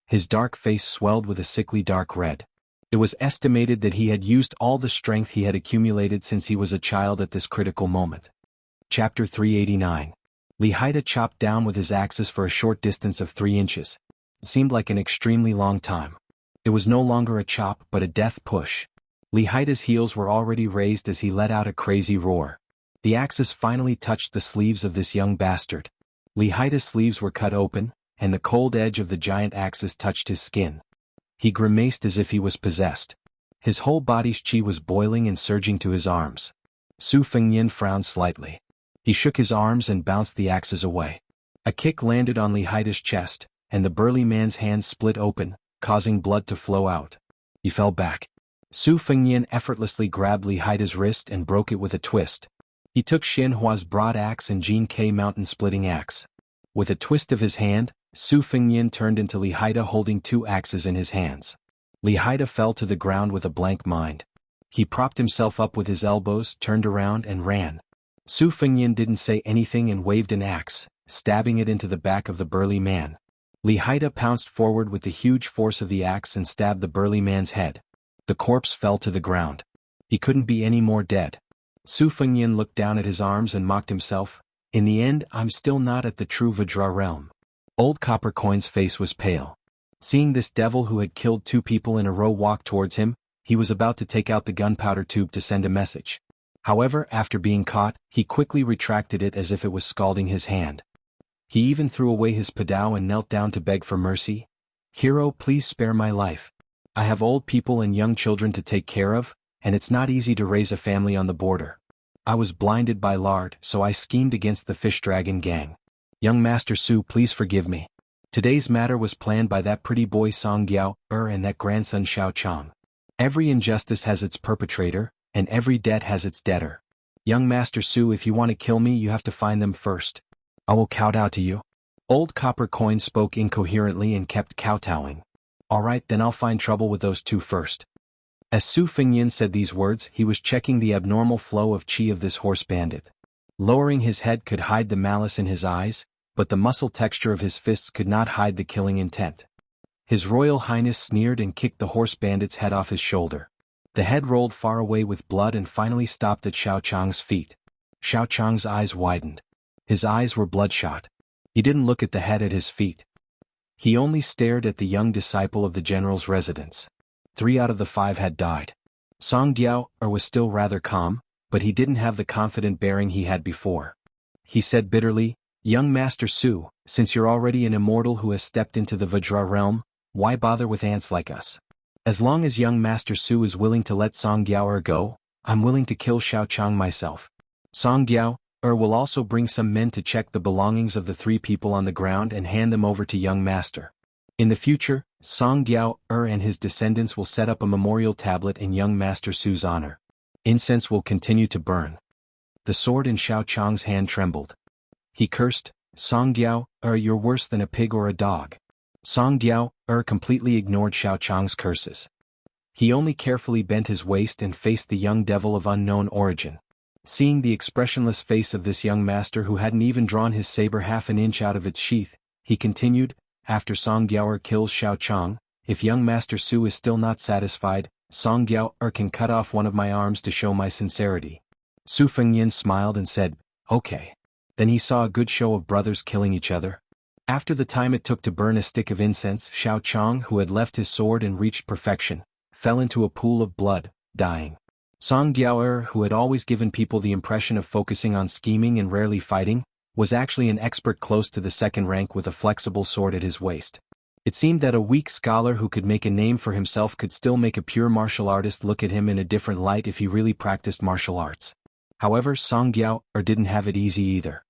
Speaker 1: His dark face swelled with a sickly dark red. It was estimated that he had used all the strength he had accumulated since he was a child at this critical moment. Chapter 389. Li Haida chopped down with his axes for a short distance of 3 inches. It seemed like an extremely long time. It was no longer a chop but a death push. Li Haida's heels were already raised as he let out a crazy roar. The axes finally touched the sleeves of this young bastard. Li Haida's sleeves were cut open, and the cold edge of the giant axes touched his skin. He grimaced as if he was possessed. His whole body's chi was boiling and surging to his arms. Su Fengyan frowned slightly. He shook his arms and bounced the axes away. A kick landed on Li Haida's chest, and the burly man's hands split open, causing blood to flow out. He fell back. Su Fengyan effortlessly grabbed Li Haida's wrist and broke it with a twist. He took Xianhua's broad axe and Jin K mountain splitting axe. With a twist of his hand, Su Fengyan turned into Li Haida holding 2 axes in his hands. Li Haida fell to the ground with a blank mind. He propped himself up with his elbows, turned around and ran. Su Fengyan didn't say anything and waved an axe, stabbing it into the back of the burly man. Li Haida pounced forward with the huge force of the axe and stabbed the burly man's head. The corpse fell to the ground. He couldn't be any more dead. Su Fengyan looked down at his arms and mocked himself. In the end, I'm still not at the true Vajra realm. Old Copper Coin's face was pale. Seeing this devil who had killed 2 people in a row walk towards him, he was about to take out the gunpowder tube to send a message. However, after being caught, he quickly retracted it as if it was scalding his hand. He even threw away his padao and knelt down to beg for mercy. Hero, please spare my life. I have old people and young children to take care of, and it's not easy to raise a family on the border. I was blinded by lard, so I schemed against the fish dragon gang. Young Master Su, please forgive me. Today's matter was planned by that pretty boy Song Giao and that grandson Xiao Chang. Every injustice has its perpetrator, and every debt has its debtor. Young Master Su, if you want to kill me, you have to find them first. I will kowtow to you. Old Copper Coin spoke incoherently and kept kowtowing. All right, then I'll find trouble with those 2 first. As Su Fengyan said these words, he was checking the abnormal flow of chi of this horse bandit. Lowering his head could hide the malice in his eyes, but the muscle texture of his fists could not hide the killing intent. His Royal Highness sneered and kicked the horse bandit's head off his shoulder. The head rolled far away with blood and finally stopped at Xiao Chang's feet. Xiao Chang's eyes widened. His eyes were bloodshot. He didn't look at the head at his feet. He only stared at the young disciple of the general's residence. 3 out of the 5 had died. Song Giao was still rather calm, but he didn't have the confident bearing he had before. He said bitterly, Young Master Su, since you're already an immortal who has stepped into the Vajra realm, why bother with ants like us? As long as young Master Su is willing to let Song Giao go, I'm willing to kill Xiao Chang myself. Song Giao will also bring some men to check the belongings of the 3 people on the ground and hand them over to young Master. In the future, Song Giao and his descendants will set up a memorial tablet in young Master Su's honor. Incense will continue to burn. The sword in Xiao Chang's hand trembled. He cursed, Song Diao, you're worse than a pig or a dog. Song Diao, completely ignored Xiao Chang's curses. He only carefully bent his waist and faced the young devil of unknown origin. Seeing the expressionless face of this young master who hadn't even drawn his saber half an inch out of its sheath, he continued, after Song Diao kills Xiao Chang, if young Master Su is still not satisfied, Song Diao can cut off one of my arms to show my sincerity. Su Fengyan smiled and said, okay. Then he saw a good show of brothers killing each other. After the time it took to burn a stick of incense, Xiao Chang, who had left his sword and reached perfection, fell into a pool of blood, dying. Song Diao, who had always given people the impression of focusing on scheming and rarely fighting, was actually an expert close to the second rank with a flexible sword at his waist. It seemed that a weak scholar who could make a name for himself could still make a pure martial artist look at him in a different light if he really practiced martial arts. However, Song Diao didn't have it easy either.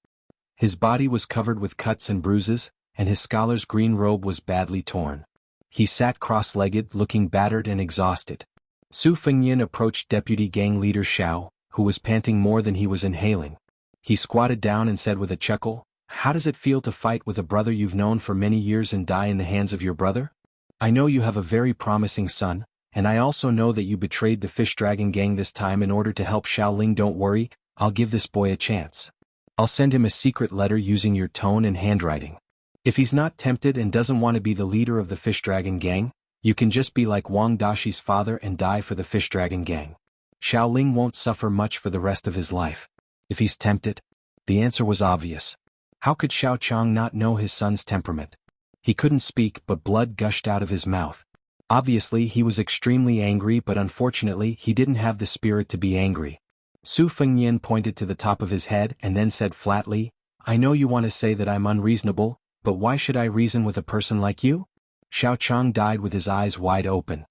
Speaker 1: His body was covered with cuts and bruises, and his scholar's green robe was badly torn. He sat cross-legged, looking battered and exhausted. Su Fengyan approached Deputy Gang Leader Xiao, who was panting more than he was inhaling. He squatted down and said with a chuckle, how does it feel to fight with a brother you've known for many years and die in the hands of your brother? I know you have a very promising son, and I also know that you betrayed the Fish Dragon Gang this time in order to help Xiaoling. Don't worry, I'll give this boy a chance. I'll send him a secret letter using your tone and handwriting. If he's not tempted and doesn't want to be the leader of the Fish Dragon Gang, you can just be like Wang Dashi's father and die for the Fish Dragon Gang. Xiaoling won't suffer much for the rest of his life. If he's tempted? The answer was obvious. How could Xiao Chang not know his son's temperament? He couldn't speak, but blood gushed out of his mouth. Obviously he was extremely angry, but unfortunately he didn't have the spirit to be angry. Su Fengyan pointed to the top of his head and then said flatly, I know you want to say that I'm unreasonable, but why should I reason with a person like you? Xiao Chang died with his eyes wide open.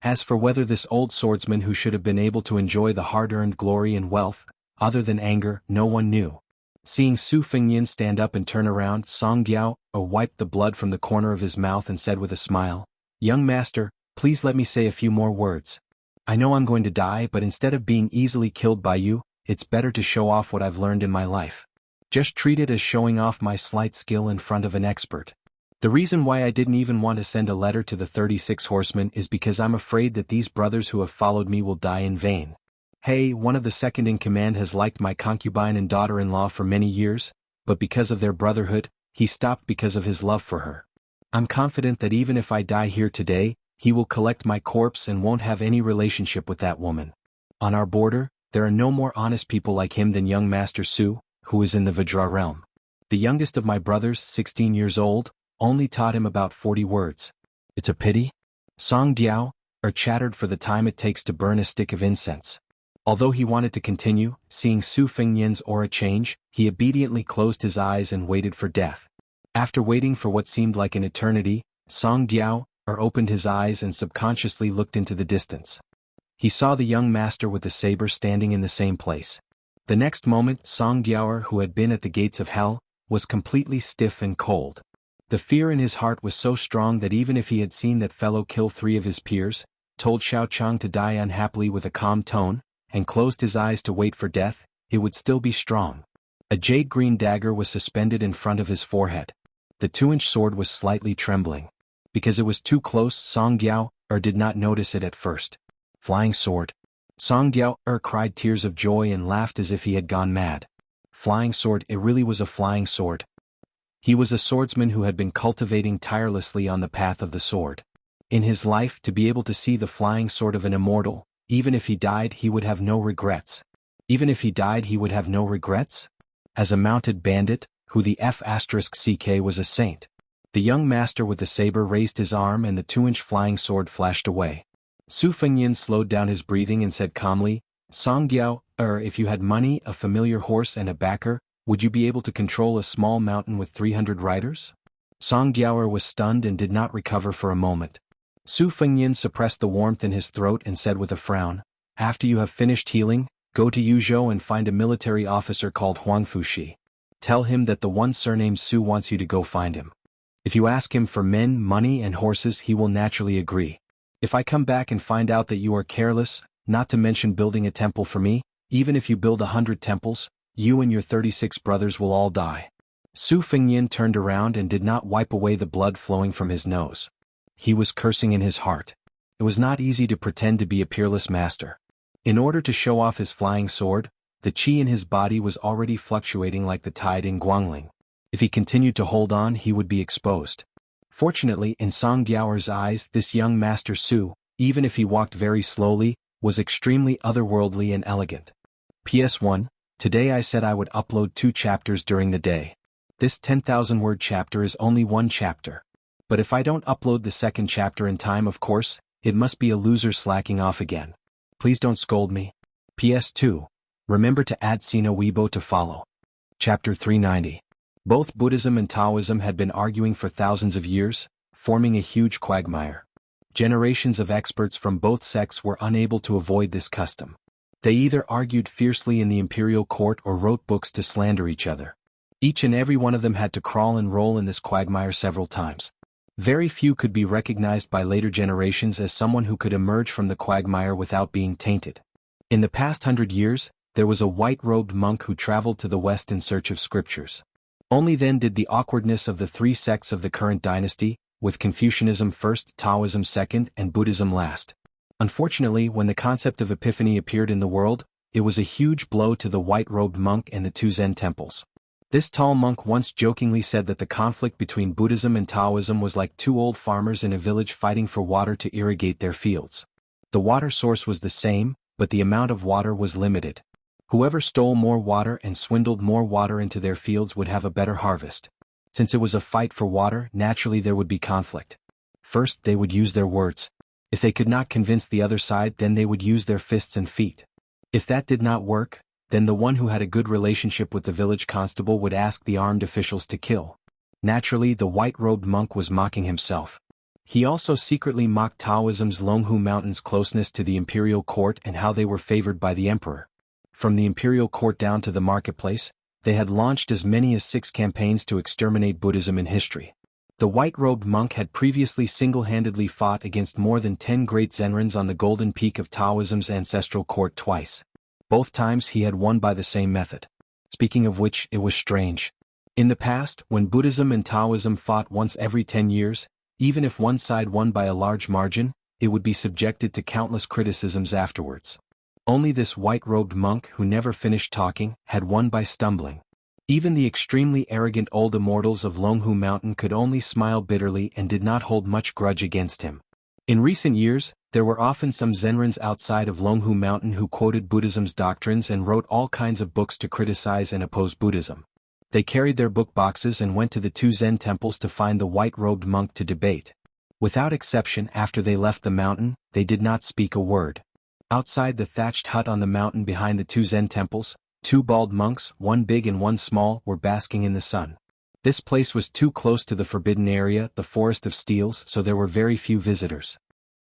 Speaker 1: As for whether this old swordsman who should have been able to enjoy the hard-earned glory and wealth, other than anger, no one knew. Seeing Su Fengyan stand up and turn around, Song Diao wiped the blood from the corner of his mouth and said with a smile, Young master, please let me say a few more words. I know I'm going to die, but instead of being easily killed by you, it's better to show off what I've learned in my life. Just treat it as showing off my slight skill in front of an expert. The reason why I didn't even want to send a letter to the 36 horsemen is because I'm afraid that these brothers who have followed me will die in vain. Hey, one of the second in command has liked my concubine and daughter-in-law for many years, but because of their brotherhood, he stopped because of his love for her. I'm confident that even if I die here today, he will collect my corpse and won't have any relationship with that woman. On our border, there are no more honest people like him than young Master Su, who is in the Vajra realm. The youngest of my brothers, 16 years old, only taught him about 40 words. It's a pity? Song Diao chattered for the time it takes to burn a stick of incense. Although he wanted to continue, seeing Su Fengyan's aura change, he obediently closed his eyes and waited for death. After waiting for what seemed like an eternity, Song Diao opened his eyes and subconsciously looked into the distance. He saw the young master with the saber standing in the same place. The next moment, Song Diao, who had been at the gates of hell, was completely stiff and cold. The fear in his heart was so strong that even if he had seen that fellow kill 3 of his peers, told Xiao Chang to die unhappily with a calm tone, and closed his eyes to wait for death, it would still be strong. A jade-green dagger was suspended in front of his forehead. The 2-inch sword was slightly trembling. Because it was too close, Song Diao did not notice it at first. Flying sword. Song Diao cried tears of joy and laughed as if he had gone mad. Flying sword, it really was a flying sword. He was a swordsman who had been cultivating tirelessly on the path of the sword. In his life, to be able to see the flying sword of an immortal, even if he died he would have no regrets. Even if he died he would have no regrets? As a mounted bandit, who the F***ck was a saint. The young master with the saber raised his arm and the 2-inch flying sword flashed away. Su Fengyan slowed down his breathing and said calmly, Song Diao, if you had money, a familiar horse and a backer, would you be able to control a small mountain with 300 riders? Song Diao was stunned and did not recover for a moment. Su Fengyan suppressed the warmth in his throat and said with a frown, After you have finished healing, go to Yuzhou and find a military officer called Huang Fushi. Tell him that the one surnamed Su wants you to go find him. If you ask him for men, money and horses he will naturally agree. If I come back and find out that you are careless, not to mention building a temple for me, even if you build 100 temples, you and your 36 brothers will all die. Su Fengyin turned around and did not wipe away the blood flowing from his nose. He was cursing in his heart. It was not easy to pretend to be a peerless master. In order to show off his flying sword, the qi in his body was already fluctuating like the tide in Guangling. If he continued to hold on, he would be exposed. Fortunately, in Song Diaoer's eyes, this young Master Su, even if he walked very slowly, was extremely otherworldly and elegant. PS1, today I said I would upload 2 chapters during the day. This 10,000-word chapter is only 1 chapter. But if I don't upload the 2nd chapter in time, of course, it must be a loser slacking off again. Please don't scold me. PS2, remember to add Sina Weibo to follow. Chapter 390. Both Buddhism and Taoism had been arguing for thousands of years, forming a huge quagmire. Generations of experts from both sects were unable to avoid this custom. They either argued fiercely in the imperial court or wrote books to slander each other. Each and every one of them had to crawl and roll in this quagmire several times. Very few could be recognized by later generations as someone who could emerge from the quagmire without being tainted. In the past 100 years, there was a white-robed monk who traveled to the west in search of scriptures. Only then did the awkwardness of the 3 sects of the current dynasty, with Confucianism first, Taoism second, and Buddhism last. Unfortunately, when the concept of epiphany appeared in the world, it was a huge blow to the white-robed monk and the 2 Zen temples. This tall monk once jokingly said that the conflict between Buddhism and Taoism was like 2 old farmers in a village fighting for water to irrigate their fields. The water source was the same, but the amount of water was limited. Whoever stole more water and swindled more water into their fields would have a better harvest. Since it was a fight for water, naturally there would be conflict. First, they would use their words. If they could not convince the other side, then they would use their fists and feet. If that did not work, then the one who had a good relationship with the village constable would ask the armed officials to kill. Naturally, the white-robed monk was mocking himself. He also secretly mocked Taoism's Longhu Mountain's closeness to the imperial court and how they were favored by the emperor. From the imperial court down to the marketplace, they had launched as many as 6 campaigns to exterminate Buddhism in history. The white-robed monk had previously single-handedly fought against more than 10 great Zenrins on the golden peak of Taoism's ancestral court twice. Both times he had won by the same method. Speaking of which, it was strange. In the past, when Buddhism and Taoism fought once every 10 years, even if one side won by a large margin, it would be subjected to countless criticisms afterwards. Only this white-robed monk who never finished talking had won by stumbling. Even the extremely arrogant old immortals of Longhu Mountain could only smile bitterly and did not hold much grudge against him. In recent years, there were often some Zenrins outside of Longhu Mountain who quoted Buddhism's doctrines and wrote all kinds of books to criticize and oppose Buddhism. They carried their book boxes and went to the 2 Zen temples to find the white-robed monk to debate. Without exception, after they left the mountain, they did not speak a word. Outside the thatched hut on the mountain behind the 2 Zen temples, 2 bald monks, one big and one small, were basking in the sun. This place was too close to the forbidden area, the Forest of Steels, so there were very few visitors.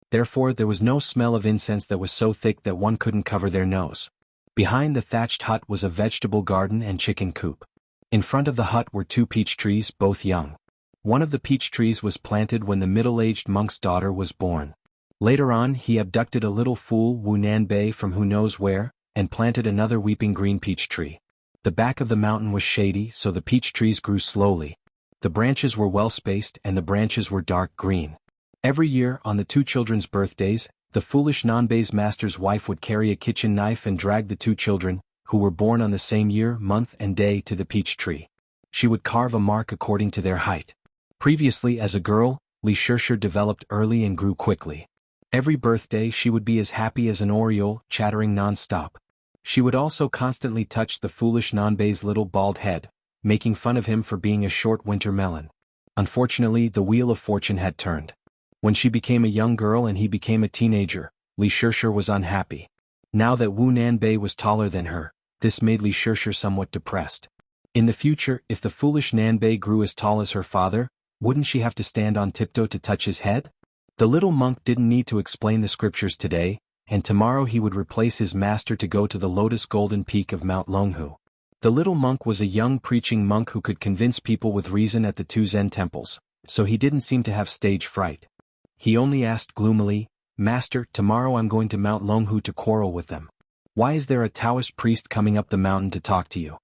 Speaker 1: Therefore, there was no smell of incense that was so thick that one couldn't cover their nose. Behind the thatched hut was a vegetable garden and chicken coop. In front of the hut were 2 peach trees, both young. One of the peach trees was planted when the middle-aged monk's daughter was born. Later on, he abducted a little fool Wu Nanbei from who knows where, and planted another weeping green peach tree. The back of the mountain was shady, so the peach trees grew slowly. The branches were well spaced and the branches were dark green. Every year, on the 2 children's birthdays, the foolish Nanbei's master's wife would carry a kitchen knife and drag the 2 children, who were born on the same year, month, and day, to the peach tree. She would carve a mark according to their height. Previously, as a girl, Li Shishir developed early and grew quickly. Every birthday she would be as happy as an oriole, chattering non-stop. She would also constantly touch the foolish Nanbei's little bald head, making fun of him for being a short winter melon. Unfortunately, the wheel of fortune had turned. When she became a young girl and he became a teenager, Li Shishir was unhappy. Now that Wu Nanbei was taller than her, this made Li Shishir somewhat depressed. In the future, if the foolish Nanbei grew as tall as her father, wouldn't she have to stand on tiptoe to touch his head? The little monk didn't need to explain the scriptures today, and tomorrow he would replace his master to go to the lotus golden peak of Mount Longhu. The little monk was a young preaching monk who could convince people with reason at the 2 Zen temples, so he didn't seem to have stage fright. He only asked gloomily, "Master, tomorrow I'm going to Mount Longhu to quarrel with them. Why is there a Taoist priest coming up the mountain to talk to you?"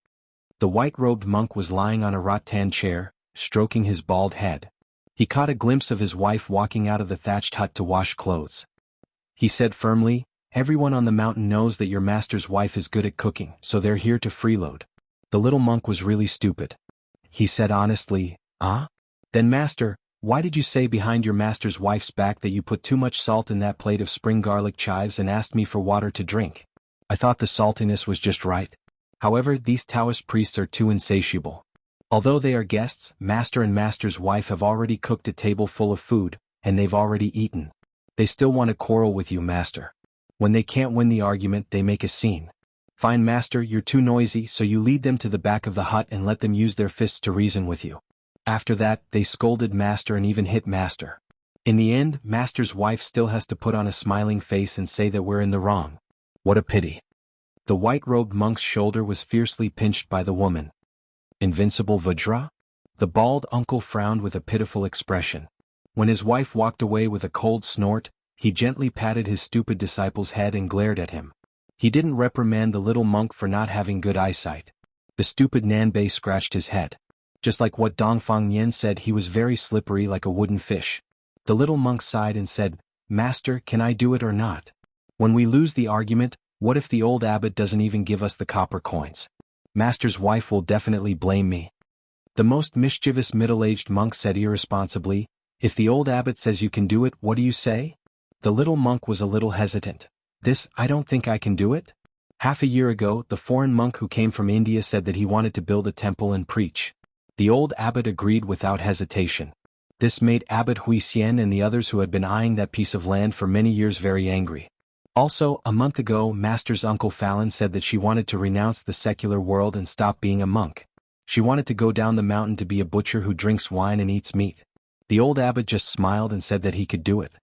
Speaker 1: The white-robed monk was lying on a rattan chair, stroking his bald head. He caught a glimpse of his wife walking out of the thatched hut to wash clothes. He said firmly, "Everyone on the mountain knows that your master's wife is good at cooking, so they're here to freeload." The little monk was really stupid. He said honestly, "Ah? Then master, why did you say behind your master's wife's back that you put too much salt in that plate of spring garlic chives and asked me for water to drink? I thought the saltiness was just right." However, these Taoist priests are too insatiable. Although they are guests, master and master's wife have already cooked a table full of food, and they've already eaten. They still want to quarrel with you, master. When they can't win the argument, they make a scene. "Fine, master, you're too noisy," so you lead them to the back of the hut and let them use their fists to reason with you. After that, they scolded master and even hit master. In the end, master's wife still has to put on a smiling face and say that we're in the wrong. What a pity. The white-robed monk's shoulder was fiercely pinched by the woman. Invincible Vajra? The bald uncle frowned with a pitiful expression. When his wife walked away with a cold snort, he gently patted his stupid disciple's head and glared at him. He didn't reprimand the little monk for not having good eyesight. The stupid Nanbei scratched his head. Just like what Dongfang Yen said, he was very slippery like a wooden fish. The little monk sighed and said, "Master, can I do it or not? When we lose the argument, what if the old abbot doesn't even give us the copper coins? Master's wife will definitely blame me." The most mischievous middle-aged monk said irresponsibly, "If the old abbot says you can do it, what do you say?" The little monk was a little hesitant. I don't think I can do it?" Half a year ago, the foreign monk who came from India said that he wanted to build a temple and preach. The old abbot agreed without hesitation. This made Abbot Huisien and the others who had been eyeing that piece of land for many years very angry. Also, a month ago, Master's uncle Fallon said that she wanted to renounce the secular world and stop being a monk. She wanted to go down the mountain to be a butcher who drinks wine and eats meat. The old abbot just smiled and said that he could do it.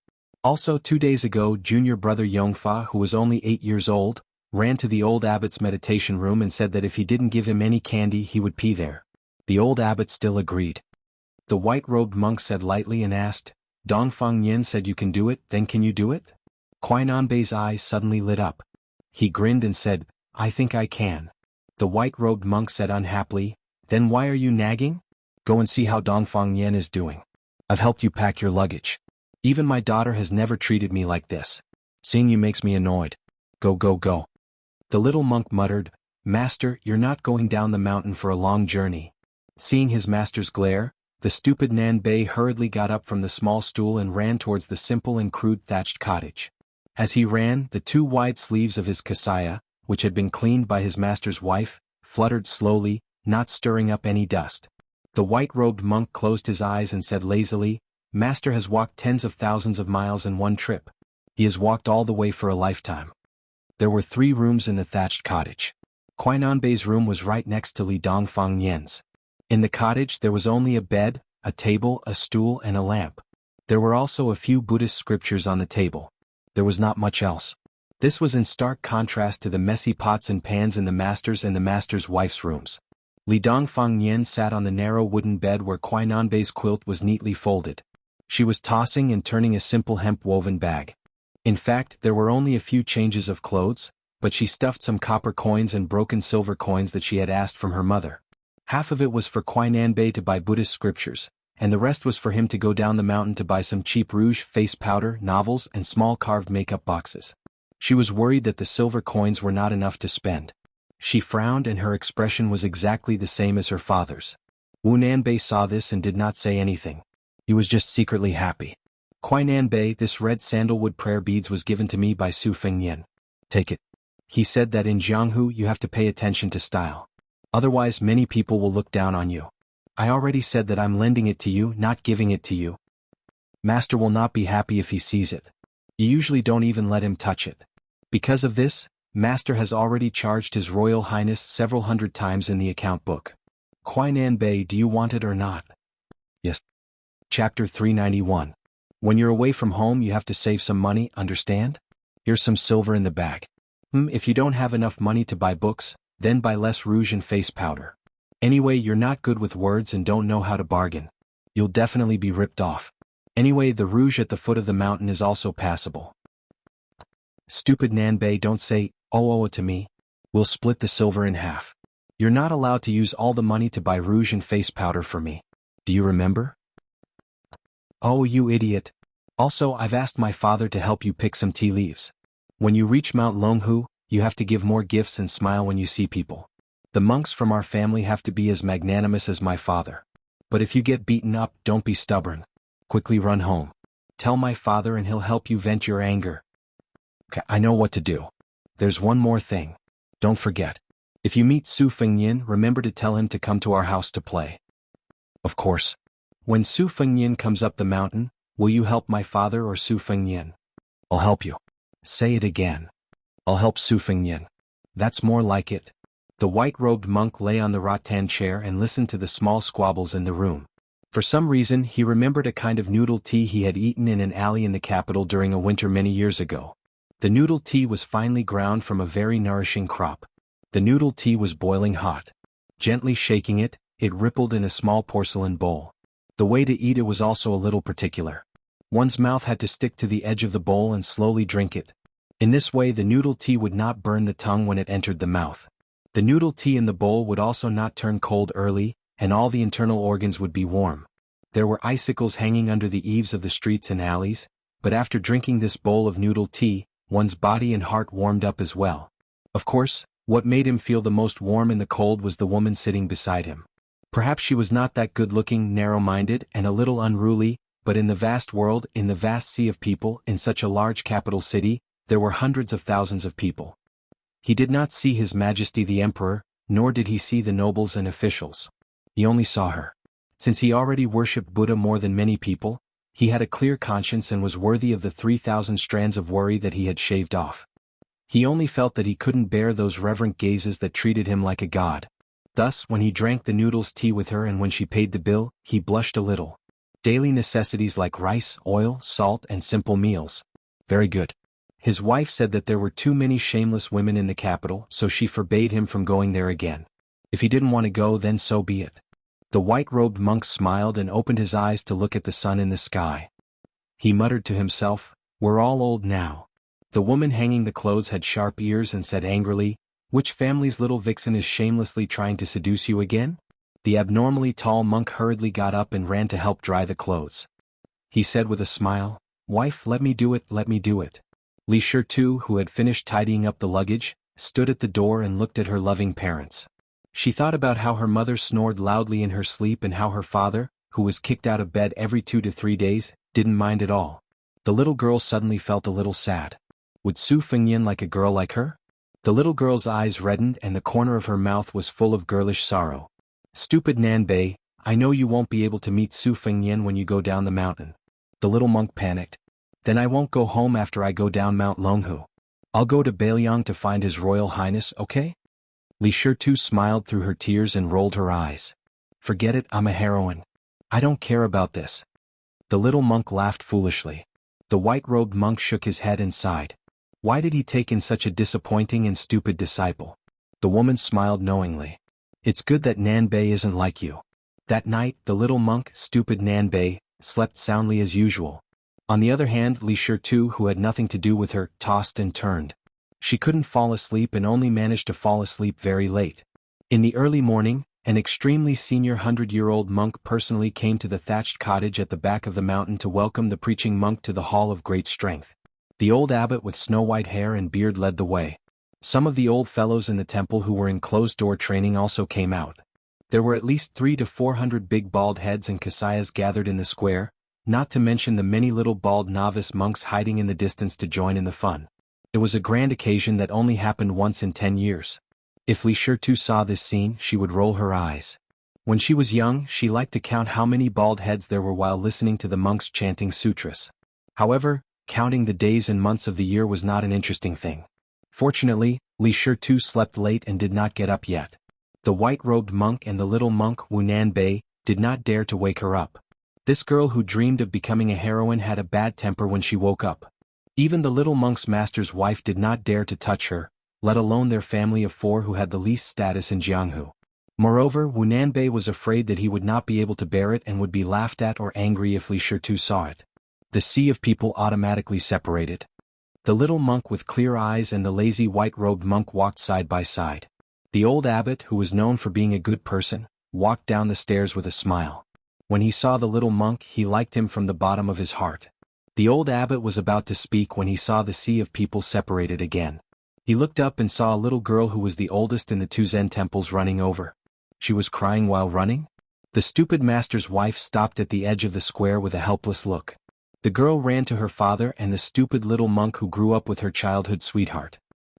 Speaker 1: Also, 2 days ago, junior brother Yongfa, who was only 8 years old, ran to the old abbot's meditation room and said that if he didn't give him any candy he would pee there. The old abbot still agreed. The white-robed monk said lightly and asked, "Dongfang Yen said you can do it, then can you do it?" Quinanbei's eyes suddenly lit up. He grinned and said, "I think I can." The white-robed monk said unhappily, "Then why are you nagging? Go and see how Dongfang Yen is doing. I've helped you pack your luggage. Even my daughter has never treated me like this. Seeing you makes me annoyed. Go, go, go." The little monk muttered, "Master, you're not going down the mountain for a long journey." Seeing his master's glare, the stupid Nanbei hurriedly got up from the small stool and ran towards the simple and crude thatched cottage. As he ran, the 2 wide sleeves of his kasaya, which had been cleaned by his master's wife, fluttered slowly, not stirring up any dust. The white-robed monk closed his eyes and said lazily, "Master has walked tens of thousands of miles in one trip. He has walked all the way for a lifetime." There were 3 rooms in the thatched cottage. Quinanbei's room was right next to Li Dongfang Yen's. In the cottage there was only a bed, a table, a stool, and a lamp. There were also a few Buddhist scriptures on the table. There was not much else. This was in stark contrast to the messy pots and pans in the master's and the master's wife's rooms. Li Dongfang Yen sat on the narrow wooden bed where Quinanbei's quilt was neatly folded. She was tossing and turning a simple hemp-woven bag. In fact, there were only a few changes of clothes, but she stuffed some copper coins and broken silver coins that she had asked from her mother. Half of it was for Quinanbei to buy Buddhist scriptures, and the rest was for him to go down the mountain to buy some cheap rouge, face powder, novels, and small carved makeup boxes. She was worried that the silver coins were not enough to spend. She frowned and her expression was exactly the same as her father's. Wu Nanbei saw this and did not say anything. He was just secretly happy. "Quinanbei, this red sandalwood prayer beads was given to me by Su Fengyan. Take it. He said that in Jianghu you have to pay attention to style. Otherwise many people will look down on you. I already said that I'm lending it to you, not giving it to you. Master will not be happy if he sees it. You usually don't even let him touch it. Because of this, Master has already charged His Royal Highness several hundred times in the account book. Quinanbei, do you want it or not?" "Yes." Chapter 391. When you're away from home you have to save some money, understand? Here's some silver in the bag. If you don't have enough money to buy books, then buy less rouge and face powder. Anyway, you're not good with words and don't know how to bargain. You'll definitely be ripped off. Anyway, the rouge at the foot of the mountain is also passable. Stupid Nanbei, don't say, oh to me. We'll split the silver in half. You're not allowed to use all the money to buy rouge and face powder for me. Do you remember? Oh, you idiot. Also, I've asked my father to help you pick some tea leaves. When you reach Mount Longhu, you have to give more gifts and smile when you see people. The monks from our family have to be as magnanimous as my father. But if you get beaten up, don't be stubborn. Quickly run home. Tell my father and he'll help you vent your anger. Okay, I know what to do. There's one more thing. Don't forget. If you meet Su Fengnian, remember to tell him to come to our house to play. Of course. When Su Fengnian comes up the mountain, will you help my father or Su Fengnian? I'll help you. Say it again. I'll help Su Fengnian. That's more like it. The white-robed monk lay on the rattan chair and listened to the small squabbles in the room. For some reason, he remembered a kind of noodle tea he had eaten in an alley in the capital during a winter many years ago. The noodle tea was finely ground from a very nourishing crop. The noodle tea was boiling hot. Gently shaking it, it rippled in a small porcelain bowl. The way to eat it was also a little particular. One's mouth had to stick to the edge of the bowl and slowly drink it. In this way the noodle tea would not burn the tongue when it entered the mouth. The noodle tea in the bowl would also not turn cold early, and all the internal organs would be warm. There were icicles hanging under the eaves of the streets and alleys, but after drinking this bowl of noodle tea, one's body and heart warmed up as well. Of course, what made him feel the most warm in the cold was the woman sitting beside him. Perhaps she was not that good-looking, narrow-minded, and a little unruly, but in the vast world, in the vast sea of people, in such a large capital city, there were hundreds of thousands of people. He did not see His Majesty the Emperor, nor did he see the nobles and officials. He only saw her. Since he already worshipped Buddha more than many people, he had a clear conscience and was worthy of the 3,000 strands of worry that he had shaved off. He only felt that he couldn't bear those reverent gazes that treated him like a god. Thus, when he drank the noodles tea with her and when she paid the bill, he blushed a little. Daily necessities like rice, oil, salt, and simple meals. Very good. His wife said that there were too many shameless women in the capital, so she forbade him from going there again. If he didn't want to go, then so be it. The white-robed monk smiled and opened his eyes to look at the sun in the sky. He muttered to himself, "We're all old now." The woman hanging the clothes had sharp ears and said angrily, "Which family's little vixen is shamelessly trying to seduce you again?" The abnormally tall monk hurriedly got up and ran to help dry the clothes. He said with a smile, "Wife, let me do it, let me do it." Li Shirtu, who had finished tidying up the luggage, stood at the door and looked at her loving parents. She thought about how her mother snored loudly in her sleep and how her father, who was kicked out of bed every 2 to 3 days, didn't mind at all. The little girl suddenly felt a little sad. Would Su Fengnian like a girl like her? The little girl's eyes reddened and the corner of her mouth was full of girlish sorrow. "Stupid Nanbei, I know you won't be able to meet Su Fengnian when you go down the mountain." The little monk panicked. "Then I won't go home after I go down Mount Longhu. I'll go to Bailiang to find His Royal Highness, okay?" Li Shirtu smiled through her tears and rolled her eyes. "Forget it, I'm a heroine. I don't care about this." The little monk laughed foolishly. The white-robed monk shook his head and sighed. Why did he take in such a disappointing and stupid disciple? The woman smiled knowingly. "It's good that Nanbei isn't like you." That night, the little monk, stupid Nanbei, slept soundly as usual. On the other hand, Li Shirtu, who had nothing to do with her, tossed and turned. She couldn't fall asleep and only managed to fall asleep very late. In the early morning, an extremely senior 100-year-old monk personally came to the thatched cottage at the back of the mountain to welcome the preaching monk to the hall of great strength. The old abbot with snow-white hair and beard led the way. Some of the old fellows in the temple who were in closed-door training also came out. There were at least 300 to 400 big bald heads and kasayas gathered in the square, not to mention the many little bald novice monks hiding in the distance to join in the fun. It was a grand occasion that only happened once in 10 years. If Li Shirtu saw this scene, she would roll her eyes. When she was young, she liked to count how many bald heads there were while listening to the monks chanting sutras. However, counting the days and months of the year was not an interesting thing. Fortunately, Li Shirtu slept late and did not get up yet. The white-robed monk and the little monk Wu Nanbei did not dare to wake her up. This girl who dreamed of becoming a heroine had a bad temper when she woke up. Even the little monk's master's wife did not dare to touch her, let alone their family of 4 who had the least status in Jianghu. Moreover, Wu Nanbei was afraid that he would not be able to bear it and would be laughed at or angry if Li Shirtu saw it. The sea of people automatically separated. The little monk with clear eyes and the lazy white-robed monk walked side by side. The old abbot, who was known for being a good person, walked down the stairs with a smile. When he saw the little monk, he liked him from the bottom of his heart. The old abbot was about to speak when he saw the sea of people separated again. He looked up and saw a little girl who was the oldest in the two Zen temples running over. She was crying while running? The stupid master's wife stopped at the edge of the square with a helpless look. The girl ran to her father and the stupid little monk who grew up with her childhood sweetheart.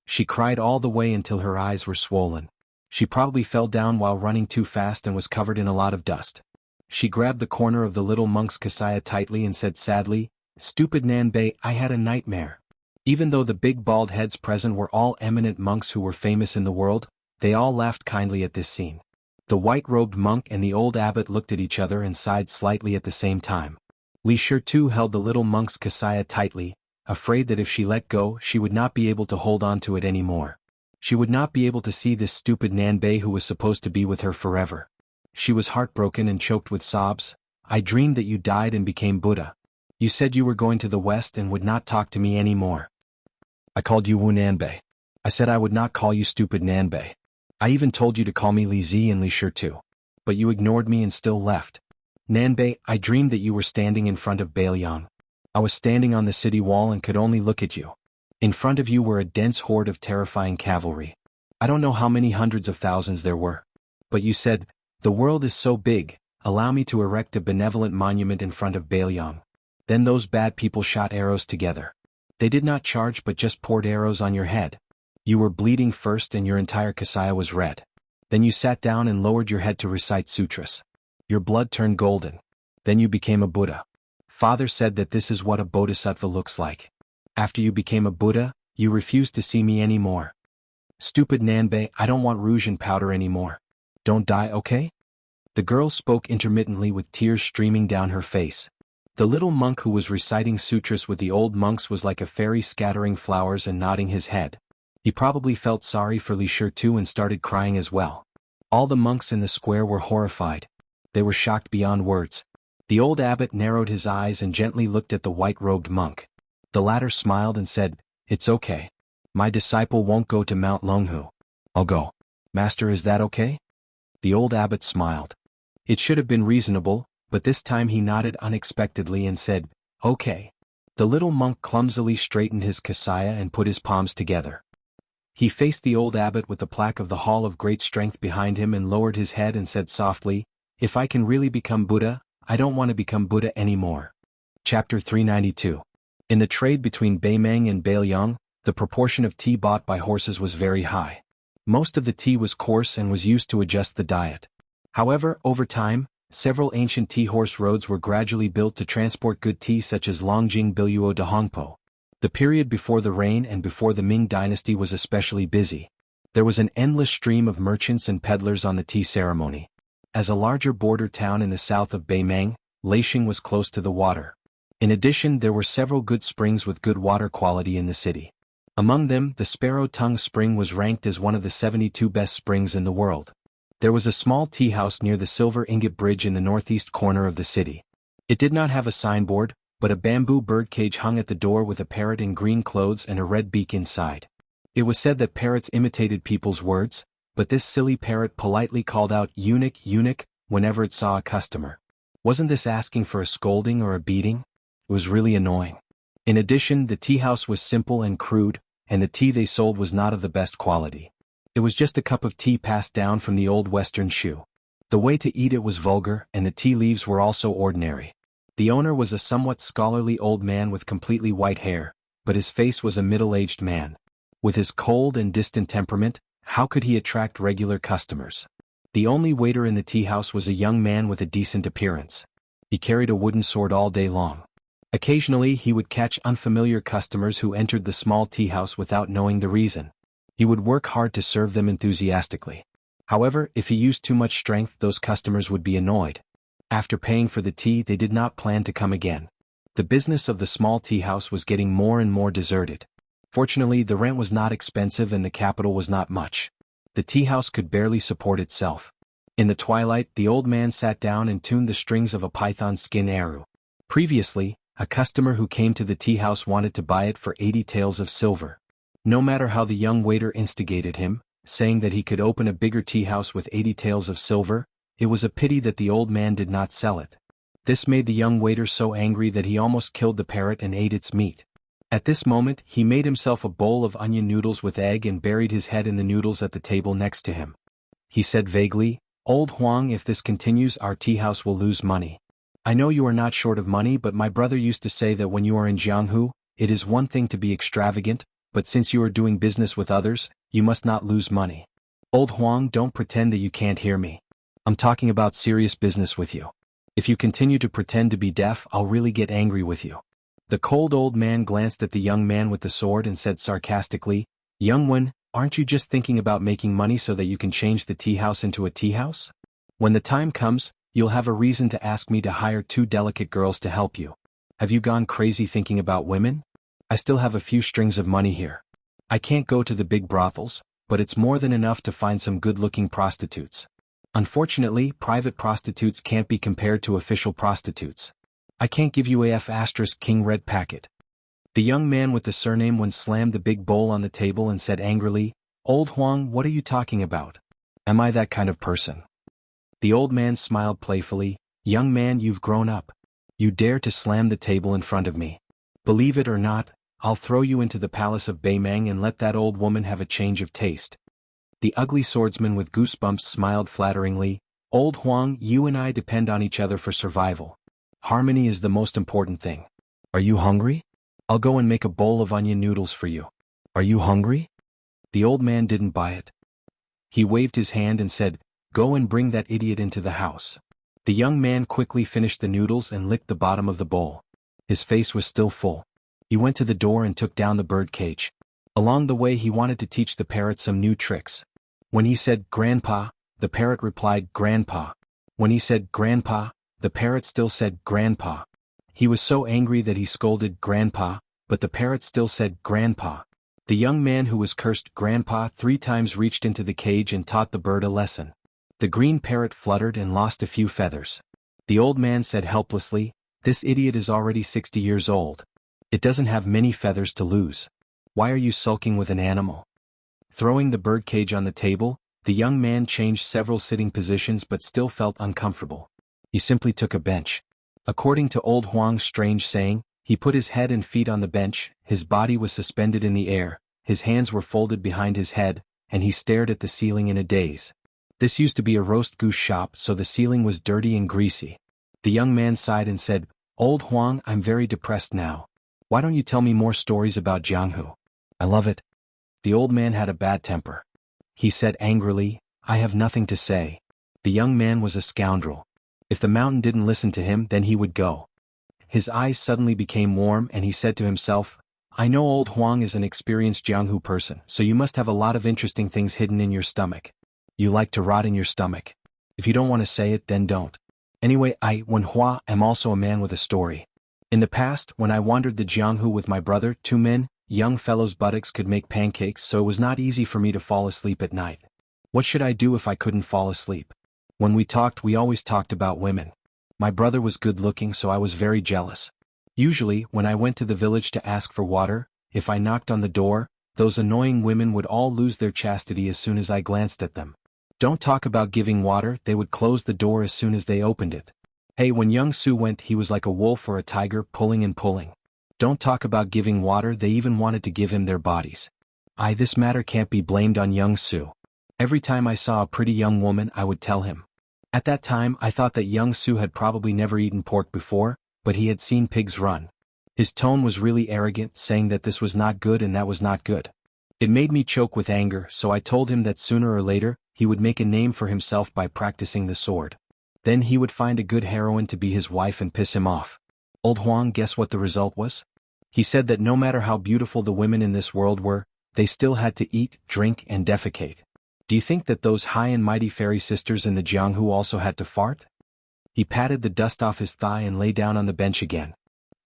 Speaker 1: She cried all the way until her eyes were swollen. She probably fell down while running too fast and was covered in a lot of dust. She grabbed the corner of the little monk's kasaya tightly and said sadly, "Stupid Nanbei, I had a nightmare." Even though the big bald heads present were all eminent monks who were famous in the world, they all laughed kindly at this scene. The white-robed monk and the old abbot looked at each other and sighed slightly at the same time. Li Shi too held the little monk's kasaya tightly, afraid that if she let go she would not be able to hold on to it anymore. She would not be able to see this stupid Nanbei who was supposed to be with her forever. She was heartbroken and choked with sobs. "I dreamed that you died and became Buddha. You said you were going to the West and would not talk to me anymore. I called you Wu Nanbei. I said I would not call you stupid Nanbei. I even told you to call me Li Zi and Li Shi too. But you ignored me and still left. Nanbei, I dreamed that you were standing in front of Bailiang. I was standing on the city wall and could only look at you. In front of you were a dense horde of terrifying cavalry. I don't know how many hundreds of thousands there were. But you said, 'The world is so big, allow me to erect a benevolent monument in front of Bailiang.' Then those bad people shot arrows together. They did not charge but just poured arrows on your head. You were bleeding first and your entire kasaya was red. Then you sat down and lowered your head to recite sutras. Your blood turned golden. Then you became a Buddha. Father said that this is what a bodhisattva looks like. After you became a Buddha, you refused to see me anymore. Stupid Nanbei, I don't want rouge and powder anymore. Don't die, okay?" The girl spoke intermittently with tears streaming down her face. The little monk who was reciting sutras with the old monks was like a fairy scattering flowers and nodding his head. He probably felt sorry for Li Shi too and started crying as well. All the monks in the square were horrified. They were shocked beyond words. The old abbot narrowed his eyes and gently looked at the white-robed monk. The latter smiled and said, "It's okay. My disciple won't go to Mount Longhu. I'll go. Master, is that okay?" The old abbot smiled. It should have been reasonable, but this time he nodded unexpectedly and said, "Okay." The little monk clumsily straightened his kasaya and put his palms together. He faced the old abbot with the plaque of the Hall of Great Strength behind him and lowered his head and said softly, "If I can really become Buddha, I don't want to become Buddha anymore." Chapter 392. In the trade between Beimeng and Bailiang, the proportion of tea bought by horses was very high. Most of the tea was coarse and was used to adjust the diet. However, over time, several ancient tea horse roads were gradually built to transport good tea such as Longjing Biluo de Hongpo. The period before the reign and before the Ming dynasty was especially busy. There was an endless stream of merchants and peddlers on the tea ceremony. As a larger border town in the south of Beimeng, Leixing was close to the water. In addition, there were several good springs with good water quality in the city. Among them, the Sparrow Tongue Spring was ranked as one of the 72 best springs in the world. There was a small tea house near the Silver Ingot Bridge in the northeast corner of the city. It did not have a signboard, but a bamboo birdcage hung at the door with a parrot in green clothes and a red beak inside. It was said that parrots imitated people's words, but this silly parrot politely called out "eunuch, eunuch" whenever it saw a customer. Wasn't this asking for a scolding or a beating? It was really annoying. In addition, the tea house was simple and crude, and the tea they sold was not of the best quality. It was just a cup of tea passed down from the old Western shoe. The way to eat it was vulgar, and the tea leaves were also ordinary. The owner was a somewhat scholarly old man with completely white hair, but his face was a middle-aged man. With his cold and distant temperament, how could he attract regular customers? The only waiter in the tea house was a young man with a decent appearance. He carried a wooden sword all day long. Occasionally he would catch unfamiliar customers who entered the small tea house without knowing the reason. He would work hard to serve them enthusiastically. However, if he used too much strength, those customers would be annoyed. After paying for the tea, they did not plan to come again. The business of the small tea house was getting more and more deserted. Fortunately, the rent was not expensive and the capital was not much. The tea house could barely support itself. In the twilight, the old man sat down and tuned the strings of a python skin arrow. Previously, a customer who came to the tea house wanted to buy it for 80 taels of silver. No matter how the young waiter instigated him, saying that he could open a bigger tea house with 80 taels of silver. It was a pity that the old man did not sell it. This made the young waiter so angry that he almost killed the parrot and ate its meat. At this moment, he made himself a bowl of onion noodles with egg and buried his head in the noodles at the table next to him. He said vaguely, "Old Huang, if this continues, our tea house will lose money. I know you are not short of money, but my brother used to say that when you are in Jianghu, it is one thing to be extravagant, but since you are doing business with others, you must not lose money. Old Huang, don't pretend that you can't hear me. I'm talking about serious business with you. If you continue to pretend to be deaf, I'll really get angry with you." The cold old man glanced at the young man with the sword and said sarcastically, "Young one, aren't you just thinking about making money so that you can change the tea house into a tea house? When the time comes, you'll have a reason to ask me to hire 2 delicate girls to help you. Have you gone crazy thinking about women? I still have a few strings of money here. I can't go to the big brothels, but it's more than enough to find some good-looking prostitutes. Unfortunately, private prostitutes can't be compared to official prostitutes. I can't give you AF** King Red packet." The young man with the surname Wen slammed the big bowl on the table and said angrily, "Old Huang, what are you talking about? Am I that kind of person?" The old man smiled playfully, "Young man, you've grown up. You dare to slam the table in front of me. Believe it or not, I'll throw you into the palace of Beimang and let that old woman have a change of taste." The ugly swordsman with goosebumps smiled flatteringly, "Old Huang, you and I depend on each other for survival. Harmony is the most important thing. Are you hungry? I'll go and make a bowl of onion noodles for you. Are you hungry?" The old man didn't buy it. He waved his hand and said, "Go and bring that idiot into the house." The young man quickly finished the noodles and licked the bottom of the bowl. His face was still full. He went to the door and took down the bird cage. Along the way he wanted to teach the parrot some new tricks. When he said, "Grandpa," the parrot replied, "Grandpa." When he said, "Grandpa," the parrot still said, "Grandpa." He was so angry that he scolded, "Grandpa," but the parrot still said, "Grandpa." The young man who was cursed "Grandpa" 3 times reached into the cage and taught the bird a lesson. The green parrot fluttered and lost a few feathers. The old man said helplessly, "This idiot is already 60 years old. It doesn't have many feathers to lose. Why are you sulking with an animal?" Throwing the bird cage on the table, the young man changed several sitting positions but still felt uncomfortable. He simply took a bench. According to old Huang's strange saying, he put his head and feet on the bench, his body was suspended in the air, his hands were folded behind his head, and he stared at the ceiling in a daze. This used to be a roast goose shop, so the ceiling was dirty and greasy. The young man sighed and said, "Old Huang, I'm very depressed now. Why don't you tell me more stories about Jianghu? I love it." The old man had a bad temper. He said angrily, "I have nothing to say." The young man was a scoundrel. If the mountain didn't listen to him, then he would go. His eyes suddenly became warm and he said to himself, "I know old Huang is an experienced Jianghu person, so you must have a lot of interesting things hidden in your stomach. You like to rot in your stomach. If you don't want to say it, then don't. Anyway, Wen Hua, am also a man with a story. In the past, when I wandered the Jianghu with my brother, 2 men, young fellows' buttocks could make pancakes, so it was not easy for me to fall asleep at night. What should I do if I couldn't fall asleep? When we talked, we always talked about women. My brother was good-looking, so I was very jealous. Usually, when I went to the village to ask for water, if I knocked on the door, those annoying women would all lose their chastity as soon as I glanced at them. Don't talk about giving water, they would close the door as soon as they opened it. Hey, when young Su went, he was like a wolf or a tiger, pulling and pulling. Don't talk about giving water, they even wanted to give him their bodies. This matter can't be blamed on young Su. Every time I saw a pretty young woman, I would tell him. At that time, I thought that young Su had probably never eaten pork before, but he had seen pigs run. His tone was really arrogant, saying that this was not good and that was not good. It made me choke with anger, so I told him that sooner or later, he would make a name for himself by practicing the sword. Then he would find a good heroine to be his wife and piss him off. Old Huang, guess what the result was? He said that no matter how beautiful the women in this world were, they still had to eat, drink, and defecate. Do you think that those high and mighty fairy sisters in the Jianghu also had to fart? He patted the dust off his thigh and lay down on the bench again.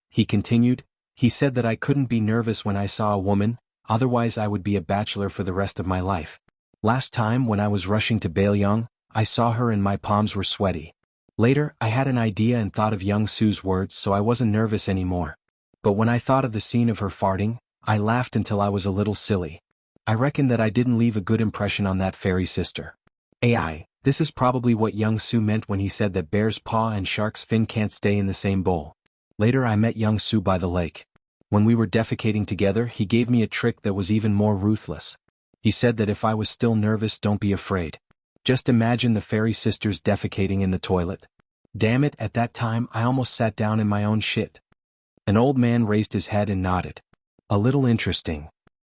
Speaker 1: He continued, he said that I couldn't be nervous when I saw a woman, otherwise I would be a bachelor for the rest of my life. Last time when I was rushing to Bailiang, I saw her and my palms were sweaty. Later, I had an idea and thought of young Su's words, so I wasn't nervous anymore. But when I thought of the scene of her farting, I laughed until I was a little silly. I reckon that I didn't leave a good impression on that fairy sister. AI, this is probably what young Su meant when he said that bear's paw and shark's fin can't stay in the same bowl. Later I met young Su by the lake. When we were defecating together, he gave me a trick that was even more ruthless. He said that if I was still nervous, don't be afraid. Just imagine the fairy sisters defecating in the toilet. Damn it, at that time I almost sat down in my own shit. An old man raised his head and nodded. A little interesting.